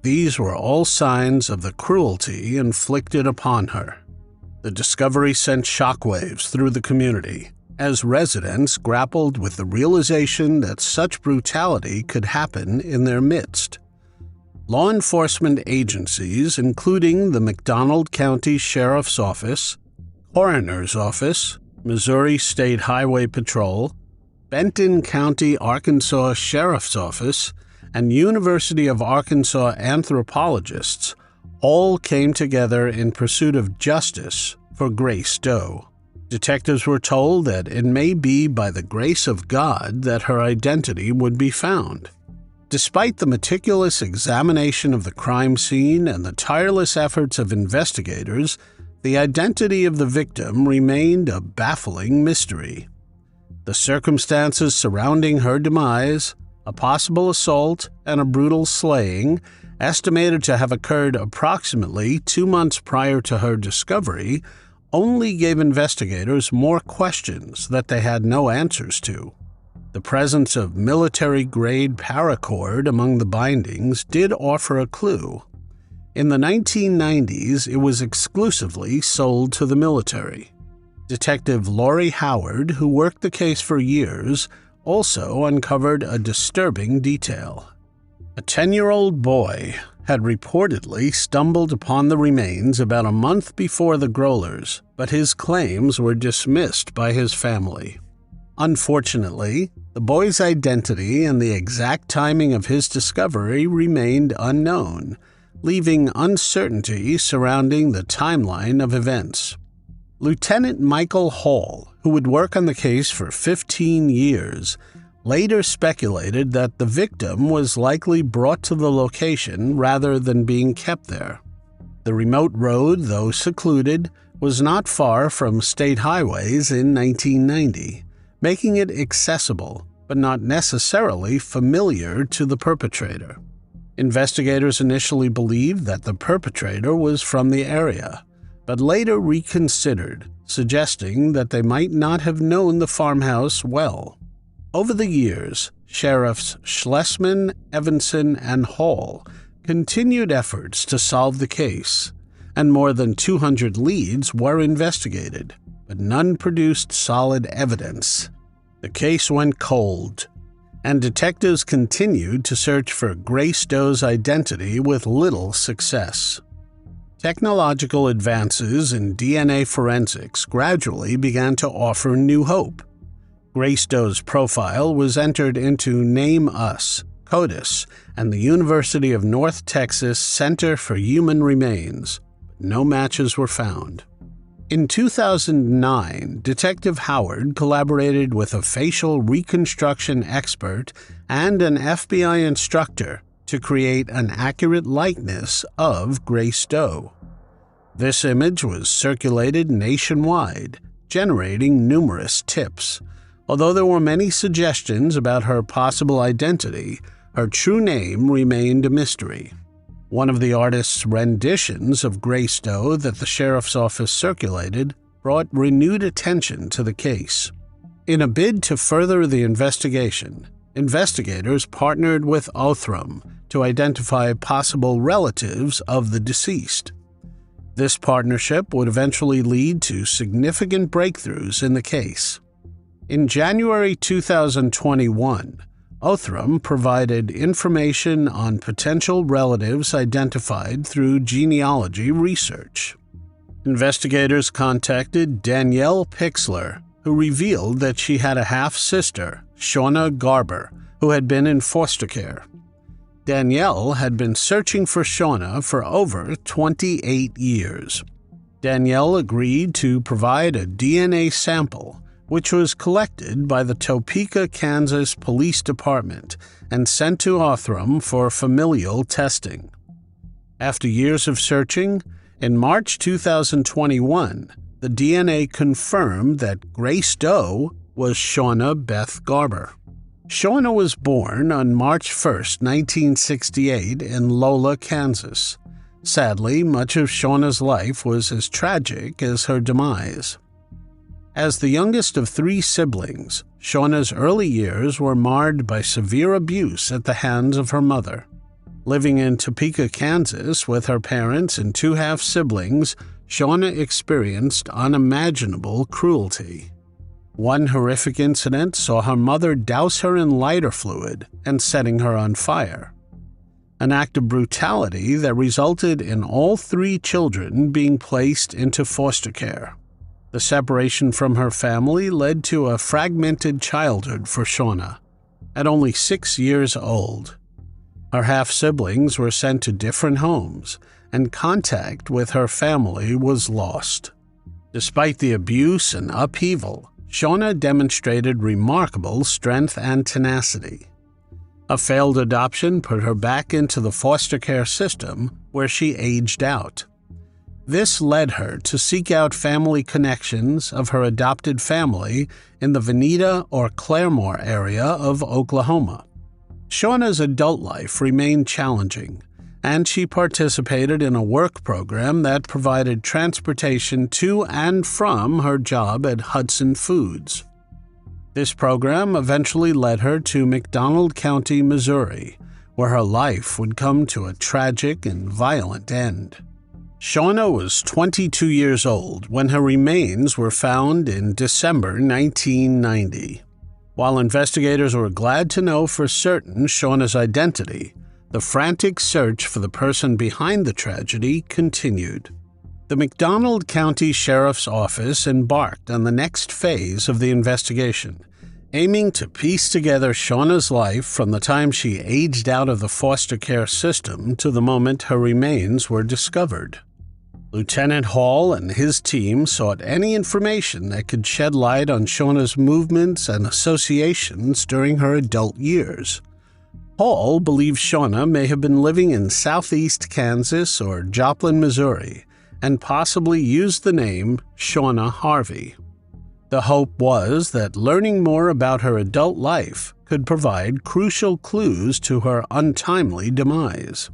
These were all signs of the cruelty inflicted upon her. The discovery sent shockwaves through the community, as residents grappled with the realization that such brutality could happen in their midst. Law enforcement agencies, including the McDonald County Sheriff's Office, Coroner's Office, Missouri State Highway Patrol, Benton County, Arkansas Sheriff's Office, and University of Arkansas anthropologists, all came together in pursuit of justice for Grace Doe. Detectives were told that it may be by the grace of God that her identity would be found. Despite the meticulous examination of the crime scene and the tireless efforts of investigators, the identity of the victim remained a baffling mystery. The circumstances surrounding her demise, a possible assault, and a brutal slaying, estimated to have occurred approximately 2 months prior to her discovery, only gave investigators more questions that they had no answers to. The presence of military-grade paracord among the bindings did offer a clue. In the 1990s, it was exclusively sold to the military. Detective Laurie Howard, who worked the case for years, also uncovered a disturbing detail. A 10-year-old boy had reportedly stumbled upon the remains about a month before the Growlers, but his claims were dismissed by his family. Unfortunately, the boy's identity and the exact timing of his discovery remained unknown, leaving uncertainty surrounding the timeline of events. Lieutenant Michael Hall, who would work on the case for 15 years, later speculated that the victim was likely brought to the location rather than being kept there. The remote road, though secluded, was not far from state highways in 1990, making it accessible, but not necessarily familiar to the perpetrator. Investigators initially believed that the perpetrator was from the area, but later reconsidered, suggesting that they might not have known the farmhouse well. Over the years, Sheriffs Schlesman, Evanson, and Hall continued efforts to solve the case, and more than 200 leads were investigated, but none produced solid evidence. The case went cold, and detectives continued to search for Grace Doe's identity with little success. Technological advances in DNA forensics gradually began to offer new hope. Grace Doe's profile was entered into Name Us, CODIS, and the University of North Texas Center for Human Remains. No matches were found. In 2009, Detective Howard collaborated with a facial reconstruction expert and an FBI instructor to create an accurate likeness of Grace Doe. This image was circulated nationwide, generating numerous tips. Although there were many suggestions about her possible identity, her true name remained a mystery. One of the artist's renditions of Grace Doe that the sheriff's office circulated brought renewed attention to the case. In a bid to further the investigation, investigators partnered with Othram to identify possible relatives of the deceased. This partnership would eventually lead to significant breakthroughs in the case. In January 2021, Othram provided information on potential relatives identified through genealogy research. Investigators contacted Danielle Pixler, who revealed that she had a half-sister, Shauna Garber, who had been in foster care. Danielle had been searching for Shauna for over 28 years. Danielle agreed to provide a DNA sample, which was collected by the Topeka, Kansas Police Department and sent to Othram for familial testing. After years of searching, in March 2021, the DNA confirmed that Grace Doe was Shauna Beth Garber. Shauna was born on March 1, 1968 in Lola, Kansas. Sadly, much of Shauna's life was as tragic as her demise. As the youngest of 3 siblings, Shauna's early years were marred by severe abuse at the hands of her mother. Living in Topeka, Kansas with her parents and 2 half-siblings, Shauna experienced unimaginable cruelty. One horrific incident saw her mother douse her in lighter fluid and setting her on fire. An act of brutality that resulted in all 3 children being placed into foster care. The separation from her family led to a fragmented childhood for Shauna. At only 6 years old, her half-siblings were sent to different homes, and contact with her family was lost. Despite the abuse and upheaval, Shauna demonstrated remarkable strength and tenacity. A failed adoption put her back into the foster care system, where she aged out. This led her to seek out family connections of her adopted family in the Veneta or Claremore area of Oklahoma. Shauna's adult life remained challenging, and she participated in a work program that provided transportation to and from her job at Hudson Foods. This program eventually led her to McDonald County, Missouri, where her life would come to a tragic and violent end. Shauna was 22 years old when her remains were found in December 1990. While investigators were glad to know for certain Shauna's identity, the frantic search for the person behind the tragedy continued. The McDonald County Sheriff's Office embarked on the next phase of the investigation, aiming to piece together Shauna's life from the time she aged out of the foster care system to the moment her remains were discovered. Lieutenant Hall and his team sought any information that could shed light on Shauna's movements and associations during her adult years. Hall believed Shauna may have been living in southeast Kansas or Joplin, Missouri, and possibly used the name Shauna Harvey. The hope was that learning more about her adult life could provide crucial clues to her untimely demise.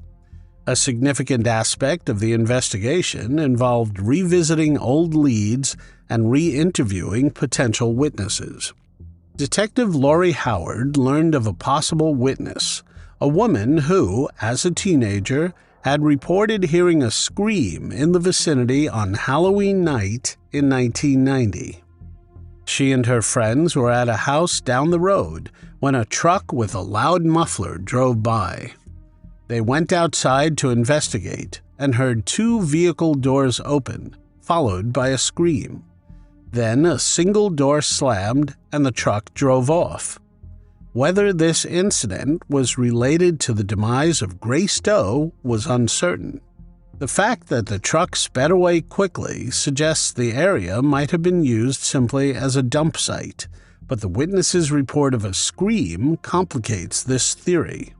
A significant aspect of the investigation involved revisiting old leads and re-interviewing potential witnesses. Detective Lori Howard learned of a possible witness, a woman who, as a teenager, had reported hearing a scream in the vicinity on Halloween night in 1990. She and her friends were at a house down the road when a truck with a loud muffler drove by. They went outside to investigate and heard two vehicle doors open, followed by a scream. Then a single door slammed and the truck drove off. Whether this incident was related to the demise of Grace Doe was uncertain. The fact that the truck sped away quickly suggests the area might have been used simply as a dump site, but the witness's report of a scream complicates this theory.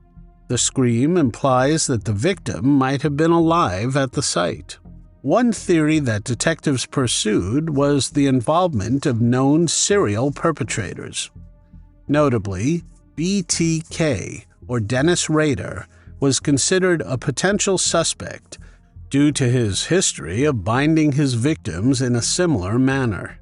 The scream implies that the victim might have been alive at the site. One theory that detectives pursued was the involvement of known serial perpetrators. Notably, BTK, or Dennis Rader, was considered a potential suspect due to his history of binding his victims in a similar manner.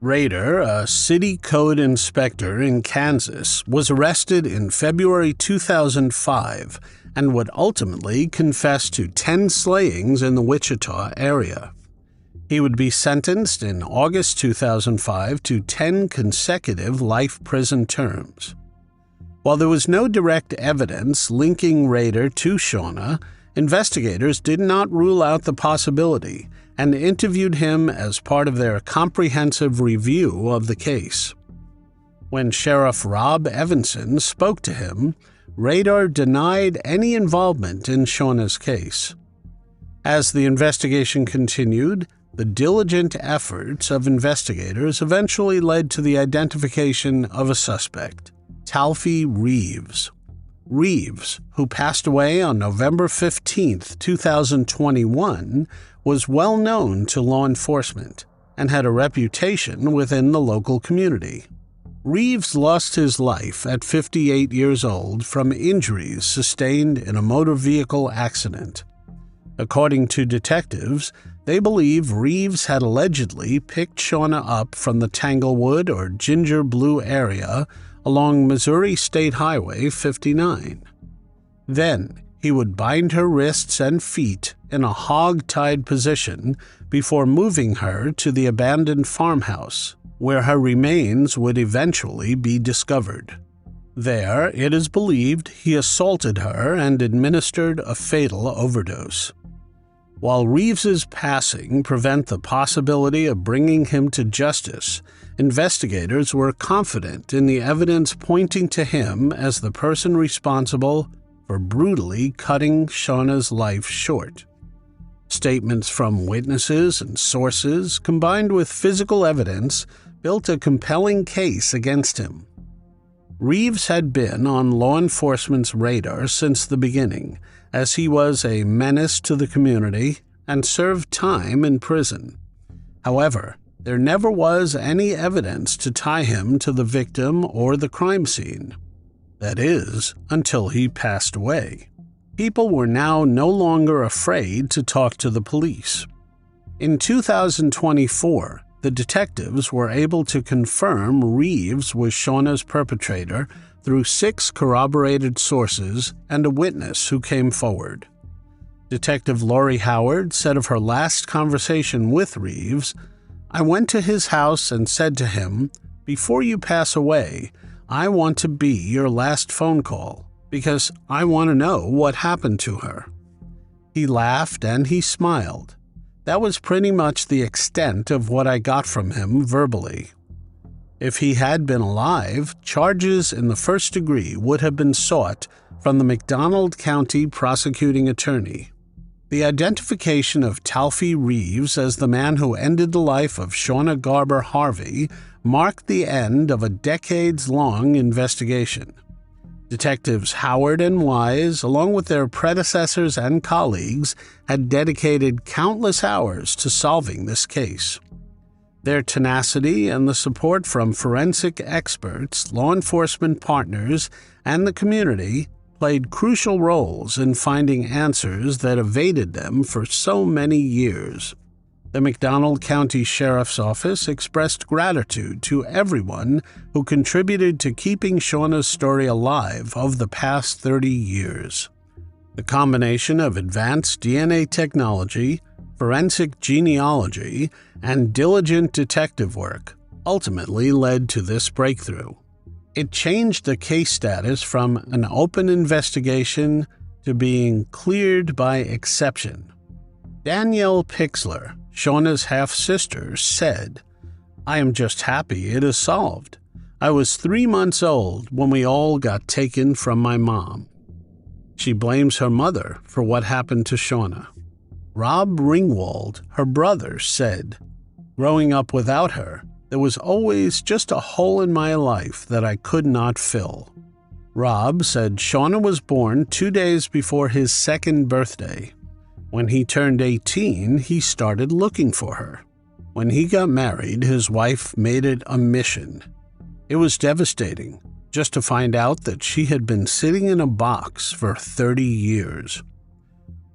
Rader, a city code inspector in Kansas, was arrested in February 2005 and would ultimately confess to 10 slayings in the Wichita area. He would be sentenced in August 2005 to 10 consecutive life prison terms. While there was no direct evidence linking Rader to Shauna, investigators did not rule out the possibility and interviewed him as part of their comprehensive review of the case. When Sheriff Rob Evanson spoke to him, Rader denied any involvement in Shauna's case. As the investigation continued, the diligent efforts of investigators eventually led to the identification of a suspect, Talfie Reeves. Reeves, who passed away on November 15, 2021, was well known to law enforcement and had a reputation within the local community. Reeves lost his life at 58 years old from injuries sustained in a motor vehicle accident. According to detectives, they believe Reeves had allegedly picked Shauna up from the Tanglewood or Ginger Blue area along Missouri State Highway 59. Then, he would bind her wrists and feet in a hog-tied position before moving her to the abandoned farmhouse, where her remains would eventually be discovered. There, it is believed, he assaulted her and administered a fatal overdose. While Reeves's passing prevented the possibility of bringing him to justice, investigators were confident in the evidence pointing to him as the person responsible for brutally cutting Shauna's life short. Statements from witnesses and sources, combined with physical evidence, built a compelling case against him. Reeves had been on law enforcement's radar since the beginning, as he was a menace to the community and served time in prison. However, there never was any evidence to tie him to the victim or the crime scene. That is, until he passed away. People were now no longer afraid to talk to the police. In 2024, the detectives were able to confirm Reeves was Shauna's perpetrator through 6 corroborated sources and a witness who came forward. Detective Lori Howard said of her last conversation with Reeves, "I went to his house and said to him, 'Before you pass away, I want to be your last phone call because I want to know what happened to her.' He laughed and he smiled. That was pretty much the extent of what I got from him verbally. If he had been alive, charges in the first degree would have been sought from the McDonald County prosecuting attorney. The identification of Talfie Reeves as the man who ended the life of Shauna Garber Harvey marked the end of a decades-long investigation. Detectives Howard and Wise, along with their predecessors and colleagues, had dedicated countless hours to solving this case. Their tenacity and the support from forensic experts, law enforcement partners, and the community played crucial roles in finding answers that evaded them for so many years. The McDonald County Sheriff's Office expressed gratitude to everyone who contributed to keeping Shauna's story alive over the past 30 years. The combination of advanced DNA technology, forensic genealogy, and diligent detective work ultimately led to this breakthrough. It changed the case status from an open investigation to being cleared by exception. Danielle Pixler, Shauna's half-sister, said, "I am just happy it is solved. I was 3 months old when we all got taken from my mom." She blames her mother for what happened to Shauna. Rob Ringwald, her brother, said, "Growing up without her, there was always just a hole in my life that I could not fill." Rob said Shauna was born 2 days before his 2nd birthday. When he turned 18, he started looking for her. When he got married, his wife made it a mission. It was devastating just to find out that she had been sitting in a box for 30 years.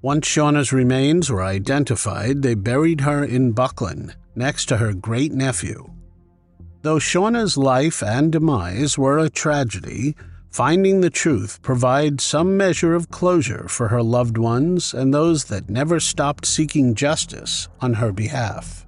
Once Shauna's remains were identified, they buried her in Buckland, next to her great-nephew. Though Shauna's life and demise were a tragedy, finding the truth provides some measure of closure for her loved ones and those that never stopped seeking justice on her behalf.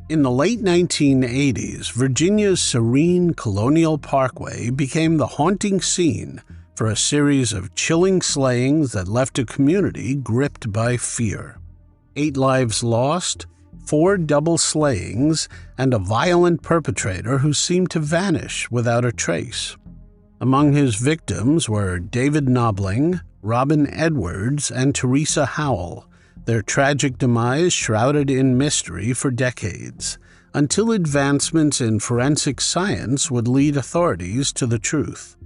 In the late 1980s, Virginia's serene Colonial Parkway became the haunting scene for a series of chilling slayings that left a community gripped by fear. 8 lives lost, 4 double slayings, and a violent perpetrator who seemed to vanish without a trace. Among his victims were David Knobling, Robin Edwards, and Teresa Howell, their tragic demise shrouded in mystery for decades, until advancements in forensic science would lead authorities to the truth.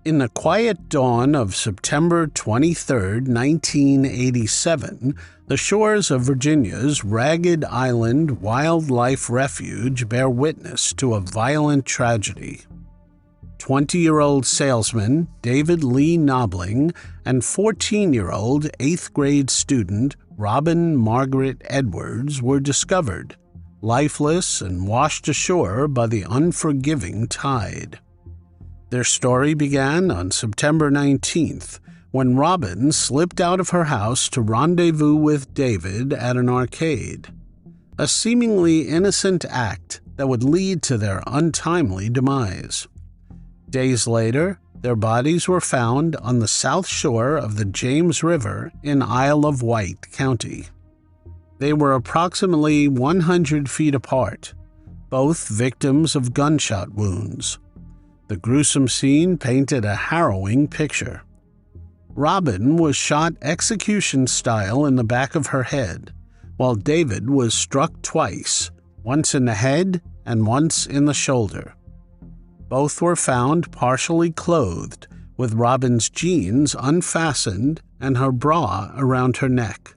In the quiet dawn of September 23, 1987, the shores of Virginia's Ragged Island Wildlife Refuge bear witness to a violent tragedy. 20-year-old salesman David Lee Knobling and 14-year-old 8th-grade student Robin Margaret Edwards were discovered, lifeless and washed ashore by the unforgiving tide. Their story began on September 19th, when Robin slipped out of her house to rendezvous with David at an arcade, a seemingly innocent act that would lead to their untimely demise. Days later, their bodies were found on the south shore of the James River in Isle of Wight County. They were approximately 100 feet apart, both victims of gunshot wounds. The gruesome scene painted a harrowing picture. Robin was shot execution style in the back of her head, while David was struck twice, once in the head and once in the shoulder. Both were found partially clothed, with Robin's jeans unfastened and her bra around her neck.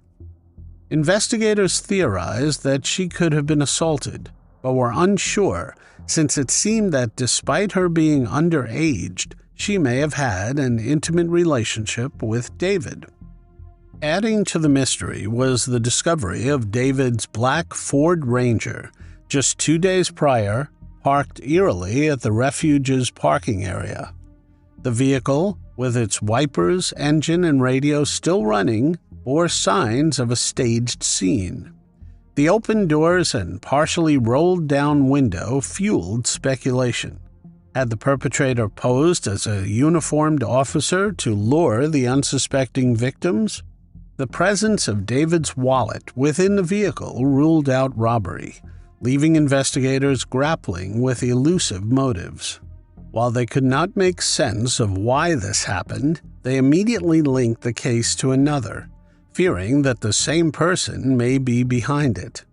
Investigators theorized that she could have been assaulted, but were unsure since it seemed that despite her being underaged, she may have had an intimate relationship with David. Adding to the mystery was the discovery of David's black Ford Ranger just 2 days prior, parked eerily at the refuge's parking area. The vehicle, with its wipers, engine, and radio still running, bore signs of a staged scene. The open doors and partially rolled down window fueled speculation. Had the perpetrator posed as a uniformed officer to lure the unsuspecting victims? The presence of David's wallet within the vehicle ruled out robbery, leaving investigators grappling with elusive motives. While they could not make sense of why this happened, they immediately linked the case to another, fearing that the same person may be behind it.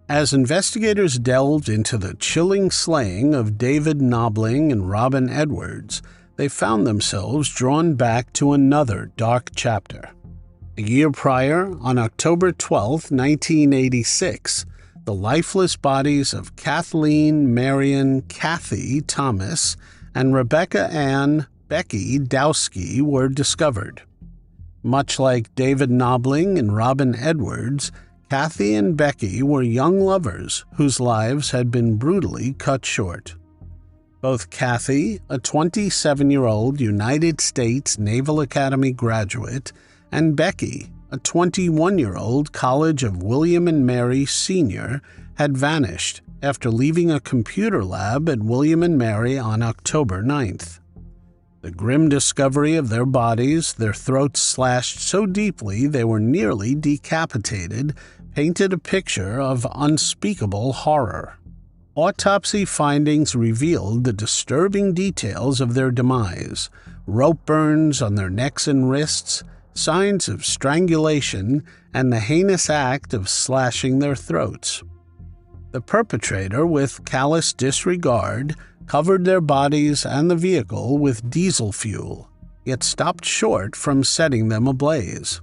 As investigators delved into the chilling slaying of David Nobling and Robin Edwards, they found themselves drawn back to another dark chapter. A year prior, on October 12, 1986, the lifeless bodies of Kathleen Marion Kathy Thomas and Rebecca Ann Becky Dowski were discovered. Much like David Nobling and Robin Edwards, Kathy and Becky were young lovers whose lives had been brutally cut short. Both Kathy, a 27-year-old United States Naval Academy graduate, and Becky, a 21-year-old College of William and Mary senior, had vanished after leaving a computer lab at William and Mary on October 9th. The grim discovery of their bodies, their throats slashed so deeply they were nearly decapitated, painted a picture of unspeakable horror. Autopsy findings revealed the disturbing details of their demise: rope burns on their necks and wrists, signs of strangulation, and the heinous act of slashing their throats. The perpetrator, with callous disregard, covered their bodies and the vehicle with diesel fuel, yet stopped short from setting them ablaze.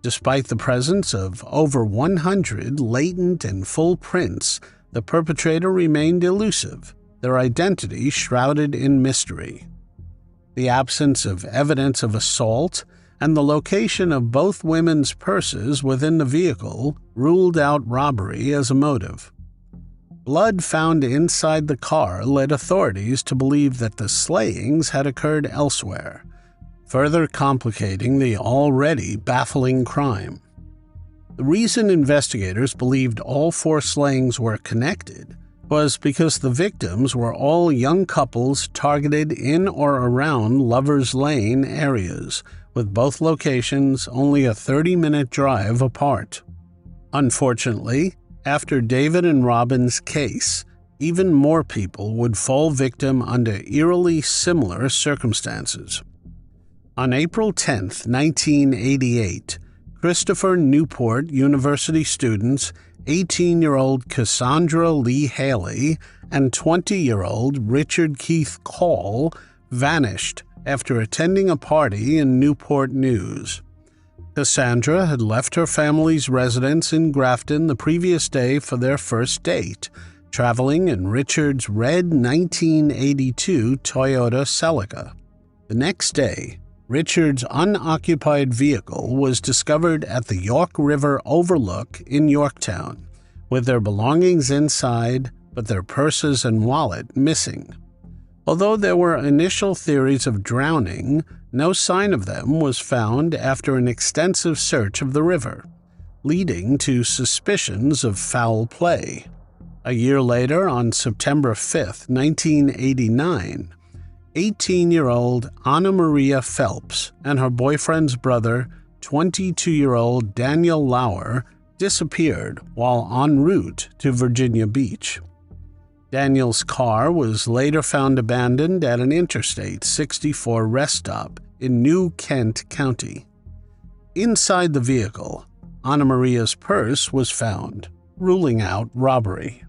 Despite the presence of over 100 latent and full prints, the perpetrator remained elusive, their identity shrouded in mystery. The absence of evidence of assault and the location of both women's purses within the vehicle ruled out robbery as a motive. Blood found inside the car led authorities to believe that the slayings had occurred elsewhere, further complicating the already baffling crime. The reason investigators believed all 4 slayings were connected was because the victims were all young couples targeted in or around Lover's Lane areas, with both locations only a 30-minute drive apart. Unfortunately, after David and Robin's case, even more people would fall victim under eerily similar circumstances. On April 10, 1988, Christopher Newport University students 18-year-old Cassandra Lee Haley and 20-year-old Richard Keith Call vanished after attending a party in Newport News. Cassandra had left her family's residence in Grafton the previous day for their first date, traveling in Richard's red 1982 Toyota Celica. The next day, Richard's unoccupied vehicle was discovered at the York River Overlook in Yorktown, with their belongings inside but their purses and wallet missing. Although there were initial theories of drowning, no sign of them was found after an extensive search of the river, leading to suspicions of foul play. A year later, on September 5, 1989, 18-year-old Anna Maria Phelps and her boyfriend's brother, 22-year-old Daniel Lauer, disappeared while en route to Virginia Beach. Daniel's car was later found abandoned at an Interstate 64 rest stop in New Kent County. Inside the vehicle, Anna Maria's purse was found, ruling out robbery.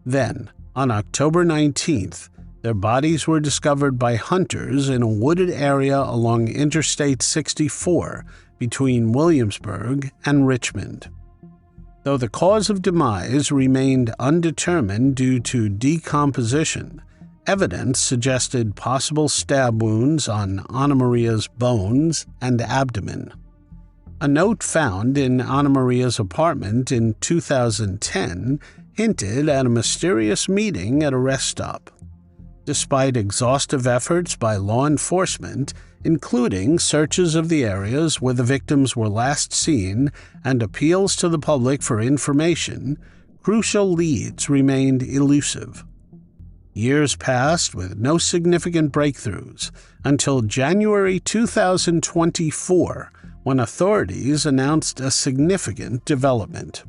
Then, on October 19th, their bodies were discovered by hunters in a wooded area along Interstate 64 between Williamsburg and Richmond. Though the cause of demise remained undetermined due to decomposition, evidence suggested possible stab wounds on Anna Maria's bones and abdomen. A note found in Anna Maria's apartment in 2010 hinted at a mysterious meeting at a rest stop. Despite exhaustive efforts by law enforcement, including searches of the areas where the victims were last seen and appeals to the public for information, crucial leads remained elusive. Years passed with no significant breakthroughs until January 2024, when authorities announced a significant development.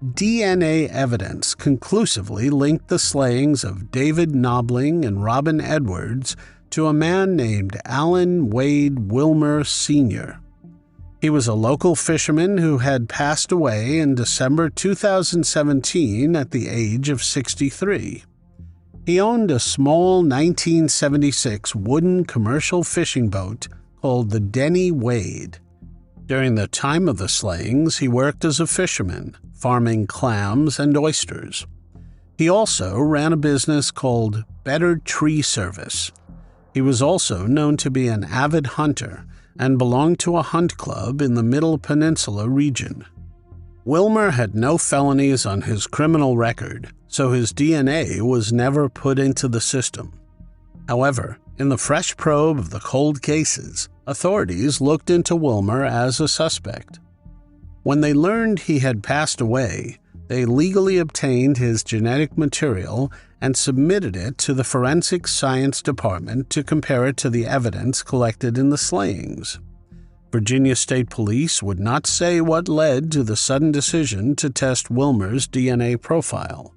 DNA evidence conclusively linked the slayings of David Knobling and Robin Edwards to a man named Alan Wade Wilmer Sr. He was a local fisherman who had passed away in December 2017 at the age of 63. He owned a small 1976 wooden commercial fishing boat called the Denny Wade. During the time of the slayings, he worked as a fisherman, farming clams and oysters. He also ran a business called Better Tree Service. He was also known to be an avid hunter and belonged to a hunt club in the Middle Peninsula region. Wilmer had no felonies on his criminal record, so his DNA was never put into the system. However, in the fresh probe of the cold cases, authorities looked into Wilmer as a suspect. When they learned he had passed away, they legally obtained his genetic material and submitted it to the Forensic Science Department to compare it to the evidence collected in the slayings. Virginia State Police would not say what led to the sudden decision to test Wilmer's DNA profile.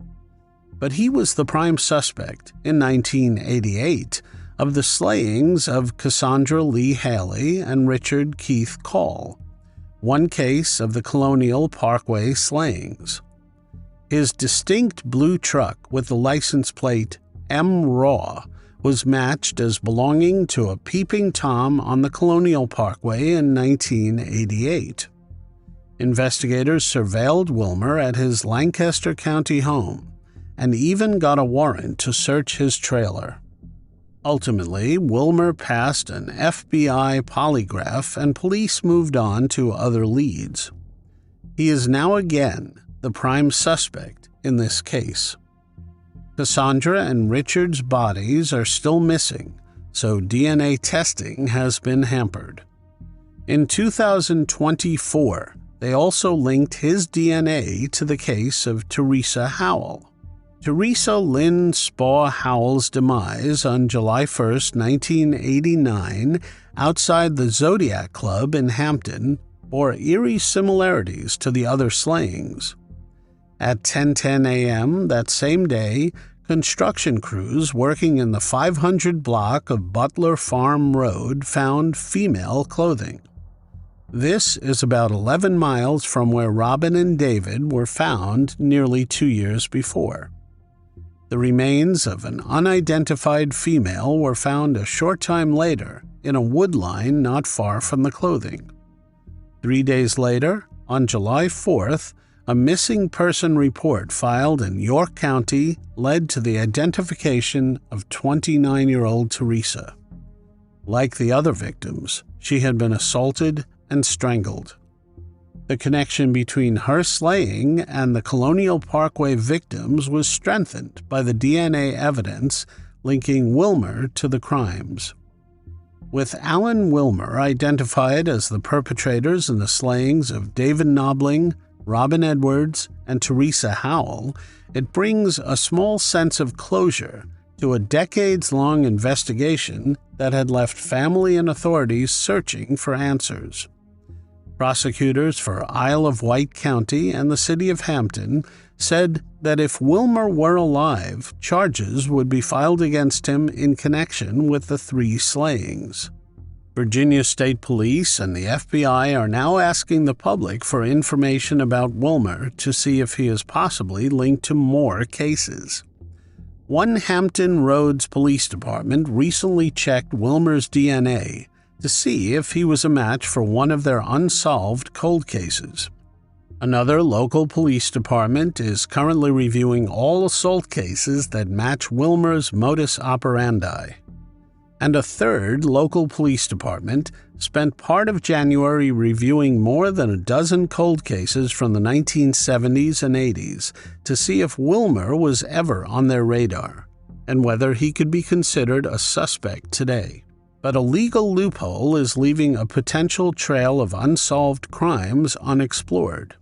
But he was the prime suspect in 1988 of the slayings of Cassandra Lee Haley and Richard Keith Call, one case of the Colonial Parkway slayings. His distinct blue truck with the license plate M. Raw was matched as belonging to a Peeping Tom on the Colonial Parkway in 1988. Investigators surveilled Wilmer at his Lancaster County home and even got a warrant to search his trailer. Ultimately, Wilmer passed an FBI polygraph and police moved on to other leads. He is now again the prime suspect in this case. Cassandra and Richard's bodies are still missing, so DNA testing has been hampered. In 2024, they also linked his DNA to the case of Teresa Howell. Teresa Lynn Spaw Howell's demise on July 1, 1989, outside the Zodiac Club in Hampton, bore eerie similarities to the other slayings. At 10:10 a.m. that same day, construction crews working in the 500 block of Butler Farm Road found female clothing. This is about 11 miles from where Robin and David were found nearly 2 years before. The remains of an unidentified female were found a short time later in a wood line not far from the clothing. 3 days later, on July 4th, a missing person report filed in York County led to the identification of 29-year-old Teresa. Like the other victims, she had been assaulted and strangled. The connection between her slaying and the Colonial Parkway victims was strengthened by the DNA evidence linking Wilmer to the crimes. With Alan Wilmer identified as the perpetrators in the slayings of David Knobling, Robin Edwards, and Teresa Howell, it brings a small sense of closure to a decades-long investigation that had left family and authorities searching for answers. Prosecutors for Isle of Wight County and the city of Hampton said that if Wilmer were alive, charges would be filed against him in connection with the 3 slayings. Virginia State Police and the FBI are now asking the public for information about Wilmer to see if he is possibly linked to more cases. One Hampton Roads Police Department recently checked Wilmer's DNA to see if he was a match for one of their unsolved cold cases. Another local police department is currently reviewing all assault cases that match Wilmer's modus operandi. And a third local police department spent part of January reviewing more than a dozen cold cases from the 1970s and 80s to see if Wilmer was ever on their radar, and whether he could be considered a suspect today. But a legal loophole is leaving a potential trail of unsolved crimes unexplored.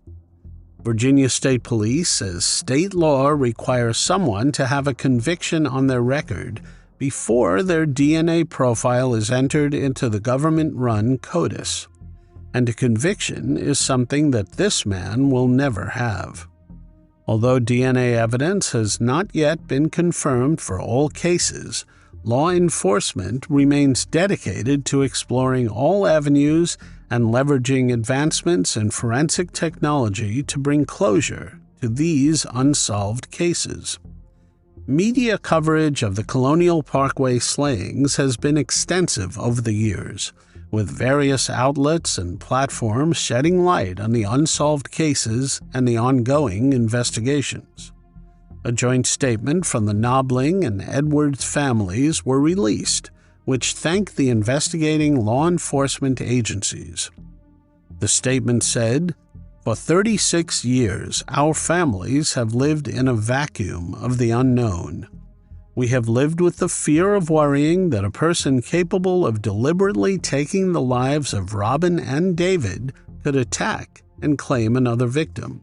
Virginia State Police says state law requires someone to have a conviction on their record before their DNA profile is entered into the government-run CODIS, and a conviction is something that this man will never have. Although DNA evidence has not yet been confirmed for all cases, law enforcement remains dedicated to exploring all avenues and leveraging advancements in forensic technology to bring closure to these unsolved cases. Media coverage of the Colonial Parkway slayings has been extensive over the years, with various outlets and platforms shedding light on the unsolved cases and the ongoing investigations. A joint statement from the Nobling and Edwards families were released, which thanked the investigating law enforcement agencies. The statement said, "For 36 years, our families have lived in a vacuum of the unknown. We have lived with the fear of worrying that a person capable of deliberately taking the lives of Robin and David could attack and claim another victim.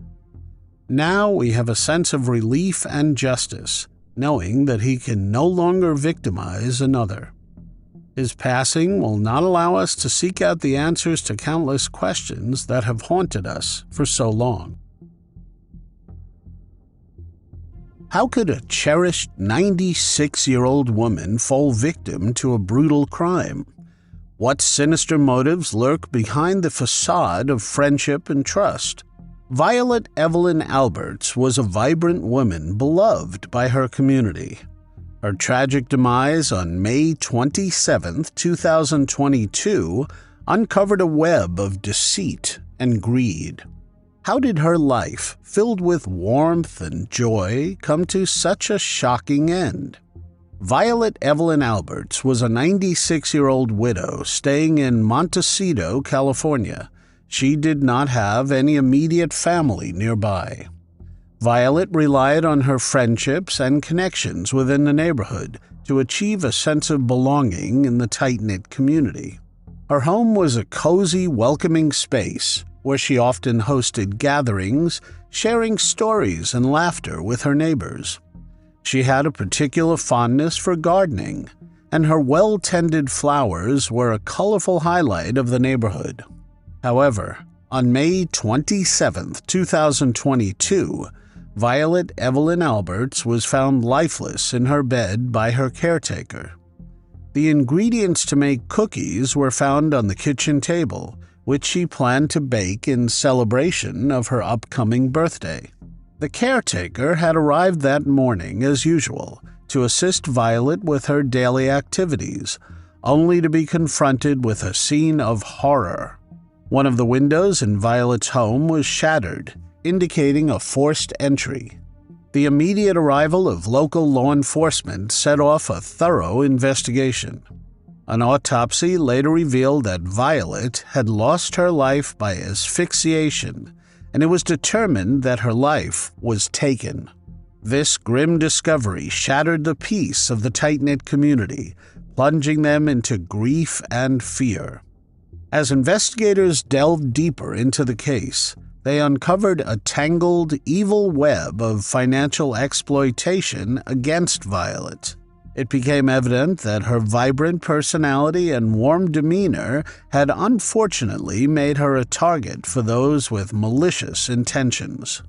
Now we have a sense of relief and justice, knowing that he can no longer victimize another. His passing will not allow us to seek out the answers to countless questions that have haunted us for so long." How could a cherished 96-year-old woman fall victim to a brutal crime? What sinister motives lurk behind the facade of friendship and trust? Violet Evelyn Alberts was a vibrant woman beloved by her community. Her tragic demise on May 27, 2022, uncovered a web of deceit and greed. How did her life, filled with warmth and joy, come to such a shocking end? Violet Evelyn Alberts was a 96-year-old widow staying in Montecito, California. She did not have any immediate family nearby. Violet relied on her friendships and connections within the neighborhood to achieve a sense of belonging in the tight-knit community. Her home was a cozy, welcoming space where she often hosted gatherings, sharing stories and laughter with her neighbors. She had a particular fondness for gardening, and her well-tended flowers were a colorful highlight of the neighborhood. However, on May 27, 2022, Violet Evelyn Alberts was found lifeless in her bed by her caretaker. The ingredients to make cookies were found on the kitchen table, which she planned to bake in celebration of her upcoming birthday. The caretaker had arrived that morning as usual to assist Violet with her daily activities, only to be confronted with a scene of horror. One of the windows in Violet's home was shattered, indicating a forced entry. The immediate arrival of local law enforcement set off a thorough investigation. An autopsy later revealed that Violet had lost her life by asphyxiation, and it was determined that her life was taken. This grim discovery shattered the peace of the tight-knit community, plunging them into grief and fear. As investigators delved deeper into the case, they uncovered a tangled, evil web of financial exploitation against Violet. It became evident that her vibrant personality and warm demeanor had unfortunately made her a target for those with malicious intentions.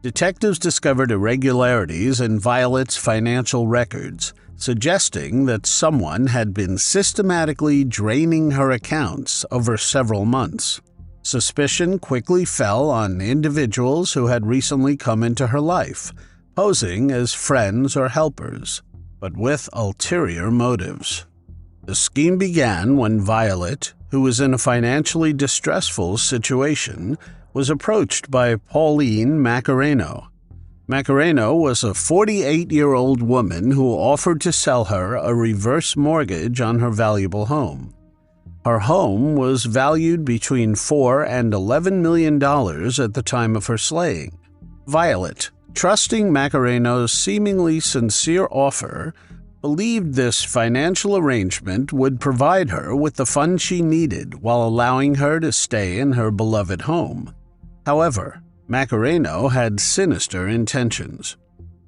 Detectives discovered irregularities in Violet's financial records suggesting that someone had been systematically draining her accounts over several months. Suspicion quickly fell on individuals who had recently come into her life, posing as friends or helpers, but with ulterior motives. The scheme began when Violet, who was in a financially distressful situation, was approached by Pauline Macareno. Macareno was a 48-year-old woman who offered to sell her a reverse mortgage on her valuable home. Her home was valued between $4 and $11 million at the time of her slaying. Violet, trusting Macareno's seemingly sincere offer, believed this financial arrangement would provide her with the funds she needed while allowing her to stay in her beloved home. However, Macareno had sinister intentions.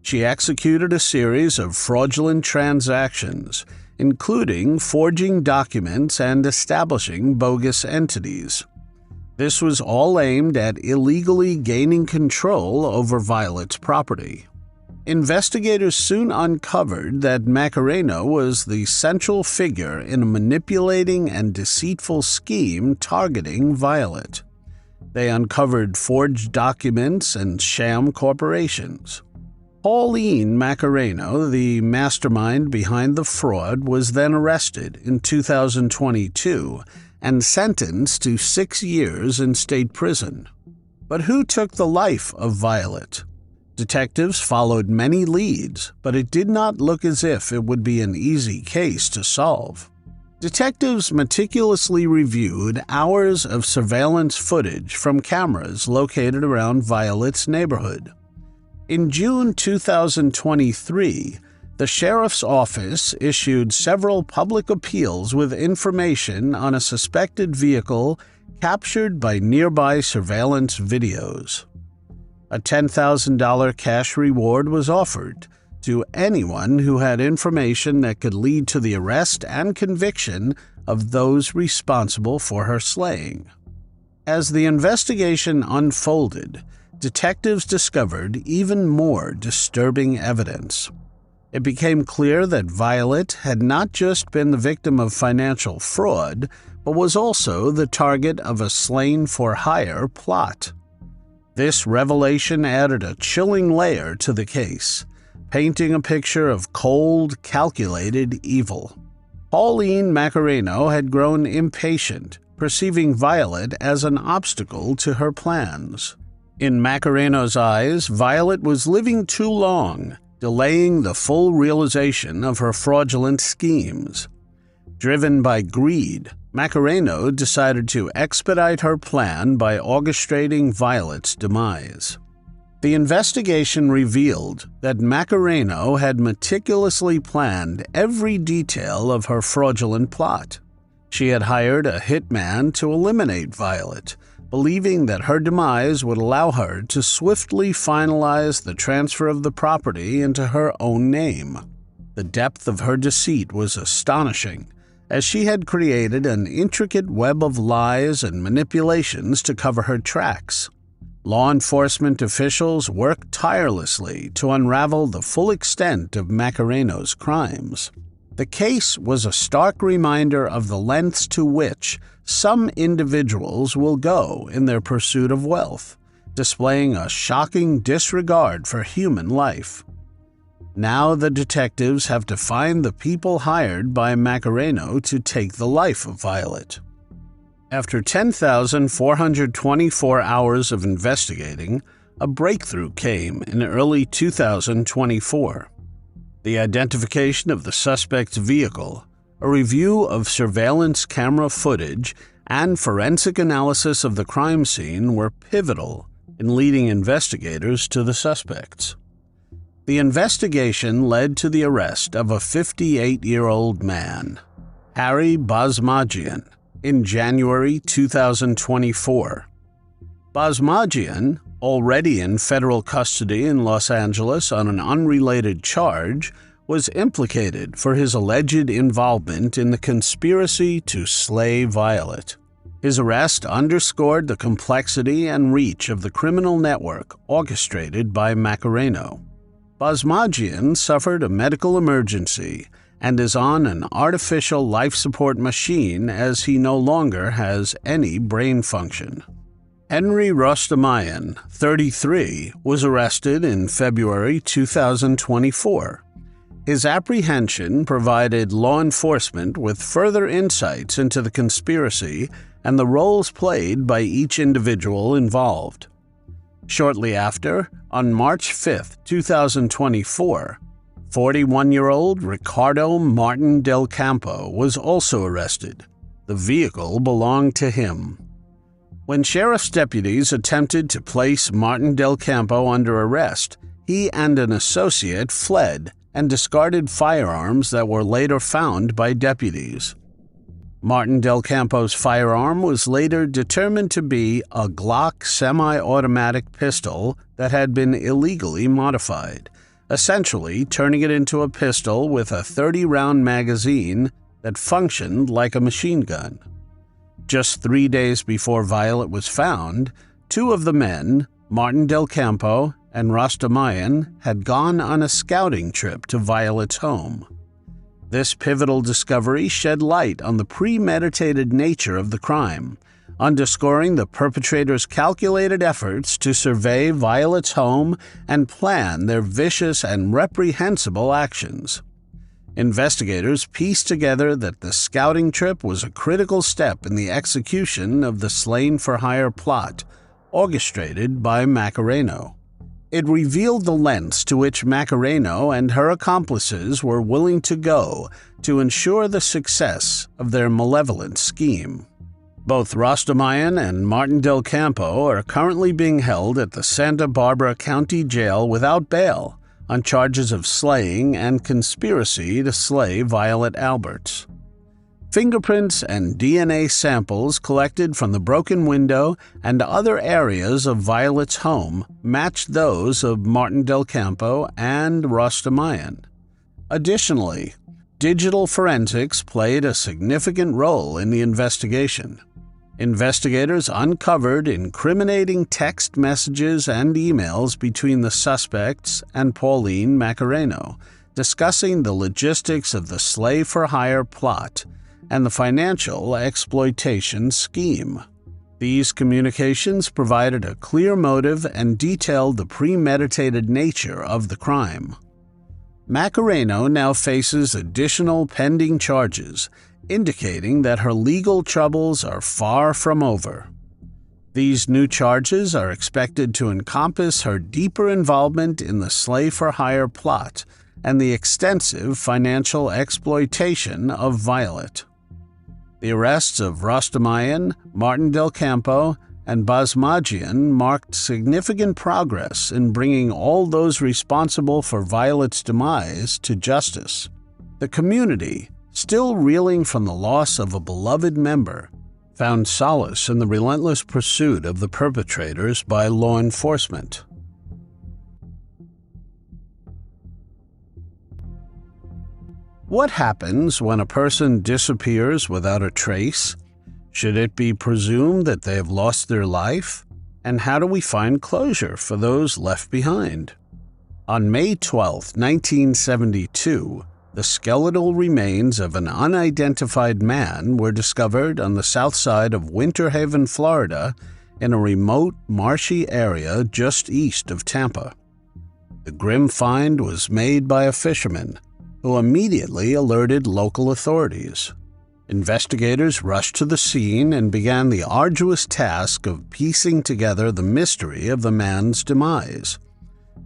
She executed a series of fraudulent transactions, including forging documents and establishing bogus entities. This was all aimed at illegally gaining control over Violet's property. Investigators soon uncovered that Macareno was the central figure in a manipulating and deceitful scheme targeting Violet. They uncovered forged documents and sham corporations. Pauline Macareno, the mastermind behind the fraud, was then arrested in 2022 and sentenced to 6 years in state prison. But who took the life of Violet? Detectives followed many leads, but it did not look as if it would be an easy case to solve. Detectives meticulously reviewed hours of surveillance footage from cameras located around Violet's neighborhood. In June 2023, the sheriff's office issued several public appeals with information on a suspected vehicle captured by nearby surveillance videos. A $10,000 cash reward was offered to anyone who had information that could lead to the arrest and conviction of those responsible for her slaying. As the investigation unfolded, detectives discovered even more disturbing evidence. It became clear that Violet had not just been the victim of financial fraud, but was also the target of a slain-for-hire plot. This revelation added a chilling layer to the case, painting a picture of cold, calculated evil. Pauline Macareno had grown impatient, perceiving Violet as an obstacle to her plans. In Macareno's eyes, Violet was living too long, delaying the full realization of her fraudulent schemes. Driven by greed, Macareno decided to expedite her plan by orchestrating Violet's demise. The investigation revealed that Macareno had meticulously planned every detail of her fraudulent plot. She had hired a hitman to eliminate Violet, believing that her demise would allow her to swiftly finalize the transfer of the property into her own name. The depth of her deceit was astonishing, as she had created an intricate web of lies and manipulations to cover her tracks. Law enforcement officials worked tirelessly to unravel the full extent of Macareno's crimes. The case was a stark reminder of the lengths to which some individuals will go in their pursuit of wealth, displaying a shocking disregard for human life. Now the detectives have to find the people hired by Macareno to take the life of Violet. After 10,424 hours of investigating, a breakthrough came in early 2024. The identification of the suspect's vehicle, a review of surveillance camera footage, and forensic analysis of the crime scene were pivotal in leading investigators to the suspects. The investigation led to the arrest of a 58-year-old man, Harry Basmajian, in January 2024. Basmajian, already in federal custody in Los Angeles on an unrelated charge, was implicated for his alleged involvement in the conspiracy to slay Violet. His arrest underscored the complexity and reach of the criminal network orchestrated by Macareno. Bosmajian suffered a medical emergency and is on an artificial life support machine as he no longer has any brain function. Henry Rostamayan, 33, was arrested in February 2024. His apprehension provided law enforcement with further insights into the conspiracy and the roles played by each individual involved. Shortly after, on March 5, 2024, 41-year-old Ricardo Martin Del Campo was also arrested. The vehicle belonged to him. When sheriff's deputies attempted to place Martin Del Campo under arrest, he and an associate fled and discarded firearms that were later found by deputies. Martin Del Campo's firearm was later determined to be a Glock semi-automatic pistol that had been illegally modified, essentially turning it into a pistol with a 30-round magazine that functioned like a machine gun. Just 3 days before Violet was found, two of the men, Martin Del Campo and Rostamayan, had gone on a scouting trip to Violet's home. This pivotal discovery shed light on the premeditated nature of the crime, underscoring the perpetrator's calculated efforts to survey Violet's home and plan their vicious and reprehensible actions. Investigators pieced together that the scouting trip was a critical step in the execution of the slain-for-hire plot, orchestrated by Macareno. It revealed the lengths to which Macareno and her accomplices were willing to go to ensure the success of their malevolent scheme. Both Rostamayan and Martin Del Campo are currently being held at the Santa Barbara County Jail without bail on charges of slaying and conspiracy to slay Violet Alberts. Fingerprints and DNA samples collected from the broken window and other areas of Violet's home matched those of Martin Del Campo and Rostamayan. Additionally, digital forensics played a significant role in the investigation. Investigators uncovered incriminating text messages and emails between the suspects and Pauline Macareno, discussing the logistics of the slave-for-hire plot and the financial exploitation scheme. These communications provided a clear motive and detailed the premeditated nature of the crime. Macareno now faces additional pending charges, indicating that her legal troubles are far from over. These new charges are expected to encompass her deeper involvement in the slave-for-hire plot and the extensive financial exploitation of Violet. The arrests of Rostamayan, Martin Del Campo, and Bosmajian marked significant progress in bringing all those responsible for Violet's demise to justice. The community, still reeling from the loss of a beloved member, found solace in the relentless pursuit of the perpetrators by law enforcement. What happens when a person disappears without a trace? Should it be presumed that they have lost their life? And how do we find closure for those left behind? On May 12, 1972, the skeletal remains of an unidentified man were discovered on the south side of Winter Haven, Florida, in a remote, marshy area just east of Tampa. The grim find was made by a fisherman, who immediately alerted local authorities. Investigators rushed to the scene and began the arduous task of piecing together the mystery of the man's demise.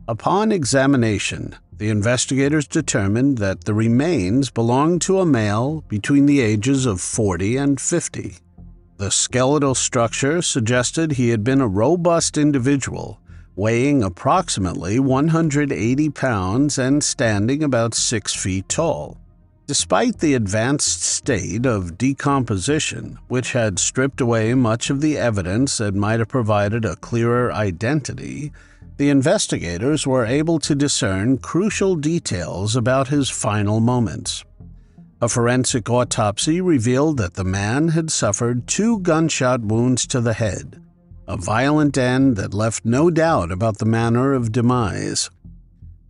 Upon examination, the investigators determined that the remains belonged to a male between the ages of 40 and 50. The skeletal structure suggested he had been a robust individual, weighing approximately 180 pounds and standing about 6 feet tall. Despite the advanced state of decomposition, which had stripped away much of the evidence that might have provided a clearer identity, the investigators were able to discern crucial details about his final moments. A forensic autopsy revealed that the man had suffered 2 gunshot wounds to the head, a violent end that left no doubt about the manner of demise.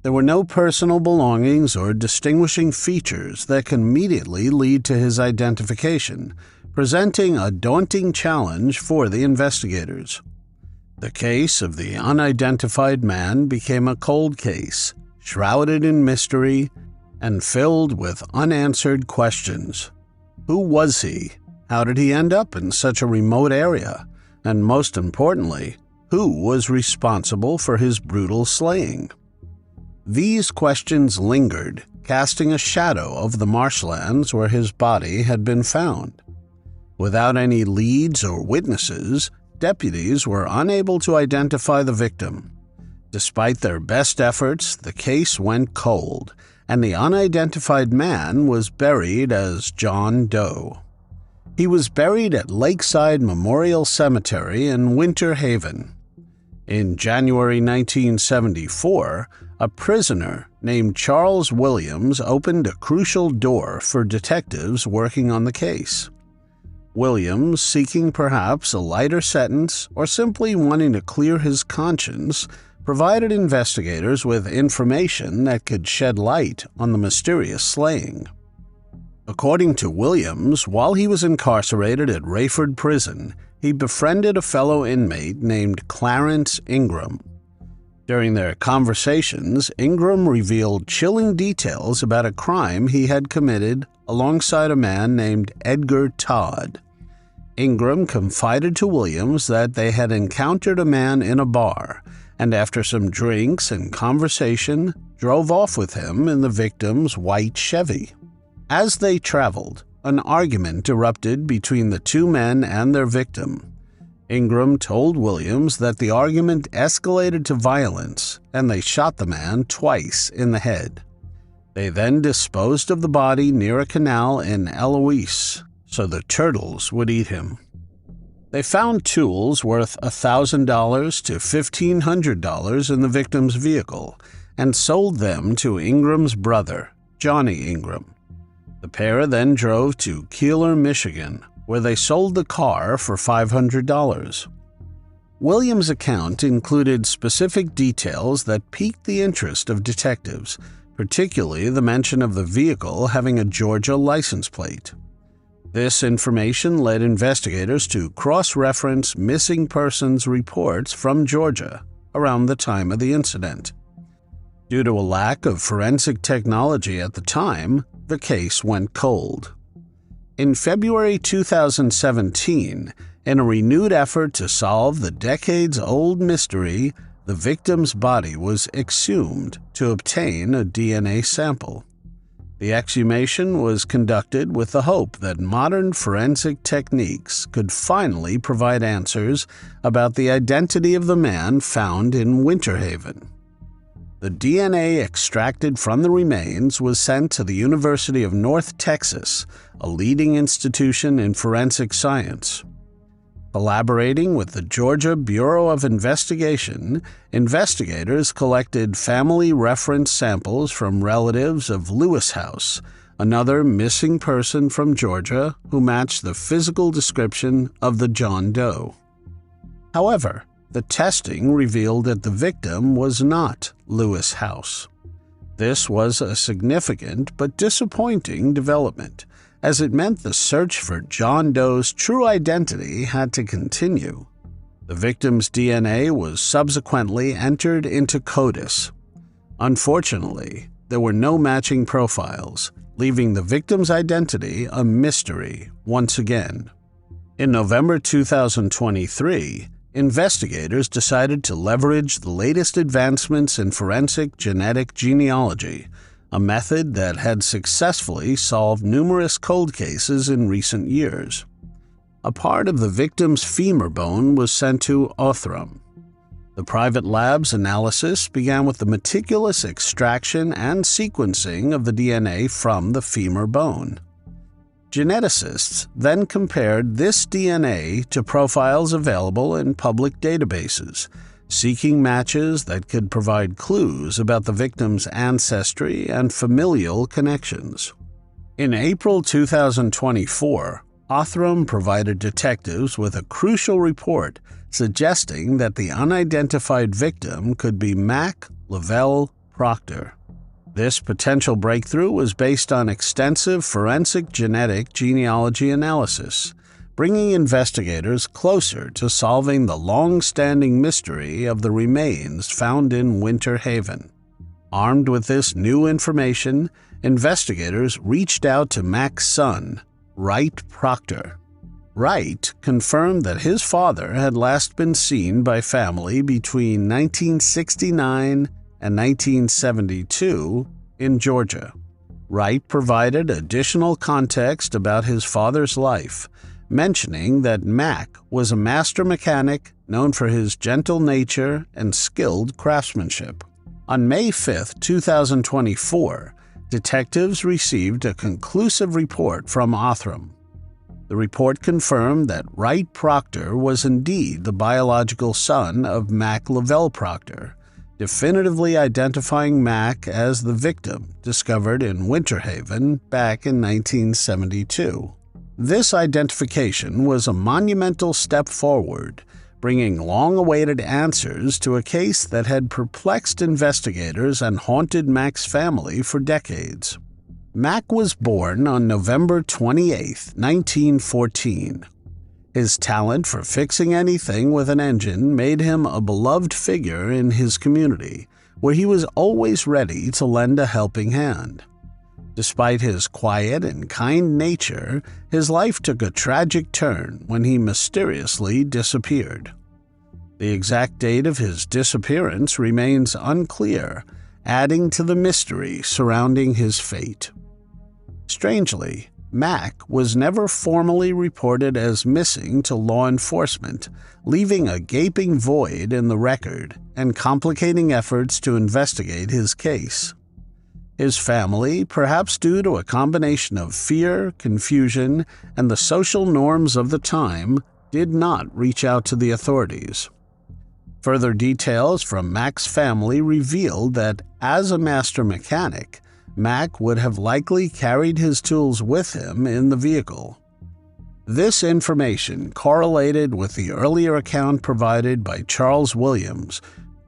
There were no personal belongings or distinguishing features that can immediately lead to his identification, presenting a daunting challenge for the investigators. The case of the unidentified man became a cold case, shrouded in mystery and filled with unanswered questions. Who was he? How did he end up in such a remote area? And most importantly, who was responsible for his brutal slaying? These questions lingered, casting a shadow over the marshlands where his body had been found. Without any leads or witnesses, deputies were unable to identify the victim. Despite their best efforts, the case went cold, and the unidentified man was buried as John Doe. He was buried at Lakeside Memorial Cemetery in Winter Haven. In January 1974, a prisoner named Charles Williams opened a crucial door for detectives working on the case. Williams, seeking perhaps a lighter sentence or simply wanting to clear his conscience, provided investigators with information that could shed light on the mysterious slaying. According to Williams, while he was incarcerated at Rayford Prison, he befriended a fellow inmate named Clarence Ingram. During their conversations, Ingram revealed chilling details about a crime he had committed alongside a man named Edgar Todd. Ingram confided to Williams that they had encountered a man in a bar, and after some drinks and conversation, drove off with him in the victim's white Chevy. As they traveled, an argument erupted between the two men and their victim. Ingram told Williams that the argument escalated to violence, and they shot the man twice in the head. They then disposed of the body near a canal in Eloise, so the turtles would eat him. They found tools worth $1,000 to $1,500 in the victim's vehicle and sold them to Ingram's brother, Johnny Ingram. The pair then drove to Keeler, Michigan, where they sold the car for $500. Williams' account included specific details that piqued the interest of detectives, particularly the mention of the vehicle having a Georgia license plate. This information led investigators to cross-reference missing persons reports from Georgia around the time of the incident. Due to a lack of forensic technology at the time, the case went cold. In February 2017, in a renewed effort to solve the decades-old mystery, the victim's body was exhumed to obtain a DNA sample. The exhumation was conducted with the hope that modern forensic techniques could finally provide answers about the identity of the man found in Winter Haven. The DNA extracted from the remains was sent to the University of North Texas, a leading institution in forensic science. Collaborating with the Georgia Bureau of Investigation, investigators collected family reference samples from relatives of Lewis House, another missing person from Georgia who matched the physical description of the John Doe. However, the testing revealed that the victim was not Lewis House. This was a significant but disappointing development, as it meant the search for John Doe's true identity had to continue. The victim's DNA was subsequently entered into CODIS. Unfortunately, there were no matching profiles, leaving the victim's identity a mystery once again. In November 2023, investigators decided to leverage the latest advancements in forensic genetic genealogy, a method that had successfully solved numerous cold cases in recent years. A part of the victim's femur bone was sent to Othram. The private lab's analysis began with the meticulous extraction and sequencing of the DNA from the femur bone. Geneticists then compared this DNA to profiles available in public databases, seeking matches that could provide clues about the victim's ancestry and familial connections. In April 2024, Othram provided detectives with a crucial report suggesting that the unidentified victim could be Mac Lavelle Proctor. This potential breakthrough was based on extensive forensic genetic genealogy analysis, bringing investigators closer to solving the long-standing mystery of the remains found in Winter Haven. Armed with this new information, investigators reached out to Mac's son, Wright Proctor. Wright confirmed that his father had last been seen by family between 1969 and 1972 in Georgia. Wright provided additional context about his father's life, mentioning that Mac was a master mechanic known for his gentle nature and skilled craftsmanship. On May 5, 2024, detectives received a conclusive report from Othram. The report confirmed that Wright Proctor was indeed the biological son of Mac Lavelle Proctor, definitively identifying Mac as the victim discovered in Winter Haven back in 1972. This identification was a monumental step forward, bringing long-awaited answers to a case that had perplexed investigators and haunted Mac's family for decades. Mac was born on November 28, 1914. His talent for fixing anything with an engine made him a beloved figure in his community, where he was always ready to lend a helping hand. Despite his quiet and kind nature, his life took a tragic turn when he mysteriously disappeared. The exact date of his disappearance remains unclear, adding to the mystery surrounding his fate. Strangely, Mac was never formally reported as missing to law enforcement, leaving a gaping void in the record and complicating efforts to investigate his case. His family, perhaps due to a combination of fear, confusion, and the social norms of the time, did not reach out to the authorities. Further details from Mac's family revealed that, as a master mechanic, Mac would have likely carried his tools with him in the vehicle. This information correlated with the earlier account provided by Charles Williams,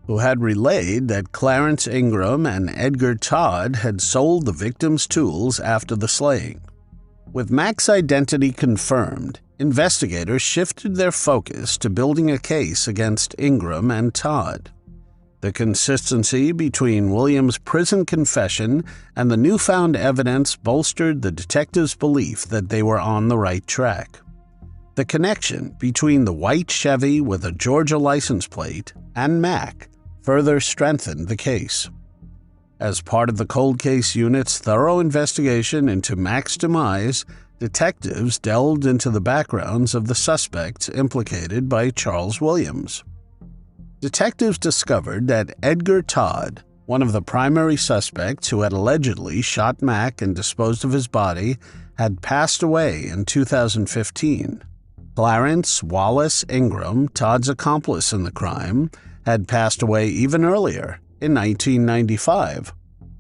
who had relayed that Clarence Ingram and Edgar Todd had sold the victim's tools after the slaying. With Mac's identity confirmed, investigators shifted their focus to building a case against Ingram and Todd. The consistency between Williams' prison confession and the newfound evidence bolstered the detectives' belief that they were on the right track. The connection between the white Chevy with a Georgia license plate and Mac further strengthened the case. As part of the cold case unit's thorough investigation into Mac's demise, detectives delved into the backgrounds of the suspects implicated by Charles Williams. Detectives discovered that Edgar Todd, one of the primary suspects who had allegedly shot Mac and disposed of his body, had passed away in 2015. Clarence Wallace Ingram, Todd's accomplice in the crime, had passed away even earlier, in 1995.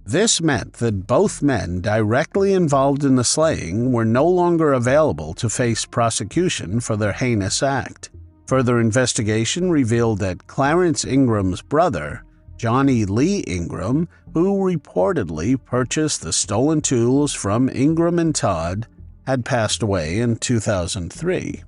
This meant that both men directly involved in the slaying were no longer available to face prosecution for their heinous act. Further investigation revealed that Clarence Ingram's brother, Johnny Lee Ingram, who reportedly purchased the stolen tools from Ingram and Todd, had passed away in 2003.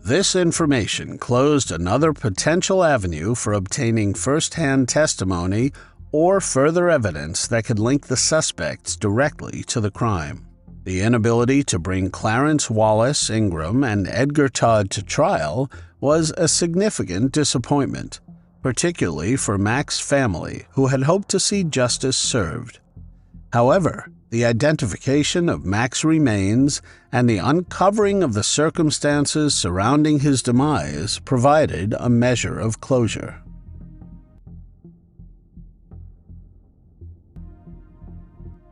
This information closed another potential avenue for obtaining first-hand testimony or further evidence that could link the suspects directly to the crime. The inability to bring Clarence Wallace Ingram and Edgar Todd to trial was a significant disappointment, particularly for Mac's family, who had hoped to see justice served. However, the identification of Mac's remains and the uncovering of the circumstances surrounding his demise provided a measure of closure.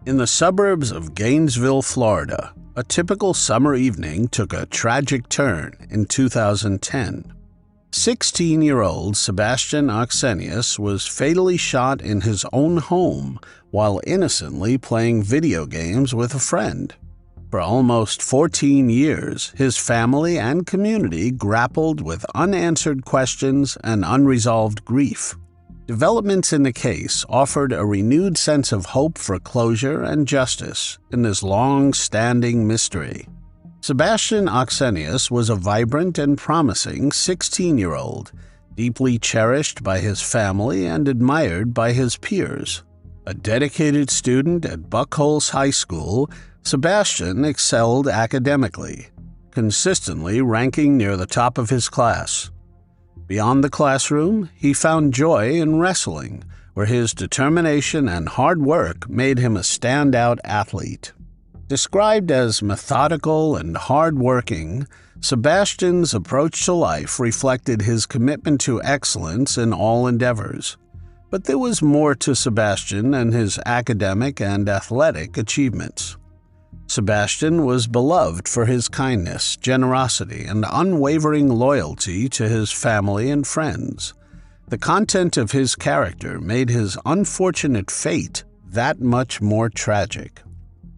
In the suburbs of Gainesville, Florida, a typical summer evening took a tragic turn in 2010. 16-year-old Sebastian Ochsenius was fatally shot in his own home while innocently playing video games with a friend. For almost 14 years, his family and community grappled with unanswered questions and unresolved grief. Developments in the case offered a renewed sense of hope for closure and justice in this long-standing mystery. Sebastian Ochsenius was a vibrant and promising 16-year-old, deeply cherished by his family and admired by his peers. A dedicated student at Buckholes High School, Sebastian excelled academically, consistently ranking near the top of his class. Beyond the classroom, he found joy in wrestling, where his determination and hard work made him a standout athlete. Described as methodical and hard-working, Sebastian's approach to life reflected his commitment to excellence in all endeavors. But there was more to Sebastian than his academic and athletic achievements. Sebastian was beloved for his kindness, generosity, and unwavering loyalty to his family and friends. The content of his character made his unfortunate fate that much more tragic.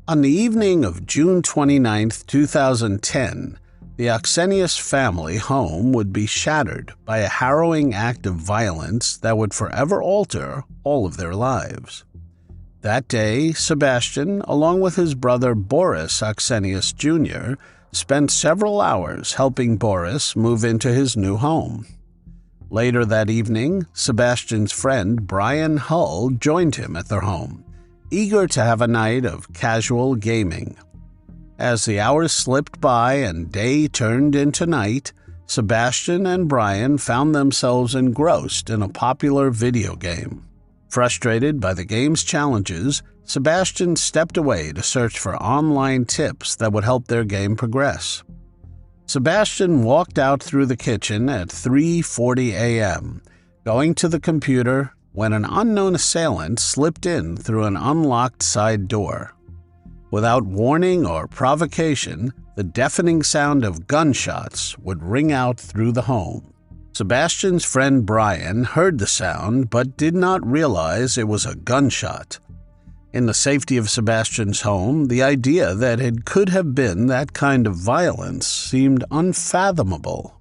On the evening of June 29, 2010, the Ochsenius family home would be shattered by a harrowing act of violence that would forever alter all of their lives. That day, Sebastian, along with his brother Boris Ochsenius Jr., spent several hours helping Boris move into his new home. Later that evening, Sebastian's friend Brian Hull joined him at their home, eager to have a night of casual gaming. As the hours slipped by and day turned into night, Sebastian and Brian found themselves engrossed in a popular video game. Frustrated by the game's challenges, Sebastian stepped away to search for online tips that would help their game progress. Sebastian walked out through the kitchen at 3:40 a.m., going to the computer when an unknown assailant slipped in through an unlocked side door. Without warning or provocation, the deafening sound of gunshots would ring out through the home. Sebastian's friend Brian heard the sound but did not realize it was a gunshot. In the safety of Sebastian's home, the idea that it could have been that kind of violence seemed unfathomable.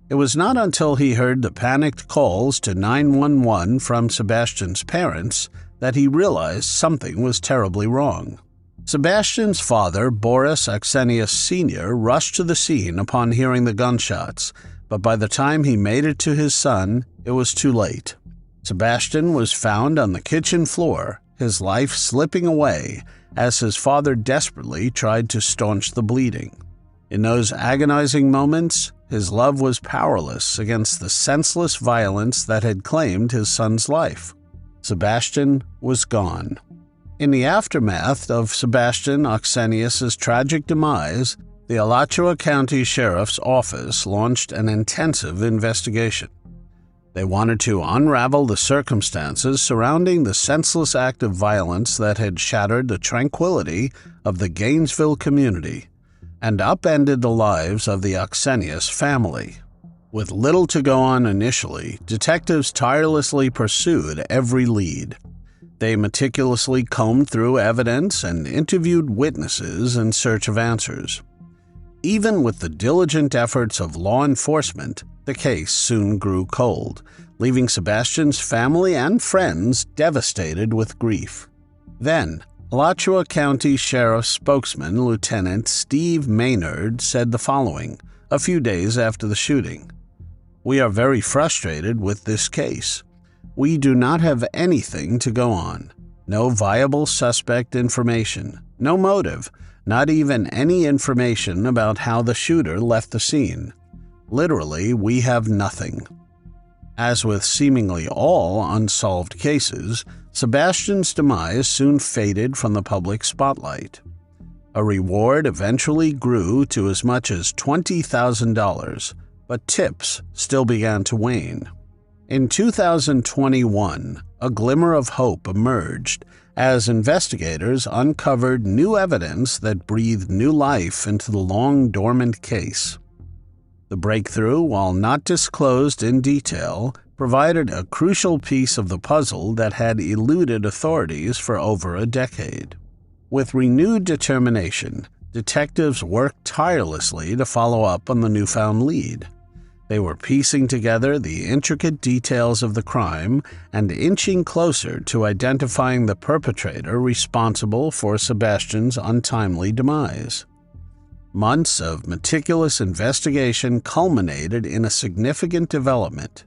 It was not until he heard the panicked calls to 911 from Sebastian's parents that he realized something was terribly wrong. Sebastian's father, Boris Ochsenius Sr., rushed to the scene upon hearing the gunshots, but by the time he made it to his son, it was too late. Sebastian was found on the kitchen floor, his life slipping away as his father desperately tried to staunch the bleeding. In those agonizing moments, his love was powerless against the senseless violence that had claimed his son's life. Sebastian was gone. In the aftermath of Sebastian Ochsenius' tragic demise, the Alachua County Sheriff's Office launched an intensive investigation. They wanted to unravel the circumstances surrounding the senseless act of violence that had shattered the tranquility of the Gainesville community and upended the lives of the Ochsenius family. With little to go on initially, detectives tirelessly pursued every lead. They meticulously combed through evidence and interviewed witnesses in search of answers. Even with the diligent efforts of law enforcement, the case soon grew cold, leaving Sebastian's family and friends devastated with grief. Then, Alachua County Sheriff's spokesman, Lieutenant Steve Maynard, said the following, a few days after the shooting. "We are very frustrated with this case. We do not have anything to go on. No viable suspect information, no motive, not even any information about how the shooter left the scene. Literally, we have nothing." As with seemingly all unsolved cases, Sebastian's demise soon faded from the public spotlight. A reward eventually grew to as much as $20,000, but tips still began to wane. In 2021, a glimmer of hope emerged as investigators uncovered new evidence that breathed new life into the long-dormant case. The breakthrough, while not disclosed in detail, provided a crucial piece of the puzzle that had eluded authorities for over a decade. With renewed determination, detectives worked tirelessly to follow up on the newfound lead. They were piecing together the intricate details of the crime and inching closer to identifying the perpetrator responsible for Sebastian's untimely demise. Months of meticulous investigation culminated in a significant development: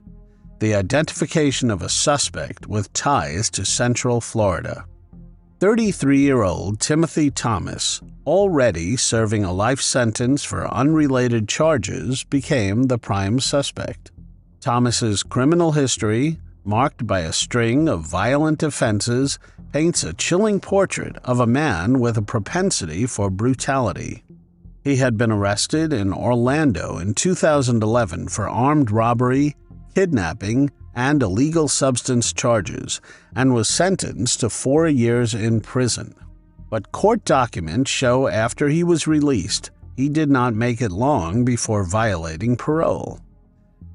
the identification of a suspect with ties to Central Florida. 33-year-old Timothy Thomas, already serving a life sentence for unrelated charges, became the prime suspect. Thomas's criminal history, marked by a string of violent offenses, paints a chilling portrait of a man with a propensity for brutality. He had been arrested in Orlando in 2011 for armed robbery, kidnapping, and illegal substance charges, and was sentenced to 4 years in prison. But court documents show after he was released, he did not make it long before violating parole.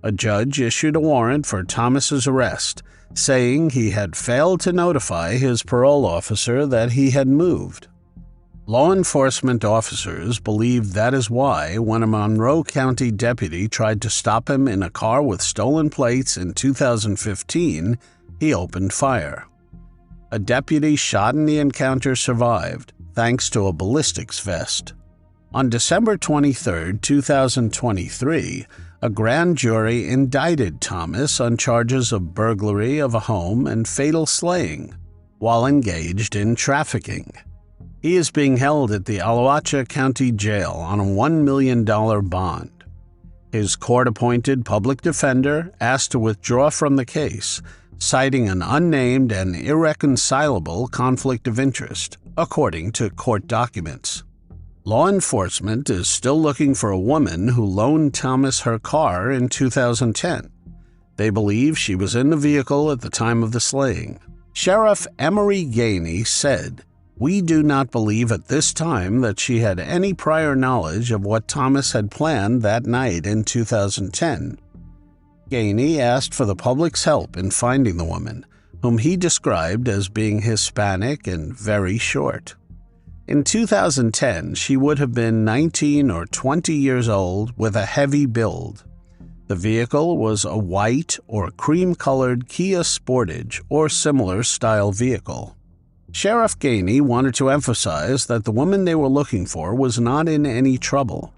A judge issued a warrant for Thomas's arrest, saying he had failed to notify his parole officer that he had moved. Law enforcement officers believe that is why, when a Monroe County deputy tried to stop him in a car with stolen plates in 2015, he opened fire. A deputy shot in the encounter survived, thanks to a ballistics vest. On December 23, 2023, a grand jury indicted Thomas on charges of burglary of a home and fatal slaying, while engaged in trafficking. He is being held at the Alachua County Jail on a $1 million bond. His court-appointed public defender asked to withdraw from the case, citing an unnamed and irreconcilable conflict of interest, according to court documents. Law enforcement is still looking for a woman who loaned Thomas her car in 2010. They believe she was in the vehicle at the time of the slaying. Sheriff Emery Gainey said, "We do not believe at this time that she had any prior knowledge of what Thomas had planned that night in 2010. Gainey asked for the public's help in finding the woman, whom he described as being Hispanic and very short. In 2010, she would have been 19 or 20 years old with a heavy build. The vehicle was a white or cream-colored Kia Sportage or similar style vehicle. Sheriff Gainey wanted to emphasize that the woman they were looking for was not in any trouble.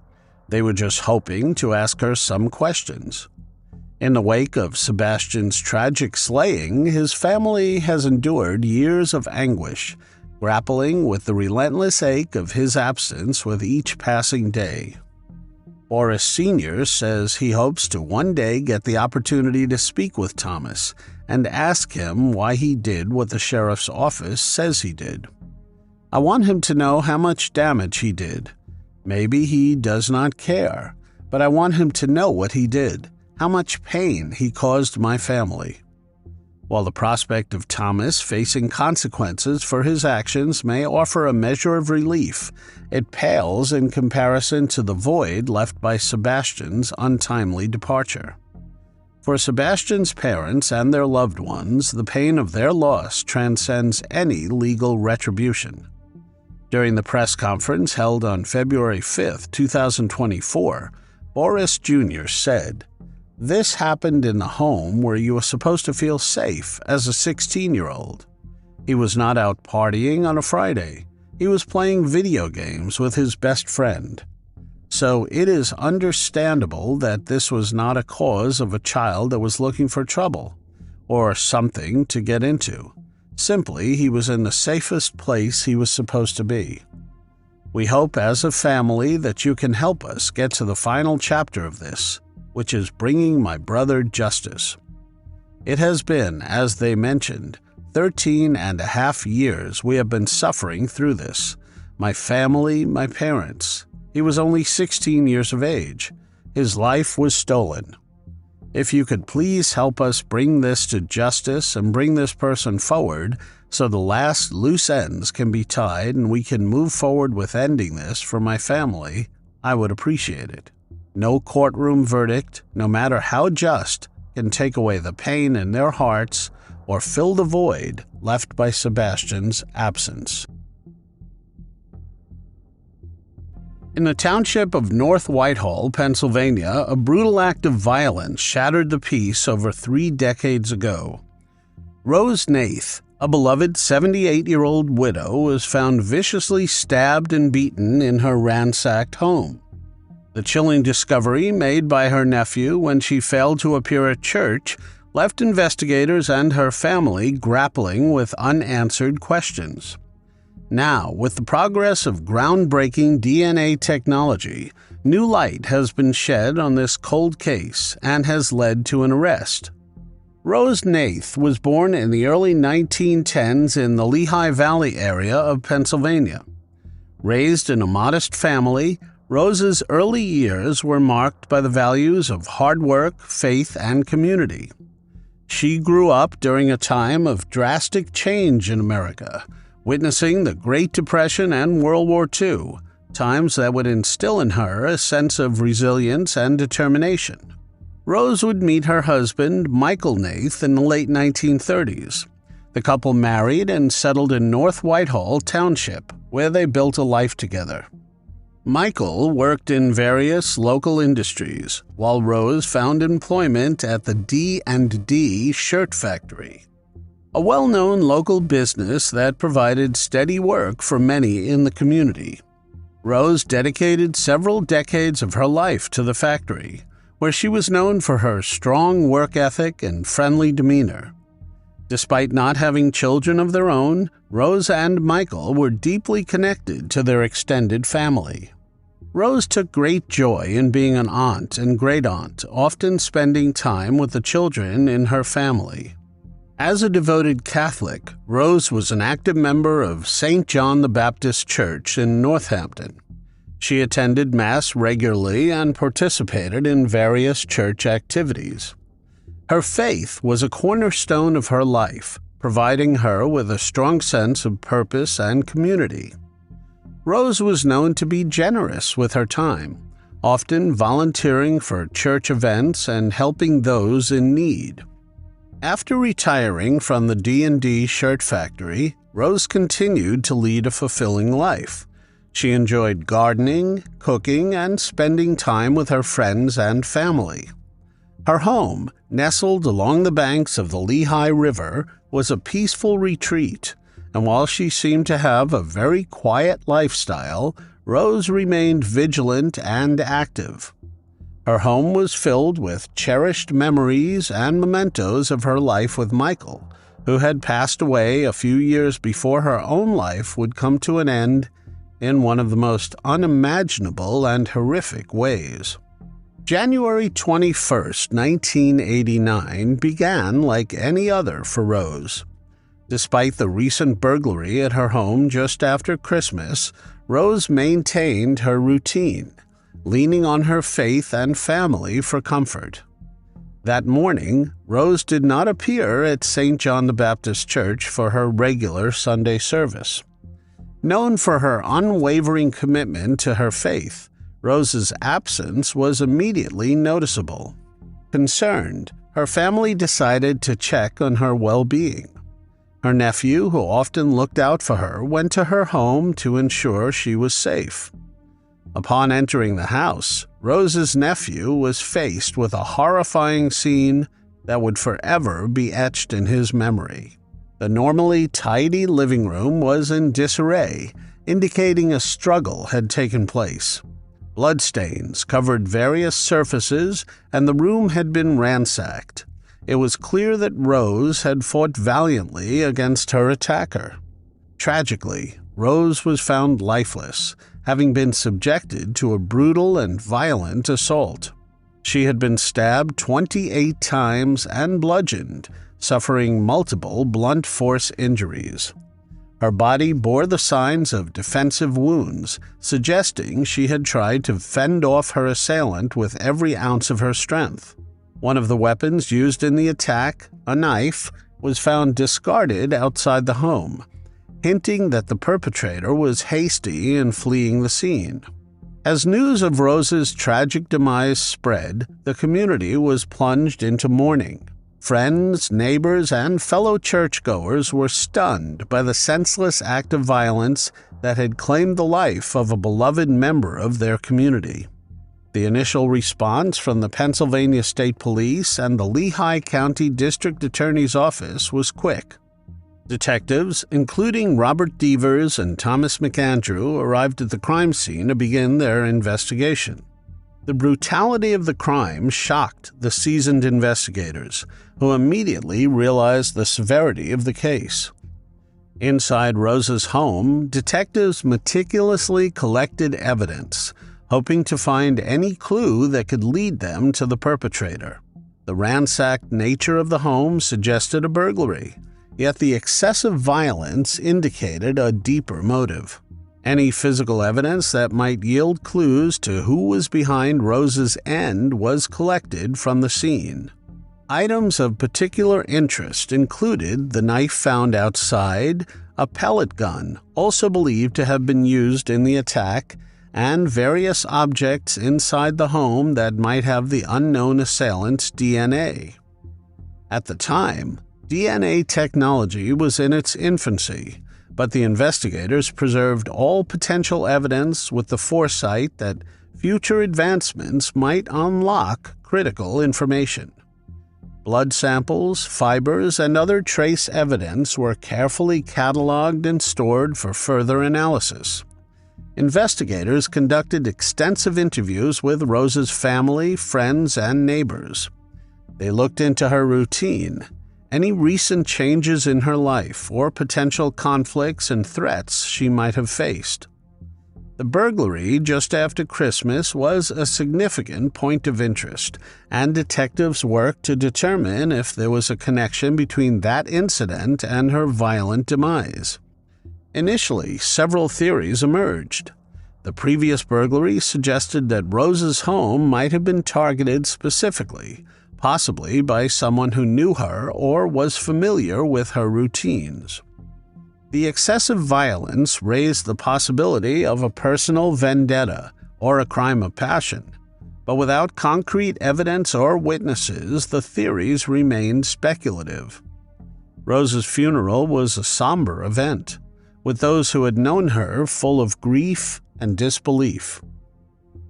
They were just hoping to ask her some questions. In the wake of Sebastian's tragic slaying, his family has endured years of anguish, grappling with the relentless ache of his absence with each passing day. Boris Sr. says he hopes to one day get the opportunity to speak with Thomas and ask him why he did what the sheriff's office says he did. I want him to know how much damage he did. Maybe he does not care, but I want him to know what he did, how much pain he caused my family." While the prospect of Thomas facing consequences for his actions may offer a measure of relief, it pales in comparison to the void left by Sebastian's untimely departure. For Sebastian's parents and their loved ones, the pain of their loss transcends any legal retribution. During the press conference held on February 5, 2024, Boris Jr. said, "This happened in the home where you were supposed to feel safe as a 16-year-old. He was not out partying on a Friday. He was playing video games with his best friend. So it is understandable that this was not a cause of a child that was looking for trouble or something to get into. Simply, he was in the safest place he was supposed to be. We hope as a family that you can help us get to the final chapter of this, which is bringing my brother justice. It has been, as they mentioned, 13.5 years we have been suffering through this. My family, my parents. He was only 16 years of age. His life was stolen. If you could please help us bring this to justice and bring this person forward so the last loose ends can be tied and we can move forward with ending this for my family, I would appreciate it. No courtroom verdict, no matter how just, can take away the pain in their hearts or fill the void left by Sebastian's absence." In the township of North Whitehall, Pennsylvania, a brutal act of violence shattered the peace over 3 decades ago. Rose Nath, a beloved 78-year-old widow, was found viciously stabbed and beaten in her ransacked home. The chilling discovery made by her nephew when she failed to appear at church left investigators and her family grappling with unanswered questions. Now, with the progress of groundbreaking DNA technology, new light has been shed on this cold case and has led to an arrest. Rose Nath was born in the early 1910s in the Lehigh Valley area of Pennsylvania. Raised in a modest family, Rose's early years were marked by the values of hard work, faith, and community. She grew up during a time of drastic change in America, witnessing the Great Depression and World War II, times that would instill in her a sense of resilience and determination. Rose would meet her husband, Michael Nath, in the late 1930s. The couple married and settled in North Whitehall Township, where they built a life together. Michael worked in various local industries, while Rose found employment at the D&D Shirt Factory, a well-known local business that provided steady work for many in the community. Rose dedicated several decades of her life to the factory, where she was known for her strong work ethic and friendly demeanor. Despite not having children of their own, Rose and Michael were deeply connected to their extended family. Rose took great joy in being an aunt and great-aunt, often spending time with the children in her family. As a devoted Catholic, Rose was an active member of St. John the Baptist Church in Northampton. She attended Mass regularly and participated in various church activities. Her faith was a cornerstone of her life, providing her with a strong sense of purpose and community. Rose was known to be generous with her time, often volunteering for church events and helping those in need. After retiring from the D&D Shirt Factory, Rose continued to lead a fulfilling life. She enjoyed gardening, cooking, and spending time with her friends and family. Her home, nestled along the banks of the Lehigh River, was a peaceful retreat, and while she seemed to have a very quiet lifestyle, Rose remained vigilant and active. Her home was filled with cherished memories and mementos of her life with Michael, who had passed away a few years before her own life would come to an end in one of the most unimaginable and horrific ways. January 21, 1989 began like any other for Rose. Despite the recent burglary at her home just after Christmas, Rose maintained her routine, leaning on her faith and family for comfort. That morning, Rose did not appear at St. John the Baptist Church for her regular Sunday service. Known for her unwavering commitment to her faith, Rose's absence was immediately noticeable. Concerned, her family decided to check on her well-being. Her nephew, who often looked out for her, went to her home to ensure she was safe. Upon entering the house, Rose's nephew was faced with a horrifying scene that would forever be etched in his memory. The normally tidy living room was in disarray, indicating a struggle had taken place. Bloodstains covered various surfaces, and the room had been ransacked. It was clear that Rose had fought valiantly against her attacker. Tragically, Rose was found lifeless, having been subjected to a brutal and violent assault. She had been stabbed 28 times and bludgeoned, suffering multiple blunt force injuries. Her body bore the signs of defensive wounds, suggesting she had tried to fend off her assailant with every ounce of her strength. One of the weapons used in the attack, a knife, was found discarded outside the home, hinting that the perpetrator was hasty in fleeing the scene. As news of Rose's tragic demise spread, the community was plunged into mourning. Friends, neighbors, and fellow churchgoers were stunned by the senseless act of violence that had claimed the life of a beloved member of their community. The initial response from the Pennsylvania State Police and the Lehigh County District Attorney's Office was quick. Detectives, including Robert Devers and Thomas McAndrew, arrived at the crime scene to begin their investigation. The brutality of the crime shocked the seasoned investigators, who immediately realized the severity of the case. Inside Rose's home, detectives meticulously collected evidence, hoping to find any clue that could lead them to the perpetrator. The ransacked nature of the home suggested a burglary, yet the excessive violence indicated a deeper motive. Any physical evidence that might yield clues to who was behind Rose's end was collected from the scene. Items of particular interest included the knife found outside, a pellet gun, also believed to have been used in the attack, and various objects inside the home that might have the unknown assailant's DNA. At the time, DNA technology was in its infancy, but the investigators preserved all potential evidence with the foresight that future advancements might unlock critical information. Blood samples, fibers, and other trace evidence were carefully cataloged and stored for further analysis. Investigators conducted extensive interviews with Rose's family, friends, and neighbors. They looked into her routine, any recent changes in her life, or potential conflicts and threats she might have faced. The burglary just after Christmas was a significant point of interest, and detectives worked to determine if there was a connection between that incident and her violent demise. Initially, several theories emerged. The previous burglary suggested that Rose's home might have been targeted specifically, possibly by someone who knew her or was familiar with her routines. The excessive violence raised the possibility of a personal vendetta or a crime of passion, but without concrete evidence or witnesses, the theories remained speculative. Rose's funeral was a somber event, with those who had known her full of grief and disbelief.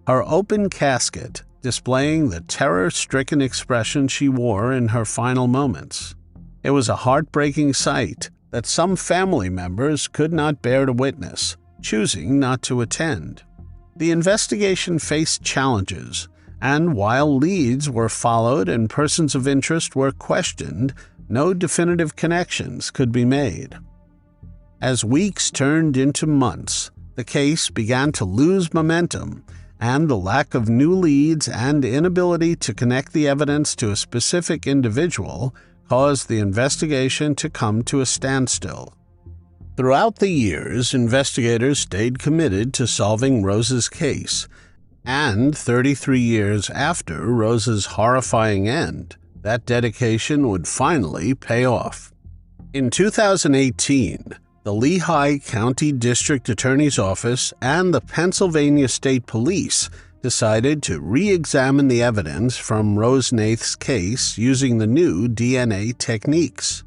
Her open casket displaying the terror-stricken expression she wore in her final moments. It was a heartbreaking sight that some family members could not bear to witness, choosing not to attend. The investigation faced challenges, and while leads were followed and persons of interest were questioned, no definitive connections could be made. As weeks turned into months, the case began to lose momentum, and the lack of new leads and inability to connect the evidence to a specific individual caused the investigation to come to a standstill. Throughout the years, investigators stayed committed to solving Rose's case, and 33 years after Rose's horrifying end, that dedication would finally pay off. In 2018, the Lehigh County District Attorney's Office and the Pennsylvania State Police decided to re-examine the evidence from Rose Nath's case using the new DNA techniques.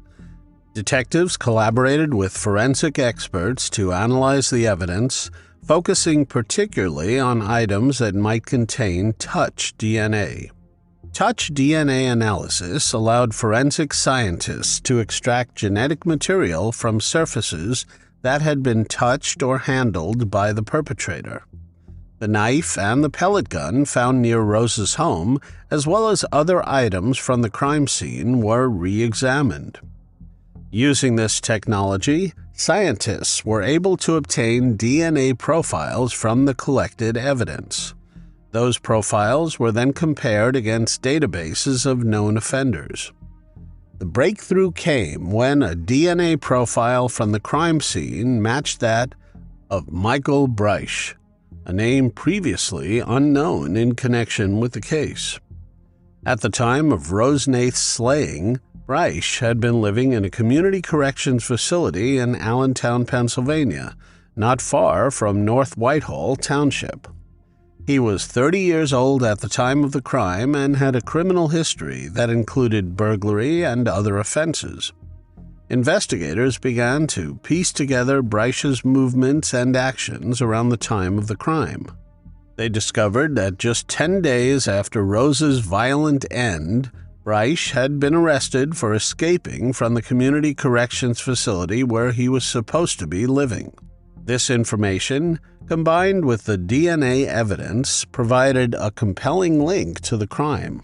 Detectives collaborated with forensic experts to analyze the evidence, focusing particularly on items that might contain touch DNA. Touch DNA analysis allowed forensic scientists to extract genetic material from surfaces that had been touched or handled by the perpetrator. The knife and the pellet gun found near Rose's home, as well as other items from the crime scene, were re-examined. Using this technology, scientists were able to obtain DNA profiles from the collected evidence. Those profiles were then compared against databases of known offenders. The breakthrough came when a DNA profile from the crime scene matched that of Michael Breisch, a name previously unknown in connection with the case. At the time of Rose Nath's slaying, Breisch had been living in a community corrections facility in Allentown, Pennsylvania, not far from North Whitehall Township. He was 30 years old at the time of the crime and had a criminal history that included burglary and other offenses. Investigators began to piece together Breisch's movements and actions around the time of the crime. They discovered that just 10 days after Rose's violent end, Breisch had been arrested for escaping from the community corrections facility where he was supposed to be living. This information, combined with the DNA evidence, provided a compelling link to the crime.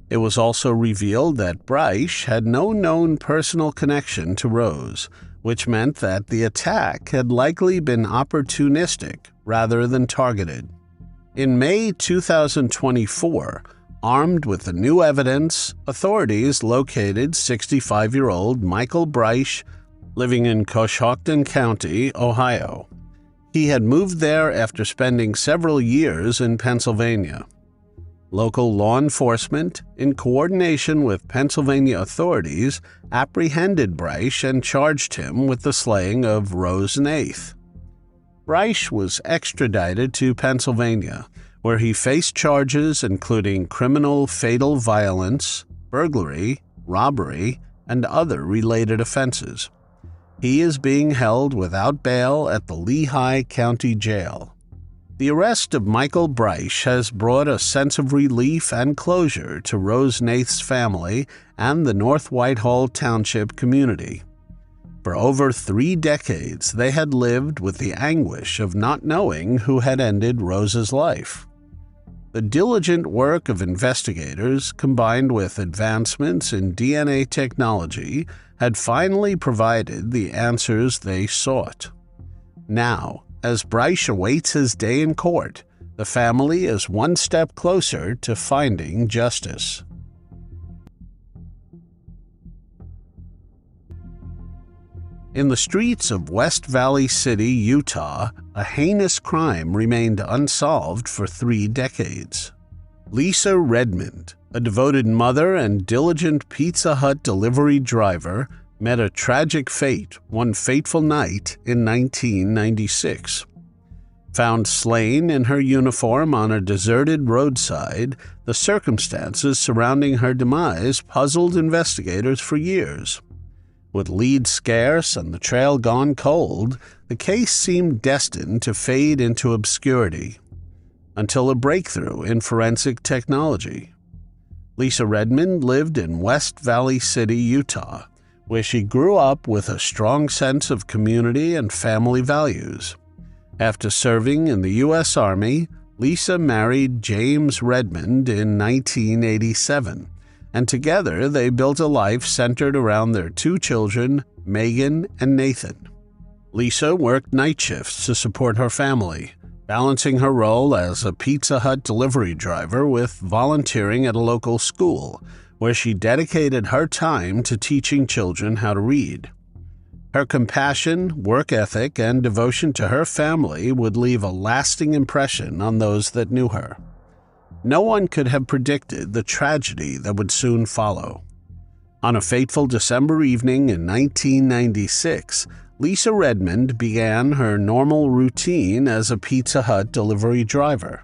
It was also revealed that Breisch had no known personal connection to Rose, which meant that the attack had likely been opportunistic rather than targeted. In May 2024, armed with the new evidence, authorities located 65-year-old Michael Breisch, living in Coshocton County, Ohio. He had moved there after spending several years in Pennsylvania. Local law enforcement, in coordination with Pennsylvania authorities, apprehended Breisch and charged him with the slaying of Rose Nath. Breisch was extradited to Pennsylvania, where he faced charges including criminal fatal violence, burglary, robbery, and other related offenses. He is being held without bail at the Lehigh County Jail. The arrest of Michael Breisch has brought a sense of relief and closure to Rose Nath's family and the North Whitehall Township community. For over 3 decades, they had lived with the anguish of not knowing who had ended Rose's life. The diligent work of investigators, combined with advancements in DNA technology, had finally provided the answers they sought. Now, as Breisch awaits his day in court, the family is one step closer to finding justice. In the streets of West Valley City, Utah, a heinous crime remained unsolved for 3 decades. Lisa Redmond, a devoted mother and diligent Pizza Hut delivery driver, met a tragic fate one fateful night in 1996. Found slain in her uniform on a deserted roadside, the circumstances surrounding her demise puzzled investigators for years. With leads scarce and the trail gone cold, the case seemed destined to fade into obscurity, until a breakthrough in forensic technology. Lisa Redmond lived in West Valley City, Utah, where she grew up with a strong sense of community and family values. After serving in the U.S. Army, Lisa married James Redmond in 1987, and together they built a life centered around their 2 children, Megan and Nathan. Lisa worked night shifts to support her family, balancing her role as a Pizza Hut delivery driver with volunteering at a local school, where she dedicated her time to teaching children how to read. Her compassion, work ethic, and devotion to her family would leave a lasting impression on those that knew her. No one could have predicted the tragedy that would soon follow. On a fateful December evening in 1996, Lisa Redmond began her normal routine as a Pizza Hut delivery driver.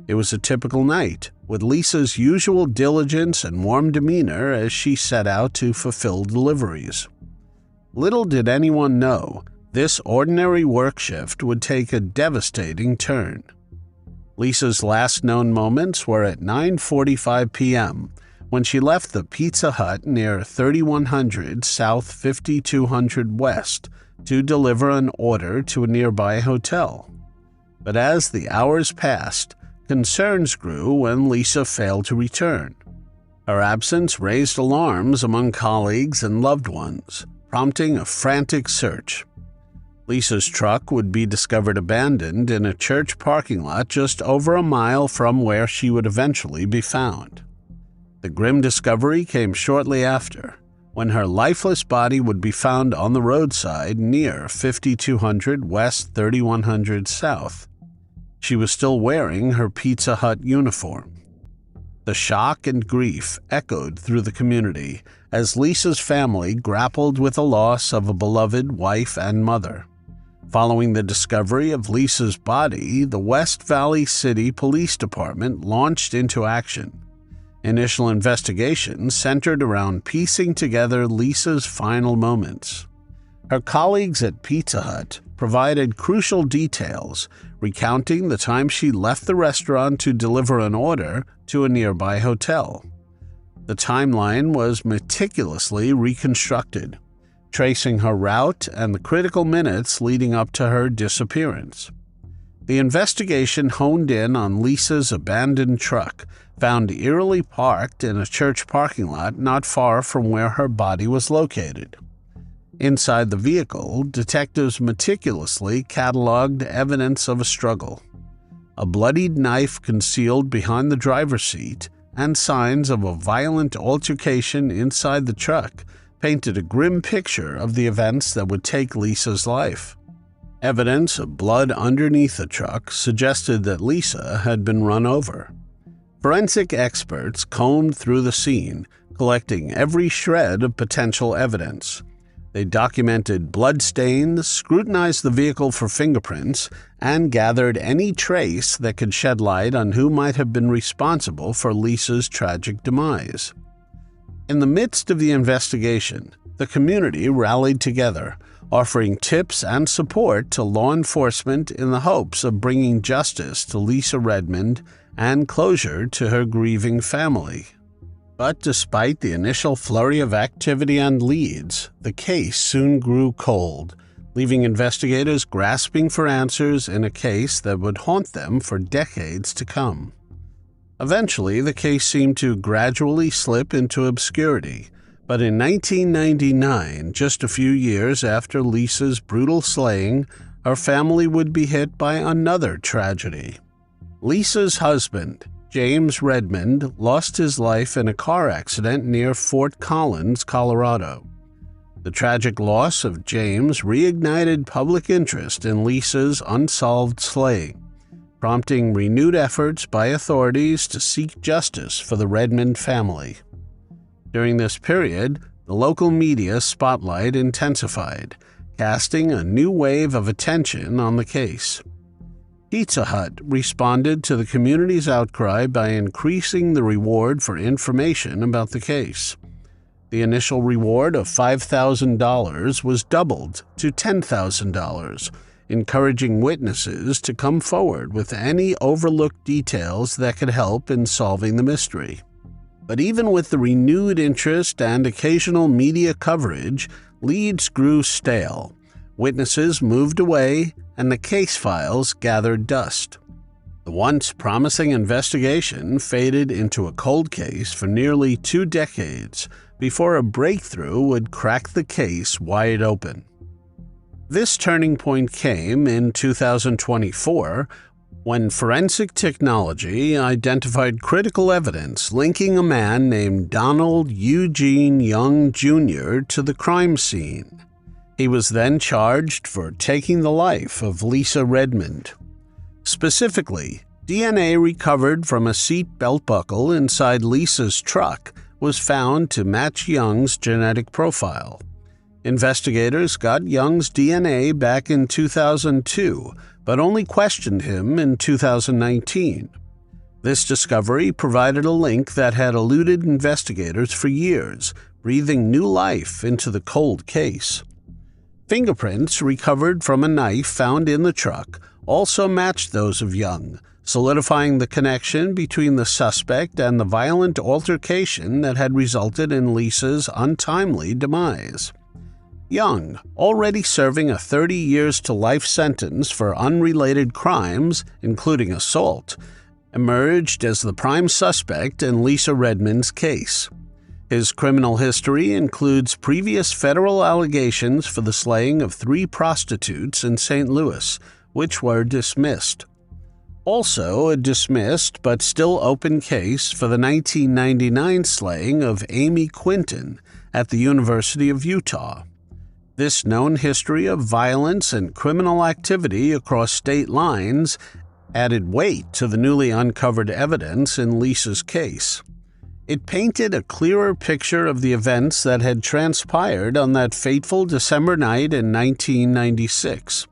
It was a typical night, with Lisa's usual diligence and warm demeanor as she set out to fulfill deliveries. Little did anyone know, this ordinary work shift would take a devastating turn. Lisa's last known moments were at 9:45 p.m., when she left the Pizza Hut near 3100 South 5200 West to deliver an order to a nearby hotel. But as the hours passed, concerns grew when Lisa failed to return. Her absence raised alarms among colleagues and loved ones, prompting a frantic search. Lisa's truck would be discovered abandoned in a church parking lot just over a mile from where she would eventually be found. The grim discovery came shortly after, when her lifeless body would be found on the roadside near 5200 West 3100 South. She was still wearing her Pizza Hut uniform. The shock and grief echoed through the community as Lisa's family grappled with the loss of a beloved wife and mother. Following the discovery of Lisa's body, the West Valley City Police Department launched into action. Initial investigations centered around piecing together Lisa's final moments. Her colleagues at Pizza Hut provided crucial details, recounting the time she left the restaurant to deliver an order to a nearby hotel. The timeline was meticulously reconstructed, tracing her route and the critical minutes leading up to her disappearance. The investigation honed in on Lisa's abandoned truck, found eerily parked in a church parking lot not far from where her body was located. Inside the vehicle, detectives meticulously cataloged evidence of a struggle. A bloodied knife concealed behind the driver's seat and signs of a violent altercation inside the truck painted a grim picture of the events that would take Lisa's life. Evidence of blood underneath the truck suggested that Lisa had been run over. Forensic experts combed through the scene, collecting every shred of potential evidence. They documented blood stains, scrutinized the vehicle for fingerprints, and gathered any trace that could shed light on who might have been responsible for Lisa's tragic demise. In the midst of the investigation, the community rallied together, offering tips and support to law enforcement in the hopes of bringing justice to Lisa Redmond and closure to her grieving family. But despite the initial flurry of activity and leads, the case soon grew cold, leaving investigators grasping for answers in a case that would haunt them for decades to come. Eventually, the case seemed to gradually slip into obscurity, but in 1999, just a few years after Lisa's brutal slaying, her family would be hit by another tragedy. Lisa's husband, James Redmond, lost his life in a car accident near Fort Collins, Colorado. The tragic loss of James reignited public interest in Lisa's unsolved slaying, prompting renewed efforts by authorities to seek justice for the Redmond family. During this period, the local media spotlight intensified, casting a new wave of attention on the case. Pizza Hut responded to the community's outcry by increasing the reward for information about the case. The initial reward of $5,000 was doubled to $10,000, encouraging witnesses to come forward with any overlooked details that could help in solving the mystery. But even with the renewed interest and occasional media coverage, leads grew stale. Witnesses moved away, and the case files gathered dust. The once promising investigation faded into a cold case for nearly 2 decades before a breakthrough would crack the case wide open. This turning point came in 2024 when forensic technology identified critical evidence linking a man named Donald Eugene Young Jr. to the crime scene. He was then charged for taking the life of Lisa Redmond. Specifically, DNA recovered from a seat belt buckle inside Lisa's truck was found to match Young's genetic profile. Investigators got Young's DNA back in 2002, but only questioned him in 2019. This discovery provided a link that had eluded investigators for years, breathing new life into the cold case. Fingerprints recovered from a knife found in the truck also matched those of Young, solidifying the connection between the suspect and the violent altercation that had resulted in Lisa's untimely demise. Young, already serving a 30 years to life sentence for unrelated crimes, including assault, emerged as the prime suspect in Lisa Redmond's case. His criminal history includes previous federal allegations for the slaying of 3 prostitutes in St. Louis, which were dismissed. Also a dismissed but still open case for the 1999 slaying of Amy Quinton at the University of Utah. This known history of violence and criminal activity across state lines added weight to the newly uncovered evidence in Lisa's case. It painted a clearer picture of the events that had transpired on that fateful December night in 1996.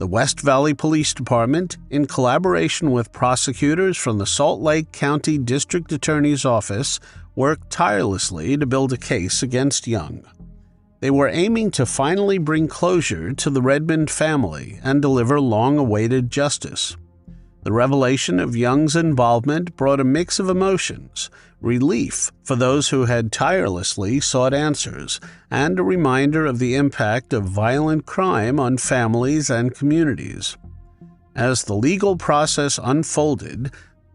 The West Valley Police Department, in collaboration with prosecutors from the Salt Lake County District Attorney's Office, worked tirelessly to build a case against Young. They were aiming to finally bring closure to the Redmond family and deliver long-awaited justice. The revelation of Young's involvement brought a mix of emotions, relief for those who had tirelessly sought answers, and a reminder of the impact of violent crime on families and communities. As the legal process unfolded,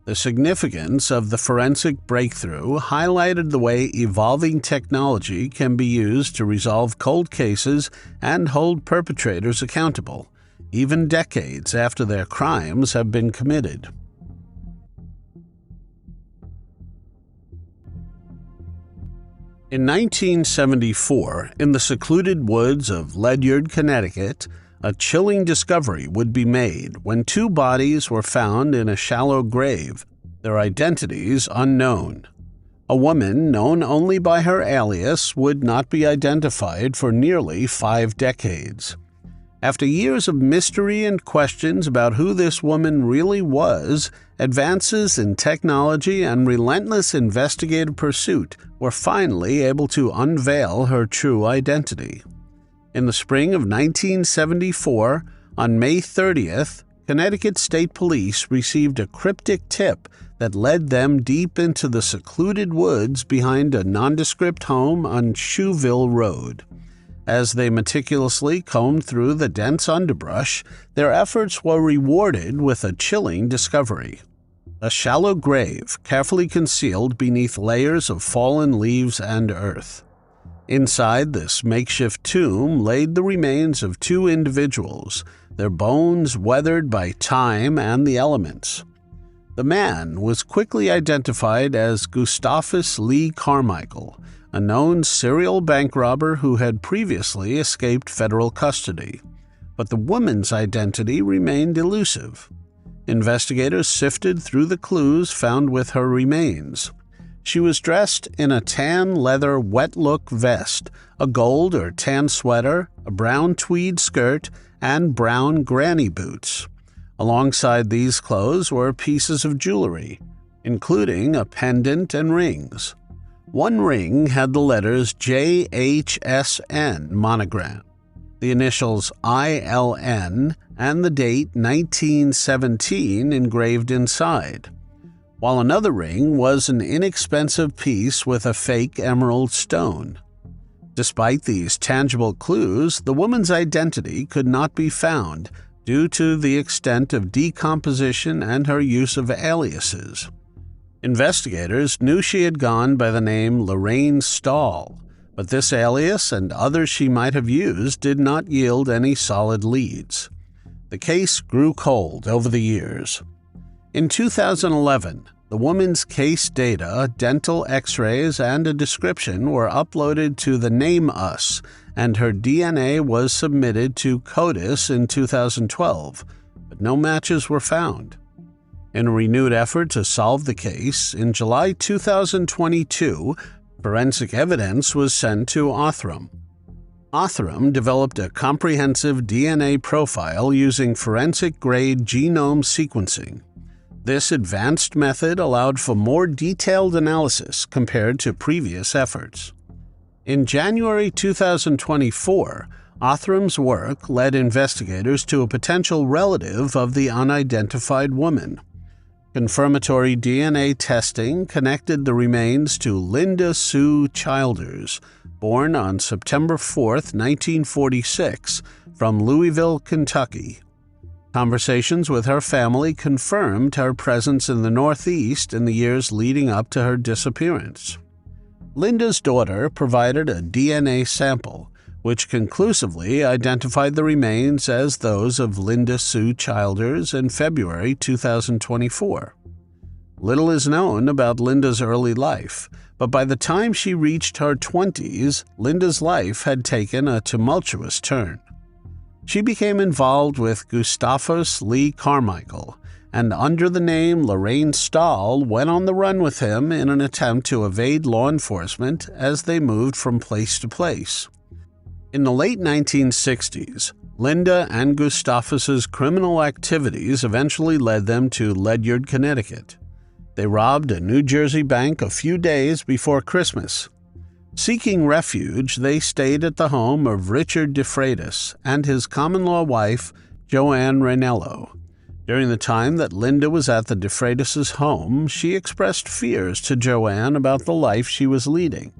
the significance of the forensic breakthrough highlighted the way evolving technology can be used to resolve cold cases and hold perpetrators accountable, even decades after their crimes have been committed. In 1974, in the secluded woods of Ledyard, Connecticut, a chilling discovery would be made when two bodies were found in a shallow grave, their identities unknown. A woman known only by her alias would not be identified for nearly 5 decades. After years of mystery and questions about who this woman really was, advances in technology and relentless investigative pursuit were finally able to unveil her true identity. In the spring of 1974, on May 30th, Connecticut State Police received a cryptic tip that led them deep into the secluded woods behind a nondescript home on Shoeville Road. As they meticulously combed through the dense underbrush, their efforts were rewarded with a chilling discovery. A shallow grave carefully concealed beneath layers of fallen leaves and earth. Inside this makeshift tomb laid the remains of 2 individuals, their bones weathered by time and the elements. The man was quickly identified as Gustavus Lee Carmichael, a known serial bank robber who had previously escaped federal custody. But the woman's identity remained elusive. Investigators sifted through the clues found with her remains. She was dressed in a tan leather wet-look vest, a gold or tan sweater, a brown tweed skirt, and brown granny boots. Alongside these clothes were pieces of jewelry, including a pendant and rings. One ring had the letters JHSN monogrammed, the initials ILN, and the date 1917 engraved inside, while another ring was an inexpensive piece with a fake emerald stone. Despite these tangible clues, the woman's identity could not be found due to the extent of decomposition and her use of aliases. Investigators knew she had gone by the name Lorraine Stahl, but this alias and others she might have used did not yield any solid leads. The case grew cold over the years. In 2011, the woman's case data, dental x-rays, and a description were uploaded to the Name Us, and her DNA was submitted to CODIS in 2012, but no matches were found. In a renewed effort to solve the case, in July 2022, forensic evidence was sent to Othram. Othram developed a comprehensive DNA profile using forensic-grade genome sequencing. This advanced method allowed for more detailed analysis compared to previous efforts. In January 2024, Othram's work led investigators to a potential relative of the unidentified woman. Confirmatory DNA testing connected the remains to Linda Sue Childers, born on September 4, 1946, from Louisville, Kentucky. Conversations with her family confirmed her presence in the Northeast in the years leading up to her disappearance. Linda's daughter provided a DNA sample, which conclusively identified the remains as those of Linda Sue Childers in February 2024. Little is known about Linda's early life, but by the time she reached her 20s, Linda's life had taken a tumultuous turn. She became involved with Gustavus Lee Carmichael, and under the name Lorraine Stahl went on the run with him in an attempt to evade law enforcement as they moved from place to place. In the late 1960s, Linda and Gustavus's criminal activities eventually led them to Ledyard, Connecticut. They robbed a New Jersey bank a few days before Christmas. Seeking refuge, they stayed at the home of Richard DeFreitas and his common-law wife, Joanne Rainello. During the time that Linda was at the DeFreitas' home, she expressed fears to Joanne about the life she was leading.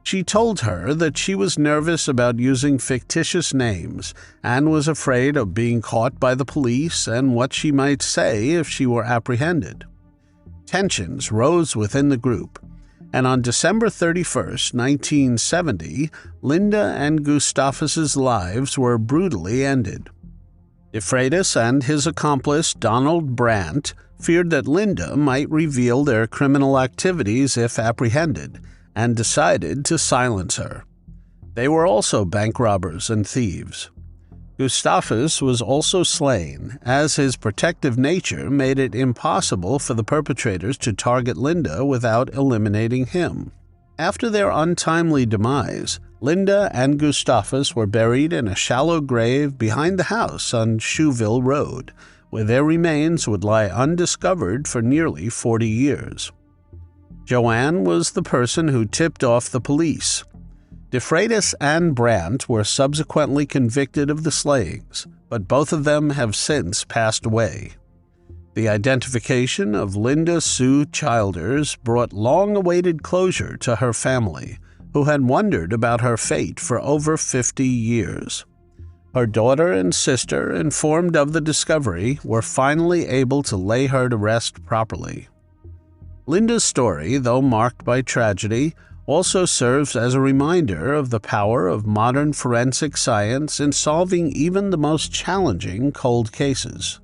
She told her that she was nervous about using fictitious names and was afraid of being caught by the police and what she might say if she were apprehended. Tensions rose within the group, and on December 31, 1970, Linda and Gustavus's lives were brutally ended. DeFreitas and his accomplice Donald Brandt feared that Linda might reveal their criminal activities if apprehended, and decided to silence her. They were also bank robbers and thieves. Gustavus was also slain, as his protective nature made it impossible for the perpetrators to target Linda without eliminating him. After their untimely demise, Linda and Gustavus were buried in a shallow grave behind the house on Shoeville Road, where their remains would lie undiscovered for nearly 40 years. Joanne was the person who tipped off the police. DeFreitas and Brandt were subsequently convicted of the slayings, but both of them have since passed away. The identification of Linda Sue Childers brought long-awaited closure to her family, who had wondered about her fate for over 50 years. Her daughter and sister, informed of the discovery, were finally able to lay her to rest properly. Linda's story, though marked by tragedy, also serves as a reminder of the power of modern forensic science in solving even the most challenging cold cases.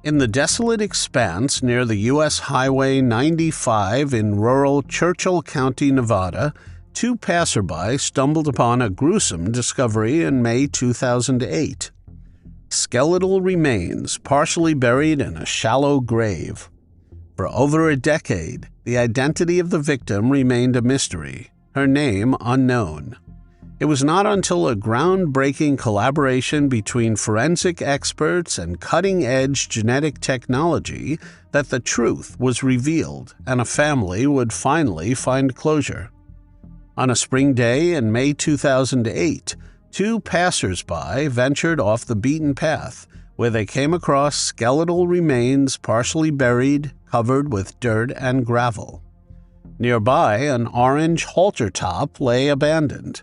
In the desolate expanse near the U.S. Highway 95 in rural Churchill County, Nevada, two passerby stumbled upon a gruesome discovery in May 2008. Skeletal remains partially buried in a shallow grave. For over a decade, the identity of the victim remained a mystery, her name unknown. It was not until a groundbreaking collaboration between forensic experts and cutting-edge genetic technology that the truth was revealed and a family would finally find closure. On a spring day in May 2008, two passers-by ventured off the beaten path, where they came across skeletal remains partially buried, covered with dirt and gravel. Nearby, an orange halter top lay abandoned.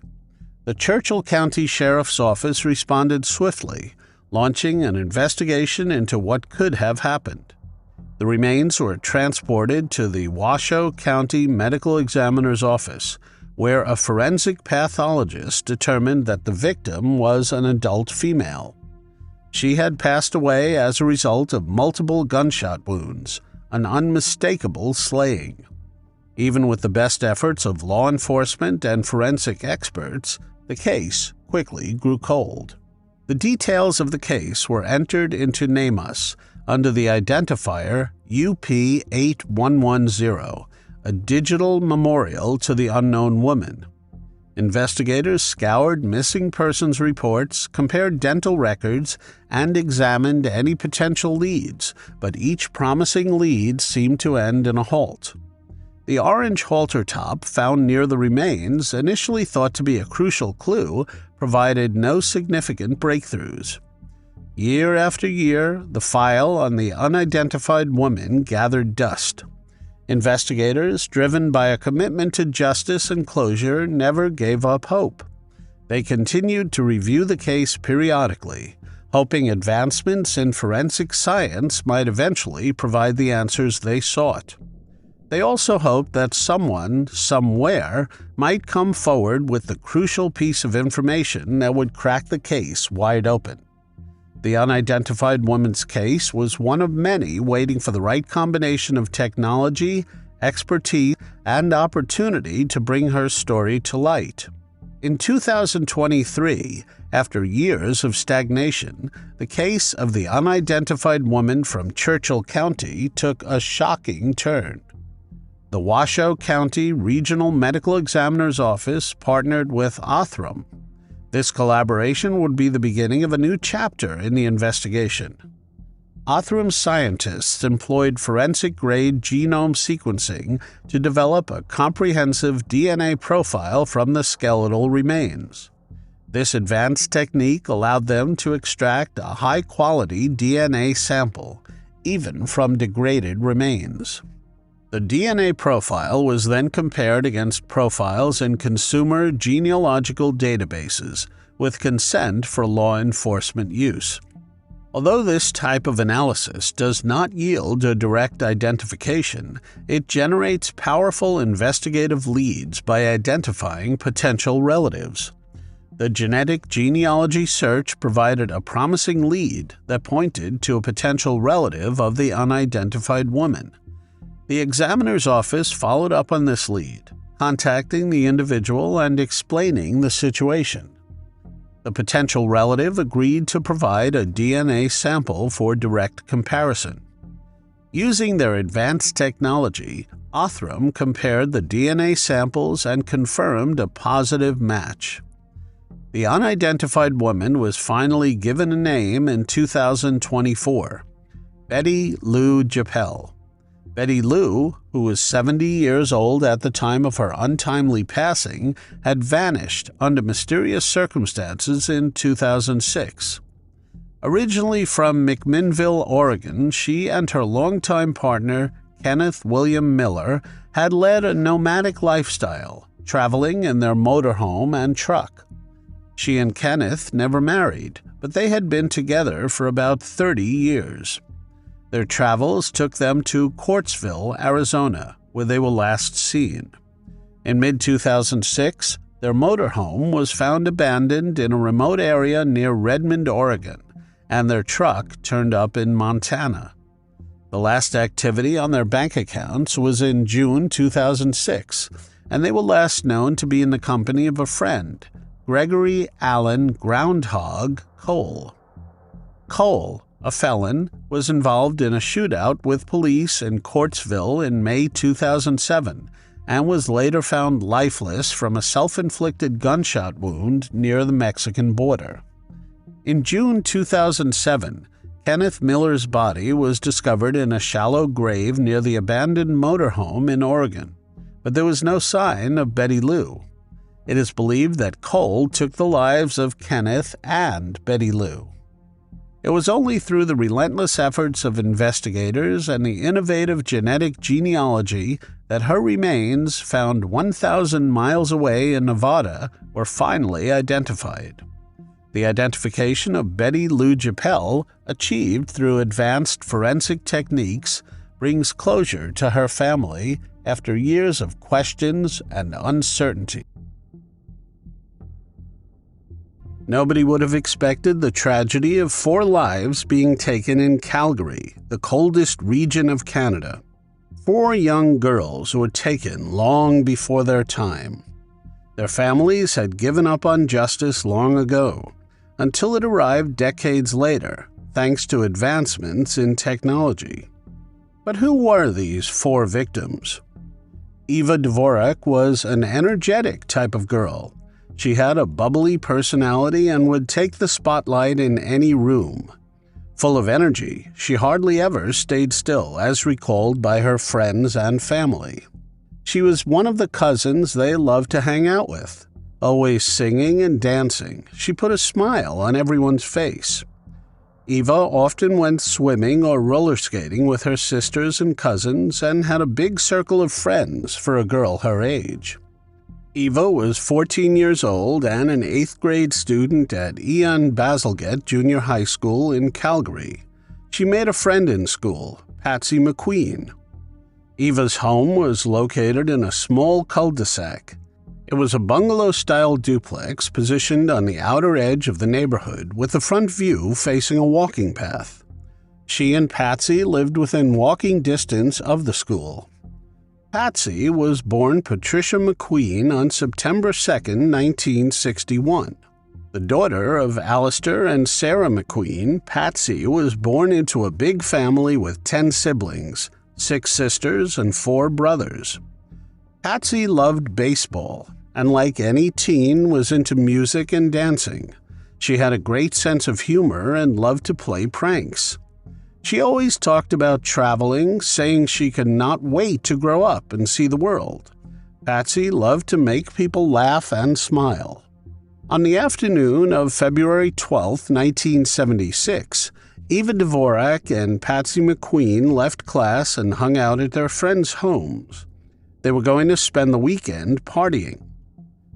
The Churchill County Sheriff's Office responded swiftly, launching an investigation into what could have happened. The remains were transported to the Washoe County Medical Examiner's Office, where a forensic pathologist determined that the victim was an adult female. She had passed away as a result of multiple gunshot wounds, an unmistakable slaying. Even with the best efforts of law enforcement and forensic experts, the case quickly grew cold. The details of the case were entered into NamUs under the identifier UP8110, a digital memorial to the unknown woman. Investigators scoured missing persons reports, compared dental records, and examined any potential leads, but each promising lead seemed to end in a halt. The orange halter top found near the remains, initially thought to be a crucial clue, provided no significant breakthroughs. Year after year, the file on the unidentified woman gathered dust. Investigators, driven by a commitment to justice and closure, never gave up hope. They continued to review the case periodically, hoping advancements in forensic science might eventually provide the answers they sought. They also hoped that someone, somewhere, might come forward with the crucial piece of information that would crack the case wide open. The unidentified woman's case was one of many waiting for the right combination of technology, expertise, and opportunity to bring her story to light. In 2023, after years of stagnation, the case of the unidentified woman from Churchill County took a shocking turn. The Washoe County Regional Medical Examiner's Office partnered with Othram. This collaboration would be the beginning of a new chapter in the investigation. Othram scientists employed forensic-grade genome sequencing to develop a comprehensive DNA profile from the skeletal remains. This advanced technique allowed them to extract a high-quality DNA sample, even from degraded remains. The DNA profile was then compared against profiles in consumer genealogical databases with consent for law enforcement use. Although this type of analysis does not yield a direct identification, it generates powerful investigative leads by identifying potential relatives. The genetic genealogy search provided a promising lead that pointed to a potential relative of the unidentified woman. The examiner's office followed up on this lead, contacting the individual and explaining the situation. The potential relative agreed to provide a DNA sample for direct comparison. Using their advanced technology, Othram compared the DNA samples and confirmed a positive match. The unidentified woman was finally given a name in 2024, Betty Lou Japel. Betty Lou, who was 70 years old at the time of her untimely passing, had vanished under mysterious circumstances in 2006. Originally from McMinnville, Oregon, she and her longtime partner, Kenneth William Miller, had led a nomadic lifestyle, traveling in their motorhome and truck. She and Kenneth never married, but they had been together for about 30 years. Their travels took them to Quartzville, Arizona, where they were last seen. In mid-2006, their motorhome was found abandoned in a remote area near Redmond, Oregon, and their truck turned up in Montana. The last activity on their bank accounts was in June 2006, and they were last known to be in the company of a friend, Gregory Allen Groundhog Cole. Cole, a felon, was involved in a shootout with police in Quartzville in May 2007 and was later found lifeless from a self-inflicted gunshot wound near the Mexican border. In June 2007, Kenneth Miller's body was discovered in a shallow grave near the abandoned motorhome in Oregon, but there was no sign of Betty Lou. It is believed that Cole took the lives of Kenneth and Betty Lou. It was only through the relentless efforts of investigators and the innovative genetic genealogy that her remains, found 1,000 miles away in Nevada, were finally identified. The identification of Betty Lou Japel, achieved through advanced forensic techniques, brings closure to her family after years of questions and uncertainty. Nobody would have expected the tragedy of 4 lives being taken in Calgary, the coldest region of Canada. 4 young girls were taken long before their time. Their families had given up on justice long ago, until it arrived decades later, thanks to advancements in technology. But who were these 4 victims? Eva Dvorak was an energetic type of girl. She had a bubbly personality and would take the spotlight in any room. Full of energy, she hardly ever stayed still, as recalled by her friends and family. She was one of the cousins they loved to hang out with. Always singing and dancing, she put a smile on everyone's face. Eva often went swimming or roller skating with her sisters and cousins and had a big circle of friends for a girl her age. Eva was 14 years old and an 8th grade student at Ian Bazalgette Junior High School in Calgary. She made a friend in school, Patsy McQueen. Eva's home was located in a small cul-de-sac. It was a bungalow-style duplex positioned on the outer edge of the neighborhood with a front view facing a walking path. She and Patsy lived within walking distance of the school. Patsy was born Patricia McQueen on September 2, 1961. The daughter of Alistair and Sarah McQueen, Patsy was born into a big family with 10 siblings, 6 sisters, and 4 brothers. Patsy loved baseball, and like any teen, was into music and dancing. She had a great sense of humor and loved to play pranks. She always talked about traveling, saying she could not wait to grow up and see the world. Patsy loved to make people laugh and smile. On the afternoon of February 12, 1976, Eva Dvorak and Patsy McQueen left class and hung out at their friends' homes. They were going to spend the weekend partying.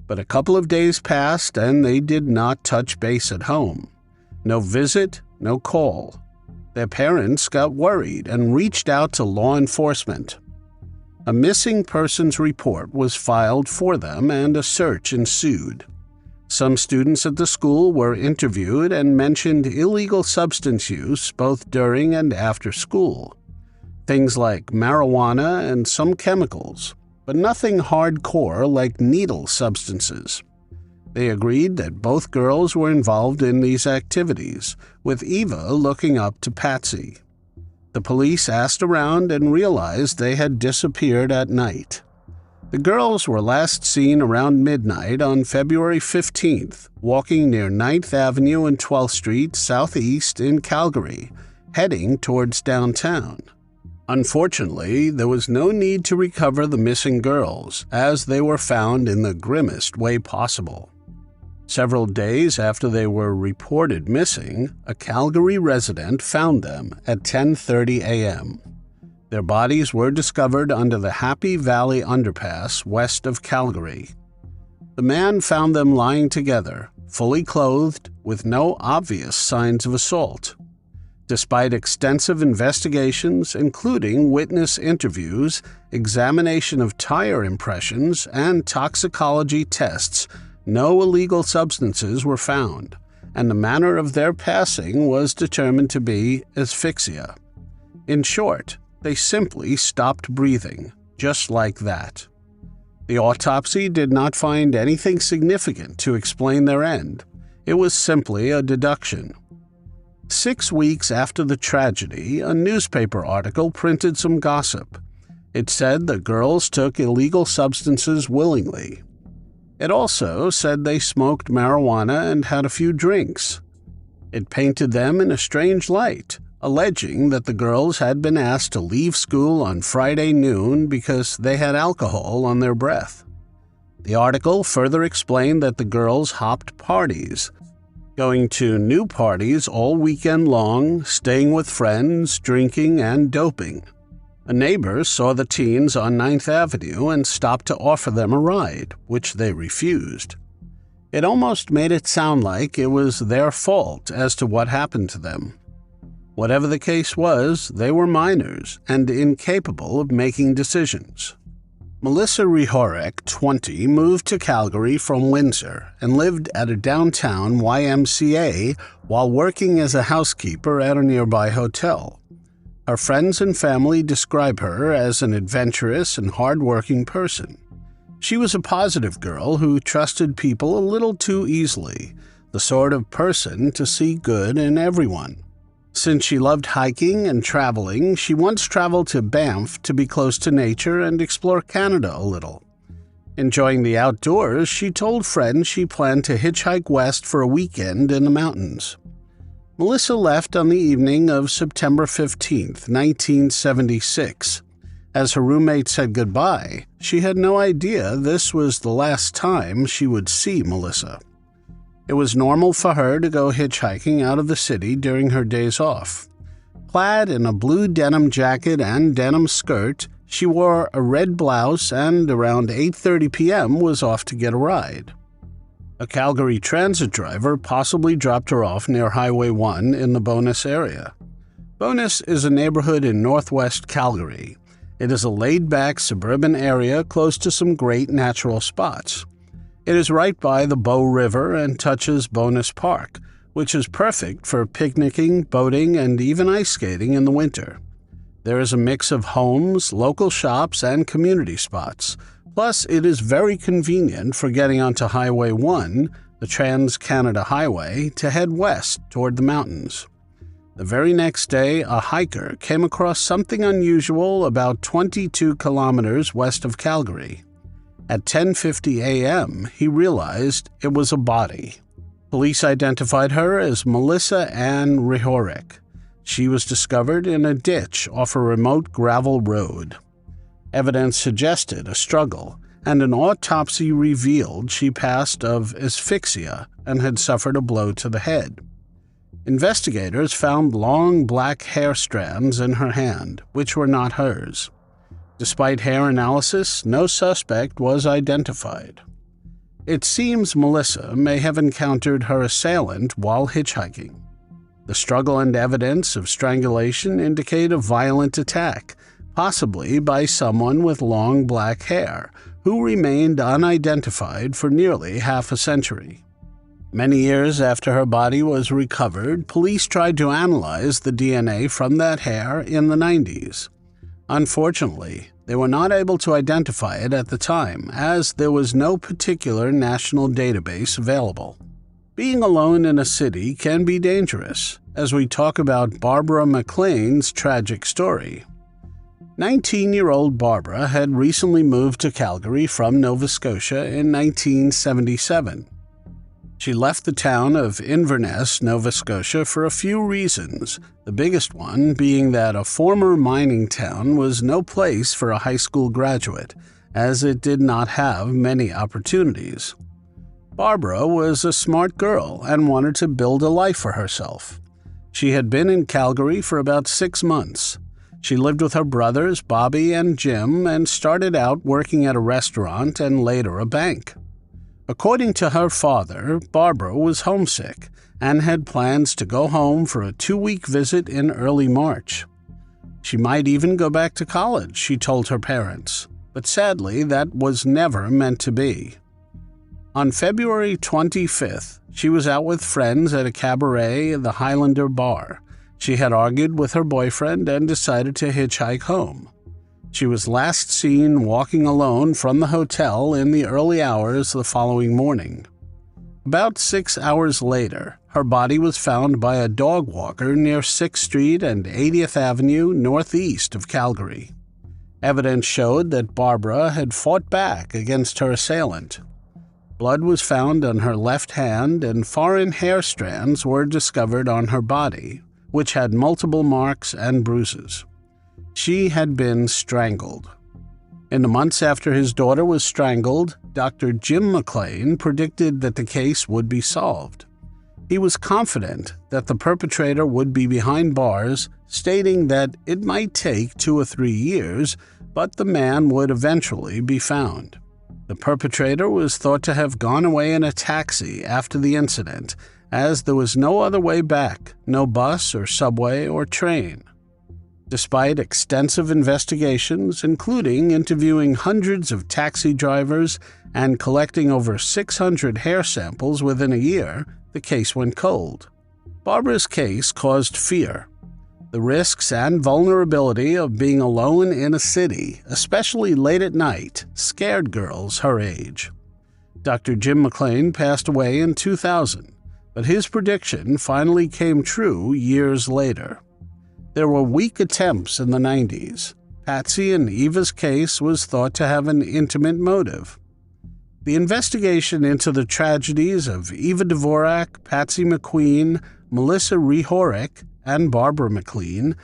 But a couple of days passed and they did not touch base at home. No visit, no call. Their parents got worried and reached out to law enforcement. A missing persons report was filed for them and a search ensued. Some students at the school were interviewed and mentioned illegal substance use both during and after school. Things like marijuana and some chemicals, but nothing hardcore like needle substances. They agreed that both girls were involved in these activities, with Eva looking up to Patsy. The police asked around and realized they had disappeared at night. The girls were last seen around midnight on February 15th, walking near 9th Avenue and 12th Street southeast in Calgary, heading towards downtown. Unfortunately, there was no need to recover the missing girls, as they were found in the grimmest way possible. Several days after they were reported missing, a Calgary resident found them at 10:30 a.m. Their bodies were discovered under the Happy Valley Underpass west of Calgary. The man found them lying together, fully clothed, with no obvious signs of assault. Despite extensive investigations, including witness interviews, examination of tire impressions, and toxicology tests, no illegal substances were found, and the manner of their passing was determined to be asphyxia. In short, they simply stopped breathing, just like that. The autopsy did not find anything significant to explain their end. It was simply a deduction. 6 weeks after the tragedy, a newspaper article printed some gossip. It said the girls took illegal substances willingly. It also said they smoked marijuana and had a few drinks. It painted them in a strange light, alleging that the girls had been asked to leave school on Friday noon because they had alcohol on their breath. The article further explained that the girls hopped parties, going to new parties all weekend long, staying with friends, drinking, and doping. A neighbor saw the teens on 9th Avenue and stopped to offer them a ride, which they refused. It almost made it sound like it was their fault as to what happened to them. Whatever the case was, they were minors and incapable of making decisions. Melissa Rehorek, 20, moved to Calgary from Windsor and lived at a downtown YMCA while working as a housekeeper at a nearby hotel. Her friends and family describe her as an adventurous and hard-working person. She was a positive girl who trusted people a little too easily, the sort of person to see good in everyone. Since she loved hiking and traveling, she once traveled to Banff to be close to nature and explore Canada a little. Enjoying the outdoors, she told friends she planned to hitchhike west for a weekend in the mountains. Melissa left on the evening of September 15, 1976. As her roommate said goodbye, she had no idea this was the last time she would see Melissa. It was normal for her to go hitchhiking out of the city during her days off. Clad in a blue denim jacket and denim skirt, she wore a red blouse and around 8:30 p.m. was off to get a ride. A Calgary transit driver possibly dropped her off near Highway 1 in the Bernas area. Bernas is a neighborhood in northwest Calgary. It is a laid-back suburban area close to some great natural spots. It is right by the Bow River and touches Bernas Park, which is perfect for picnicking, boating, and even ice skating in the winter. There is a mix of homes, local shops, and community spots. Plus, it is very convenient for getting onto Highway 1, the Trans-Canada Highway, to head west toward the mountains. The very next day, a hiker came across something unusual about 22 kilometers west of Calgary. At 10:50 a.m., he realized it was a body. Police identified her as Melissa Ann Rihorek. She was discovered in a ditch off a remote gravel road. Evidence suggested a struggle, and an autopsy revealed she passed of asphyxia and had suffered a blow to the head. Investigators found long black hair strands in her hand, which were not hers. Despite hair analysis, no suspect was identified. It seems Melissa may have encountered her assailant while hitchhiking. The struggle and evidence of strangulation indicate a violent attack, possibly by someone with long black hair, who remained unidentified for nearly half a century. Many years after her body was recovered, police tried to analyze the DNA from that hair in the 90s. Unfortunately, they were not able to identify it at the time, as there was no particular national database available. Being alone in a city can be dangerous, as we talk about Barbara McLean's tragic story. 19-year-old Barbara had recently moved to Calgary from Nova Scotia in 1977. She left the town of Inverness, Nova Scotia, for a few reasons, the biggest one being that a former mining town was no place for a high school graduate, as it did not have many opportunities. Barbara was a smart girl and wanted to build a life for herself. She had been in Calgary for about 6 months. She lived with her brothers, Bobby and Jim, and started out working at a restaurant and later a bank. According to her father, Barbara was homesick and had plans to go home for a 2-week visit in early March. She might even go back to college, she told her parents, but sadly that was never meant to be. On February 25th, she was out with friends at a cabaret in the Highlander bar. She had argued with her boyfriend and decided to hitchhike home. She was last seen walking alone from the hotel in the early hours the following morning. About 6 hours later, her body was found by a dog walker near 6th Street and 80th Avenue northeast of Calgary. Evidence showed that Barbara had fought back against her assailant. Blood was found on her left hand and foreign hair strands were discovered on her body, which had multiple marks and bruises. She had been strangled. In the months after his daughter was strangled, Dr. Jim McLean predicted that the case would be solved. He was confident that the perpetrator would be behind bars, stating that it might take 2 or 3 years, but the man would eventually be found. The perpetrator was thought to have gone away in a taxi after the incident, as there was no other way back, no bus or subway or train. Despite extensive investigations, including interviewing hundreds of taxi drivers and collecting over 600 hair samples within a year, the case went cold. Barbara's case caused fear. The risks and vulnerability of being alone in a city, especially late at night, scared girls her age. Dr. Jim McLean passed away in 2000, but his prediction finally came true years later. There were weak attempts in the 90s. Patsy and Eva's case was thought to have an intimate motive. The investigation into the tragedies of Eva Dvorak, Patsy McQueen, Melissa Rihorek, and Barbara McLean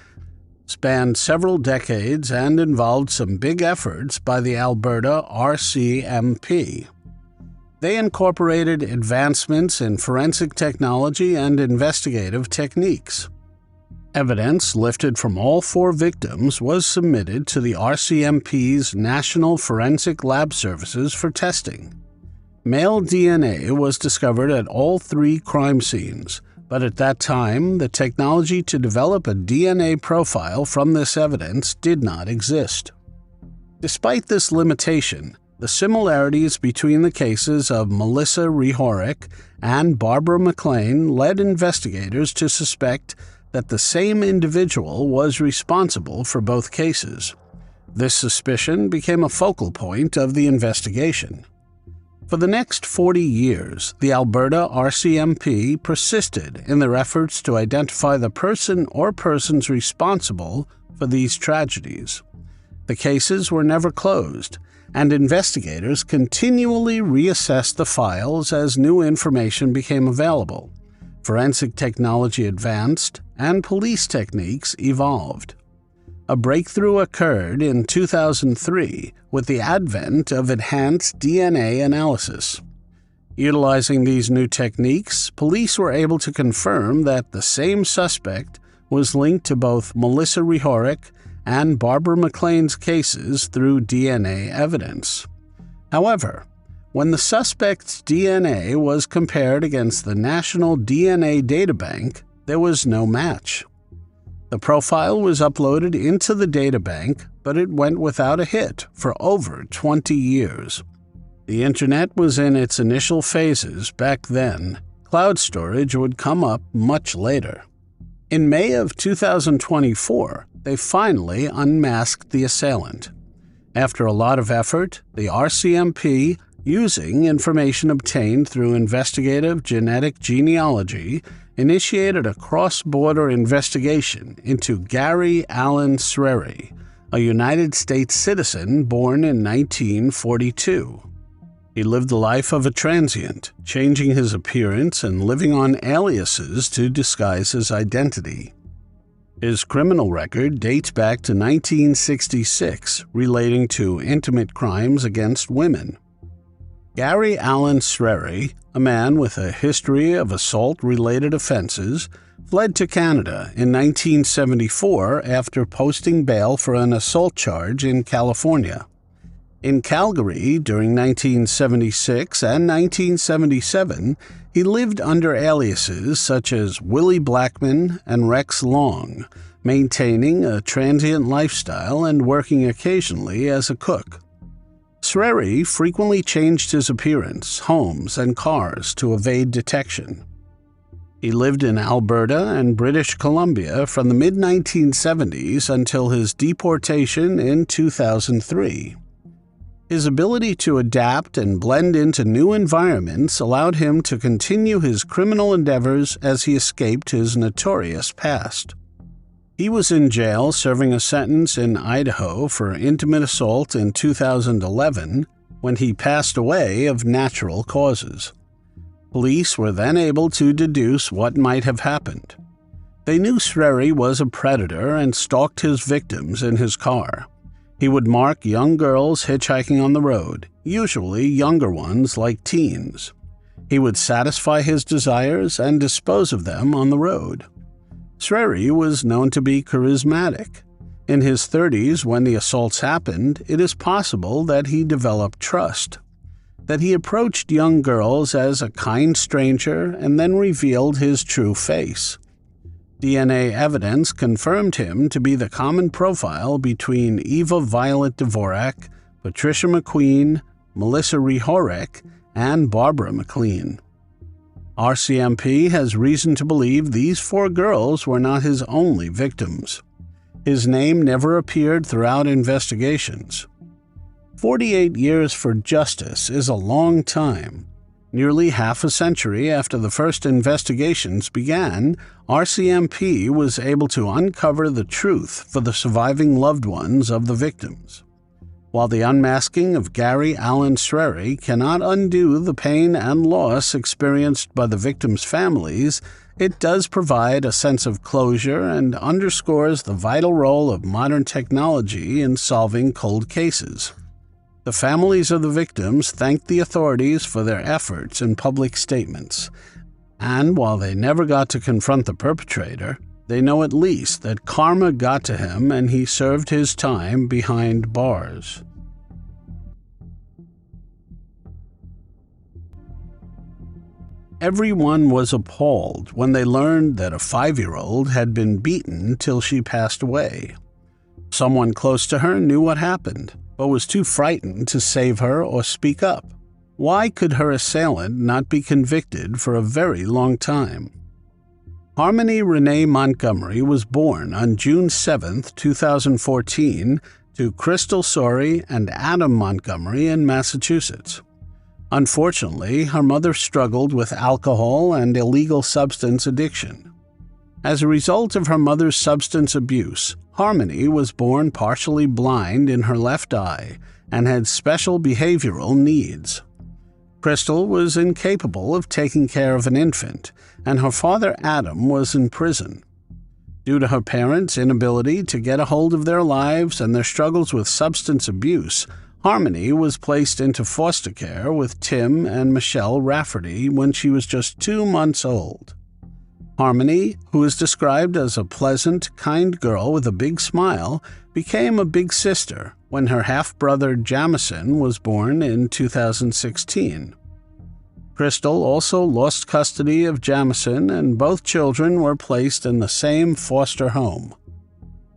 spanned several decades and involved some big efforts by the Alberta RCMP. They incorporated advancements in forensic technology and investigative techniques. Evidence lifted from all 4 victims was submitted to the RCMP's National Forensic Lab Services for testing. Male DNA was discovered at all 3 crime scenes, but at that time, the technology to develop a DNA profile from this evidence did not exist. Despite this limitation, the similarities between the cases of Melissa Rihorek and Barbara McLean led investigators to suspect that the same individual was responsible for both cases. This suspicion became a focal point of the investigation. For the next 40 years, the Alberta RCMP persisted in their efforts to identify the person or persons responsible for these tragedies. The cases were never closed, and investigators continually reassessed the files as new information became available. Forensic technology advanced, and police techniques evolved. A breakthrough occurred in 2003 with the advent of enhanced DNA analysis. Utilizing these new techniques, police were able to confirm that the same suspect was linked to both Melissa Rehorick and Barbara McLean's cases through DNA evidence. However, when the suspect's DNA was compared against the National DNA Databank, there was no match. The profile was uploaded into the databank, but it went without a hit for over 20 years. The internet was in its initial phases back then. Cloud storage would come up much later. In May of 2024, they finally unmasked the assailant. After a lot of effort, the RCMP, using information obtained through investigative genetic genealogy, initiated a cross-border investigation into Gary Allen Sreri, a United States citizen born in 1942. He lived the life of a transient, changing his appearance and living on aliases to disguise his identity. His criminal record dates back to 1966, relating to intimate crimes against women. Gary Allen Sreri, a man with a history of assault-related offenses, fled to Canada in 1974 after posting bail for an assault charge in California. In Calgary during 1976 and 1977, he lived under aliases such as Willie Blackman and Rex Long, maintaining a transient lifestyle and working occasionally as a cook. Sreri frequently changed his appearance, homes, and cars to evade detection. He lived in Alberta and British Columbia from the mid-1970s until his deportation in 2003. His ability to adapt and blend into new environments allowed him to continue his criminal endeavors as he escaped his notorious past. He was in jail serving a sentence in Idaho for intimate assault in 2011 when he passed away of natural causes. Police were then able to deduce what might have happened. They knew Sreri was a predator and stalked his victims in his car. He would mark young girls hitchhiking on the road, usually younger ones like teens. He would satisfy his desires and dispose of them on the road. Sreri was known to be charismatic. In his 30s, when the assaults happened, it is possible that he developed trust, that he approached young girls as a kind stranger and then revealed his true face. DNA evidence confirmed him to be the common profile between Eva Violet Dvorak, Patricia McQueen, Melissa Rehorick, and Barbara McLean. RCMP has reason to believe these 4 girls were not his only victims. His name never appeared throughout investigations. 48 years for justice is a long time. Nearly half a century after the first investigations began, RCMP was able to uncover the truth for the surviving loved ones of the victims. While the unmasking of Gary Allen Sreri cannot undo the pain and loss experienced by the victims' families, it does provide a sense of closure and underscores the vital role of modern technology in solving cold cases. The families of the victims thanked the authorities for their efforts in public statements, and while they never got to confront the perpetrator, they know at least that karma got to him and he served his time behind bars. Everyone was appalled when they learned that a 5-year-old had been beaten till she passed away. Someone close to her knew what happened, but was too frightened to save her or speak up. Why could her assailant not be convicted for a very long time? Harmony Renee Montgomery was born on June 7, 2014, to Crystal Sori and Adam Montgomery in Massachusetts. Unfortunately, her mother struggled with alcohol and illegal substance addiction. As a result of her mother's substance abuse, Harmony was born partially blind in her left eye and had special behavioral needs. Crystal was incapable of taking care of an infant, and her father Adam was in prison. Due to her parents' inability to get a hold of their lives and their struggles with substance abuse, Harmony was placed into foster care with Tim and Michelle Rafferty when she was just 2 months old. Harmony, who is described as a pleasant, kind girl with a big smile, became a big sister when her half-brother Jamison was born in 2016. Crystal also lost custody of Jamison, and both children were placed in the same foster home.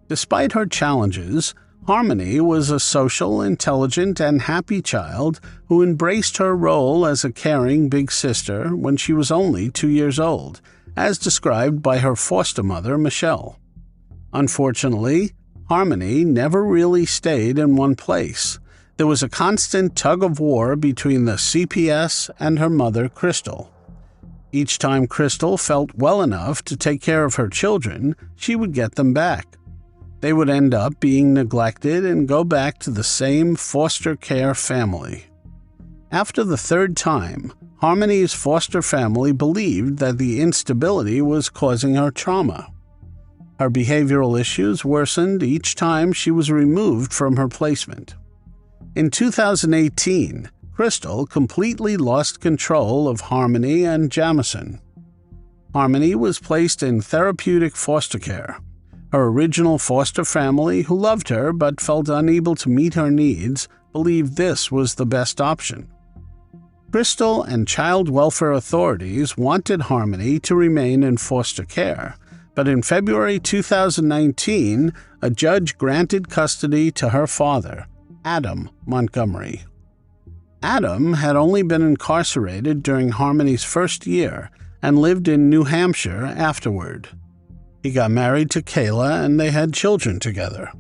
Despite her challenges, Harmony was a social, intelligent, and happy child who embraced her role as a caring big sister when she was only 2 years old, as described by her foster mother, Michelle. Unfortunately, Harmony never really stayed in one place. There was a constant tug-of-war between the CPS and her mother, Crystal. Each time Crystal felt well enough to take care of her children, she would get them back. They would end up being neglected and go back to the same foster care family. After the third time, Harmony's foster family believed that the instability was causing her trauma. Her behavioral issues worsened each time she was removed from her placement. In 2018, Crystal completely lost control of Harmony and Jamison. Harmony was placed in therapeutic foster care. Her original foster family, who loved her but felt unable to meet her needs, believed this was the best option. Crystal and child welfare authorities wanted Harmony to remain in foster care, but in February 2019, a judge granted custody to her father, Adam Montgomery. Adam had only been incarcerated during Harmony's first year and lived in New Hampshire afterward. He got married to Kelle and they had children together.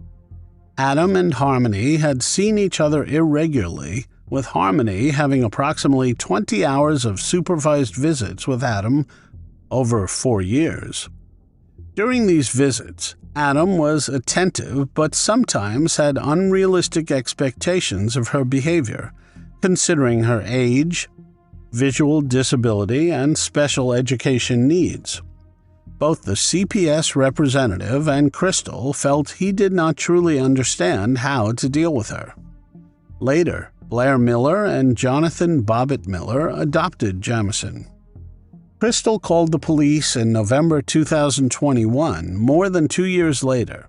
Adam and Harmony had seen each other irregularly, with Harmony having approximately 20 hours of supervised visits with Adam over 4 years. During these visits, Adam was attentive but sometimes had unrealistic expectations of her behavior, considering her age, visual disability, and special education needs. Both the CPS representative and Crystal felt he did not truly understand how to deal with her. Later, Blair Miller and Jonathan Bobbitt Miller adopted Jamison. Crystal called the police in November 2021, more than 2 years later.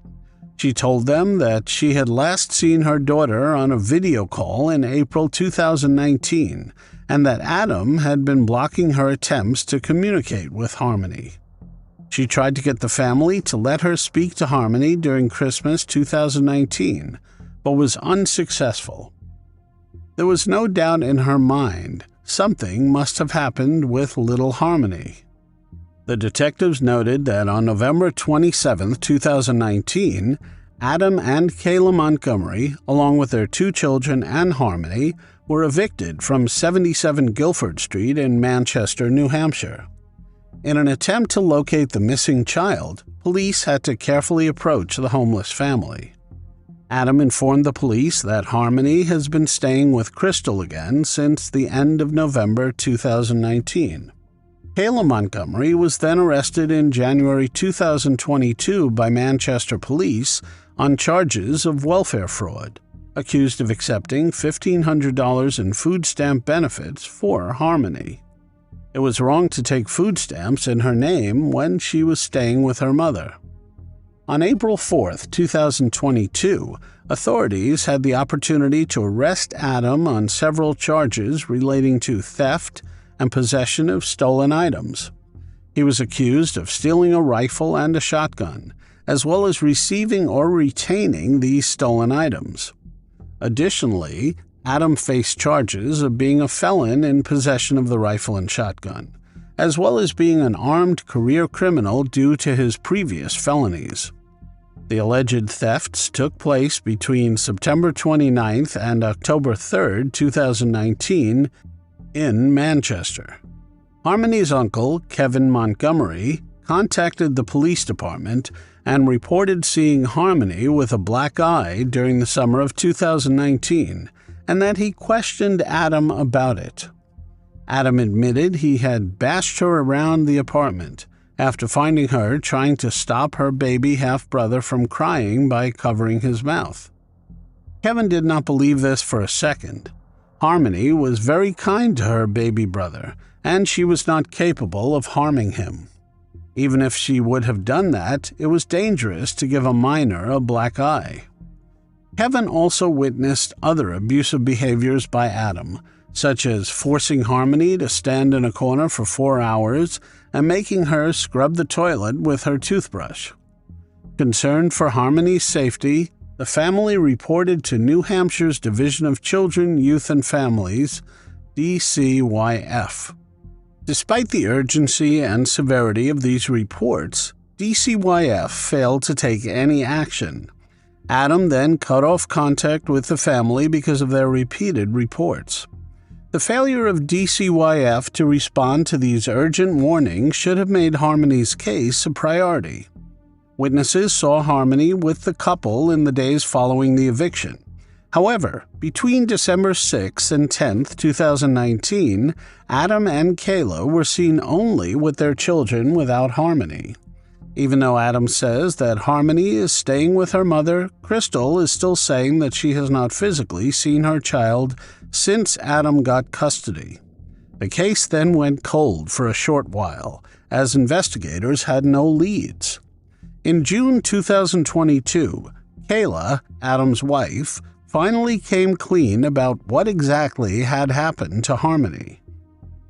She told them that she had last seen her daughter on a video call in April 2019, and that Adam had been blocking her attempts to communicate with Harmony. She tried to get the family to let her speak to Harmony during Christmas 2019, but was unsuccessful. There was no doubt in her mind something must have happened with little Harmony. The detectives noted that on November 27, 2019, Adam and Kayla Montgomery, along with their 2 children and Harmony, were evicted from 77 Guilford Street in Manchester, New Hampshire. In an attempt to locate the missing child, police had to carefully approach the homeless family. Adam informed the police that Harmony has been staying with Crystal again since the end of November 2019. Kayla Montgomery was then arrested in January 2022 by Manchester police on charges of welfare fraud, accused of accepting $1,500 in food stamp benefits for Harmony. It was wrong to take food stamps in her name when she was staying with her mother. On April 4, 2022, authorities had the opportunity to arrest Adam on several charges relating to theft and possession of stolen items. He was accused of stealing a rifle and a shotgun, as well as receiving or retaining these stolen items. Additionally, Adam faced charges of being a felon in possession of the rifle and shotgun, as well as being an armed career criminal due to his previous felonies. The alleged thefts took place between September 29th and October 3rd, 2019, in Manchester. Harmony's uncle, Kevin Montgomery, contacted the police department and reported seeing Harmony with a black eye during the summer of 2019, and that he questioned Adam about it. Adam admitted he had bashed her around the apartment after finding her trying to stop her baby half-brother from crying by covering his mouth. Kevin did not believe this for a second. Harmony was very kind to her baby brother, and she was not capable of harming him. Even if she would have done that, it was dangerous to give a minor a black eye. Kevin also witnessed other abusive behaviors by Adam, such as forcing Harmony to stand in a corner for 4 hours and making her scrub the toilet with her toothbrush. Concerned for Harmony's safety, the family reported to New Hampshire's Division of Children, Youth and Families, DCYF. Despite the urgency and severity of these reports, DCYF failed to take any action. Adam then cut off contact with the family because of their repeated reports. The failure of DCYF to respond to these urgent warnings should have made Harmony's case a priority. Witnesses saw Harmony with the couple in the days following the eviction. However, between December 6 and 10, 2019, Adam and Kelle were seen only with their children without Harmony. Even though Adam says that Harmony is staying with her mother, Crystal is still saying that she has not physically seen her child since Adam got custody. The case then went cold for a short while, as investigators had no leads. In June 2022, Kelle, Adam's wife, finally came clean about what exactly had happened to Harmony.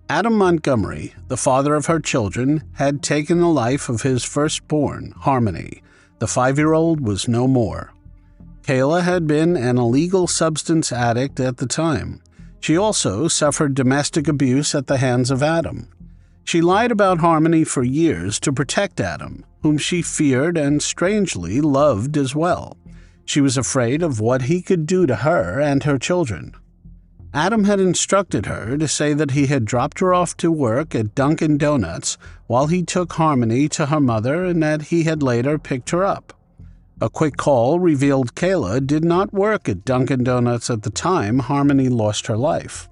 Adam Montgomery, the father of her children, had taken the life of his firstborn, Harmony. The 5-year-old was no more. Kelle had been an illegal substance addict at the time. She also suffered domestic abuse at the hands of Adam. She lied about Harmony for years to protect Adam, whom she feared and strangely loved as well. She was afraid of what he could do to her and her children. Adam had instructed her to say that he had dropped her off to work at Dunkin' Donuts while he took Harmony to her mother and that he had later picked her up. A quick call revealed Kelle did not work at Dunkin' Donuts at the time Harmony lost her life.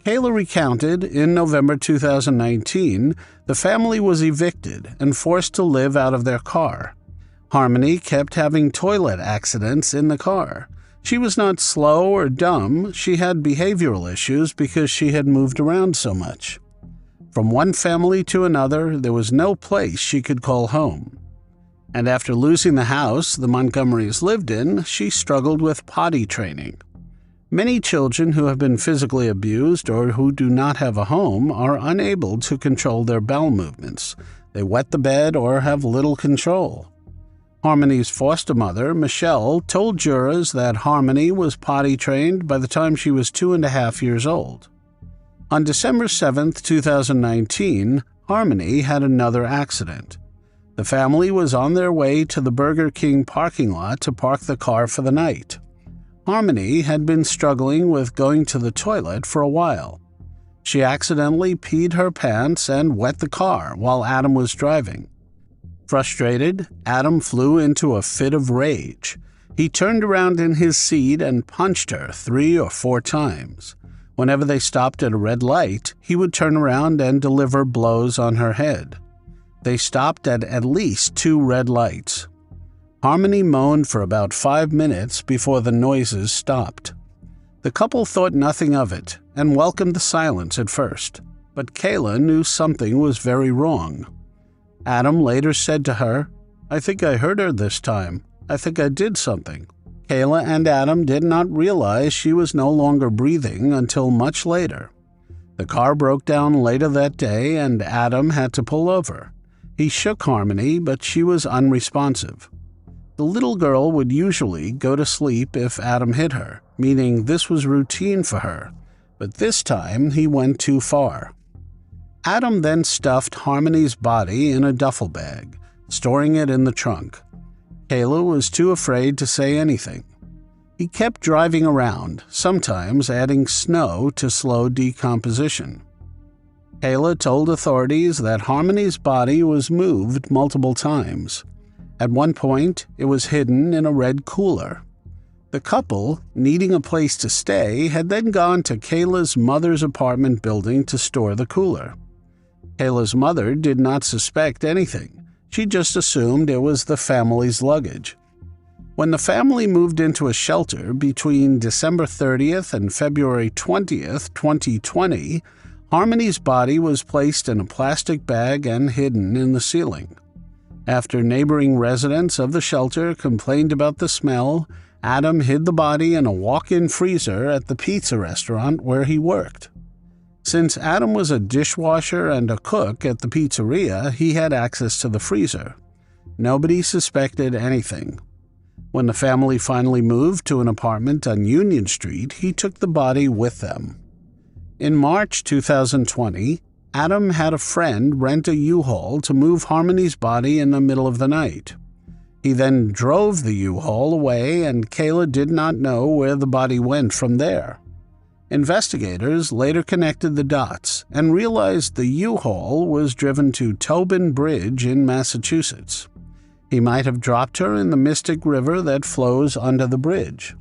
Kelle recounted in November 2019 the family was evicted and forced to live out of their car. Harmony kept having toilet accidents in the car. She was not slow or dumb, she had behavioral issues because she had moved around so much. From one family to another, there was no place she could call home. And after losing the house the Montgomerys lived in, she struggled with potty training. Many children who have been physically abused or who do not have a home are unable to control their bowel movements. They wet the bed or have little control. Harmony's foster mother, Michelle, told jurors that Harmony was potty trained by the time she was 2.5 years old. On December 7, 2019, Harmony had another accident. The family was on their way to the Burger King parking lot to park the car for the night. Harmony had been struggling with going to the toilet for a while. She accidentally peed her pants and wet the car while Adam was driving. Frustrated, Adam flew into a fit of rage. He turned around in his seat and punched her 3 or 4 times. Whenever they stopped at a red light, he would turn around and deliver blows on her head. They stopped at least 2 red lights. Harmony moaned for about 5 minutes before the noises stopped. The couple thought nothing of it and welcomed the silence at first, but Kelle knew something was very wrong. Adam later said to her, "I think I hurt her this time. I think I did something." Kelle and Adam did not realize she was no longer breathing until much later. The car broke down later that day and Adam had to pull over. He shook Harmony, but she was unresponsive. The little girl would usually go to sleep if Adam hit her, meaning this was routine for her, but this time he went too far. Adam then stuffed Harmony's body in a duffel bag, storing it in the trunk. Kelle was too afraid to say anything. He kept driving around, sometimes adding snow to slow decomposition. Kelle told authorities that Harmony's body was moved multiple times. At one point, it was hidden in a red cooler. The couple, needing a place to stay, had then gone to Kelle's mother's apartment building to store the cooler. Kelle's mother did not suspect anything. She just assumed it was the family's luggage. When the family moved into a shelter between December 30th and February 20th, 2020, Harmony's body was placed in a plastic bag and hidden in the ceiling. After neighboring residents of the shelter complained about the smell, Adam hid the body in a walk-in freezer at the pizza restaurant where he worked. Since Adam was a dishwasher and a cook at the pizzeria, he had access to the freezer. Nobody suspected anything. When the family finally moved to an apartment on Union Street, he took the body with them. In March 2020, Adam had a friend rent a U-Haul to move Harmony's body in the middle of the night. He then drove the U-Haul away, and Kelle did not know where the body went from there. Investigators later connected the dots and realized the U-Haul was driven to Tobin Bridge in Massachusetts. He might have dropped her in the Mystic River that flows under the bridge.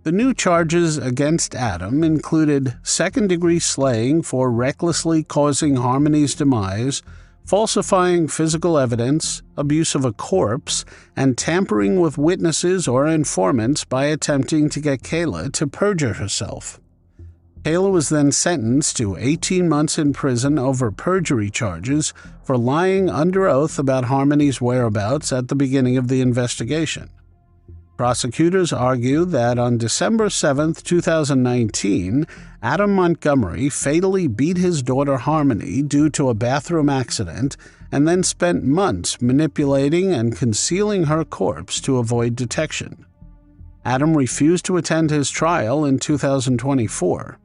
The new charges against Adam included second-degree slaying for recklessly causing Harmony's demise, falsifying physical evidence, abuse of a corpse, and tampering with witnesses or informants by attempting to get Kelle to perjure herself. Kelle was then sentenced to 18 months in prison over perjury charges for lying under oath about Harmony's whereabouts at the beginning of the investigation. Prosecutors argued that on December 7, 2019, Adam Montgomery fatally beat his daughter Harmony due to a bathroom accident and then spent months manipulating and concealing her corpse to avoid detection. Adam refused to attend his trial in 2024.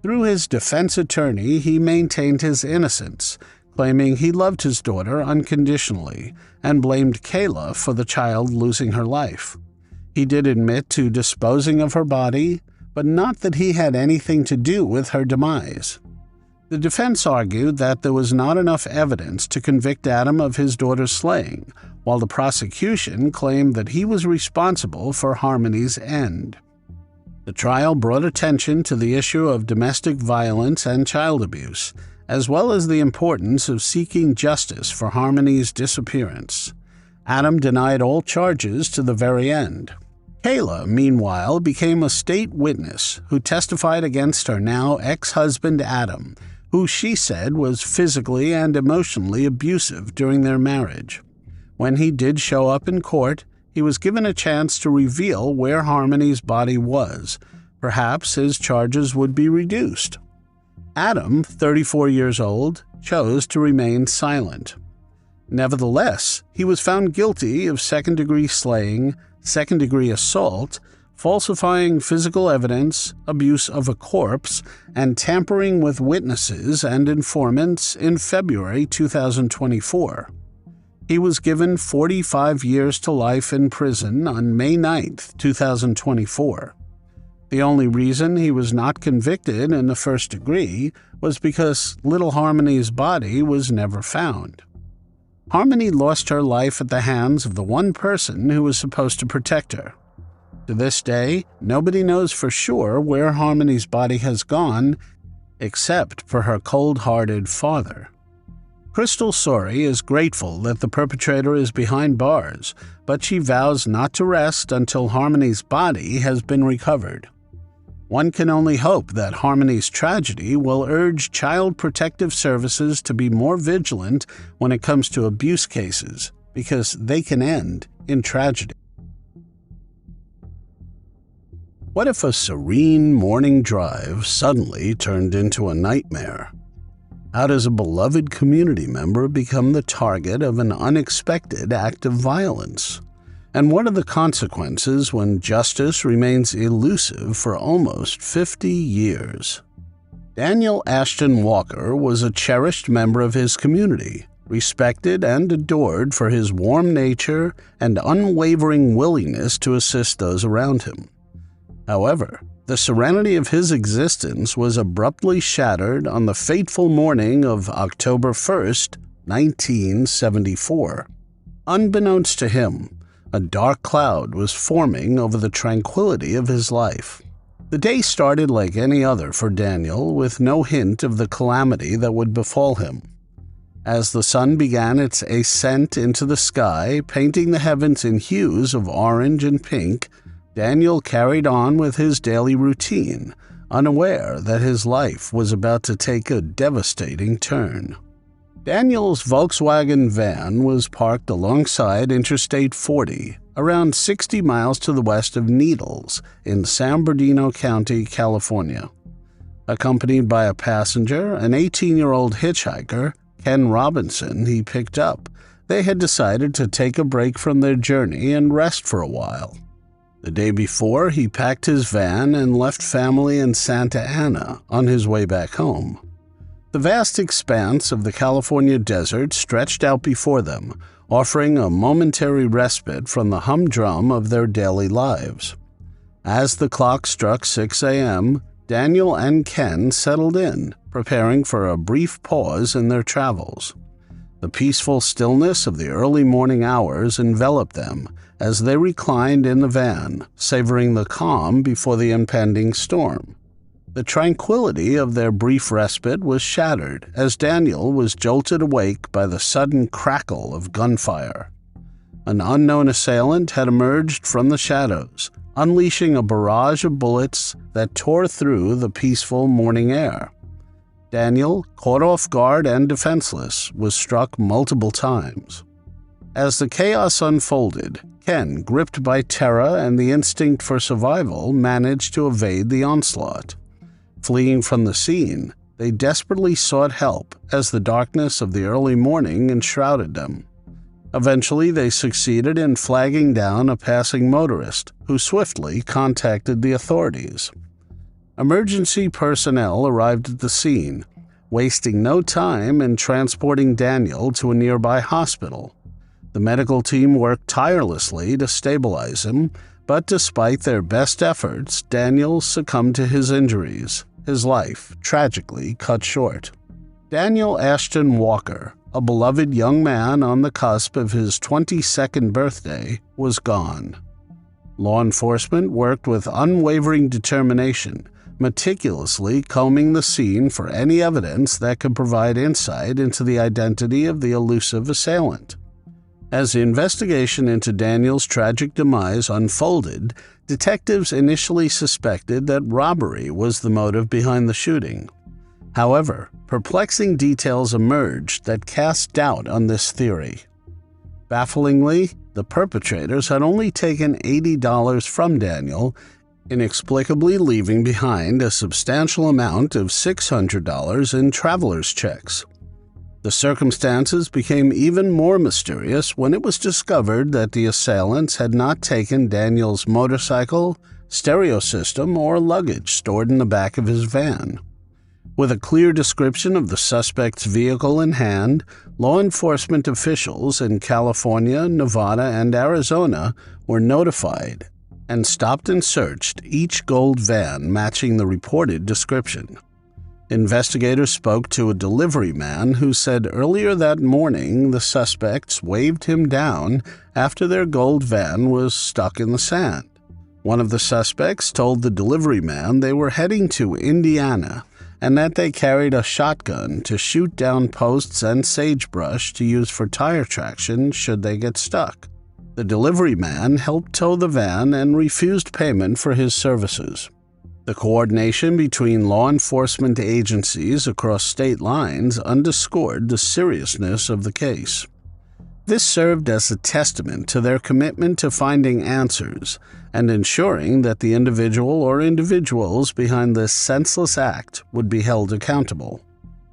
Through his defense attorney, he maintained his innocence, claiming he loved his daughter unconditionally and blamed Kelle for the child losing her life. He did admit to disposing of her body, but not that he had anything to do with her demise. The defense argued that there was not enough evidence to convict Adam of his daughter's slaying, while the prosecution claimed that he was responsible for Harmony's end. The trial brought attention to the issue of domestic violence and child abuse, as well as the importance of seeking justice for Harmony's disappearance. Adam denied all charges to the very end. Kelle, meanwhile, became a state witness who testified against her now ex-husband Adam, who she said was physically and emotionally abusive during their marriage. When he did show up in court, he was given a chance to reveal where Harmony's body was. Perhaps his charges would be reduced. Adam, 34 years old, chose to remain silent. Nevertheless, he was found guilty of second-degree slaying, second-degree assault, falsifying physical evidence, abuse of a corpse, and tampering with witnesses and informants in February 2024. He was given 45 years to life in prison on May 9, 2024. The only reason he was not convicted in the first degree was because little Harmony's body was never found. Harmony lost her life at the hands of the one person who was supposed to protect her. To this day, nobody knows for sure where Harmony's body has gone, except for her cold-hearted father. Crystal Sori is grateful that the perpetrator is behind bars, but she vows not to rest until Harmony's body has been recovered. One can only hope that Harmony's tragedy will urge Child Protective Services to be more vigilant when it comes to abuse cases, because they can end in tragedy. What if a serene morning drive suddenly turned into a nightmare? How does a beloved community member become the target of an unexpected act of violence? And what are the consequences when justice remains elusive for almost 50 years? Daniel Ashton Walker was a cherished member of his community, respected and adored for his warm nature and unwavering willingness to assist those around him. However, the serenity of his existence was abruptly shattered on the fateful morning of October 1st, 1974. Unbeknownst to him, a dark cloud was forming over the tranquility of his life. The day started like any other for Daniel, with no hint of the calamity that would befall him. As the sun began its ascent into the sky, painting the heavens in hues of orange and pink, Daniel carried on with his daily routine, unaware that his life was about to take a devastating turn. Daniel's Volkswagen van was parked alongside Interstate 40, around 60 miles to the west of Needles in San Bernardino County, California. Accompanied by a passenger, an 18-year-old hitchhiker, Ken Robinson, he picked up, they had decided to take a break from their journey and rest for a while. The day before, he packed his van and left family in Santa Ana on his way back home. The vast expanse of the California desert stretched out before them, offering a momentary respite from the humdrum of their daily lives. As the clock struck 6 a.m., Daniel and Ken settled in, preparing for a brief pause in their travels. The peaceful stillness of the early morning hours enveloped them as they reclined in the van, savoring the calm before the impending storm. The tranquility of their brief respite was shattered as Daniel was jolted awake by the sudden crackle of gunfire. An unknown assailant had emerged from the shadows, unleashing a barrage of bullets that tore through the peaceful morning air. Daniel, caught off guard and defenseless, was struck multiple times. As the chaos unfolded, Ken, gripped by terror and the instinct for survival, managed to evade the onslaught. Fleeing from the scene, they desperately sought help as the darkness of the early morning enshrouded them. Eventually, they succeeded in flagging down a passing motorist who swiftly contacted the authorities. Emergency personnel arrived at the scene, wasting no time in transporting Daniel to a nearby hospital. The medical team worked tirelessly to stabilize him, but despite their best efforts, Daniel succumbed to his injuries, his life tragically cut short. Daniel Ashton Walker, a beloved young man on the cusp of his 22nd birthday, was gone. Law enforcement worked with unwavering determination, meticulously combing the scene for any evidence that could provide insight into the identity of the elusive assailant. As the investigation into Daniel's tragic demise unfolded, detectives initially suspected that robbery was the motive behind the shooting. However, perplexing details emerged that cast doubt on this theory. Bafflingly, the perpetrators had only taken $80 from Daniel, inexplicably leaving behind a substantial amount of $600 in traveler's checks. The circumstances became even more mysterious when it was discovered that the assailants had not taken Daniel's motorcycle, stereo system, or luggage stored in the back of his van. With a clear description of the suspect's vehicle in hand, law enforcement officials in California, Nevada, and Arizona were notified and stopped and searched each gold van matching the reported description. Investigators spoke to a delivery man who said earlier that morning the suspects waved him down after their gold van was stuck in the sand. One of the suspects told the delivery man they were heading to Indiana and that they carried a shotgun to shoot down posts and sagebrush to use for tire traction should they get stuck. The delivery man helped tow the van and refused payment for his services. The coordination between law enforcement agencies across state lines underscored the seriousness of the case. This served as a testament to their commitment to finding answers and ensuring that the individual or individuals behind this senseless act would be held accountable.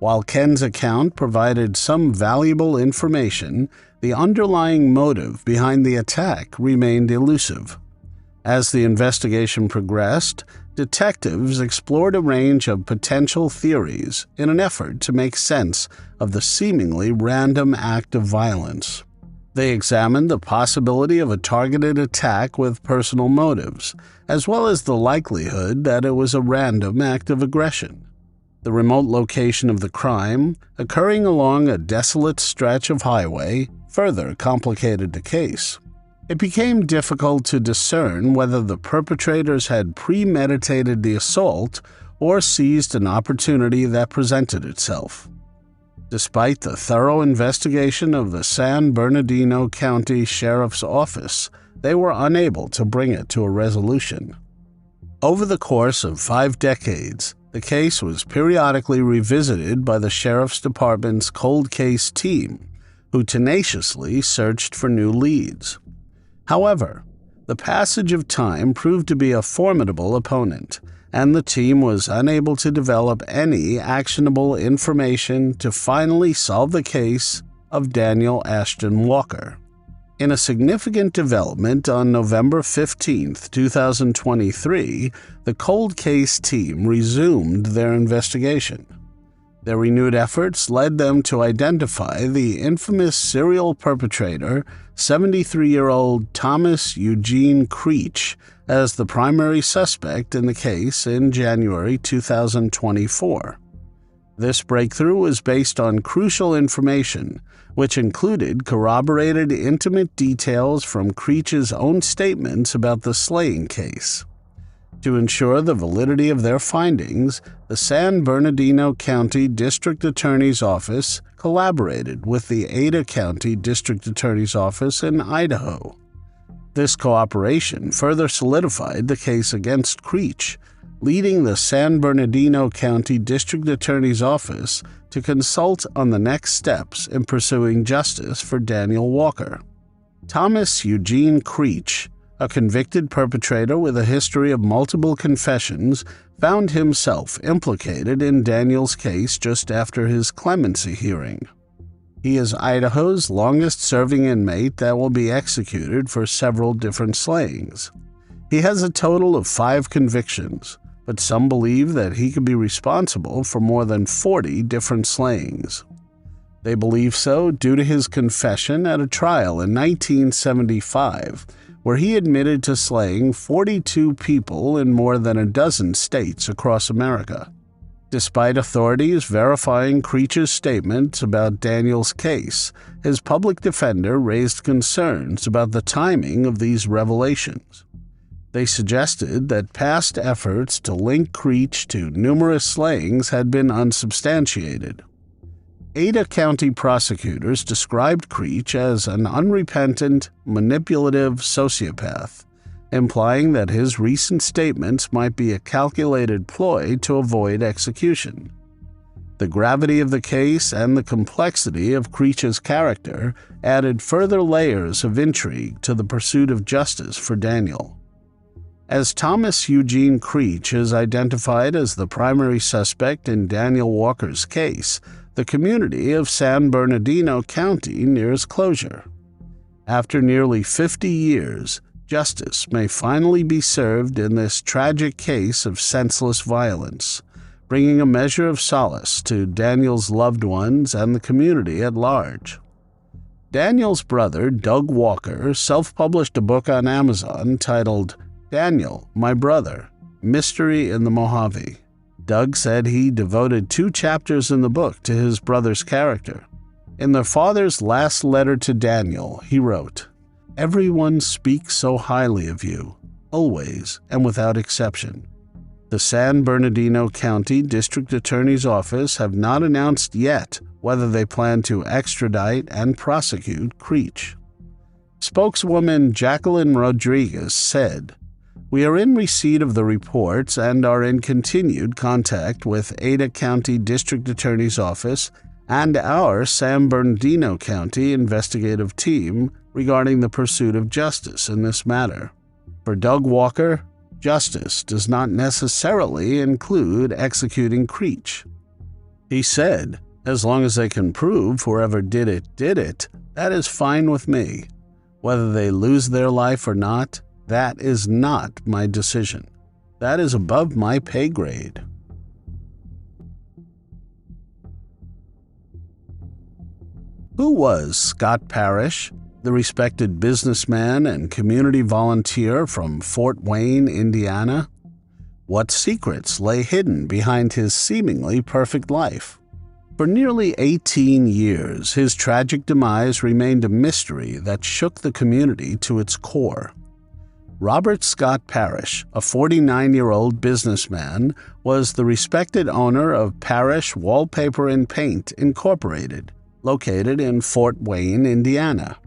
While Ken's account provided some valuable information, the underlying motive behind the attack remained elusive. As the investigation progressed, detectives explored a range of potential theories in an effort to make sense of the seemingly random act of violence. They examined the possibility of a targeted attack with personal motives, as well as the likelihood that it was a random act of aggression. The remote location of the crime, occurring along a desolate stretch of highway, further complicated the case. It became difficult to discern whether the perpetrators had premeditated the assault or seized an opportunity that presented itself. Despite the thorough investigation of the San Bernardino County Sheriff's Office, they were unable to bring it to a resolution. Over the course of 5 decades, the case was periodically revisited by the Sheriff's Department's cold case team, who tenaciously searched for new leads. However, the passage of time proved to be a formidable opponent, and the team was unable to develop any actionable information to finally solve the case of Daniel Ashton Walker. In a significant development on November 15, 2023, the cold case team resumed their investigation. Their renewed efforts led them to identify the infamous serial perpetrator, 73-year-old Thomas Eugene Creech, as the primary suspect in the case in January 2024. This breakthrough was based on crucial information, which included corroborated intimate details from Creech's own statements about the slaying case. To ensure the validity of their findings, the San Bernardino County District Attorney's Office collaborated with the Ada County District Attorney's Office in Idaho. This cooperation further solidified the case against Creech, leading the San Bernardino County District Attorney's Office to consult on the next steps in pursuing justice for Daniel Walker. Thomas Eugene Creech, a convicted perpetrator with a history of multiple confessions, found himself implicated in Daniel's case just after his clemency hearing. He is Idaho's longest-serving inmate that will be executed for several different slayings. He has a total of 5 convictions, but some believe that he could be responsible for more than 40 different slayings. They believe so due to his confession at a trial in 1975, where he admitted to slaying 42 people in more than a dozen states across America. Despite authorities verifying Creech's statements about Daniel's case, his public defender raised concerns about the timing of these revelations. They suggested that past efforts to link Creech to numerous slayings had been unsubstantiated. Ada County prosecutors described Creech as an unrepentant, manipulative sociopath, implying that his recent statements might be a calculated ploy to avoid execution. The gravity of the case and the complexity of Creech's character added further layers of intrigue to the pursuit of justice for Daniel. As Thomas Eugene Creech is identified as the primary suspect in Daniel Walker's case, the community of San Bernardino County nears closure. After nearly 50 years, justice may finally be served in this tragic case of senseless violence, bringing a measure of solace to Daniel's loved ones and the community at large. Daniel's brother, Doug Walker, self-published a book on Amazon titled Daniel, My Brother, Mystery in the Mojave. Doug said he devoted 2 chapters in the book to his brother's character. In their father's last letter to Daniel, he wrote, "Everyone speaks so highly of you, always and without exception. The San Bernardino County District Attorney's Office have not announced yet whether they plan to extradite and prosecute Creech." Spokeswoman Jacqueline Rodriguez said, "We are in receipt of the reports and are in continued contact with Ada County District Attorney's Office and our San Bernardino County investigative team regarding the pursuit of justice in this matter. For Doug Walker, justice does not necessarily include executing Creech." He said, "As long as they can prove whoever did it, that is fine with me. Whether they lose their life or not, that is not my decision. That is above my pay grade." Who was Scott Parrish, the respected businessman and community volunteer from Fort Wayne, Indiana? What secrets lay hidden behind his seemingly perfect life? For nearly 18 years, his tragic demise remained a mystery that shook the community to its core. Robert Scott Parrish, a 49-year-old businessman, was the respected owner of Parrish Wallpaper and Paint, Incorporated, located in Fort Wayne, Indiana.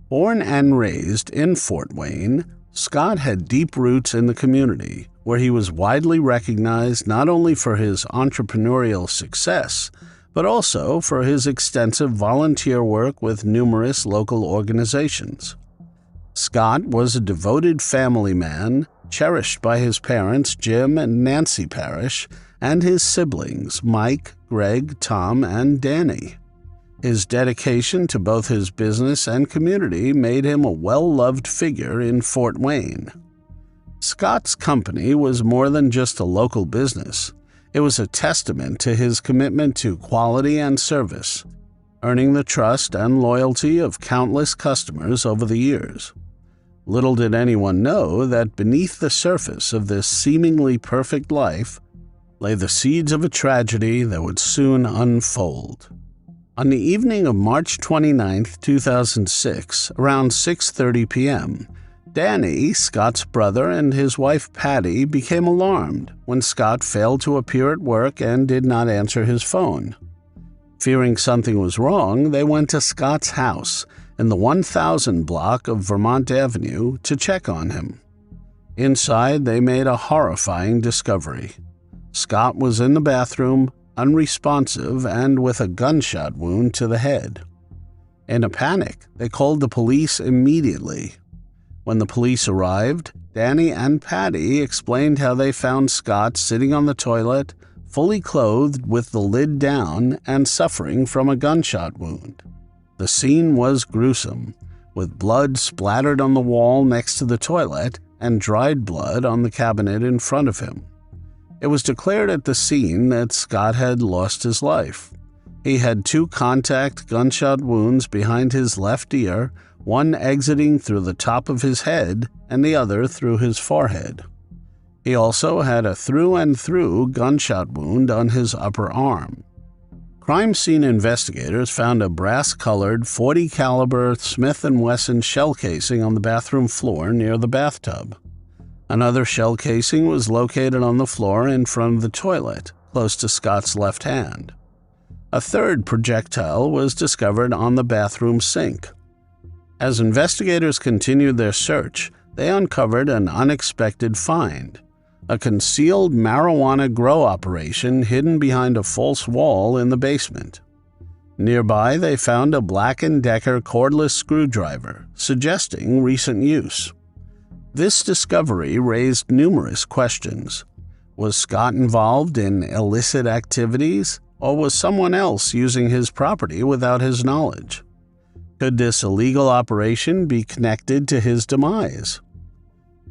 Born and raised in Fort Wayne, Scott had deep roots in the community, where he was widely recognized not only for his entrepreneurial success, but also for his extensive volunteer work with numerous local organizations. Scott was a devoted family man, cherished by his parents Jim and Nancy Parrish, and his siblings Mike, Greg, Tom, and Danny. His dedication to both his business and community made him a well-loved figure in Fort Wayne. Scott's company was more than just a local business. It was a testament to his commitment to quality and service, earning the trust and loyalty of countless customers over the years. Little did anyone know that beneath the surface of this seemingly perfect life lay the seeds of a tragedy that would soon unfold. On the evening of March 29, 2006, around 6:30 p.m., Danny, Scott's brother, and his wife Patty became alarmed when Scott failed to appear at work and did not answer his phone. Fearing something was wrong, they went to Scott's house in the 1000 block of Vermont Avenue to check on him. Inside, they made a horrifying discovery. Scott was in the bathroom, unresponsive and with a gunshot wound to the head. In a panic, they called the police immediately. When the police arrived, Danny and Patty explained how they found Scott sitting on the toilet, fully clothed with the lid down and suffering from a gunshot wound. The scene was gruesome, with blood splattered on the wall next to the toilet and dried blood on the cabinet in front of him. It was declared at the scene that Scott had lost his life. He had 2 contact gunshot wounds behind his left ear, one exiting through the top of his head and the other through his forehead. He also had a through-and-through gunshot wound on his upper arm. Crime scene investigators found a brass-colored .40 caliber Smith & Wesson shell casing on the bathroom floor near the bathtub. Another shell casing was located on the floor in front of the toilet, close to Scott's left hand. A third projectile was discovered on the bathroom sink. As investigators continued their search, they uncovered an unexpected find: a concealed marijuana grow operation hidden behind a false wall in the basement. Nearby, they found a Black & Decker cordless screwdriver, suggesting recent use. This discovery raised numerous questions. Was Scott involved in illicit activities, or was someone else using his property without his knowledge? Could this illegal operation be connected to his demise?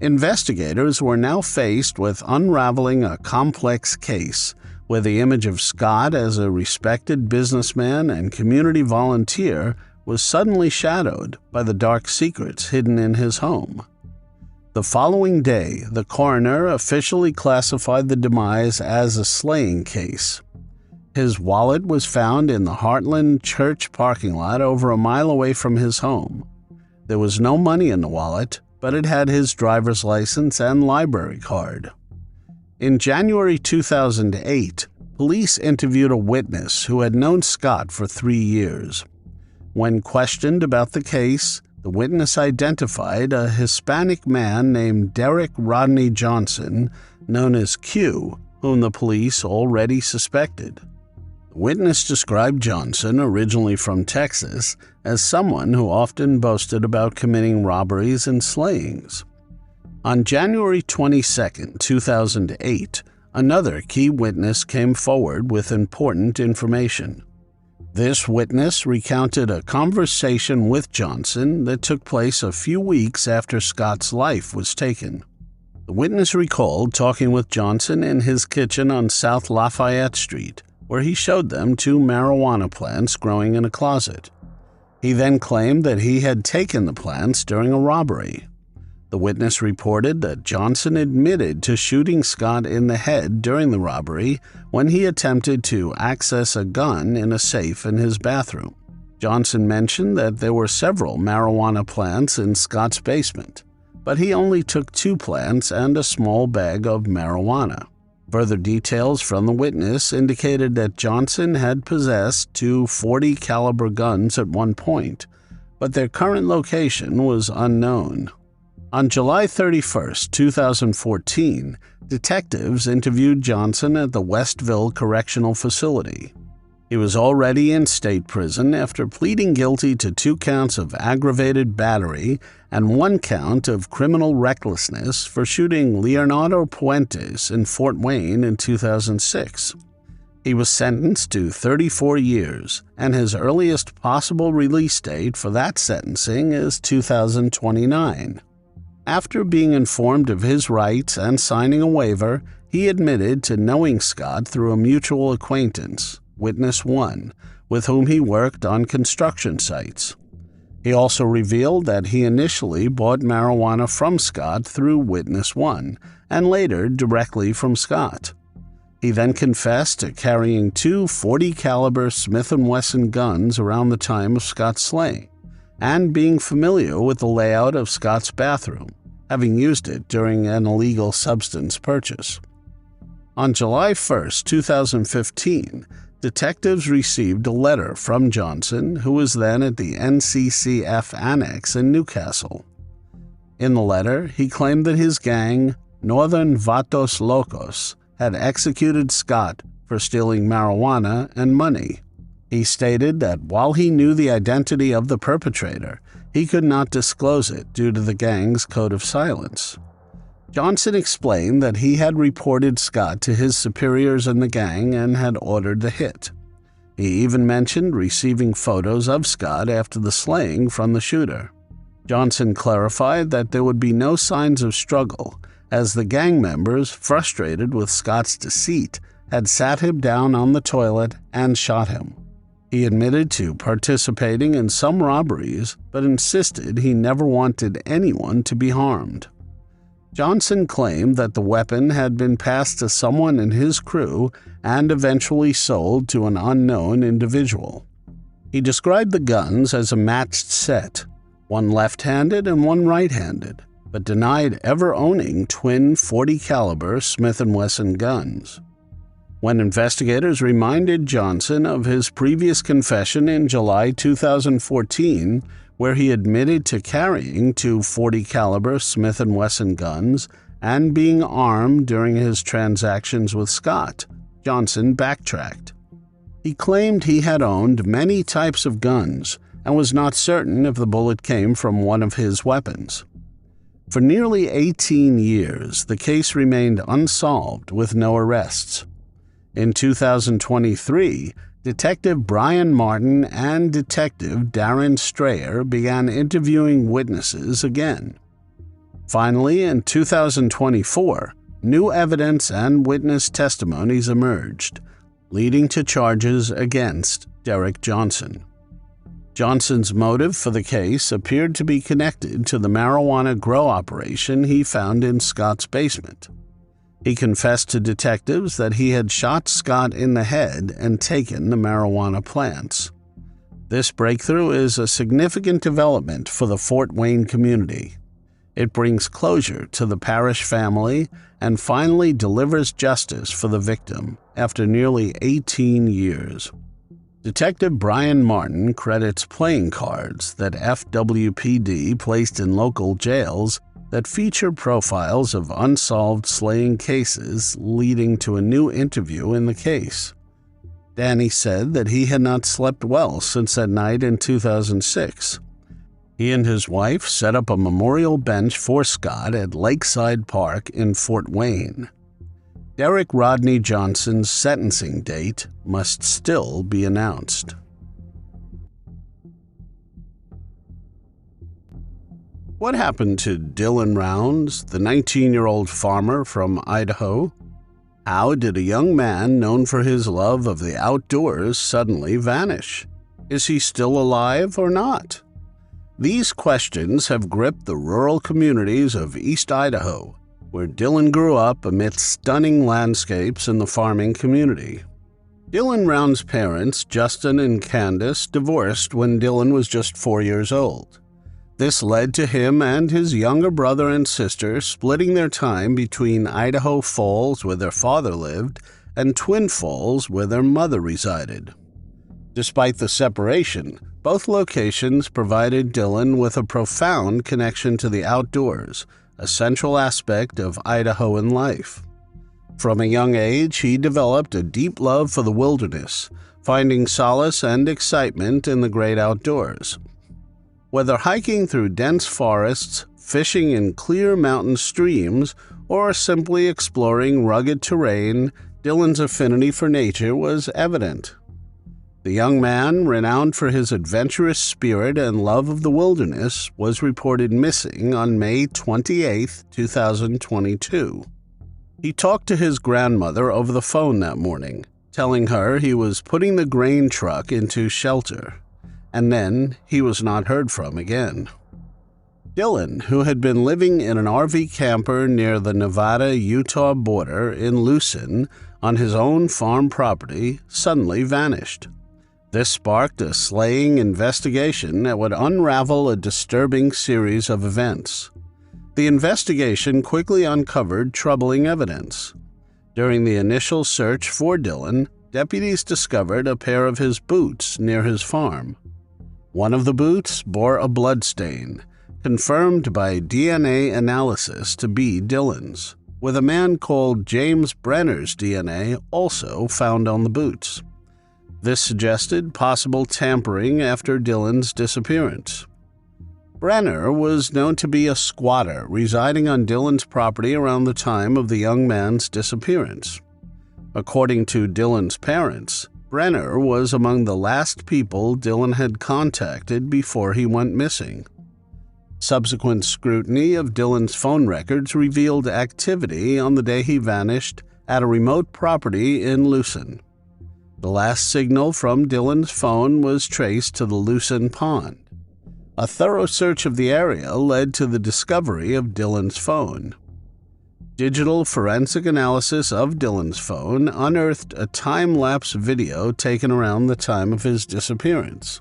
Investigators were now faced with unraveling a complex case where the image of Scott as a respected businessman and community volunteer was suddenly shadowed by the dark secrets hidden in his home. The following day, the coroner officially classified the demise as a slaying case. His wallet was found in the Heartland Church parking lot over a mile away from his home. There was no money in the wallet, but it had his driver's license and library card. In January 2008, police interviewed a witness who had known Scott for 3 years. When questioned about the case, the witness identified a Hispanic man named Derek Rodney Johnson, known as Q, whom the police already suspected. The witness described Johnson, originally from Texas, as someone who often boasted about committing robberies and slayings. On January 22, 2008, another key witness came forward with important information. This witness recounted a conversation with Johnson that took place a few weeks after Scott's life was taken. The witness recalled talking with Johnson in his kitchen on South Lafayette Street, where he showed them 2 marijuana plants growing in a closet. He then claimed that he had taken the plants during a robbery. The witness reported that Johnson admitted to shooting Scott in the head during the robbery when he attempted to access a gun in a safe in his bathroom. Johnson mentioned that there were several marijuana plants in Scott's basement, but he only took 2 plants and a small bag of marijuana. Further details from the witness indicated that Johnson had possessed 2 .40 caliber guns at one point, but their current location was unknown. On July 31, 2014, detectives interviewed Johnson at the Westville Correctional Facility. He was already in state prison after pleading guilty to 2 counts of aggravated battery and 1 count of criminal recklessness for shooting Leonardo Puentes in Fort Wayne in 2006. He was sentenced to 34 years, and his earliest possible release date for that sentencing is 2029. After being informed of his rights and signing a waiver, he admitted to knowing Scott through a mutual acquaintance, Witness 1, with whom he worked on construction sites. He also revealed that he initially bought marijuana from Scott through Witness 1, and later directly from Scott. He then confessed to carrying 2 .40 caliber Smith & Wesson guns around the time of Scott's slaying, and being familiar with the layout of Scott's bathroom, having used it during an illegal substance purchase. On July 1, 2015, detectives received a letter from Johnson, who was then at the NCCF Annex in Newcastle. In the letter, he claimed that his gang, Northern Vatos Locos, had executed Scott for stealing marijuana and money. He stated that while he knew the identity of the perpetrator, he could not disclose it due to the gang's code of silence. Johnson explained that he had reported Scott to his superiors in the gang and had ordered the hit. He even mentioned receiving photos of Scott after the slaying from the shooter. Johnson clarified that there would be no signs of struggle, as the gang members, frustrated with Scott's deceit, had sat him down on the toilet and shot him. He admitted to participating in some robberies, but insisted he never wanted anyone to be harmed. Johnson claimed that the weapon had been passed to someone in his crew and eventually sold to an unknown individual. He described the guns as a matched set, one left-handed and one right-handed, but denied ever owning twin .40 caliber Smith & Wesson guns. When investigators reminded Johnson of his previous confession in July 2014, where he admitted to carrying 2 .40 caliber Smith & Wesson guns and being armed during his transactions with Scott, Johnson backtracked. He claimed he had owned many types of guns and was not certain if the bullet came from one of his weapons. For nearly 18 years, the case remained unsolved with no arrests. In 2023, Detective Brian Martin and Detective Darren Strayer began interviewing witnesses again. Finally, in 2024, new evidence and witness testimonies emerged, leading to charges against Derek Johnson. Johnson's motive for the case appeared to be connected to the marijuana grow operation he found in Scott's basement. He confessed to detectives that he had shot Scott in the head and taken the marijuana plants. This breakthrough is a significant development for the Fort Wayne community. It brings closure to the Parrish family and finally delivers justice for the victim after nearly 18 years. Detective Brian Martin credits playing cards that FWPD placed in local jails that feature profiles of unsolved slaying cases, leading to a new interview in the case. Danny said that he had not slept well since that night in 2006. He and his wife set up a memorial bench for Scott at Lakeside Park in Fort Wayne. Derek Rodney Johnson's sentencing date must still be announced. What happened to Dylan Rounds, the 19-year-old farmer from Idaho? How did a young man known for his love of the outdoors suddenly vanish? Is he still alive or not? These questions have gripped the rural communities of East Idaho, where Dylan grew up amidst stunning landscapes in the farming community. Dylan Round's parents, Justin and Candace, divorced when Dylan was just 4 years old. This led to him and his younger brother and sister splitting their time between Idaho Falls, where their father lived, and Twin Falls, where their mother resided. Despite the separation, both locations provided Dylan with a profound connection to the outdoors, a central aspect of Idahoan life. From a young age, he developed a deep love for the wilderness, finding solace and excitement in the great outdoors. Whether hiking through dense forests, fishing in clear mountain streams, or simply exploring rugged terrain, Dylan's affinity for nature was evident. The young man, renowned for his adventurous spirit and love of the wilderness, was reported missing on May 28, 2022. He talked to his grandmother over the phone that morning, telling her he was putting the grain truck into shelter, and then he was not heard from again. Dylan, who had been living in an RV camper near the Nevada-Utah border in Lucin on his own farm property, suddenly vanished. This sparked a slaying investigation that would unravel a disturbing series of events. The investigation quickly uncovered troubling evidence. During the initial search for Dylan, deputies discovered a pair of his boots near his farm. One of the boots bore a blood stain, confirmed by DNA analysis to be Dylan's, with a man called James Brenner's DNA also found on the boots. This suggested possible tampering after Dylan's disappearance. Brenner was known to be a squatter residing on Dylan's property around the time of the young man's disappearance. According to Dylan's parents, Brenner was among the last people Dylan had contacted before he went missing. Subsequent scrutiny of Dylan's phone records revealed activity on the day he vanished at a remote property in Lucin. The last signal from Dylan's phone was traced to the Lucin Pond. A thorough search of the area led to the discovery of Dylan's phone. Digital forensic analysis of Dylan's phone unearthed a time-lapse video taken around the time of his disappearance.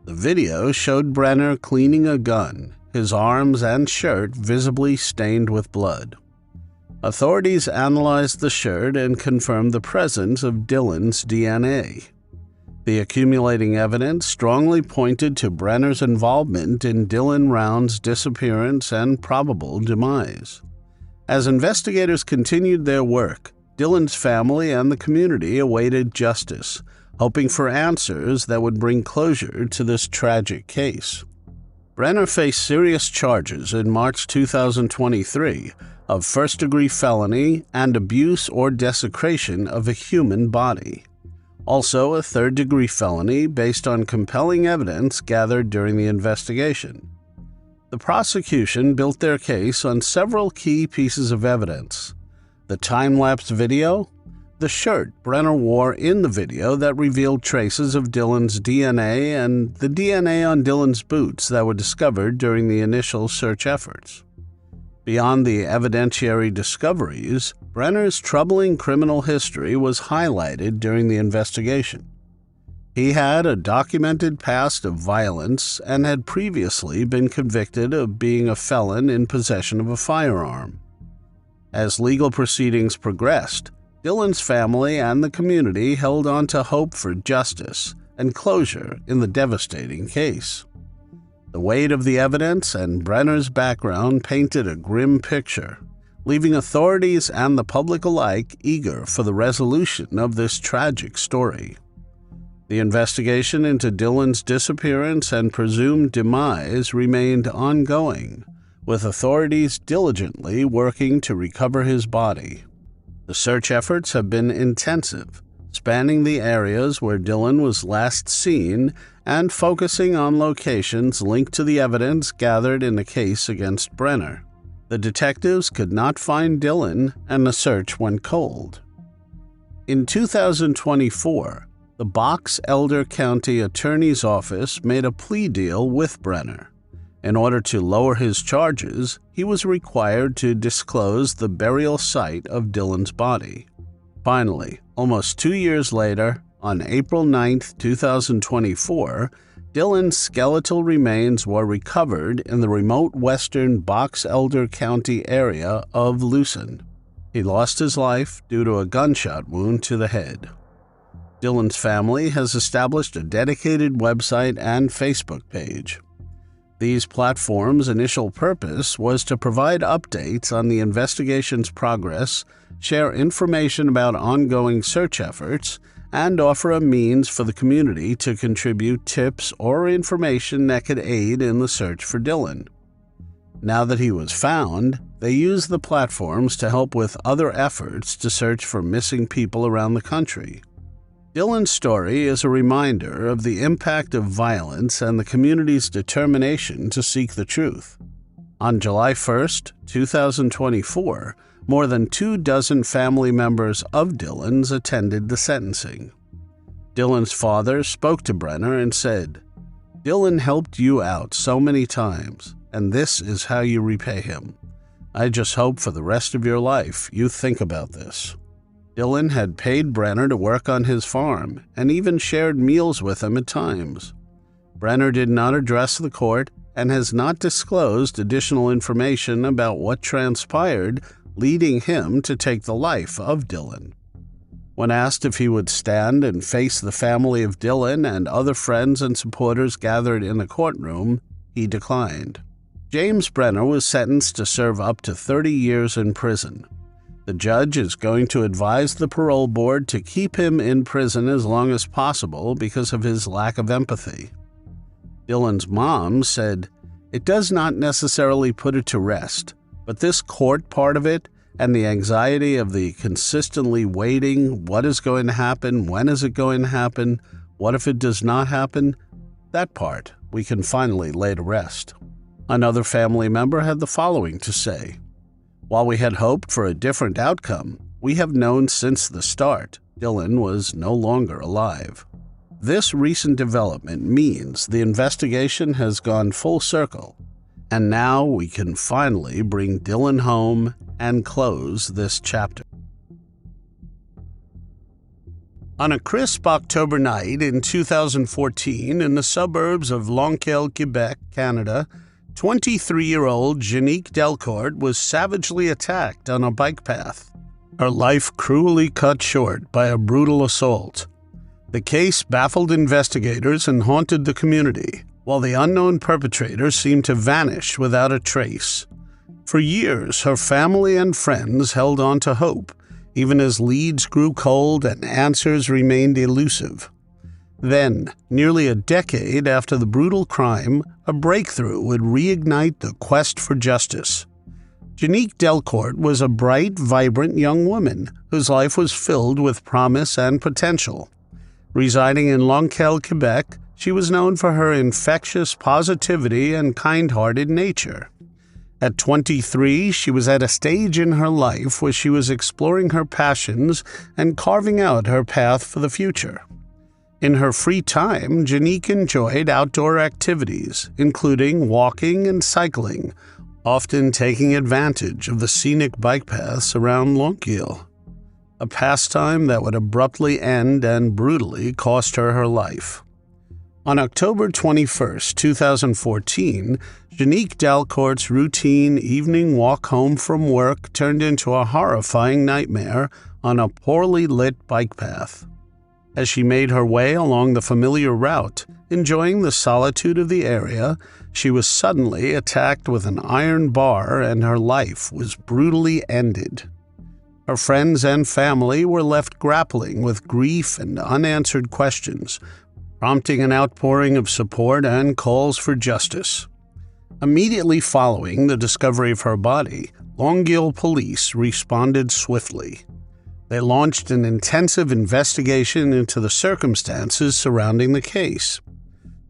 The video showed Brenner cleaning a gun, his arms and shirt visibly stained with blood. Authorities analyzed the shirt and confirmed the presence of Dylan's DNA. The accumulating evidence strongly pointed to Brenner's involvement in Dylan Round's disappearance and probable demise. As investigators continued their work, Dylan's family and the community awaited justice, hoping for answers that would bring closure to this tragic case. Brenner faced serious charges in March 2023 of first-degree felony and abuse or desecration of a human body. Also a third-degree felony based on compelling evidence gathered during the investigation. The prosecution built their case on several key pieces of evidence: the time-lapse video, the shirt Brenner wore in the video that revealed traces of Dylan's DNA, and the DNA on Dylan's boots that were discovered during the initial search efforts. Beyond the evidentiary discoveries, Brenner's troubling criminal history was highlighted during the investigation. He had a documented past of violence and had previously been convicted of being a felon in possession of a firearm. As legal proceedings progressed, Dylan's family and the community held on to hope for justice and closure in the devastating case. The weight of the evidence and Brenner's background painted a grim picture, leaving authorities and the public alike eager for the resolution of this tragic story. The investigation into Dylan's disappearance and presumed demise remained ongoing, with authorities diligently working to recover his body. The search efforts have been intensive, spanning the areas where Dylan was last seen and focusing on locations linked to the evidence gathered in the case against Brenner. The detectives could not find Dylan, and the search went cold. In 2024, the the Box Elder County Attorney's Office made a plea deal with Brenner. In order to lower his charges, he was required to disclose the burial site of Dylan's body. Finally, almost 2 years later, on April 9, 2024, Dylan's skeletal remains were recovered in the remote western Box Elder County area of Lucin. He lost his life due to a gunshot wound to the head. Dylan's family has established a dedicated website and Facebook page. These platforms' initial purpose was to provide updates on the investigation's progress, share information about ongoing search efforts, and offer a means for the community to contribute tips or information that could aid in the search for Dylan. Now that he was found, they used the platforms to help with other efforts to search for missing people around the country. Dylan's story is a reminder of the impact of violence and the community's determination to seek the truth. On July 1, 2024, more than 24 family members of Dylan's attended the sentencing. Dylan's father spoke to Brenner and said, "Dylan helped you out so many times, and this is how you repay him. I just hope for the rest of your life you think about this." Dylan had paid Brenner to work on his farm and even shared meals with him at times. Brenner did not address the court and has not disclosed additional information about what transpired, leading him to take the life of Dylan. When asked if he would stand and face the family of Dylan and other friends and supporters gathered in the courtroom, he declined. James Brenner was sentenced to serve up to 30 years in prison. The judge is going to advise the parole board to keep him in prison as long as possible because of his lack of empathy. Dylan's mom said, "It does not necessarily put it to rest, but this court part of it and the anxiety of the consistently waiting, what is going to happen, when is it going to happen, what if it does not happen, that part we can finally lay to rest." Another family member had the following to say, "While we had hoped for a different outcome, we have known since the start Dylan was no longer alive. This recent development means the investigation has gone full circle, and now we can finally bring Dylan home and close this chapter." On a crisp October night in 2014 in the suburbs of Longueuil, Quebec, Canada, 23-year-old Janique Delcourt was savagely attacked on a bike path. Her life cruelly cut short by a brutal assault. The case baffled investigators and haunted the community, while the unknown perpetrator seemed to vanish without a trace. For years, her family and friends held on to hope, even as leads grew cold and answers remained elusive. Then, nearly a decade after the brutal crime, a breakthrough would reignite the quest for justice. Janique Delcourt was a bright, vibrant young woman whose life was filled with promise and potential. Residing in Longueuil, Quebec, she was known for her infectious positivity and kind-hearted nature. At 23, she was at a stage in her life where she was exploring her passions and carving out her path for the future. In her free time, Janique enjoyed outdoor activities, including walking and cycling, often taking advantage of the scenic bike paths around Longueuil, a pastime that would abruptly end and brutally cost her her life. On October 21, 2014, Janique Delcourt's routine evening walk home from work turned into a horrifying nightmare on a poorly lit bike path. As she made her way along the familiar route, enjoying the solitude of the area, she was suddenly attacked with an iron bar and her life was brutally ended. Her friends and family were left grappling with grief and unanswered questions, prompting an outpouring of support and calls for justice. Immediately following the discovery of her body, Longueuil police responded swiftly. They launched an intensive investigation into the circumstances surrounding the case.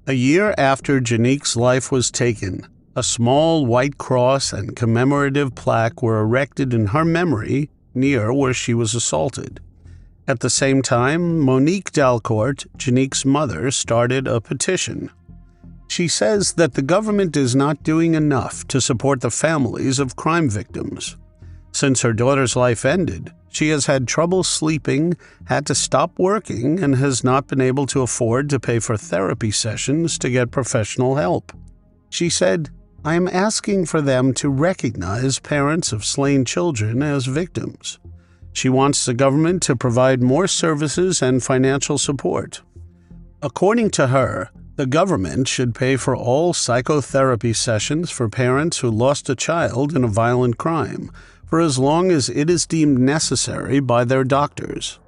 A year after Janique's life was taken, a small white cross and commemorative plaque were erected in her memory near where she was assaulted. At the same time, Monique Dalcourt, Janique's mother, started a petition. She says that the government is not doing enough to support the families of crime victims. Since her daughter's life ended, she has had trouble sleeping, had to stop working, and has not been able to afford to pay for therapy sessions to get professional help. She said, "I am asking for them to recognize parents of slain children as victims." She wants the government to provide more services and financial support. According to her, the government should pay for all psychotherapy sessions for parents who lost a child in a violent crime, for as long as it is deemed necessary by their doctors.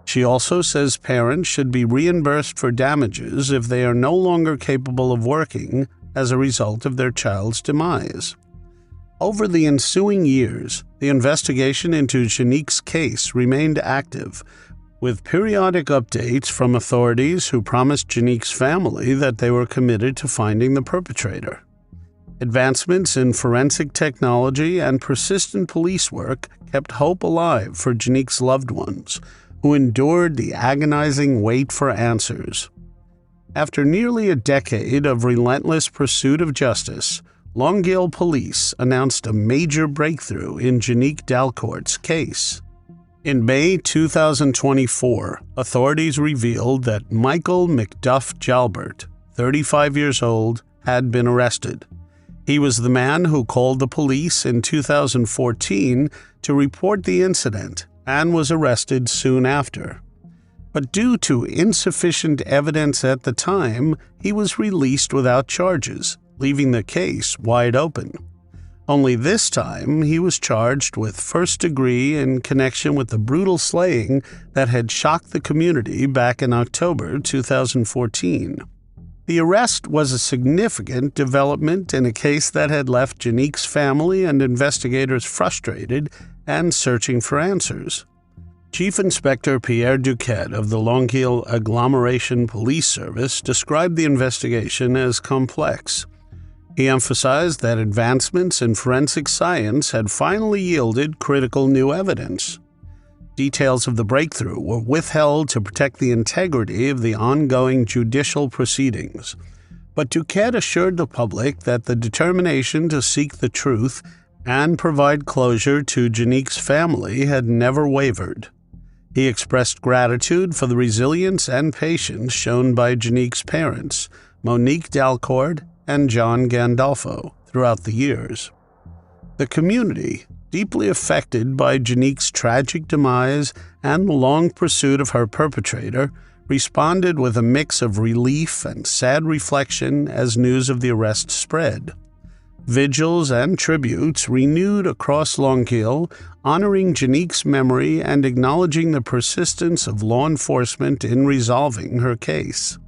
She also says parents should be reimbursed for damages if they are no longer capable of working as a result of their child's demise. Over the ensuing years, the investigation into Janique's case remained active, with periodic updates from authorities who promised Janique's family that they were committed to finding the perpetrator. Advancements in forensic technology and persistent police work kept hope alive for Janique's loved ones, who endured the agonizing wait for answers. After nearly a decade of relentless pursuit of justice, Longueuil police announced a major breakthrough in Janique Dalcourt's case. In May 2024, authorities revealed that Michael McDuff Jalbert, 35 years old, had been arrested. He was the man who called the police in 2014 to report the incident and was arrested soon after. But due to insufficient evidence at the time, he was released without charges, leaving the case wide open. Only this time, he was charged with first degree in connection with the brutal slaying that had shocked the community back in October 2014. The arrest was a significant development in a case that had left Janique's family and investigators frustrated and searching for answers. Chief Inspector Pierre Duquette of the Longueuil Agglomeration Police Service described the investigation as complex. He emphasized that advancements in forensic science had finally yielded critical new evidence. Details of the breakthrough were withheld to protect the integrity of the ongoing judicial proceedings, but Duquette assured the public that the determination to seek the truth and provide closure to Janique's family had never wavered. He expressed gratitude for the resilience and patience shown by Janique's parents, Monique Dalcourt and John Gandolfo, throughout the years. The community, deeply affected by Janique's tragic demise and the long pursuit of her perpetrator, responded with a mix of relief and sad reflection as news of the arrest spread. Vigils and tributes renewed across Longueuil, honoring Janique's memory and acknowledging the persistence of law enforcement in resolving her case.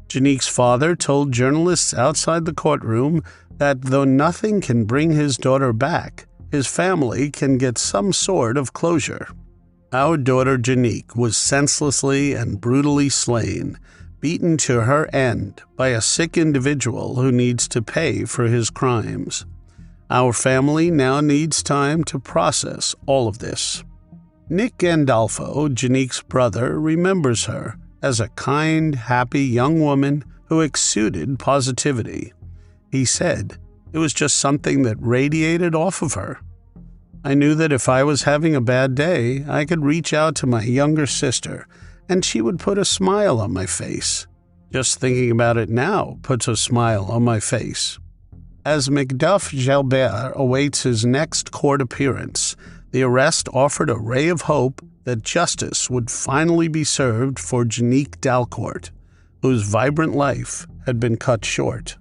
Janique's father told journalists outside the courtroom that though nothing can bring his daughter back, his family can get some sort of closure. Our daughter Janique was senselessly and brutally slain, beaten to her end by a sick individual who needs to pay for his crimes. Our family now needs time to process all of this. Nick Gandolfo, Janique's brother, remembers her as a kind, happy young woman who exuded positivity. He said, "It was just something that radiated off of her. I knew that if I was having a bad day, I could reach out to my younger sister, and she would put a smile on my face. Just thinking about it now puts a smile on my face." As McDuff Jalbert awaits his next court appearance, the arrest offered a ray of hope that justice would finally be served for Janique Dalcourt, whose vibrant life had been cut short.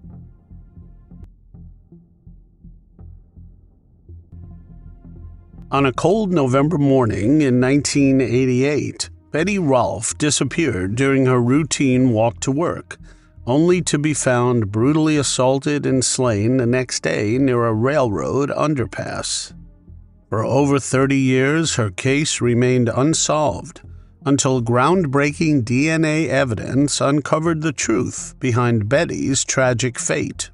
On a cold November morning in 1988, Betty Rolfe disappeared during her routine walk to work, only to be found brutally assaulted and slain the next day near a railroad underpass. For over 30 years, her case remained unsolved until groundbreaking DNA evidence uncovered the truth behind Betty's tragic fate.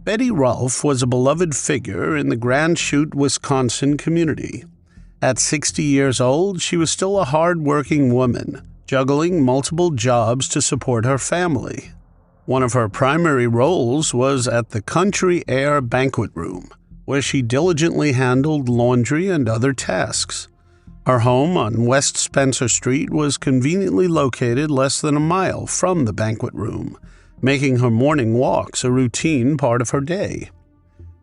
Betty Rolfe was a beloved figure in the Grand Chute, Wisconsin community. At 60 years old, she was still a hard-working woman, juggling multiple jobs to support her family. One of her primary roles was at the Country Air banquet room, where she diligently handled laundry and other tasks. Her home on West Spencer Street was conveniently located less than a mile from the banquet room, making her morning walks a routine part of her day.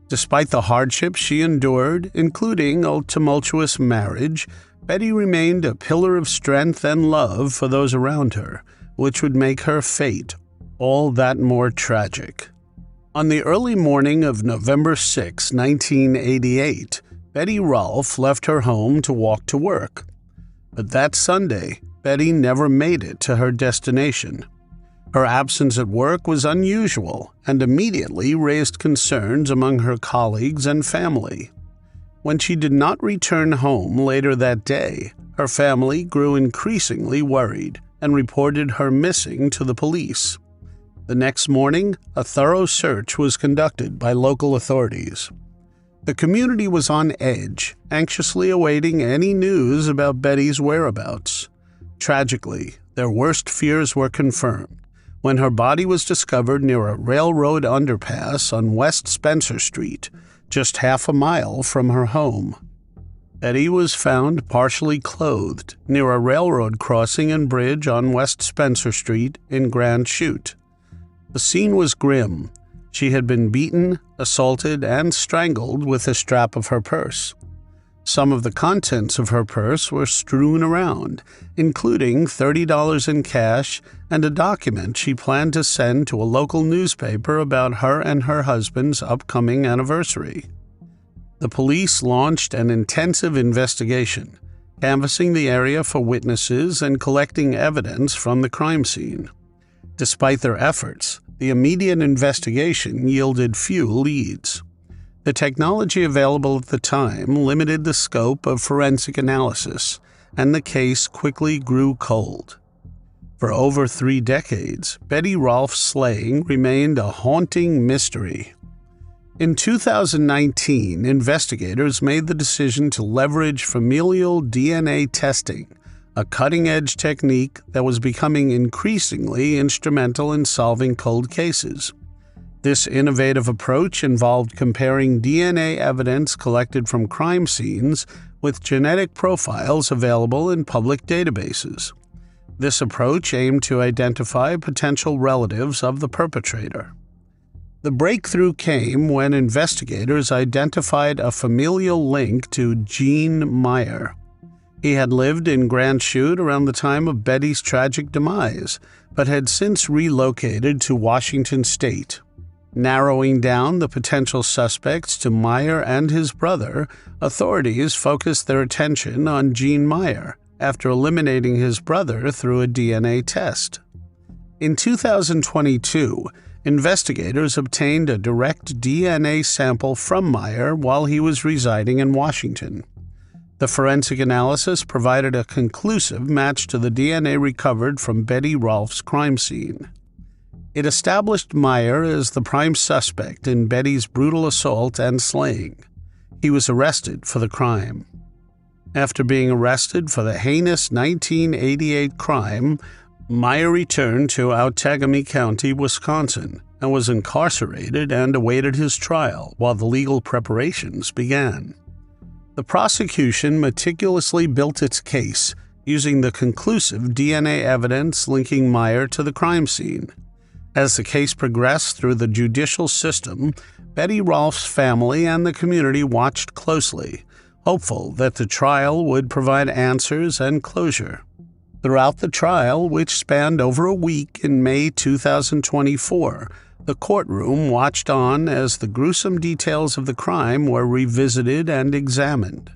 Despite the hardships she endured, including a tumultuous marriage, Betty remained a pillar of strength and love for those around her, which would make her fate all that more tragic. On the early morning of November 6, 1988, Betty Rolfe left her home to walk to work. But that Sunday, Betty never made it to her destination. Her absence at work was unusual and immediately raised concerns among her colleagues and family. When she did not return home later that day, her family grew increasingly worried and reported her missing to the police. The next morning, a thorough search was conducted by local authorities. The community was on edge, anxiously awaiting any news about Betty's whereabouts. Tragically, their worst fears were confirmed when her body was discovered near a railroad underpass on West Spencer Street, just half a mile from her home. Betty was found partially clothed near a railroad crossing and bridge on West Spencer Street in Grand Chute. The scene was grim. She had been beaten, assaulted, and strangled with the strap of her purse. Some of the contents of her purse were strewn around, including $30 in cash and a document she planned to send to a local newspaper about her and her husband's upcoming anniversary. The police launched an intensive investigation, canvassing the area for witnesses and collecting evidence from the crime scene. Despite their efforts, the immediate investigation yielded few leads. The technology available at the time limited the scope of forensic analysis, and the case quickly grew cold. For over 3 decades, Betty Rolfe's slaying remained a haunting mystery. In 2019, investigators made the decision to leverage familial DNA testing, a cutting-edge technique that was becoming increasingly instrumental in solving cold cases. This innovative approach involved comparing DNA evidence collected from crime scenes with genetic profiles available in public databases. This approach aimed to identify potential relatives of the perpetrator. The breakthrough came when investigators identified a familial link to Gene Meyer. He had lived in Grand Chute around the time of Betty's tragic demise, but had since relocated to Washington State. Narrowing down the potential suspects to Meyer and his brother, authorities focused their attention on Gene Meyer after eliminating his brother through a DNA test. In 2022, investigators obtained a direct DNA sample from Meyer while he was residing in Washington. The forensic analysis provided a conclusive match to the DNA recovered from Betty Rolfe's crime scene. It established Meyer as the prime suspect in Betty's brutal assault and slaying. He was arrested for the crime. After being arrested for the heinous 1988 crime, Meyer returned to Outagamie County, Wisconsin, and was incarcerated and awaited his trial while the legal preparations began. The prosecution meticulously built its case, using the conclusive DNA evidence linking Meyer to the crime scene. As the case progressed through the judicial system, Betty Rolfe's family and the community watched closely, hopeful that the trial would provide answers and closure. Throughout the trial, which spanned over a week in May 2024, the courtroom watched on as the gruesome details of the crime were revisited and examined.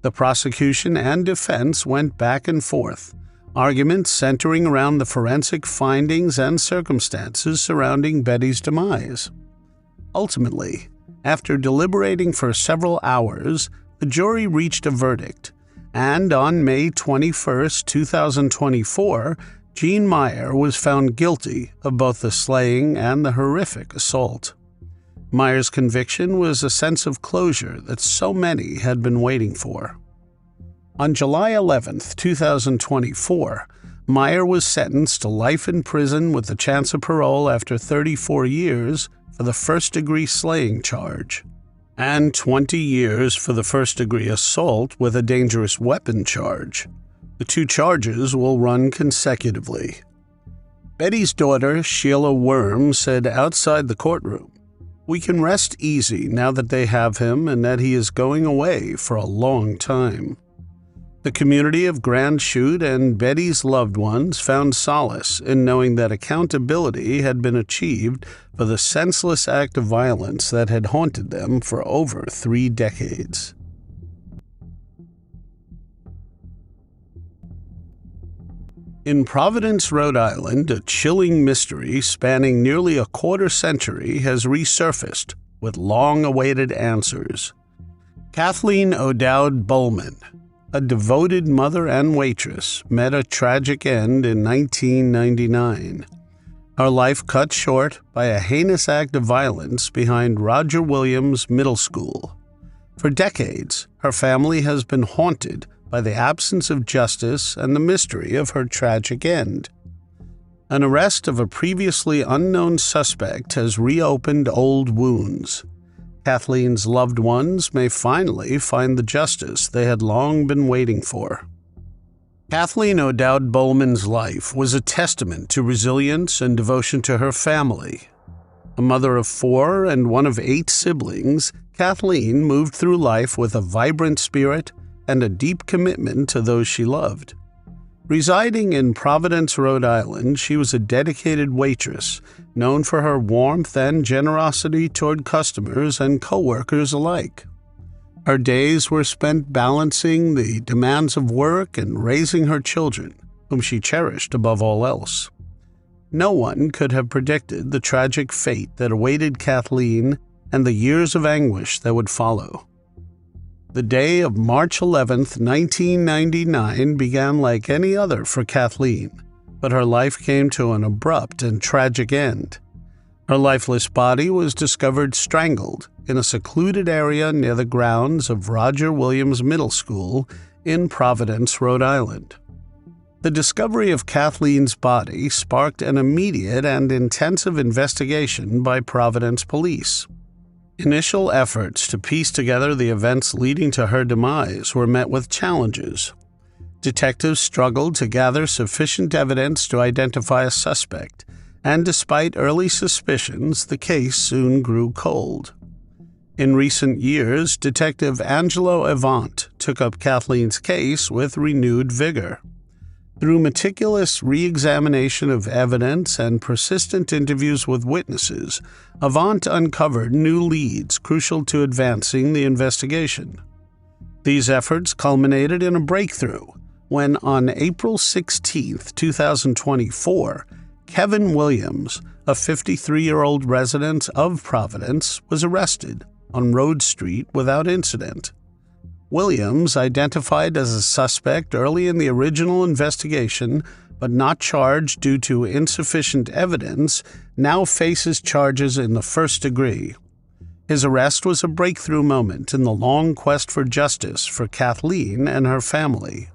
The prosecution and defense went back and forth, arguments centering around the forensic findings and circumstances surrounding Betty's demise. Ultimately, after deliberating for several hours, the jury reached a verdict, and on May 21, 2024, Gene Meyer was found guilty of both the slaying and the horrific assault. Meyer's conviction was a sense of closure that so many had been waiting for. On July 11, 2024, Meyer was sentenced to life in prison with the chance of parole after 34 years for the first-degree slaying charge, and 20 years for the first-degree assault with a dangerous weapon charge. The two charges will run consecutively. Betty's daughter, Sheila Worm, said outside the courtroom, "We can rest easy now that they have him and that he is going away for a long time." The community of Grand Chute and Betty's loved ones found solace in knowing that accountability had been achieved for the senseless act of violence that had haunted them for over 3 decades. In Providence, Rhode Island, a chilling mystery spanning nearly a quarter-century has resurfaced with long-awaited answers. Kathleen O'Dowd Bowman, a devoted mother and waitress, met a tragic end in 1999. Her life cut short by a heinous act of violence behind Roger Williams Middle School. For decades, her family has been haunted by the absence of justice and the mystery of her tragic end. An arrest of a previously unknown suspect has reopened old wounds. Kathleen's loved ones may finally find the justice they had long been waiting for. Kathleen O'Dowd Bowman's life was a testament to resilience and devotion to her family. A mother of 4 and one of 8 siblings, Kathleen moved through life with a vibrant spirit and a deep commitment to those she loved. Residing in Providence, Rhode Island, she was a dedicated waitress, known for her warmth and generosity toward customers and co-workers alike. Her days were spent balancing the demands of work and raising her children, whom she cherished above all else. No one could have predicted the tragic fate that awaited Kathleen and the years of anguish that would follow. The day of March 11, 1999 began like any other for Kathleen, but her life came to an abrupt and tragic end. Her lifeless body was discovered strangled in a secluded area near the grounds of Roger Williams Middle School in Providence, Rhode Island. The discovery of Kathleen's body sparked an immediate and intensive investigation by Providence police. Initial efforts to piece together the events leading to her demise were met with challenges. Detectives struggled to gather sufficient evidence to identify a suspect, and despite early suspicions, the case soon grew cold. In recent years, Detective Angelo Avant took up Kathleen's case with renewed vigor. Through meticulous re-examination of evidence and persistent interviews with witnesses, Avant uncovered new leads crucial to advancing the investigation. These efforts culminated in a breakthrough when, on April 16, 2024, Kevin Williams, a 53-year-old resident of Providence, was arrested on Road Street without incident. Williams, identified as a suspect early in the original investigation but not charged due to insufficient evidence, now faces charges in the first degree. His arrest was a breakthrough moment in the long quest for justice for Kathleen and her family.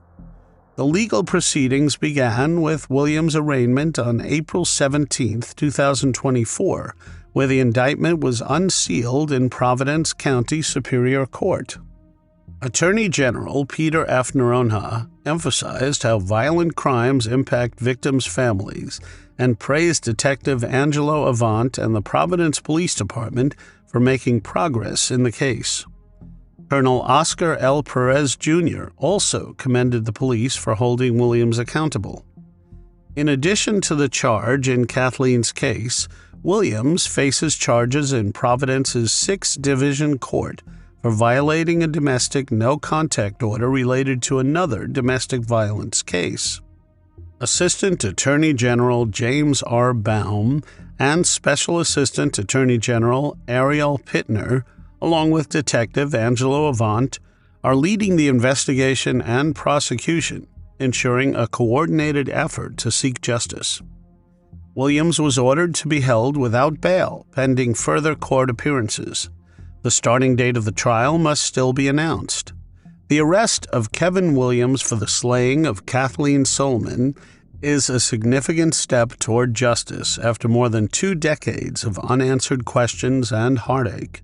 The legal proceedings began with Williams' arraignment on April 17, 2024, where the indictment was unsealed in Providence County Superior Court. Attorney General Peter F. Noronha emphasized how violent crimes impact victims' families and praised Detective Angelo Avant and the Providence Police Department for making progress in the case. Colonel Oscar L. Perez, Jr. also commended the police for holding Williams accountable. In addition to the charge in Kathleen's case, Williams faces charges in Providence's 6th Division Court for violating a domestic no-contact order related to another domestic violence case. Assistant Attorney General James R. Baum and Special Assistant Attorney General Ariel Pittner, along with Detective Angelo Avant, are leading the investigation and prosecution, ensuring a coordinated effort to seek justice. Williams was ordered to be held without bail pending further court appearances. The starting date of the trial must still be announced. The arrest of Kevin Williams for the slaying of Kathleen Solomon is a significant step toward justice after more than 2 decades of unanswered questions and heartache.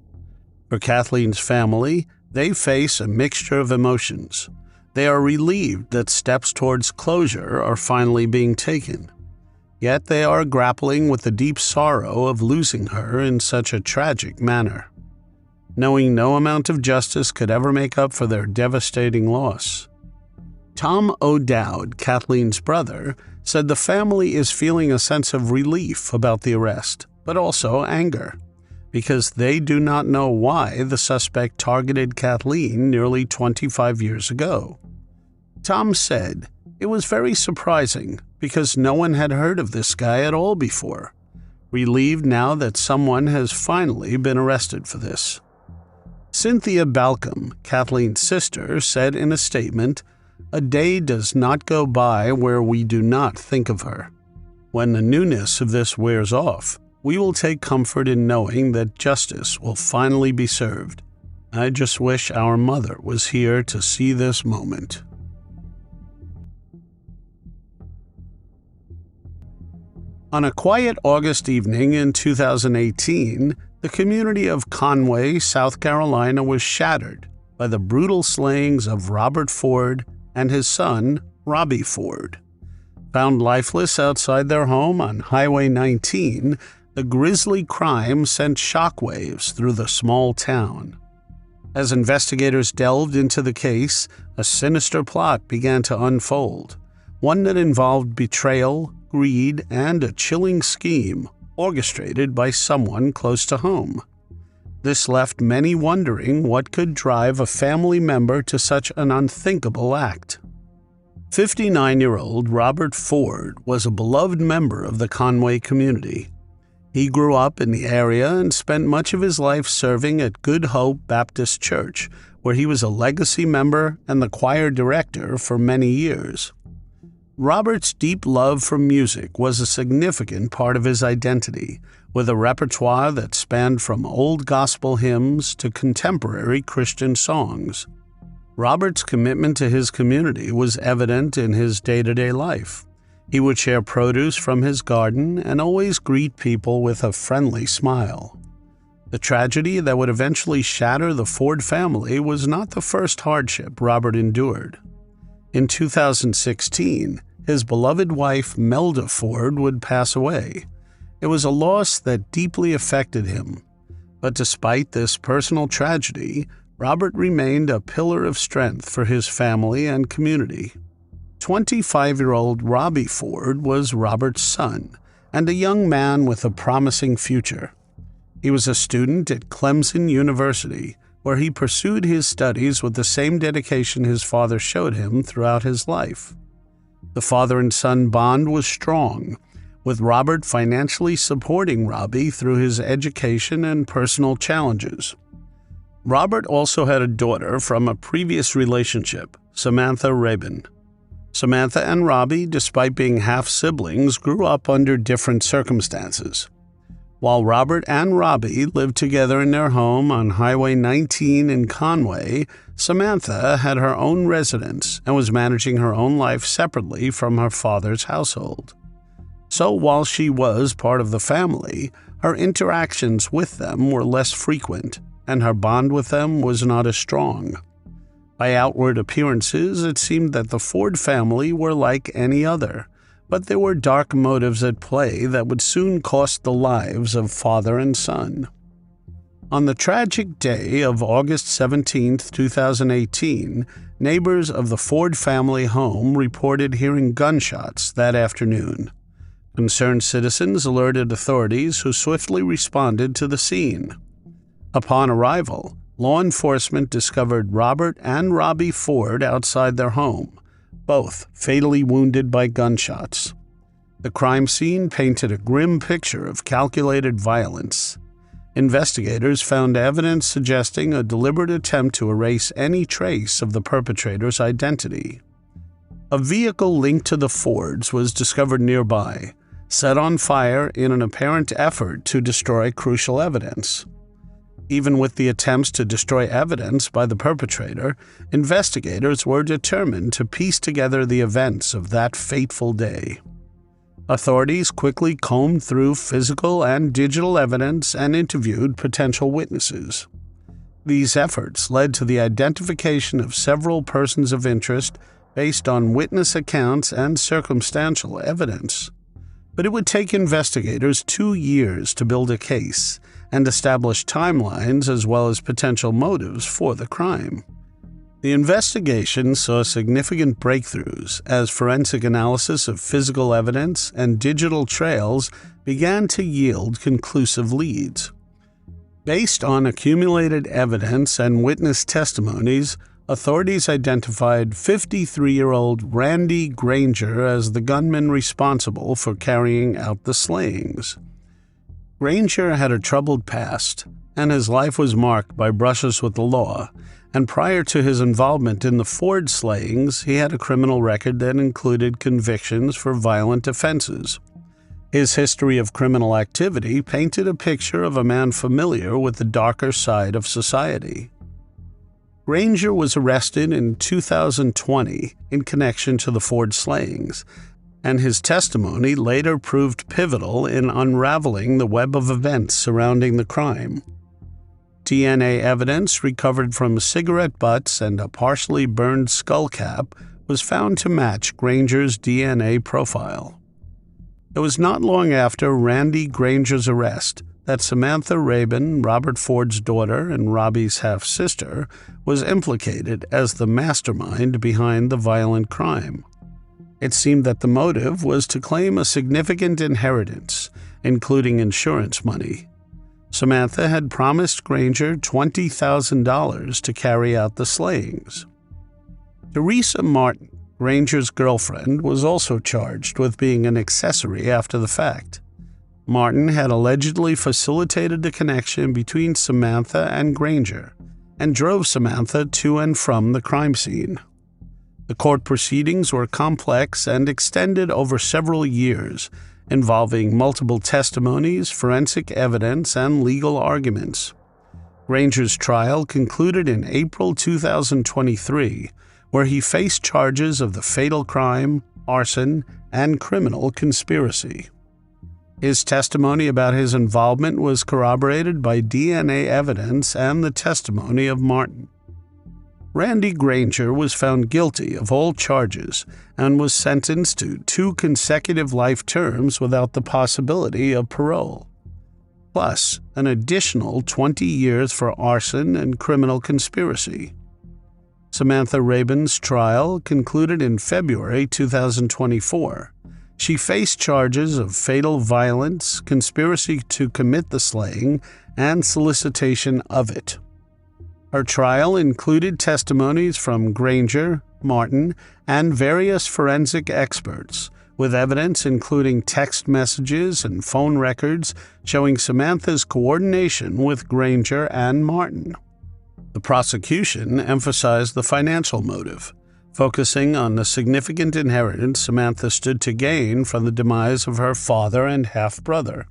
For Kathleen's family, they face a mixture of emotions. They are relieved that steps towards closure are finally being taken. Yet they are grappling with the deep sorrow of losing her in such a tragic manner, knowing no amount of justice could ever make up for their devastating loss. Tom O'Dowd, Kathleen's brother, said the family is feeling a sense of relief about the arrest, but also anger, because they do not know why the suspect targeted Kathleen nearly 25 years ago. Tom said, "It was very surprising because no one had heard of this guy at all before. Relieved now that someone has finally been arrested for this." Cynthia Balcom, Kathleen's sister, said in a statement, "A day does not go by where we do not think of her. When the newness of this wears off, we will take comfort in knowing that justice will finally be served. I just wish our mother was here to see this moment." On a quiet August evening in 2018, the community of Conway, South Carolina was shattered by the brutal slayings of Robert Ford and his son, Robbie Ford. Found lifeless outside their home on Highway 19, the grisly crime sent shockwaves through the small town. As investigators delved into the case, a sinister plot began to unfold, one that involved betrayal, greed, and a chilling scheme orchestrated by someone close to home. This left many wondering what could drive a family member to such an unthinkable act. 59-year-old Robert Ford was a beloved member of the Conway community. He grew up in the area and spent much of his life serving at Good Hope Baptist Church, where he was a legacy member and the choir director for many years. Robert's deep love for music was a significant part of his identity, with a repertoire that spanned from old gospel hymns to contemporary Christian songs. Robert's commitment to his community was evident in his day-to-day life. He would share produce from his garden and always greet people with a friendly smile. The tragedy that would eventually shatter the Ford family was not the first hardship Robert endured. In 2016, his beloved wife Melda Ford would pass away. It was a loss that deeply affected him. But despite this personal tragedy, Robert remained a pillar of strength for his family and community. 25-year-old Robbie Ford was Robert's son and a young man with a promising future. He was a student at Clemson University, where he pursued his studies with the same dedication his father showed him throughout his life. The father and son bond was strong, with Robert financially supporting Robbie through his education and personal challenges. Robert also had a daughter from a previous relationship, Samantha Rabin. Samantha and Robbie, despite being half-siblings, grew up under different circumstances. While Robert and Robbie lived together in their home on Highway 19 in Conway, Samantha had her own residence and was managing her own life separately from her father's household. So while she was part of the family, her interactions with them were less frequent, and her bond with them was not as strong. By outward appearances, it seemed that the Ford family were like any other, but there were dark motives at play that would soon cost the lives of father and son. On the tragic day of August 17, 2018, neighbors of the Ford family home reported hearing gunshots that afternoon. Concerned citizens alerted authorities, who swiftly responded to the scene. Upon arrival, law enforcement discovered Robert and Robbie Ford outside their home, both fatally wounded by gunshots. The crime scene painted a grim picture of calculated violence. Investigators found evidence suggesting a deliberate attempt to erase any trace of the perpetrator's identity. A vehicle linked to the Fords was discovered nearby, set on fire in an apparent effort to destroy crucial evidence. Even with the attempts to destroy evidence by the perpetrator, investigators were determined to piece together the events of that fateful day. Authorities quickly combed through physical and digital evidence and interviewed potential witnesses. These efforts led to the identification of several persons of interest based on witness accounts and circumstantial evidence. But it would take investigators 2 years to build a case and establish timelines as well as potential motives for the crime. The investigation saw significant breakthroughs as forensic analysis of physical evidence and digital trails began to yield conclusive leads. Based on accumulated evidence and witness testimonies, authorities identified 53-year-old Randy Granger as the gunman responsible for carrying out the slayings. Granger had a troubled past, and his life was marked by brushes with the law, and prior to his involvement in the Ford slayings, he had a criminal record that included convictions for violent offenses. His history of criminal activity painted a picture of a man familiar with the darker side of society. Granger was arrested in 2020 in connection to the Ford slayings, and his testimony later proved pivotal in unraveling the web of events surrounding the crime. DNA evidence recovered from cigarette butts and a partially burned skull cap was found to match Granger's DNA profile. It was not long after Randy Granger's arrest that Samantha Rabin, Robert Ford's daughter and Robbie's half-sister, was implicated as the mastermind behind the violent crime. It seemed that the motive was to claim a significant inheritance, including insurance money. Samantha had promised Granger $20,000 to carry out the slayings. Teresa Martin, Granger's girlfriend, was also charged with being an accessory after the fact. Martin had allegedly facilitated the connection between Samantha and Granger and drove Samantha to and from the crime scene. The court proceedings were complex and extended over several years, involving multiple testimonies, forensic evidence, and legal arguments. Granger's trial concluded in April 2023, where he faced charges of the fatal crime, arson, and criminal conspiracy. His testimony about his involvement was corroborated by DNA evidence and the testimony of Martin. Randy Granger was found guilty of all charges and was sentenced to 2 consecutive life terms without the possibility of parole, plus an additional 20 years for arson and criminal conspiracy. Samantha Rabin's trial concluded in February 2024. She faced charges of fatal violence, conspiracy to commit the slaying, and solicitation of it. Her trial included testimonies from Granger, Martin, and various forensic experts, with evidence including text messages and phone records showing Samantha's coordination with Granger and Martin. The prosecution emphasized the financial motive, focusing on the significant inheritance Samantha stood to gain from the demise of her father and half-brother.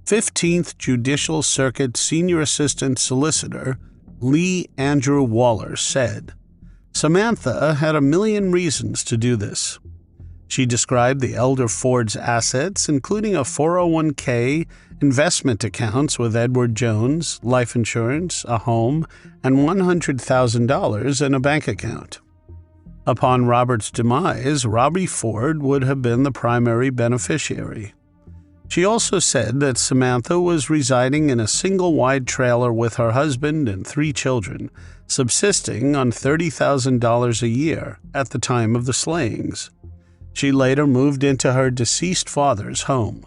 15th Judicial Circuit Senior Assistant Solicitor Lee Andrew Waller said, "Samantha had a million reasons to do this." She described the elder Ford's assets, including a 401k, investment accounts with Edward Jones, life insurance, a home, and $100,000 in a bank account. Upon Robert's demise, Robbie Ford would have been the primary beneficiary. She also said that Samantha was residing in a single-wide trailer with her husband and 3 children, subsisting on $30,000 a year at the time of the slayings. She later moved into her deceased father's home.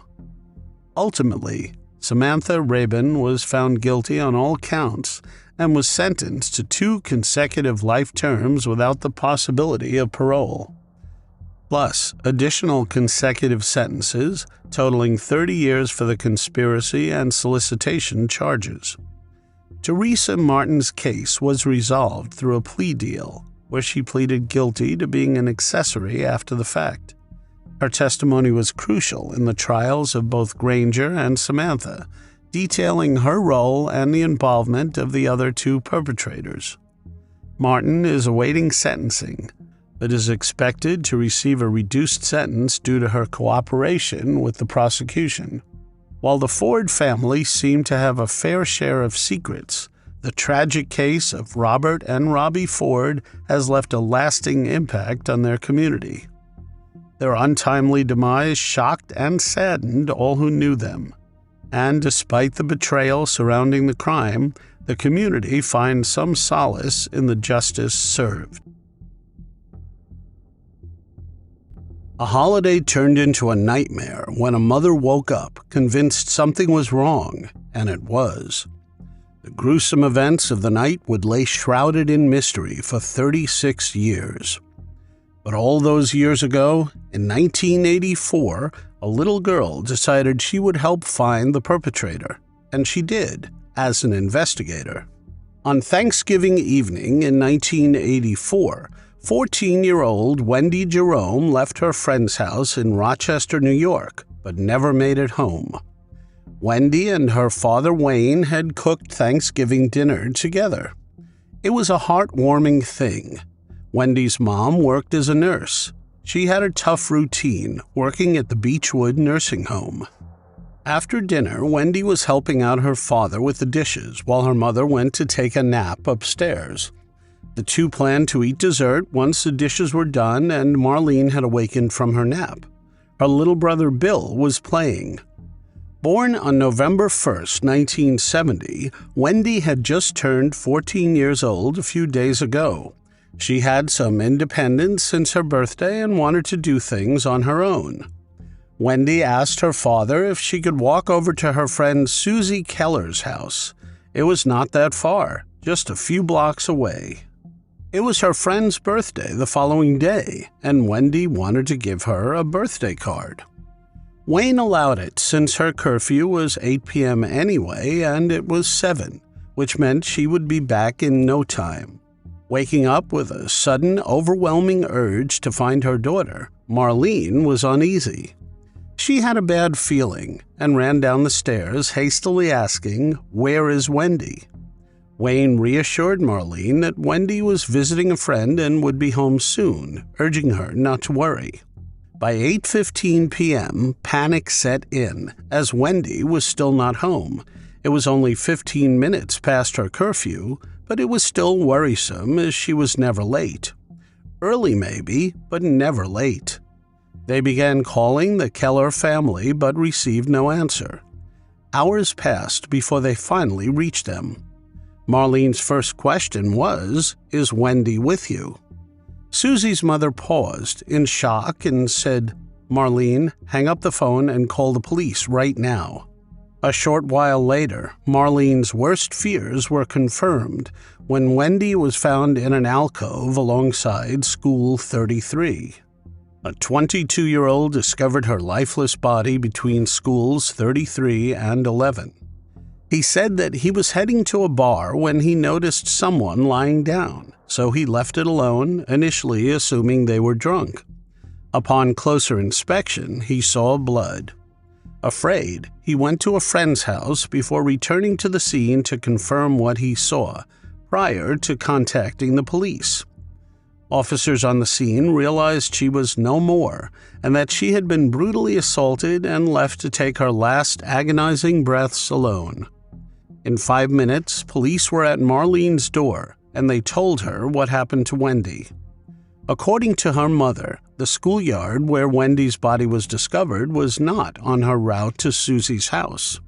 Ultimately, Samantha Rabin was found guilty on all counts and was sentenced to 2 consecutive life terms without the possibility of parole, plus additional consecutive sentences totaling 30 years for the conspiracy and solicitation charges. Teresa Martin's case was resolved through a plea deal, where she pleaded guilty to being an accessory after the fact. Her testimony was crucial in the trials of both Granger and Samantha, detailing her role and the involvement of the other two perpetrators. Martin is awaiting sentencing, but is expected to receive a reduced sentence due to her cooperation with the prosecution. While the Ford family seemed to have a fair share of secrets, the tragic case of Robert and Robbie Ford has left a lasting impact on their community. Their untimely demise shocked and saddened all who knew them, and despite the betrayal surrounding the crime, the community finds some solace in the justice served. A holiday turned into a nightmare when a mother woke up, convinced something was wrong, and it was. The gruesome events of the night would lay shrouded in mystery for 36 years. But all those years ago, in 1984, a little girl decided she would help find the perpetrator, and she did, as an investigator. On Thanksgiving evening in 1984, 14-year-old Wendy Jerome left her friend's house in Rochester, New York, but never made it home. Wendy and her father Wayne had cooked Thanksgiving dinner together. It was a heartwarming thing. Wendy's mom worked as a nurse. She had a tough routine, working at the Beechwood nursing home. After dinner, Wendy was helping out her father with the dishes while her mother went to take a nap upstairs. The two planned to eat dessert once the dishes were done and Marlene had awakened from her nap. Her little brother Bill was playing. Born on November 1st, 1970, Wendy had just turned 14 years old a few days ago. She had some independence since her birthday and wanted to do things on her own. Wendy asked her father if she could walk over to her friend Susie Keller's house. It was not that far, just a few blocks away. It was her friend's birthday the following day, and Wendy wanted to give her a birthday card. Wayne allowed it since her curfew was 8 p.m. anyway, and it was 7, which meant she would be back in no time. Waking up with a sudden, overwhelming urge to find her daughter, Marlene was uneasy. She had a bad feeling and ran down the stairs, hastily asking, "Where is Wendy?" Wayne reassured Marlene that Wendy was visiting a friend and would be home soon, urging her not to worry. By 8:15 p.m., panic set in, as Wendy was still not home. It was only 15 minutes past her curfew, but it was still worrisome as she was never late. Early maybe, but never late. They began calling the Keller family but received no answer. Hours passed before they finally reached them. Marlene's first question was, "Is Wendy with you?" Susie's mother paused in shock and said, "Marlene, hang up the phone and call the police right now." A short while later, Marlene's worst fears were confirmed when Wendy was found in an alcove alongside School 33. A 22-year-old discovered her lifeless body between schools 33 and 11. He said that he was heading to a bar when he noticed someone lying down, so he left it alone, initially assuming they were drunk. Upon closer inspection, he saw blood. Afraid, he went to a friend's house before returning to the scene to confirm what he saw, prior to contacting the police. Officers on the scene realized she was no more, and that she had been brutally assaulted and left to take her last agonizing breaths alone. In 5 minutes, police were at Marlene's door, and they told her what happened to Wendy. According to her mother, the schoolyard where Wendy's body was discovered was not on her route to Susie's house.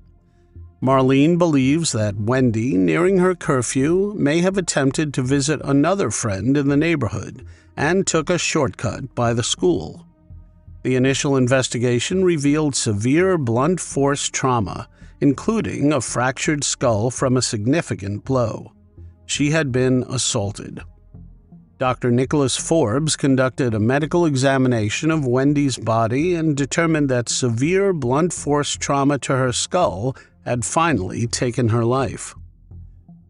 Marlene believes that Wendy, nearing her curfew, may have attempted to visit another friend in the neighborhood and took a shortcut by the school. The initial investigation revealed severe blunt force trauma, including a fractured skull from a significant blow. She had been assaulted. Dr. Nicholas Forbes conducted a medical examination of Wendy's body and determined that severe blunt force trauma to her skull had finally taken her life.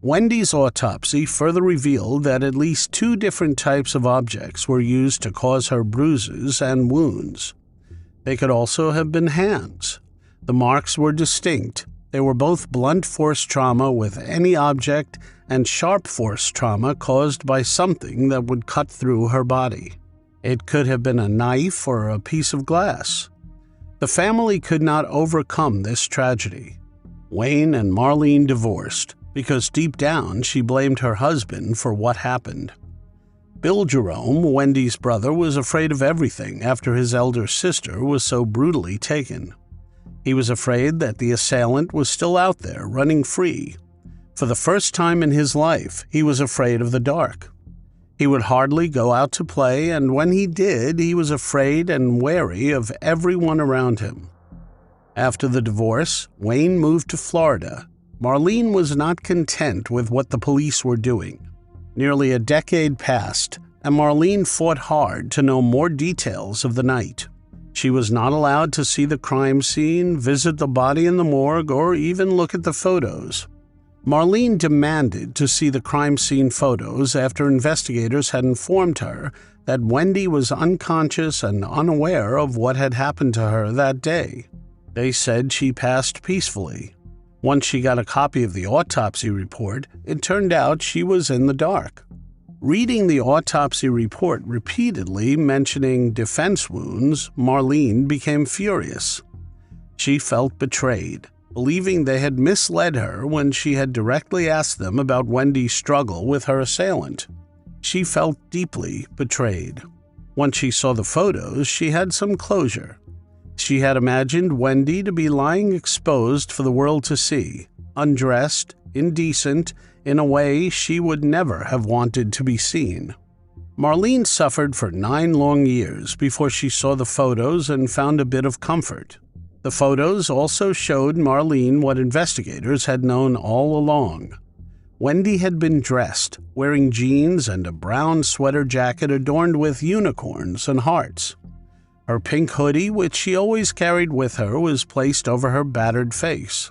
Wendy's autopsy further revealed that at least 2 different types of objects were used to cause her bruises and wounds. They could also have been hands. The marks were distinct, They were both blunt force trauma with any object and sharp force trauma caused by something that would cut through her body. It could have been a knife or a piece of glass. The family could not overcome this tragedy. Wayne and Marlene divorced because deep down she blamed her husband for what happened. Bill Jerome, Wendy's brother, was afraid of everything after his elder sister was so brutally taken. He was afraid that the assailant was still out there, running free. For the first time in his life, he was afraid of the dark. He would hardly go out to play, and when he did, he was afraid and wary of everyone around him. After the divorce, Wayne moved to Florida. Marlene was not content with what the police were doing. Nearly a decade passed, and Marlene fought hard to know more details of the night. She was not allowed to see the crime scene, visit the body in the morgue, or even look at the photos. Marlene demanded to see the crime scene photos after investigators had informed her that Wendy was unconscious and unaware of what had happened to her that day. They said she passed peacefully. Once she got a copy of the autopsy report, it turned out she was in the dark. Reading the autopsy report repeatedly mentioning defense wounds, Marlene became furious. She felt betrayed, believing they had misled her when she had directly asked them about Wendy's struggle with her assailant. She felt deeply betrayed. Once she saw the photos, she had some closure. She had imagined Wendy to be lying exposed for the world to see, undressed, indecent, in a way she would never have wanted to be seen. Marlene suffered for 9 long years before she saw the photos and found a bit of comfort. The photos also showed Marlene what investigators had known all along. Wendy had been dressed, wearing jeans and a brown sweater jacket adorned with unicorns and hearts. Her pink hoodie, which she always carried with her, was placed over her battered face.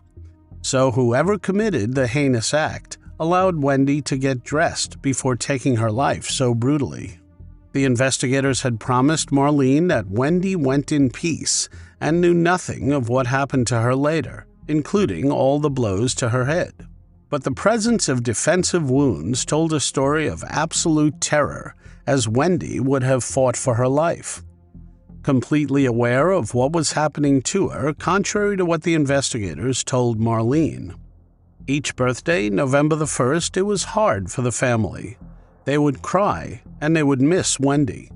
So whoever committed the heinous act allowed Wendy to get dressed before taking her life so brutally. The investigators had promised Marlene that Wendy went in peace and knew nothing of what happened to her later, including all the blows to her head. But the presence of defensive wounds told a story of absolute terror, as Wendy would have fought for her life. Completely aware of what was happening to her, contrary to what the investigators told Marlene. Each birthday, November the 1st, it was hard for the family. They would cry, and they would miss Wendy.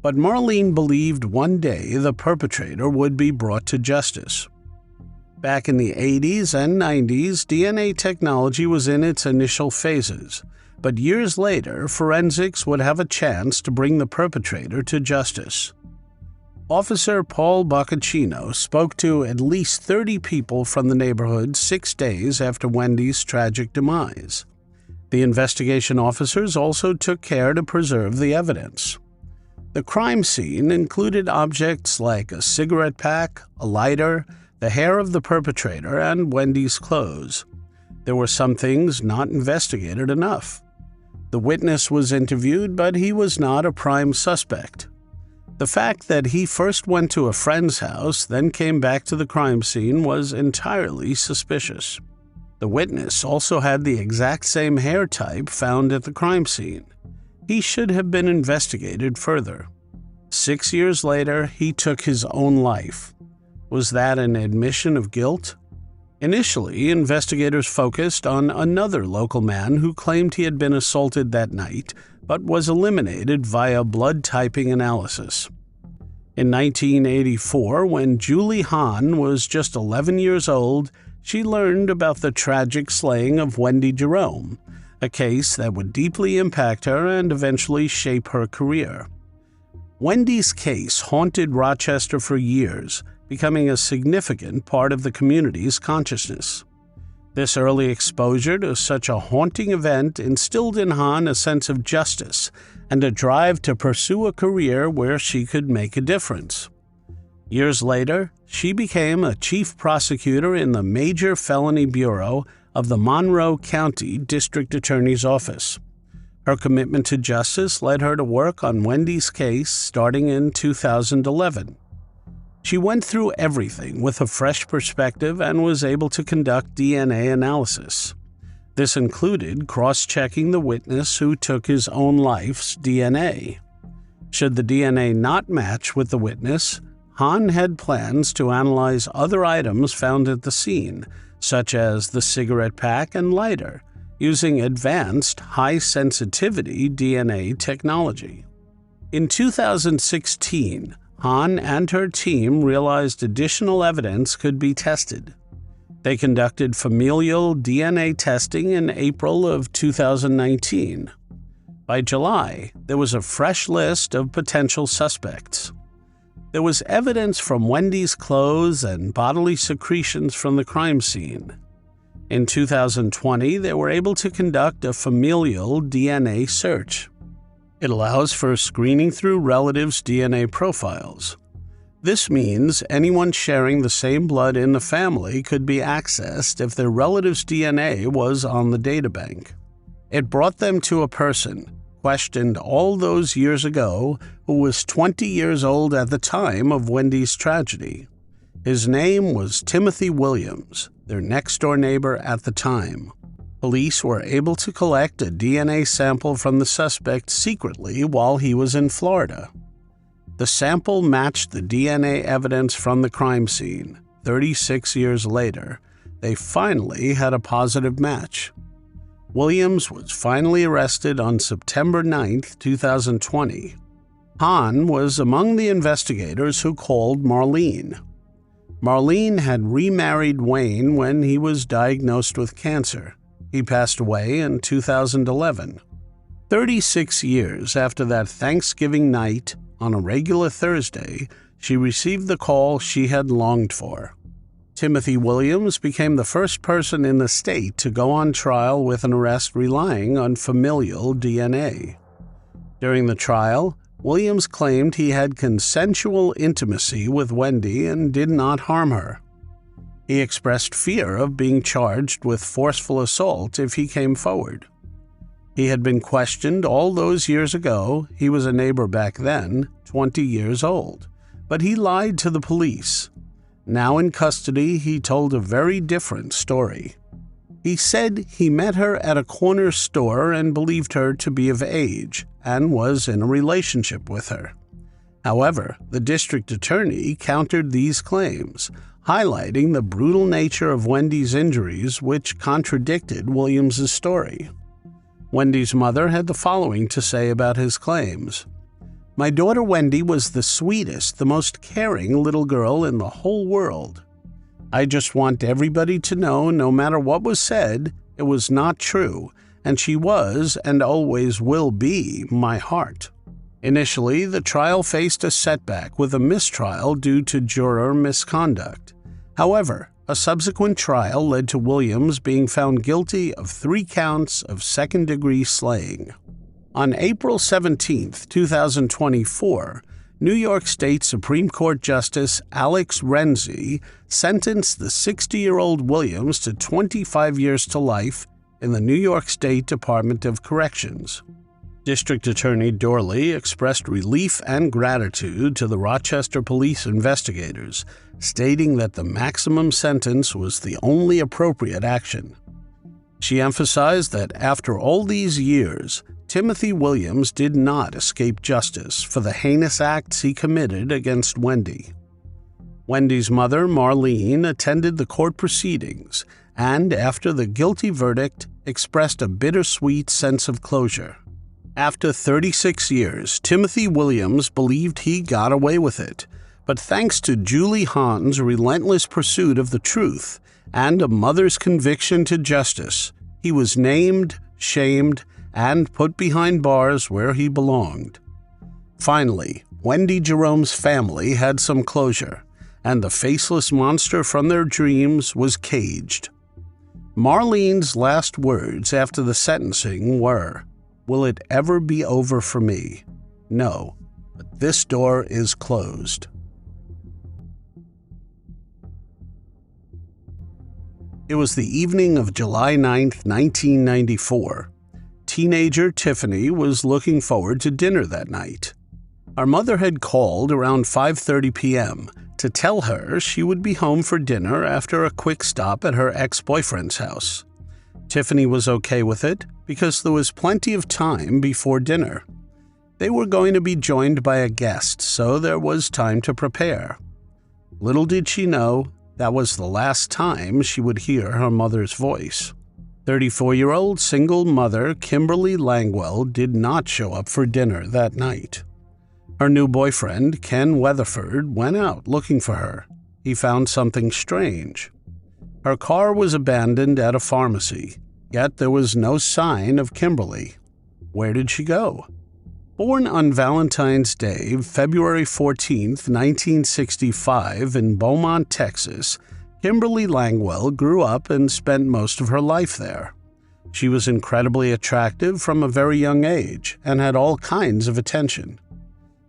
But Marlene believed one day the perpetrator would be brought to justice. Back in the 80s and 90s, DNA technology was in its initial phases, but years later, forensics would have a chance to bring the perpetrator to justice. Officer Paul Boccaccino spoke to at least 30 people from the neighborhood 6 days after Wendy's tragic demise. The investigation officers also took care to preserve the evidence. The crime scene included objects like a cigarette pack, a lighter, the hair of the perpetrator, and Wendy's clothes. There were some things not investigated enough. The witness was interviewed, but he was not a prime suspect. The fact that he first went to a friend's house, then came back to the crime scene was entirely suspicious. The witness also had the exact same hair type found at the crime scene. He should have been investigated further. 6 years later, he took his own life. Was that an admission of guilt? Initially, investigators focused on another local man who claimed he had been assaulted that night, but was eliminated via blood typing analysis. In 1984, when Julie Hahn was just 11 years old, she learned about the tragic slaying of Wendy Jerome, a case that would deeply impact her and eventually shape her career. Wendy's case haunted Rochester for years, becoming a significant part of the community's consciousness. This early exposure to such a haunting event instilled in Hahn a sense of justice and a drive to pursue a career where she could make a difference. Years later, she became a chief prosecutor in the Major Felony Bureau of the Monroe County District Attorney's Office. Her commitment to justice led her to work on Wendy's case starting in 2011. She went through everything with a fresh perspective and was able to conduct DNA analysis. This included cross-checking the witness who took his own life's DNA. Should the DNA not match with the witness, Hahn had plans to analyze other items found at the scene, such as the cigarette pack and lighter, using advanced high-sensitivity DNA technology. In 2016, Hahn and her team realized additional evidence could be tested. They conducted familial DNA testing in April of 2019. By July, there was a fresh list of potential suspects. There was evidence from Wendy's clothes and bodily secretions from the crime scene. In 2020, they were able to conduct a familial DNA search. It allows for screening through relatives' DNA profiles. This means anyone sharing the same blood in the family could be accessed if their relative's DNA was on the databank. It brought them to a person, questioned all those years ago, who was 20 years old at the time of Wendy's tragedy. His name was Timothy Williams, their next-door neighbor at the time. Police were able to collect a DNA sample from the suspect secretly while he was in Florida. The sample matched the DNA evidence from the crime scene. 36 years later, they finally had a positive match. Williams was finally arrested on September 9, 2020. Hahn was among the investigators who called Marlene. Marlene had remarried Wayne when he was diagnosed with cancer. He passed away in 2011. 36 years after that Thanksgiving night, on a regular Thursday, she received the call she had longed for. Timothy Williams became the first person in the state to go on trial with an arrest relying on familial DNA. During the trial, Williams claimed he had consensual intimacy with Wendy and did not harm her. He expressed fear of being charged with forceful assault if he came forward. He had been questioned all those years ago. He was a neighbor back then, 20 years old, but he lied to the police. Now in custody, he told a very different story. He said he met her at a corner store and believed her to be of age and was in a relationship with her. However, the district attorney countered these claims, highlighting the brutal nature of Wendy's injuries, which contradicted Williams's story. Wendy's mother had the following to say about his claims. "My daughter Wendy was the sweetest, the most caring little girl in the whole world. I just want everybody to know, no matter what was said, it was not true, and she was and always will be my heart." Initially, the trial faced a setback with a mistrial due to juror misconduct. However, a subsequent trial led to Williams being found guilty of 3 counts of second-degree slaying. On April 17, 2024, New York State Supreme Court Justice Alex Renzi sentenced the 60-year-old Williams to 25 years to life in the New York State Department of Corrections. District Attorney Dorley expressed relief and gratitude to the Rochester police investigators, stating that the maximum sentence was the only appropriate action. She emphasized that after all these years, Timothy Williams did not escape justice for the heinous acts he committed against Wendy. Wendy's mother, Marlene, attended the court proceedings and, after the guilty verdict, expressed a bittersweet sense of closure. After 36 years, Timothy Williams believed he got away with it, but thanks to Julie Hahn's relentless pursuit of the truth and a mother's conviction to justice, he was named, shamed, and put behind bars where he belonged. Finally, Wendy Jerome's family had some closure, and the faceless monster from their dreams was caged. Marlene's last words after the sentencing were, "Will it ever be over for me? No, but this door is closed." It was the evening of July 9, 1994. Teenager Tiffany was looking forward to dinner that night. Our mother had called around 5:30 p.m. to tell her she would be home for dinner after a quick stop at her ex-boyfriend's house. Tiffany was okay with it because there was plenty of time before dinner. They were going to be joined by a guest, so there was time to prepare. Little did she know that was the last time she would hear her mother's voice. 34-year-old single mother Kimberly Langwell did not show up for dinner that night. Her new boyfriend, Ken Weatherford, went out looking for her. He found something strange. Her car was abandoned at a pharmacy, yet there was no sign of Kimberly. Where did she go? Born on Valentine's Day, February 14, 1965, in Beaumont, Texas, Kimberly Langwell grew up and spent most of her life there. She was incredibly attractive from a very young age and had all kinds of attention.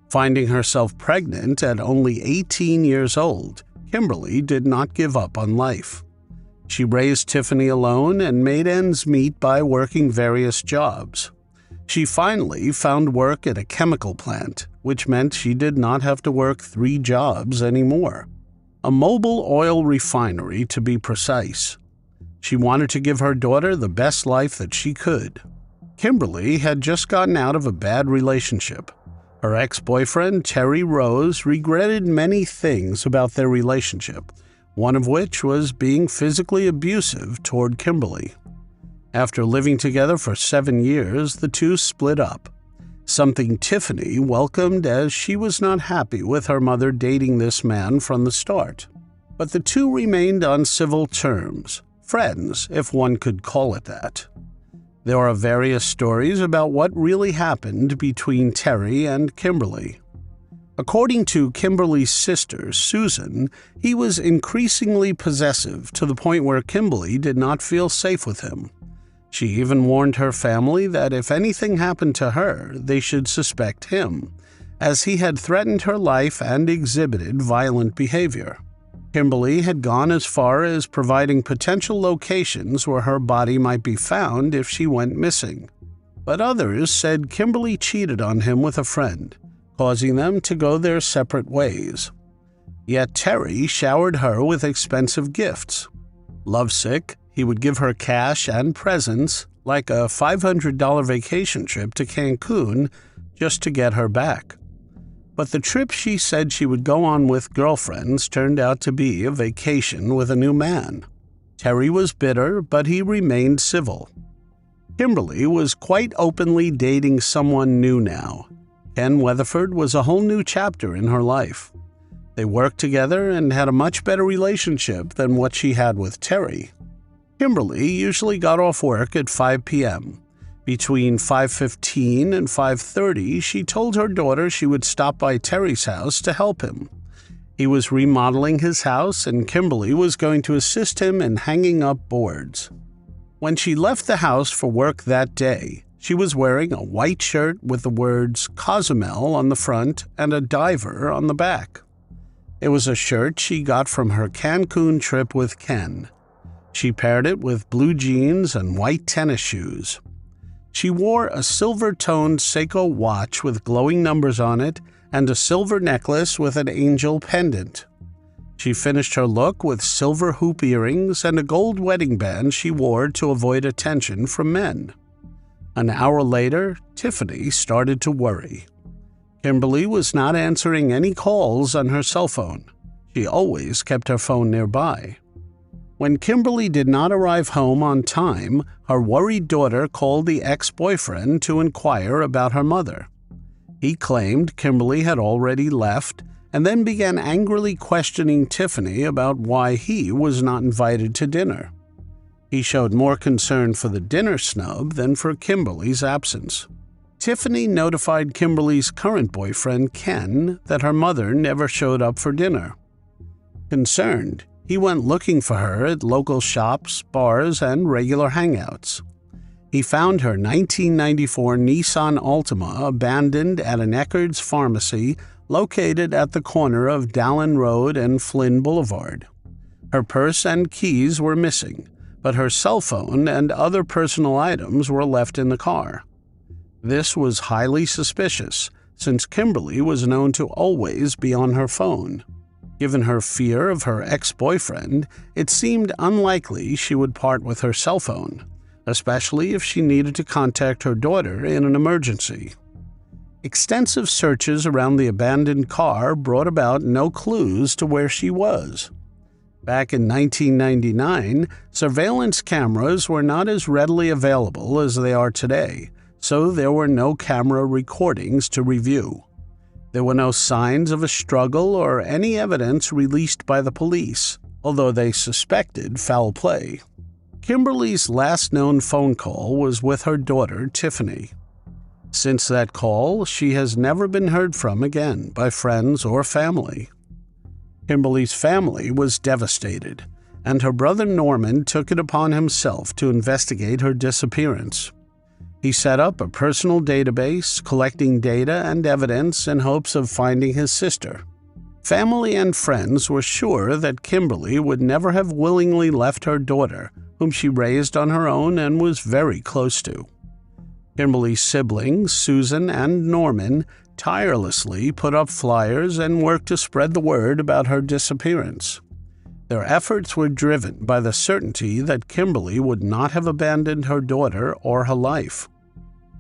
Finding herself pregnant at only 18 years old, Kimberly did not give up on life. She raised Tiffany alone and made ends meet by working various jobs. She finally found work at a chemical plant, which meant she did not have to work 3 jobs anymore. A mobile oil refinery, to be precise. She wanted to give her daughter the best life that she could. Kimberly had just gotten out of a bad relationship. Her ex-boyfriend, Terri Rose, regretted many things about their relationship, one of which was being physically abusive toward Kimberly. After living together for 7 years, the two split up, something Tiffany welcomed as she was not happy with her mother dating this man from the start. But the two remained on civil terms, friends, if one could call it that. There are various stories about what really happened between Terri and Kimberly. According to Kimberly's sister, Susan, he was increasingly possessive to the point where Kimberly did not feel safe with him. She even warned her family that if anything happened to her, they should suspect him, as he had threatened her life and exhibited violent behavior. Kimberly had gone as far as providing potential locations where her body might be found if she went missing. But others said Kimberly cheated on him with a friend, causing them to go their separate ways. Yet Terri showered her with expensive gifts. Lovesick, he would give her cash and presents, like a $500 vacation trip to Cancun, just to get her back. But the trip she said she would go on with girlfriends turned out to be a vacation with a new man. Terri was bitter, but he remained civil. Kimberly was quite openly dating someone new now. Ken Weatherford was a whole new chapter in her life. They worked together and had a much better relationship than what she had with Terri. Kimberly usually got off work at 5 p.m. Between 5:15 and 5:30, she told her daughter she would stop by Terri's house to help him. He was remodeling his house, and Kimberly was going to assist him in hanging up boards. When she left the house for work that day, she was wearing a white shirt with the words Cozumel on the front and a diver on the back. It was a shirt she got from her Cancun trip with Ken. She paired it with blue jeans and white tennis shoes. She wore a silver-toned Seiko watch with glowing numbers on it and a silver necklace with an angel pendant. She finished her look with silver hoop earrings and a gold wedding band she wore to avoid attention from men. An hour later, Tiffany started to worry. Kimberly was not answering any calls on her cell phone. She always kept her phone nearby. When Kimberly did not arrive home on time, her worried daughter called the ex-boyfriend to inquire about her mother. He claimed Kimberly had already left and then began angrily questioning Tiffany about why he was not invited to dinner. He showed more concern for the dinner snub than for Kimberly's absence. Tiffany notified Kimberly's current boyfriend, Ken, that her mother never showed up for dinner. Concerned, he went looking for her at local shops, bars, and regular hangouts. He found her 1994 Nissan Altima abandoned at an Eckerd's pharmacy located at the corner of Dallin Road and Flynn Boulevard. Her purse and keys were missing, but her cell phone and other personal items were left in the car. This was highly suspicious, since Kimberly was known to always be on her phone. Given her fear of her ex-boyfriend, it seemed unlikely she would part with her cell phone, especially if she needed to contact her daughter in an emergency. Extensive searches around the abandoned car brought about no clues to where she was. Back in 1999, surveillance cameras were not as readily available as they are today, so there were no camera recordings to review. There were no signs of a struggle or any evidence released by the police, although they suspected foul play. Kimberly's last known phone call was with her daughter, Tiffany. Since that call, she has never been heard from again by friends or family. Kimberly's family was devastated, and her brother Norman took it upon himself to investigate her disappearance. He set up a personal database, collecting data and evidence in hopes of finding his sister. Family and friends were sure that Kimberly would never have willingly left her daughter, whom she raised on her own and was very close to. Kimberly's siblings, Susan and Norman, tirelessly put up flyers and worked to spread the word about her disappearance. Their efforts were driven by the certainty that Kimberly would not have abandoned her daughter or her life.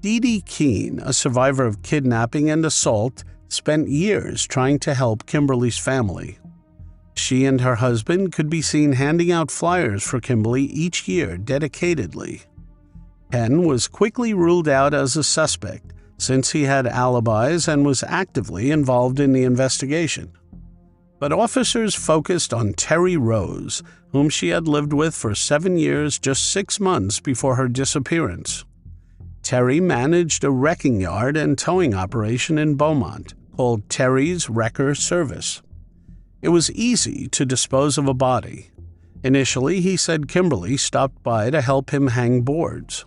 Dee Dee Keene, a survivor of kidnapping and assault, spent years trying to help Kimberly's family. She and her husband could be seen handing out flyers for Kimberly each year dedicatedly. Ken was quickly ruled out as a suspect since he had alibis and was actively involved in the investigation. But officers focused on Terri Rose, whom she had lived with for 7 years, just 6 months before her disappearance. Terri managed a wrecking yard and towing operation in Beaumont called Terry's Wrecker Service. It was easy to dispose of a body. Initially, he said Kimberly stopped by to help him hang boards.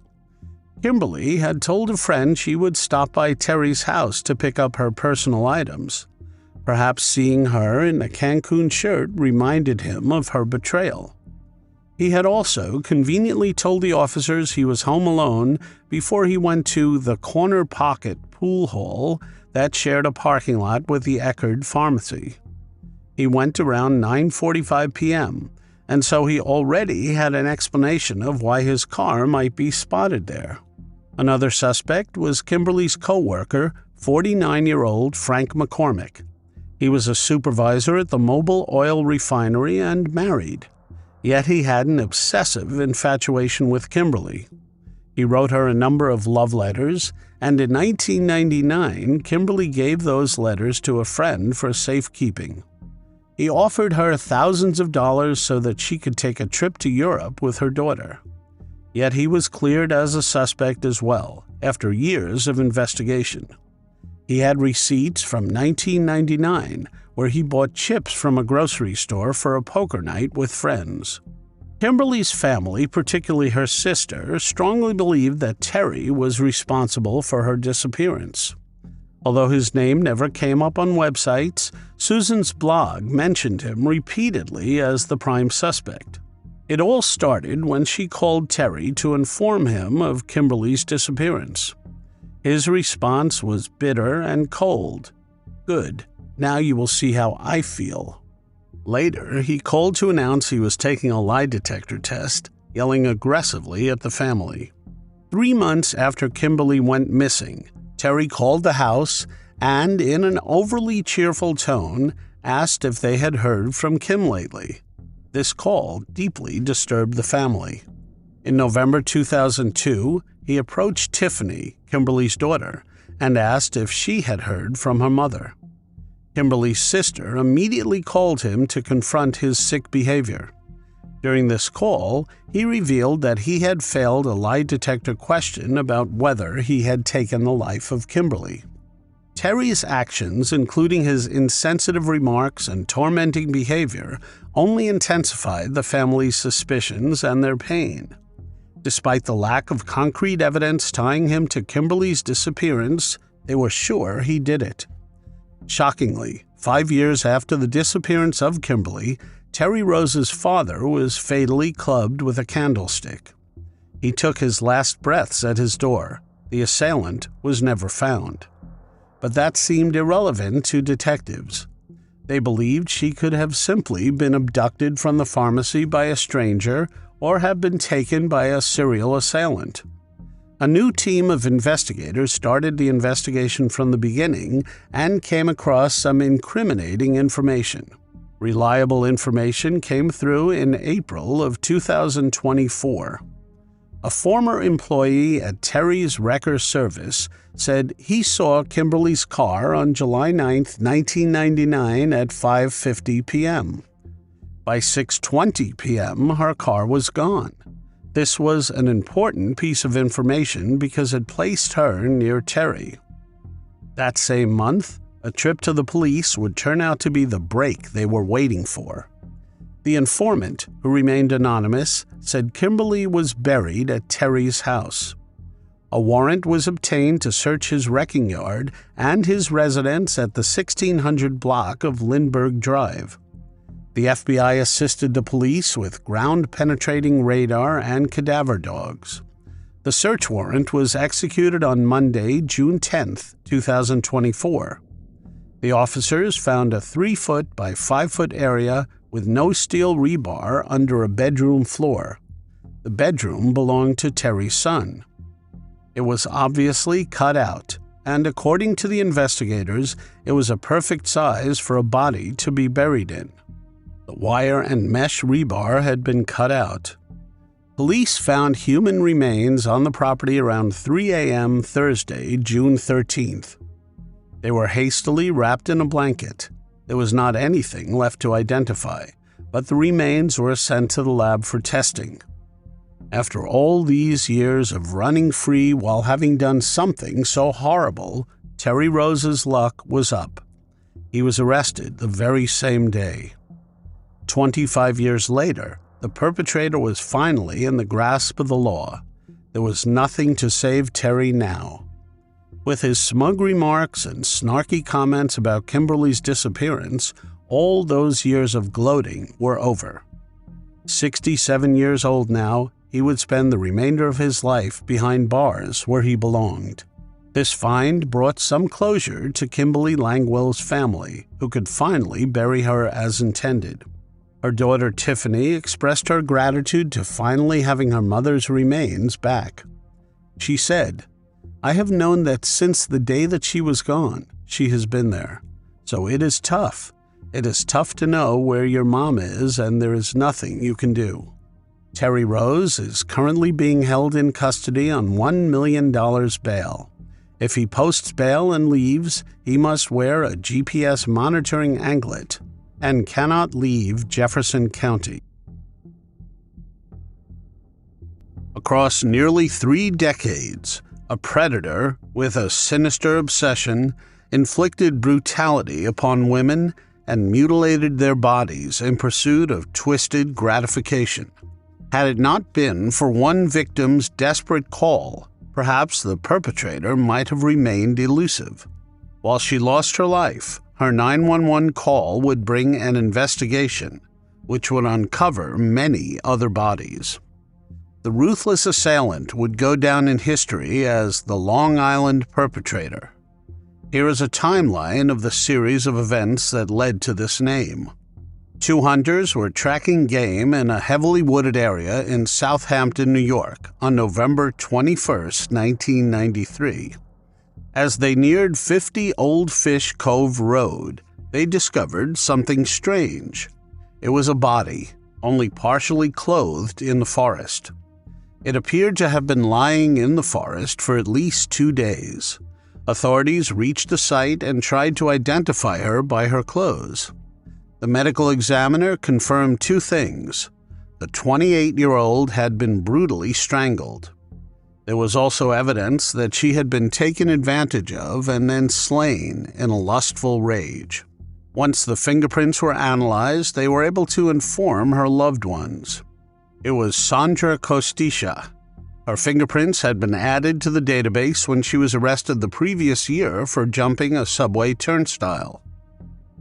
Kimberly had told a friend she would stop by Terry's house to pick up her personal items. Perhaps seeing her in a Cancun shirt reminded him of her betrayal. He had also conveniently told the officers he was home alone before he went to the Corner Pocket pool hall that shared a parking lot with the Eckerd Pharmacy. He went around 9:45 p.m., and so he already had an explanation of why his car might be spotted there. Another suspect was Kimberly's co-worker, 49-year-old Frank McCormick. He was a supervisor at the Mobil Oil Refinery and married. Yet he had an obsessive infatuation with Kimberly. He wrote her a number of love letters, and in 1999, Kimberly gave those letters to a friend for safekeeping. He offered her thousands of dollars so that she could take a trip to Europe with her daughter. Yet he was cleared as a suspect as well, after years of investigation. He had receipts from 1999, where he bought chips from a grocery store for a poker night with friends. Kimberly's family, particularly her sister, strongly believed that Terry was responsible for her disappearance. Although his name never came up on websites, Susan's blog mentioned him repeatedly as the prime suspect. It all started when she called Terry to inform him of Kimberly's disappearance. His response was bitter and cold. "Good. Now you will see how I feel." Later, he called to announce he was taking a lie detector test, yelling aggressively at the family. 3 months after Kimberly went missing, Terry called the house and, in an overly cheerful tone, asked if they had heard from Kim lately. This call deeply disturbed the family. In November 2002, he approached Tiffany, Kimberly's daughter, and asked if she had heard from her mother. Kimberly's sister immediately called him to confront his sick behavior. During this call, he revealed that he had failed a lie detector question about whether he had taken the life of Kimberly. Terry's actions, including his insensitive remarks and tormenting behavior, only intensified the family's suspicions and their pain. Despite the lack of concrete evidence tying him to Kimberly's disappearance, they were sure he did it. Shockingly, 5 years after the disappearance of Kimberly, Terri Rose's father was fatally clubbed with a candlestick. He took his last breaths at his door. The assailant was never found. But that seemed irrelevant to detectives. They believed she could have simply been abducted from the pharmacy by a stranger or have been taken by a serial assailant. A new team of investigators started the investigation from the beginning and came across some incriminating information. Reliable information came through in April of 2024. A former employee at Terry's Wrecker Service said he saw Kimberly's car on July 9, 1999 at 5:50 p.m. By 6:20 p.m., her car was gone. This was an important piece of information because it placed her near Terri. That same month, a trip to the police would turn out to be the break they were waiting for. The informant, who remained anonymous, said Kimberly was buried at Terry's house. A warrant was obtained to search his wrecking yard and his residence at the 1600 block of Lindbergh Drive. The FBI assisted the police with ground-penetrating radar and cadaver dogs. The search warrant was executed on Monday, June 10, 2024. The officers found a 3-foot by 5-foot area with no steel rebar under a bedroom floor. The bedroom belonged to Terry's son. It was obviously cut out, and according to the investigators, it was a perfect size for a body to be buried in. The wire and mesh rebar had been cut out. Police found human remains on the property around 3 a.m. Thursday, June 13th. They were hastily wrapped in a blanket. There was not anything left to identify, but the remains were sent to the lab for testing. After all these years of running free while having done something so horrible, Terri Rose's luck was up. He was arrested the very same day. 25 years later, the perpetrator was finally in the grasp of the law. There was nothing to save Terri now. With his smug remarks and snarky comments about Kimberly's disappearance, all those years of gloating were over. 67 years old now, he would spend the remainder of his life behind bars where he belonged. This find brought some closure to Kimberly Langwell's family, who could finally bury her as intended. Her daughter Tiffany expressed her gratitude to finally having her mother's remains back. She said, "I have known that since the day that she was gone, she has been there. So it is tough. It is tough to know where your mom is, and there is nothing you can do." Terri Rose is currently being held in custody on $1 million bail. If he posts bail and leaves, he must wear a GPS monitoring anklet and cannot leave Jefferson County. Across nearly 3 decades, a predator with a sinister obsession inflicted brutality upon women and mutilated their bodies in pursuit of twisted gratification. Had it not been for one victim's desperate call, perhaps the perpetrator might have remained elusive. While she lost her life, her 911 call would bring an investigation, which would uncover many other bodies. The ruthless assailant would go down in history as the Long Island perpetrator. Here is a timeline of the series of events that led to this name. 2 hunters were tracking game in a heavily wooded area in Southampton, New York, on November 21, 1993. As they neared 50 Old Fish Cove Road, they discovered something strange. It was a body, only partially clothed in the forest. It appeared to have been lying in the forest for at least 2 days. Authorities reached the site and tried to identify her by her clothes. The medical examiner confirmed 2 things. The 28-year-old had been brutally strangled. There was also evidence that she had been taken advantage of and then slain in a lustful rage. Once the fingerprints were analyzed, they were able to inform her loved ones. It was Sandra Costisha. Her fingerprints had been added to the database when she was arrested the previous year for jumping a subway turnstile.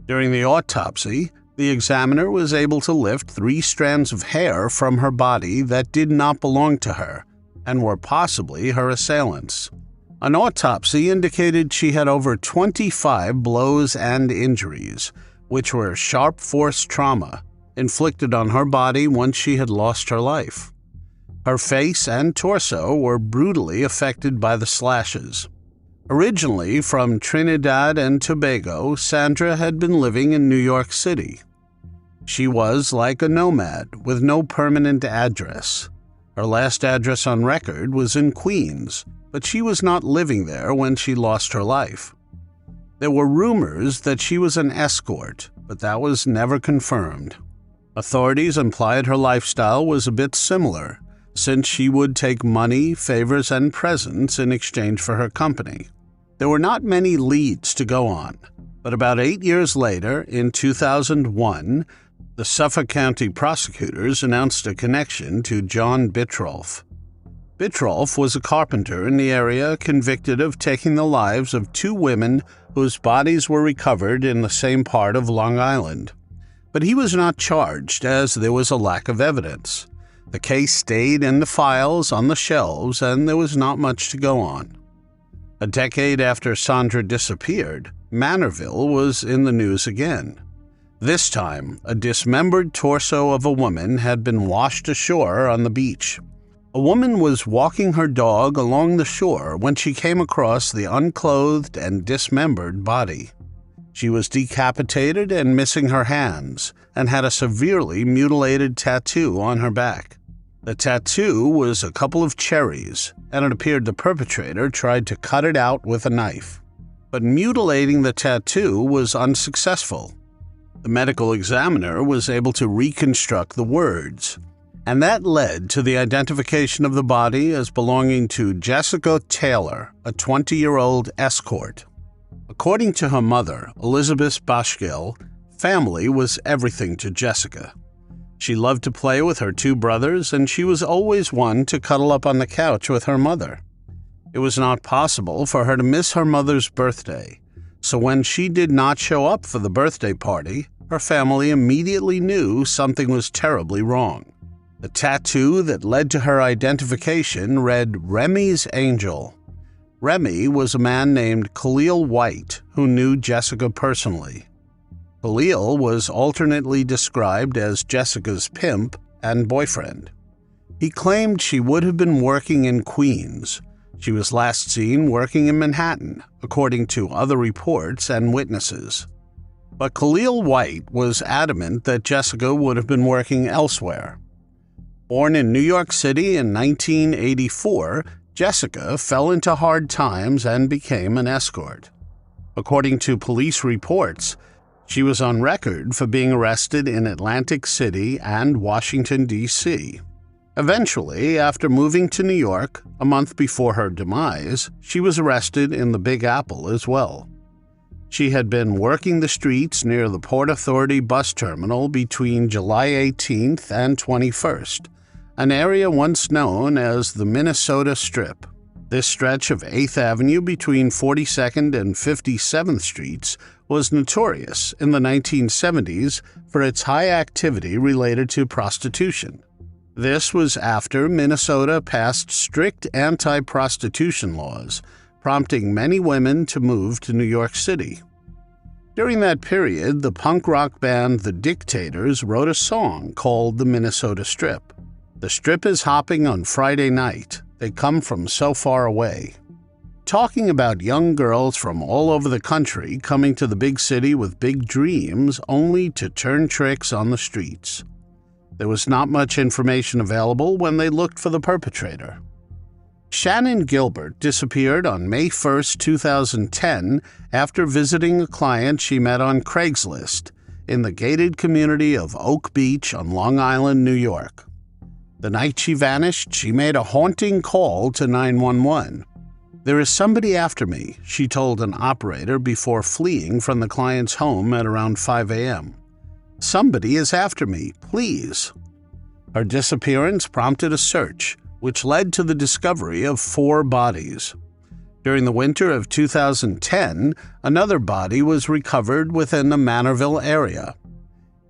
During the autopsy, the examiner was able to lift 3 strands of hair from her body that did not belong to her and were possibly her assailants. An autopsy indicated she had over 25 blows and injuries, which were sharp force trauma inflicted on her body once she had lost her life. Her face and torso were brutally affected by the slashes. Originally from Trinidad and Tobago, Sandra had been living in New York City. She was like a nomad with no permanent address. Her last address on record was in Queens, but she was not living there when she lost her life. There were rumors that she was an escort, but that was never confirmed. Authorities implied her lifestyle was a bit similar, since she would take money, favors, and presents in exchange for her company. There were not many leads to go on, but about 8 years later, in 2001, the Suffolk County prosecutors announced a connection to John Bittrolff. Bittrolff was a carpenter in the area convicted of taking the lives of 2 women whose bodies were recovered in the same part of Long Island. But he was not charged as there was a lack of evidence. The case stayed in the files on the shelves and there was not much to go on. A decade after Sandra disappeared, Manorville was in the news again. This time, a dismembered torso of a woman had been washed ashore on the beach. A woman was walking her dog along the shore when she came across the unclothed and dismembered body. She was decapitated and missing her hands, and had a severely mutilated tattoo on her back. The tattoo was a couple of cherries, and it appeared the perpetrator tried to cut it out with a knife. But mutilating the tattoo was unsuccessful. The medical examiner was able to reconstruct the words, and that led to the identification of the body as belonging to Jessica Taylor, a 20-year-old escort. According to her mother, Elizabeth Baschgill, family was everything to Jessica. She loved to play with her 2 brothers, and she was always one to cuddle up on the couch with her mother. It was not possible for her to miss her mother's birthday, so when she did not show up for the birthday party, her family immediately knew something was terribly wrong. The tattoo that led to her identification read Remy's Angel. Remy was a man named Khalil White who knew Jessica personally. Khalil was alternately described as Jessica's pimp and boyfriend. He claimed she would have been working in Queens. She was last seen working in Manhattan, according to other reports and witnesses. But Khalil White was adamant that Jessica would have been working elsewhere. Born in New York City in 1984, Jessica fell into hard times and became an escort. According to police reports, she was on record for being arrested in Atlantic City and Washington, D.C. Eventually, after moving to New York, a month before her demise, she was arrested in the Big Apple as well. She had been working the streets near the Port Authority bus terminal between July 18th and 21st, an area once known as the Minnesota Strip. This stretch of 8th Avenue between 42nd and 57th Streets was notorious in the 1970s for its high activity related to prostitution. This was after Minnesota passed strict anti-prostitution laws, prompting many women to move to New York City. During that period, the punk rock band The Dictators wrote a song called The Minnesota Strip. The strip is hopping on Friday night. They come from so far away. Talking about young girls from all over the country coming to the big city with big dreams only to turn tricks on the streets. There was not much information available when they looked for the perpetrator. Shannon Gilbert disappeared on May 1, 2010, after visiting a client she met on Craigslist in the gated community of Oak Beach on Long Island, New York. The night she vanished, she made a haunting call to 911. "There is somebody after me," she told an operator before fleeing from the client's home at around 5 a.m. "Somebody is after me, please." Her disappearance prompted a search, which led to the discovery of 4 bodies. During the winter of 2010, another body was recovered within the Manorville area.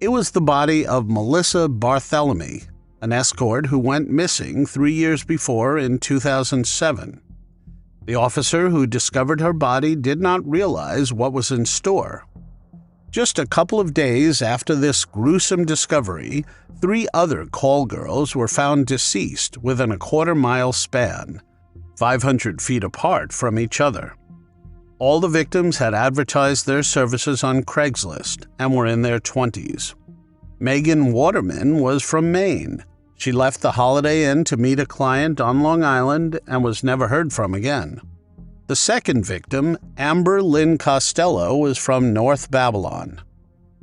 It was the body of Melissa Barthélemy, an escort who went missing 3 years before in 2007. The officer who discovered her body did not realize what was in store. Just a couple of days after this gruesome discovery, 3 other call girls were found deceased within a quarter-mile span, 500 feet apart from each other. All the victims had advertised their services on Craigslist and were in their 20s. Megan Waterman was from Maine. She left the Holiday Inn to meet a client on Long Island and was never heard from again. The second victim, Amber Lynn Costello, was from North Babylon.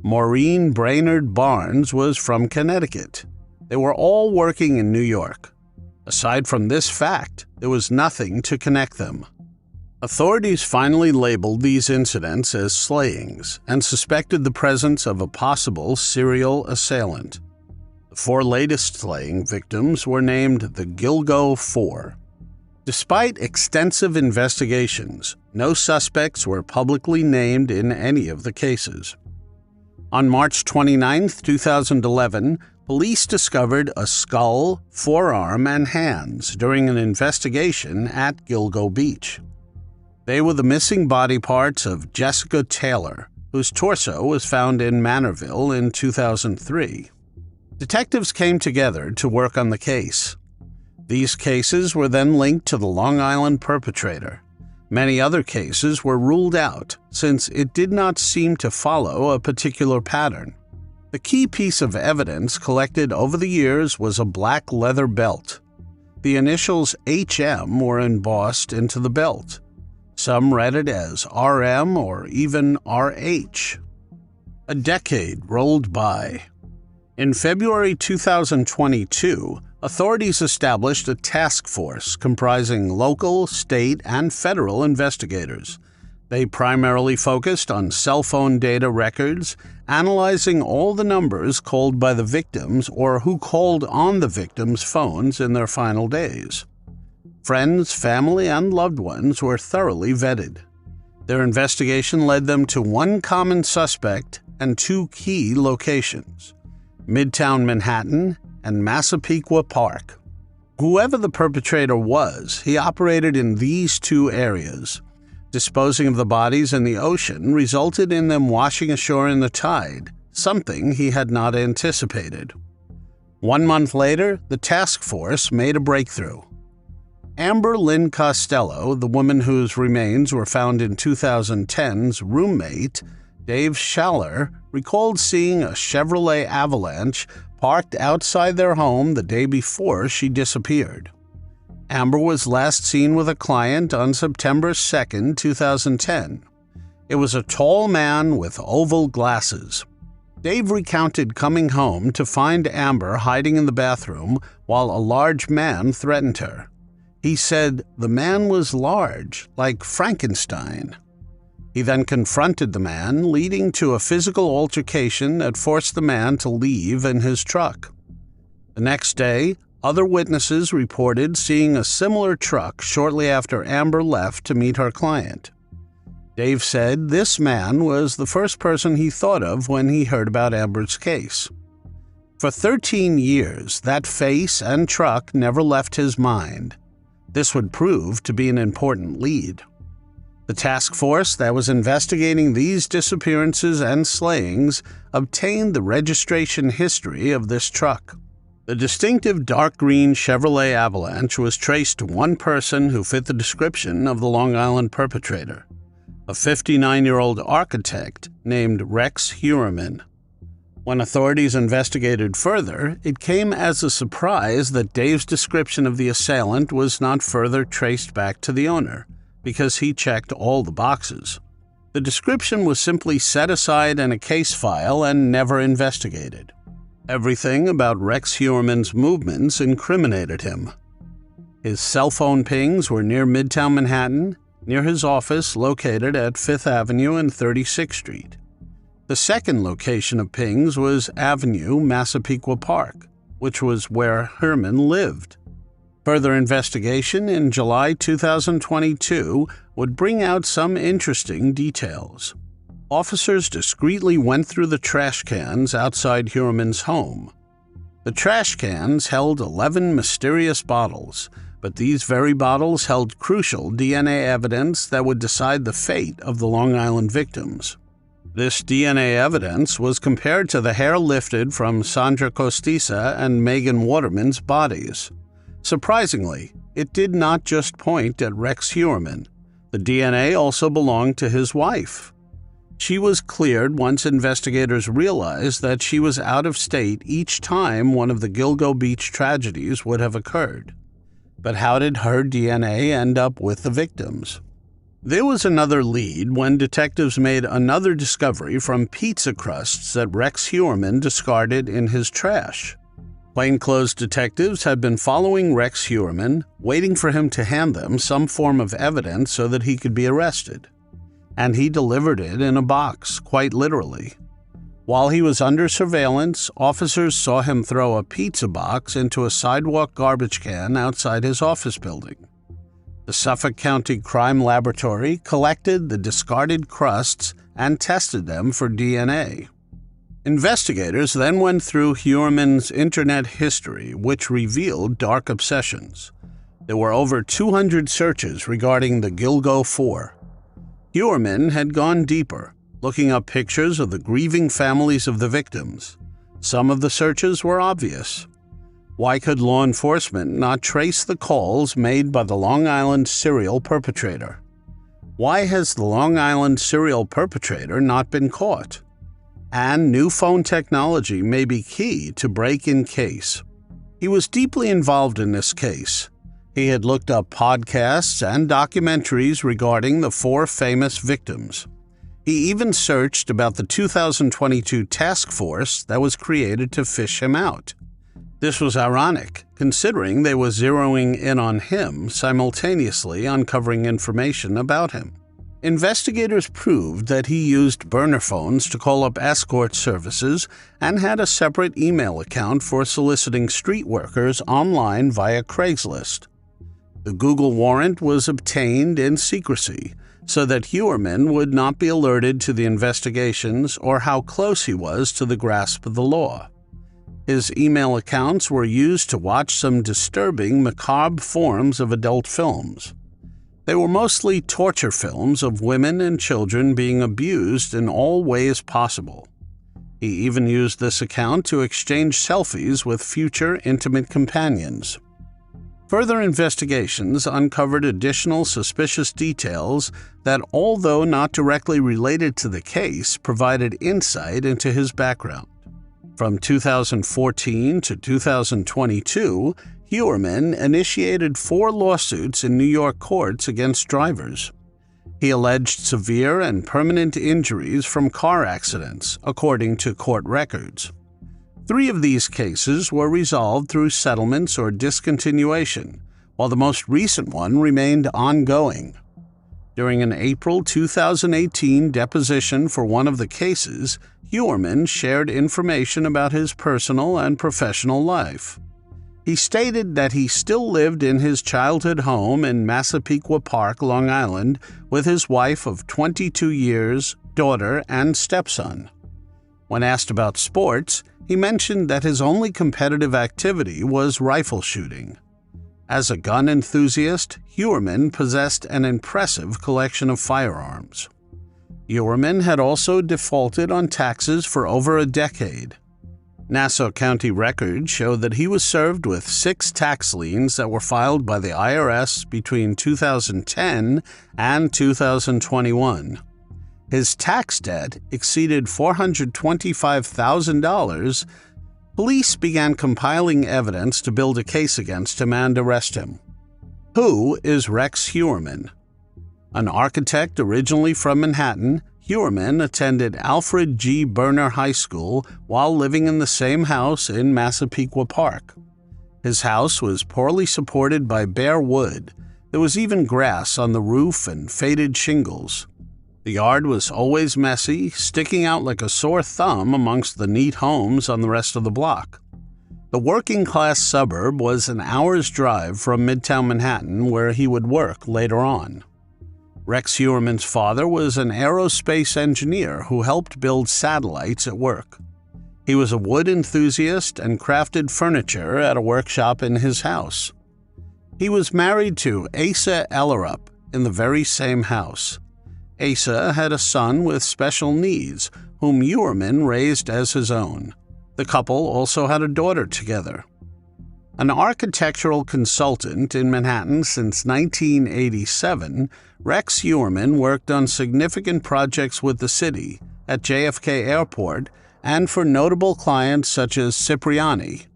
Maureen Brainerd Barnes was from Connecticut. They were all working in New York. Aside from this fact, there was nothing to connect them. Authorities finally labeled these incidents as slayings and suspected the presence of a possible serial assailant. The 4 latest slaying victims were named the Gilgo Four. Despite extensive investigations, no suspects were publicly named in any of the cases. On March 29, 2011, police discovered a skull, forearm, and hands during an investigation at Gilgo Beach. They were the missing body parts of Jessica Taylor, whose torso was found in Manorville in 2003. Detectives came together to work on the case. These cases were then linked to the Long Island perpetrator. Many other cases were ruled out since it did not seem to follow a particular pattern. The key piece of evidence collected over the years was a black leather belt. The initials HM were embossed into the belt. Some read it as RM or even RH. A decade rolled by. In February 2022, authorities established a task force comprising local, state, and federal investigators. They primarily focused on cell phone data records, analyzing all the numbers called by the victims or who called on the victims' phones in their final days. Friends, family, and loved ones were thoroughly vetted. Their investigation led them to one common suspect and 2 key locations: Midtown Manhattan and Massapequa Park. Whoever the perpetrator was, he operated in these 2 areas. Disposing of the bodies in the ocean resulted in them washing ashore in the tide, something he had not anticipated. 1 month later, the task force made a breakthrough. Amber Lynn Costello, the woman whose remains were found in 2010's roommate, Dave Schaller, recalled seeing a Chevrolet Avalanche parked outside their home the day before she disappeared. Amber was last seen with a client on September 2, 2010. It was a tall man with oval glasses. Dave recounted coming home to find Amber hiding in the bathroom while a large man threatened her. He said the man was large, like Frankenstein. He then confronted the man, leading to a physical altercation that forced the man to leave in his truck. The next day, other witnesses reported seeing a similar truck shortly after Amber left to meet her client. Dave said this man was the first person he thought of when he heard about Amber's case. For 13 years, that face and truck never left his mind. This would prove to be an important lead. The task force that was investigating these disappearances and slayings obtained the registration history of this truck. The distinctive dark green Chevrolet Avalanche was traced to one person who fit the description of the Long Island perpetrator, a 59-year-old architect named Rex Heuermann. When authorities investigated further, it came as a surprise that Dave's description of the assailant was not further traced back to the owner, because he checked all the boxes. The description was simply set aside in a case file and never investigated. Everything about Rex Heuermann's movements incriminated him. His cell phone pings were near Midtown Manhattan, near his office located at 5th Avenue and 36th Street. The second location of pings was Avenue Massapequa Park, which was where Herman lived. Further investigation in July 2022 would bring out some interesting details. Officers discreetly went through the trash cans outside Heuermann's home. The trash cans held 11 mysterious bottles, but these very bottles held crucial DNA evidence that would decide the fate of the Long Island victims. This DNA evidence was compared to the hair lifted from Sandra Costisa and Megan Waterman's bodies. Surprisingly, it did not just point at Rex Heuermann. The DNA also belonged to his wife. She was cleared once investigators realized that she was out of state each time one of the Gilgo Beach tragedies would have occurred. But how did her DNA end up with the victims? There was another lead when detectives made another discovery from pizza crusts that Rex Heuermann discarded in his trash. Plainclothes detectives had been following Rex Heuermann, waiting for him to hand them some form of evidence so that he could be arrested. And he delivered it in a box, quite literally. While he was under surveillance, officers saw him throw a pizza box into a sidewalk garbage can outside his office building. The Suffolk County Crime Laboratory collected the discarded crusts and tested them for DNA. Investigators then went through Heuermann's internet history, which revealed dark obsessions. There were over 200 searches regarding the Gilgo Four. Heuermann had gone deeper, looking up pictures of the grieving families of the victims. Some of the searches were obvious. Why could law enforcement not trace the calls made by the Long Island serial perpetrator? Why has the Long Island serial perpetrator not been caught? And new phone technology may be key to break-in case. He was deeply involved in this case. He had looked up podcasts and documentaries regarding the four famous victims. He even searched about the 2022 task force that was created to fish him out. This was ironic, considering they were zeroing in on him, simultaneously uncovering information about him. Investigators proved that he used burner phones to call up escort services and had a separate email account for soliciting street workers online via Craigslist. The Google warrant was obtained in secrecy so that Heuermann would not be alerted to the investigations or how close he was to the grasp of the law. His email accounts were used to watch some disturbing, macabre forms of adult films. They were mostly torture films of women and children being abused in all ways possible. He even used this account to exchange selfies with future intimate companions. Further investigations uncovered additional suspicious details that, although not directly related to the case, provided insight into his background. From 2014 to 2022, Heuermann initiated 4 lawsuits in New York courts against drivers. He alleged severe and permanent injuries from car accidents, according to court records. 3 of these cases were resolved through settlements or discontinuation, while the most recent one remained ongoing. During an April 2018 deposition for one of the cases, Heuermann shared information about his personal and professional life. He stated that he still lived in his childhood home in Massapequa Park, Long Island, with his wife of 22 years, daughter, and stepson. When asked about sports, he mentioned that his only competitive activity was rifle shooting. As a gun enthusiast, Heuermann possessed an impressive collection of firearms. Heuermann had also defaulted on taxes for over a decade. Nassau County records show that he was served with 6 tax liens that were filed by the IRS between 2010 and 2021. His tax debt exceeded $425,000. Police began compiling evidence to build a case against him and arrest him. Who is Rex Heuermann? An architect originally from Manhattan, Heuermann attended Alfred G. Berner High School while living in the same house in Massapequa Park. His house was poorly supported by bare wood. There was even grass on the roof and faded shingles. The yard was always messy, sticking out like a sore thumb amongst the neat homes on the rest of the block. The working-class suburb was an hour's drive from Midtown Manhattan, where he would work later on. Rex Heuermann's father was an aerospace engineer who helped build satellites at work. He was a wood enthusiast and crafted furniture at a workshop in his house. He was married to Asa Ellerup in the very same house. Asa had a son with special needs, whom Erdmann raised as his own. The couple also had a daughter together. An architectural consultant in Manhattan since 1987, Rex Erdmann worked on significant projects with the city, at JFK Airport, and for notable clients such as Cipriani.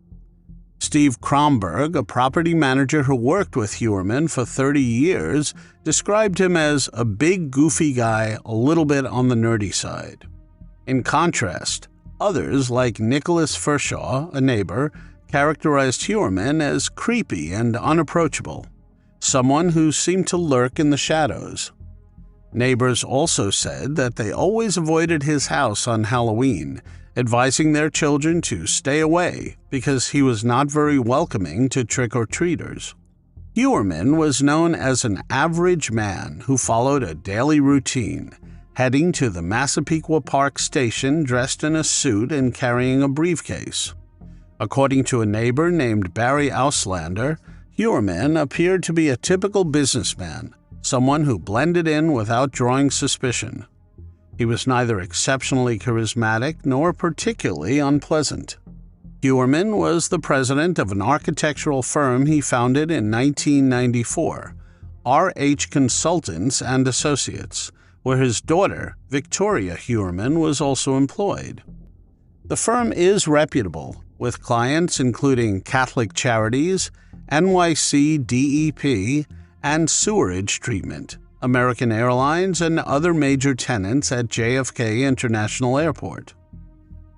Steve Kromberg, a property manager who worked with Erdmann for 30 years, described him as a big, goofy guy, a little bit on the nerdy side. In contrast, others like Nicholas Fershaw, a neighbor, characterized Erdmann as creepy and unapproachable, someone who seemed to lurk in the shadows. Neighbors also said that they always avoided his house on Halloween, advising their children to stay away because he was not very welcoming to trick-or-treaters. Erdmann was known as an average man who followed a daily routine, heading to the Massapequa Park station dressed in a suit and carrying a briefcase. According to a neighbor named Barry Auslander, Erdmann appeared to be a typical businessman, someone who blended in without drawing suspicion. He was neither exceptionally charismatic nor particularly unpleasant. Erdmann was the president of an architectural firm he founded in 1994, RH Consultants and Associates, where his daughter, Victoria Erdmann, was also employed. The firm is reputable, with clients including Catholic Charities, NYC DEP, and Sewerage Treatment, American Airlines, and other major tenants at JFK International Airport.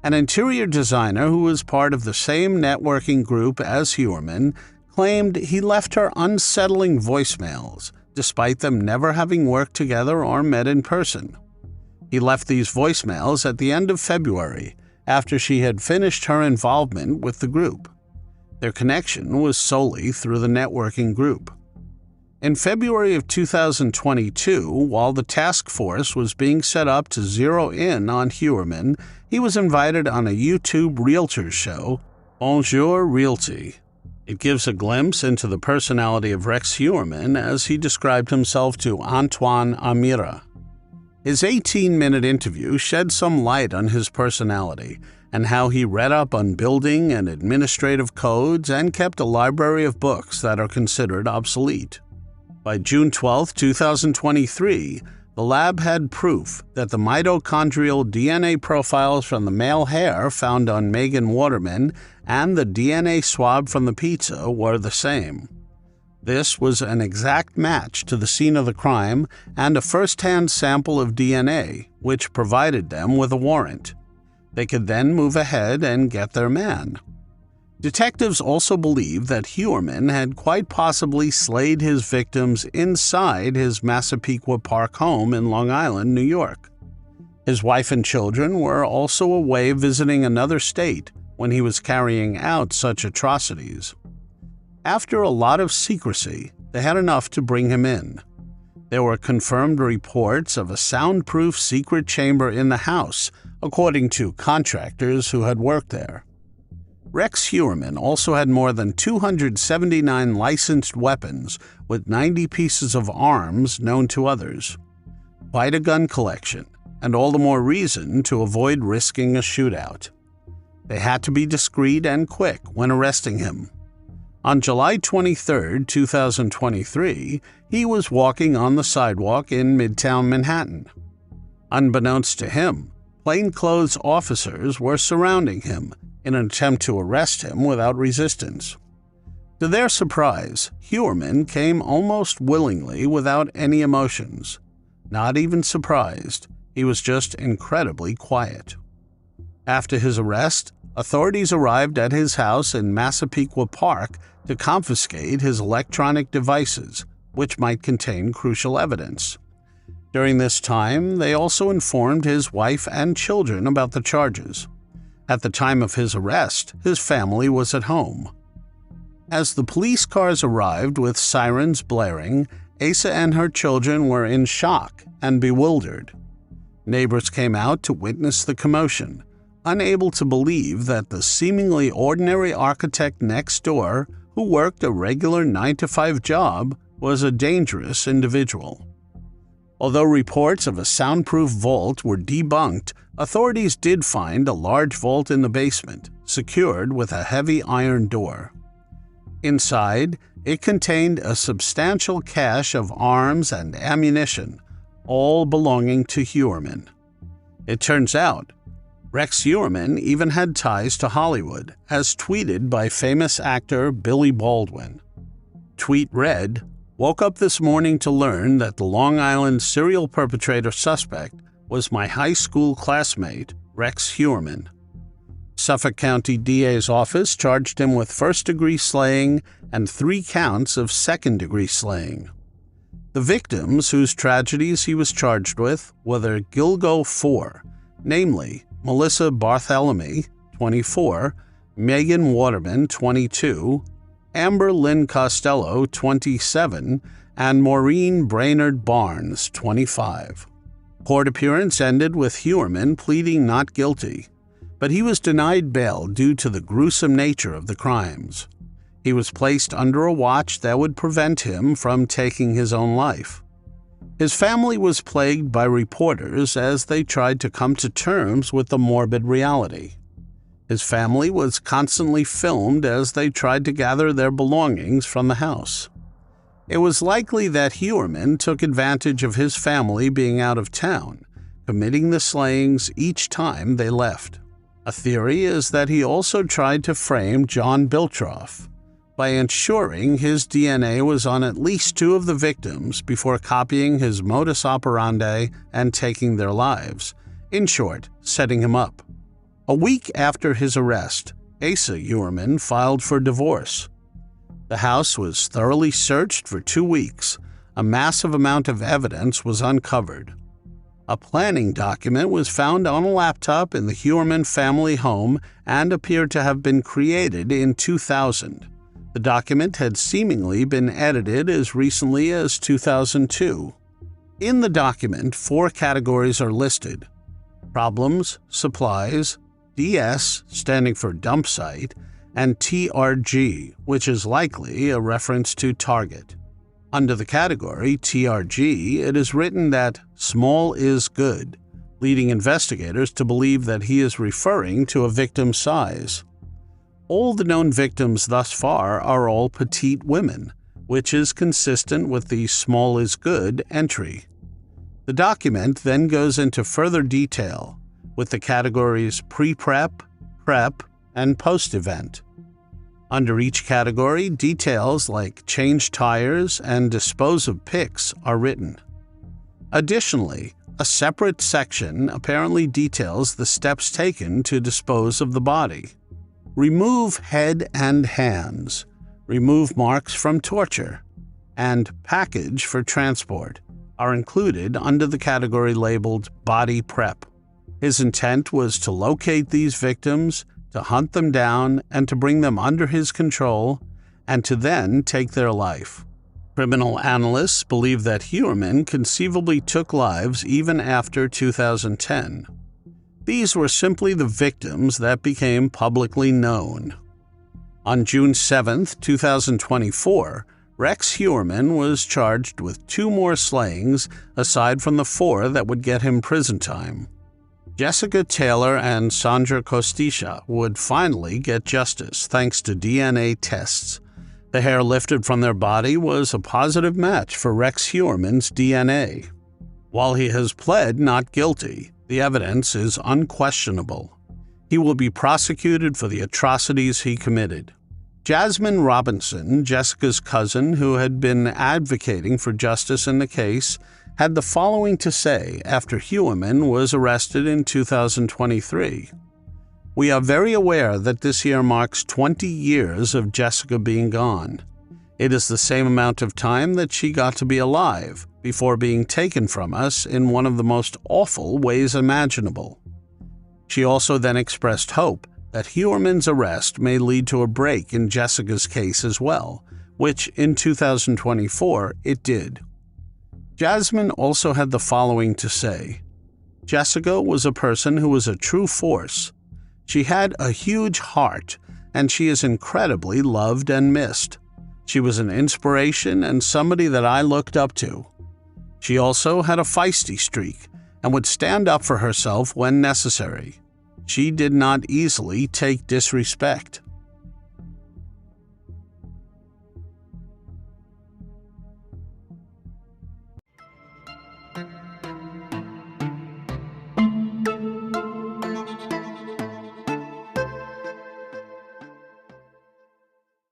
An interior designer who was part of the same networking group as Erdmann claimed he left her unsettling voicemails, despite them never having worked together or met in person. He left these voicemails at the end of February, after she had finished her involvement with the group. Their connection was solely through the networking group. In February of 2022, while the task force was being set up to zero in on Erdmann, he was invited on a YouTube realtor show, Bonjour Realty. It gives a glimpse into the personality of Rex Erdmann as he described himself to Antoine Amira. His 18-minute interview shed some light on his personality and how he read up on building and administrative codes and kept a library of books that are considered obsolete. By June 12, 2023, the lab had proof that the mitochondrial DNA profiles from the male hair found on Megan Waterman and the DNA swab from the pizza were the same. This was an exact match to the scene of the crime and a first-hand sample of DNA, which provided them with a warrant. They could then move ahead and get their man. Detectives also believe that Erdmann had quite possibly slayed his victims inside his Massapequa Park home in Long Island, New York. His wife and children were also away visiting another state when he was carrying out such atrocities. After a lot of secrecy, they had enough to bring him in. There were confirmed reports of a soundproof secret chamber in the house, according to contractors who had worked there. Rex Erdmann also had more than 279 licensed weapons, with 90 pieces of arms known to others. Quite a gun collection, and all the more reason to avoid risking a shootout. They had to be discreet and quick when arresting him. On July 23, 2023, he was walking on the sidewalk in Midtown Manhattan. Unbeknownst to him, plainclothes officers were surrounding him in an attempt to arrest him without resistance. To their surprise, Erdmann came almost willingly without any emotions. Not even surprised, he was just incredibly quiet. After his arrest, authorities arrived at his house in Massapequa Park to confiscate his electronic devices, which might contain crucial evidence. During this time, they also informed his wife and children about the charges. At the time of his arrest, his family was at home. As the police cars arrived with sirens blaring, Asa and her children were in shock and bewildered. Neighbors came out to witness the commotion, unable to believe that the seemingly ordinary architect next door, who worked a regular 9-to-5 job, was a dangerous individual. Although reports of a soundproof vault were debunked, authorities did find a large vault in the basement, secured with a heavy iron door. Inside, it contained a substantial cache of arms and ammunition, all belonging to Erdmann. It turns out, Rex Erdmann even had ties to Hollywood, as tweeted by famous actor Billy Baldwin. Tweet read, "Woke up this morning to learn that the Long Island serial perpetrator suspect was my high school classmate, Rex Erdmann." Suffolk County DA's office charged him with first-degree slaying and 3 counts of second-degree slaying. The victims whose tragedies he was charged with were the Gilgo Four, namely Melissa Bartholomew, 24, Megan Waterman, 22, Amber Lynn Costello, 27, and Maureen Brainerd Barnes, 25. Court appearance ended with Erdmann pleading not guilty, but he was denied bail due to the gruesome nature of the crimes. He was placed under a watch that would prevent him from taking his own life. His family was plagued by reporters as they tried to come to terms with the morbid reality. His family was constantly filmed as they tried to gather their belongings from the house. It was likely that Erdmann took advantage of his family being out of town, committing the slayings each time they left. A theory is that he also tried to frame John Biltroff by ensuring his DNA was on at least 2 of the victims before copying his modus operandi and taking their lives. In short, setting him up. A week after his arrest, Asa Erdmann filed for divorce. The house was thoroughly searched for 2 weeks. A massive amount of evidence was uncovered. A planning document was found on a laptop in the Erdmann family home and appeared to have been created in 2000. The document had seemingly been edited as recently as 2002. In the document, 4 categories are listed: problems, supplies, DS, standing for dump site, and TRG, which is likely a reference to target. Under the category TRG, it is written that small is good, leading investigators to believe that he is referring to a victim's size. All the known victims thus far are all petite women, which is consistent with the small is good entry. The document then goes into further detail, with the categories pre-prep, prep, and post-event. Under each category, details like change tires and dispose of pics are written. Additionally, a separate section apparently details the steps taken to dispose of the body. Remove head and hands, remove marks from torture, and package for transport are included under the category labeled body prep. His intent was to locate these victims, to hunt them down, and to bring them under his control, and to then take their life. Criminal analysts believe that Erdmann conceivably took lives even after 2010. These were simply the victims that became publicly known. On June 7, 2024, Rex Erdmann was charged with 2 more slayings aside from the 4 that would get him prison time. Jessica Taylor and Sandra Costisha would finally get justice thanks to DNA tests. The hair lifted from their body was a positive match for Rex Erdmann's DNA. While he has pled not guilty, the evidence is unquestionable. He will be prosecuted for the atrocities he committed. Jasmine Robinson, Jessica's cousin who had been advocating for justice in the case, had the following to say after Erdmann was arrested in 2023. "We are very aware that this year marks 20 years of Jessica being gone. It is the same amount of time that she got to be alive before being taken from us in one of the most awful ways imaginable." She also then expressed hope that Erdmann's arrest may lead to a break in Jessica's case as well, which in 2024 it did. Jasmine also had the following to say: "Jessica was a person who was a true force. She had a huge heart, and she is incredibly loved and missed. She was an inspiration and somebody that I looked up to. She also had a feisty streak and would stand up for herself when necessary. She did not easily take disrespect.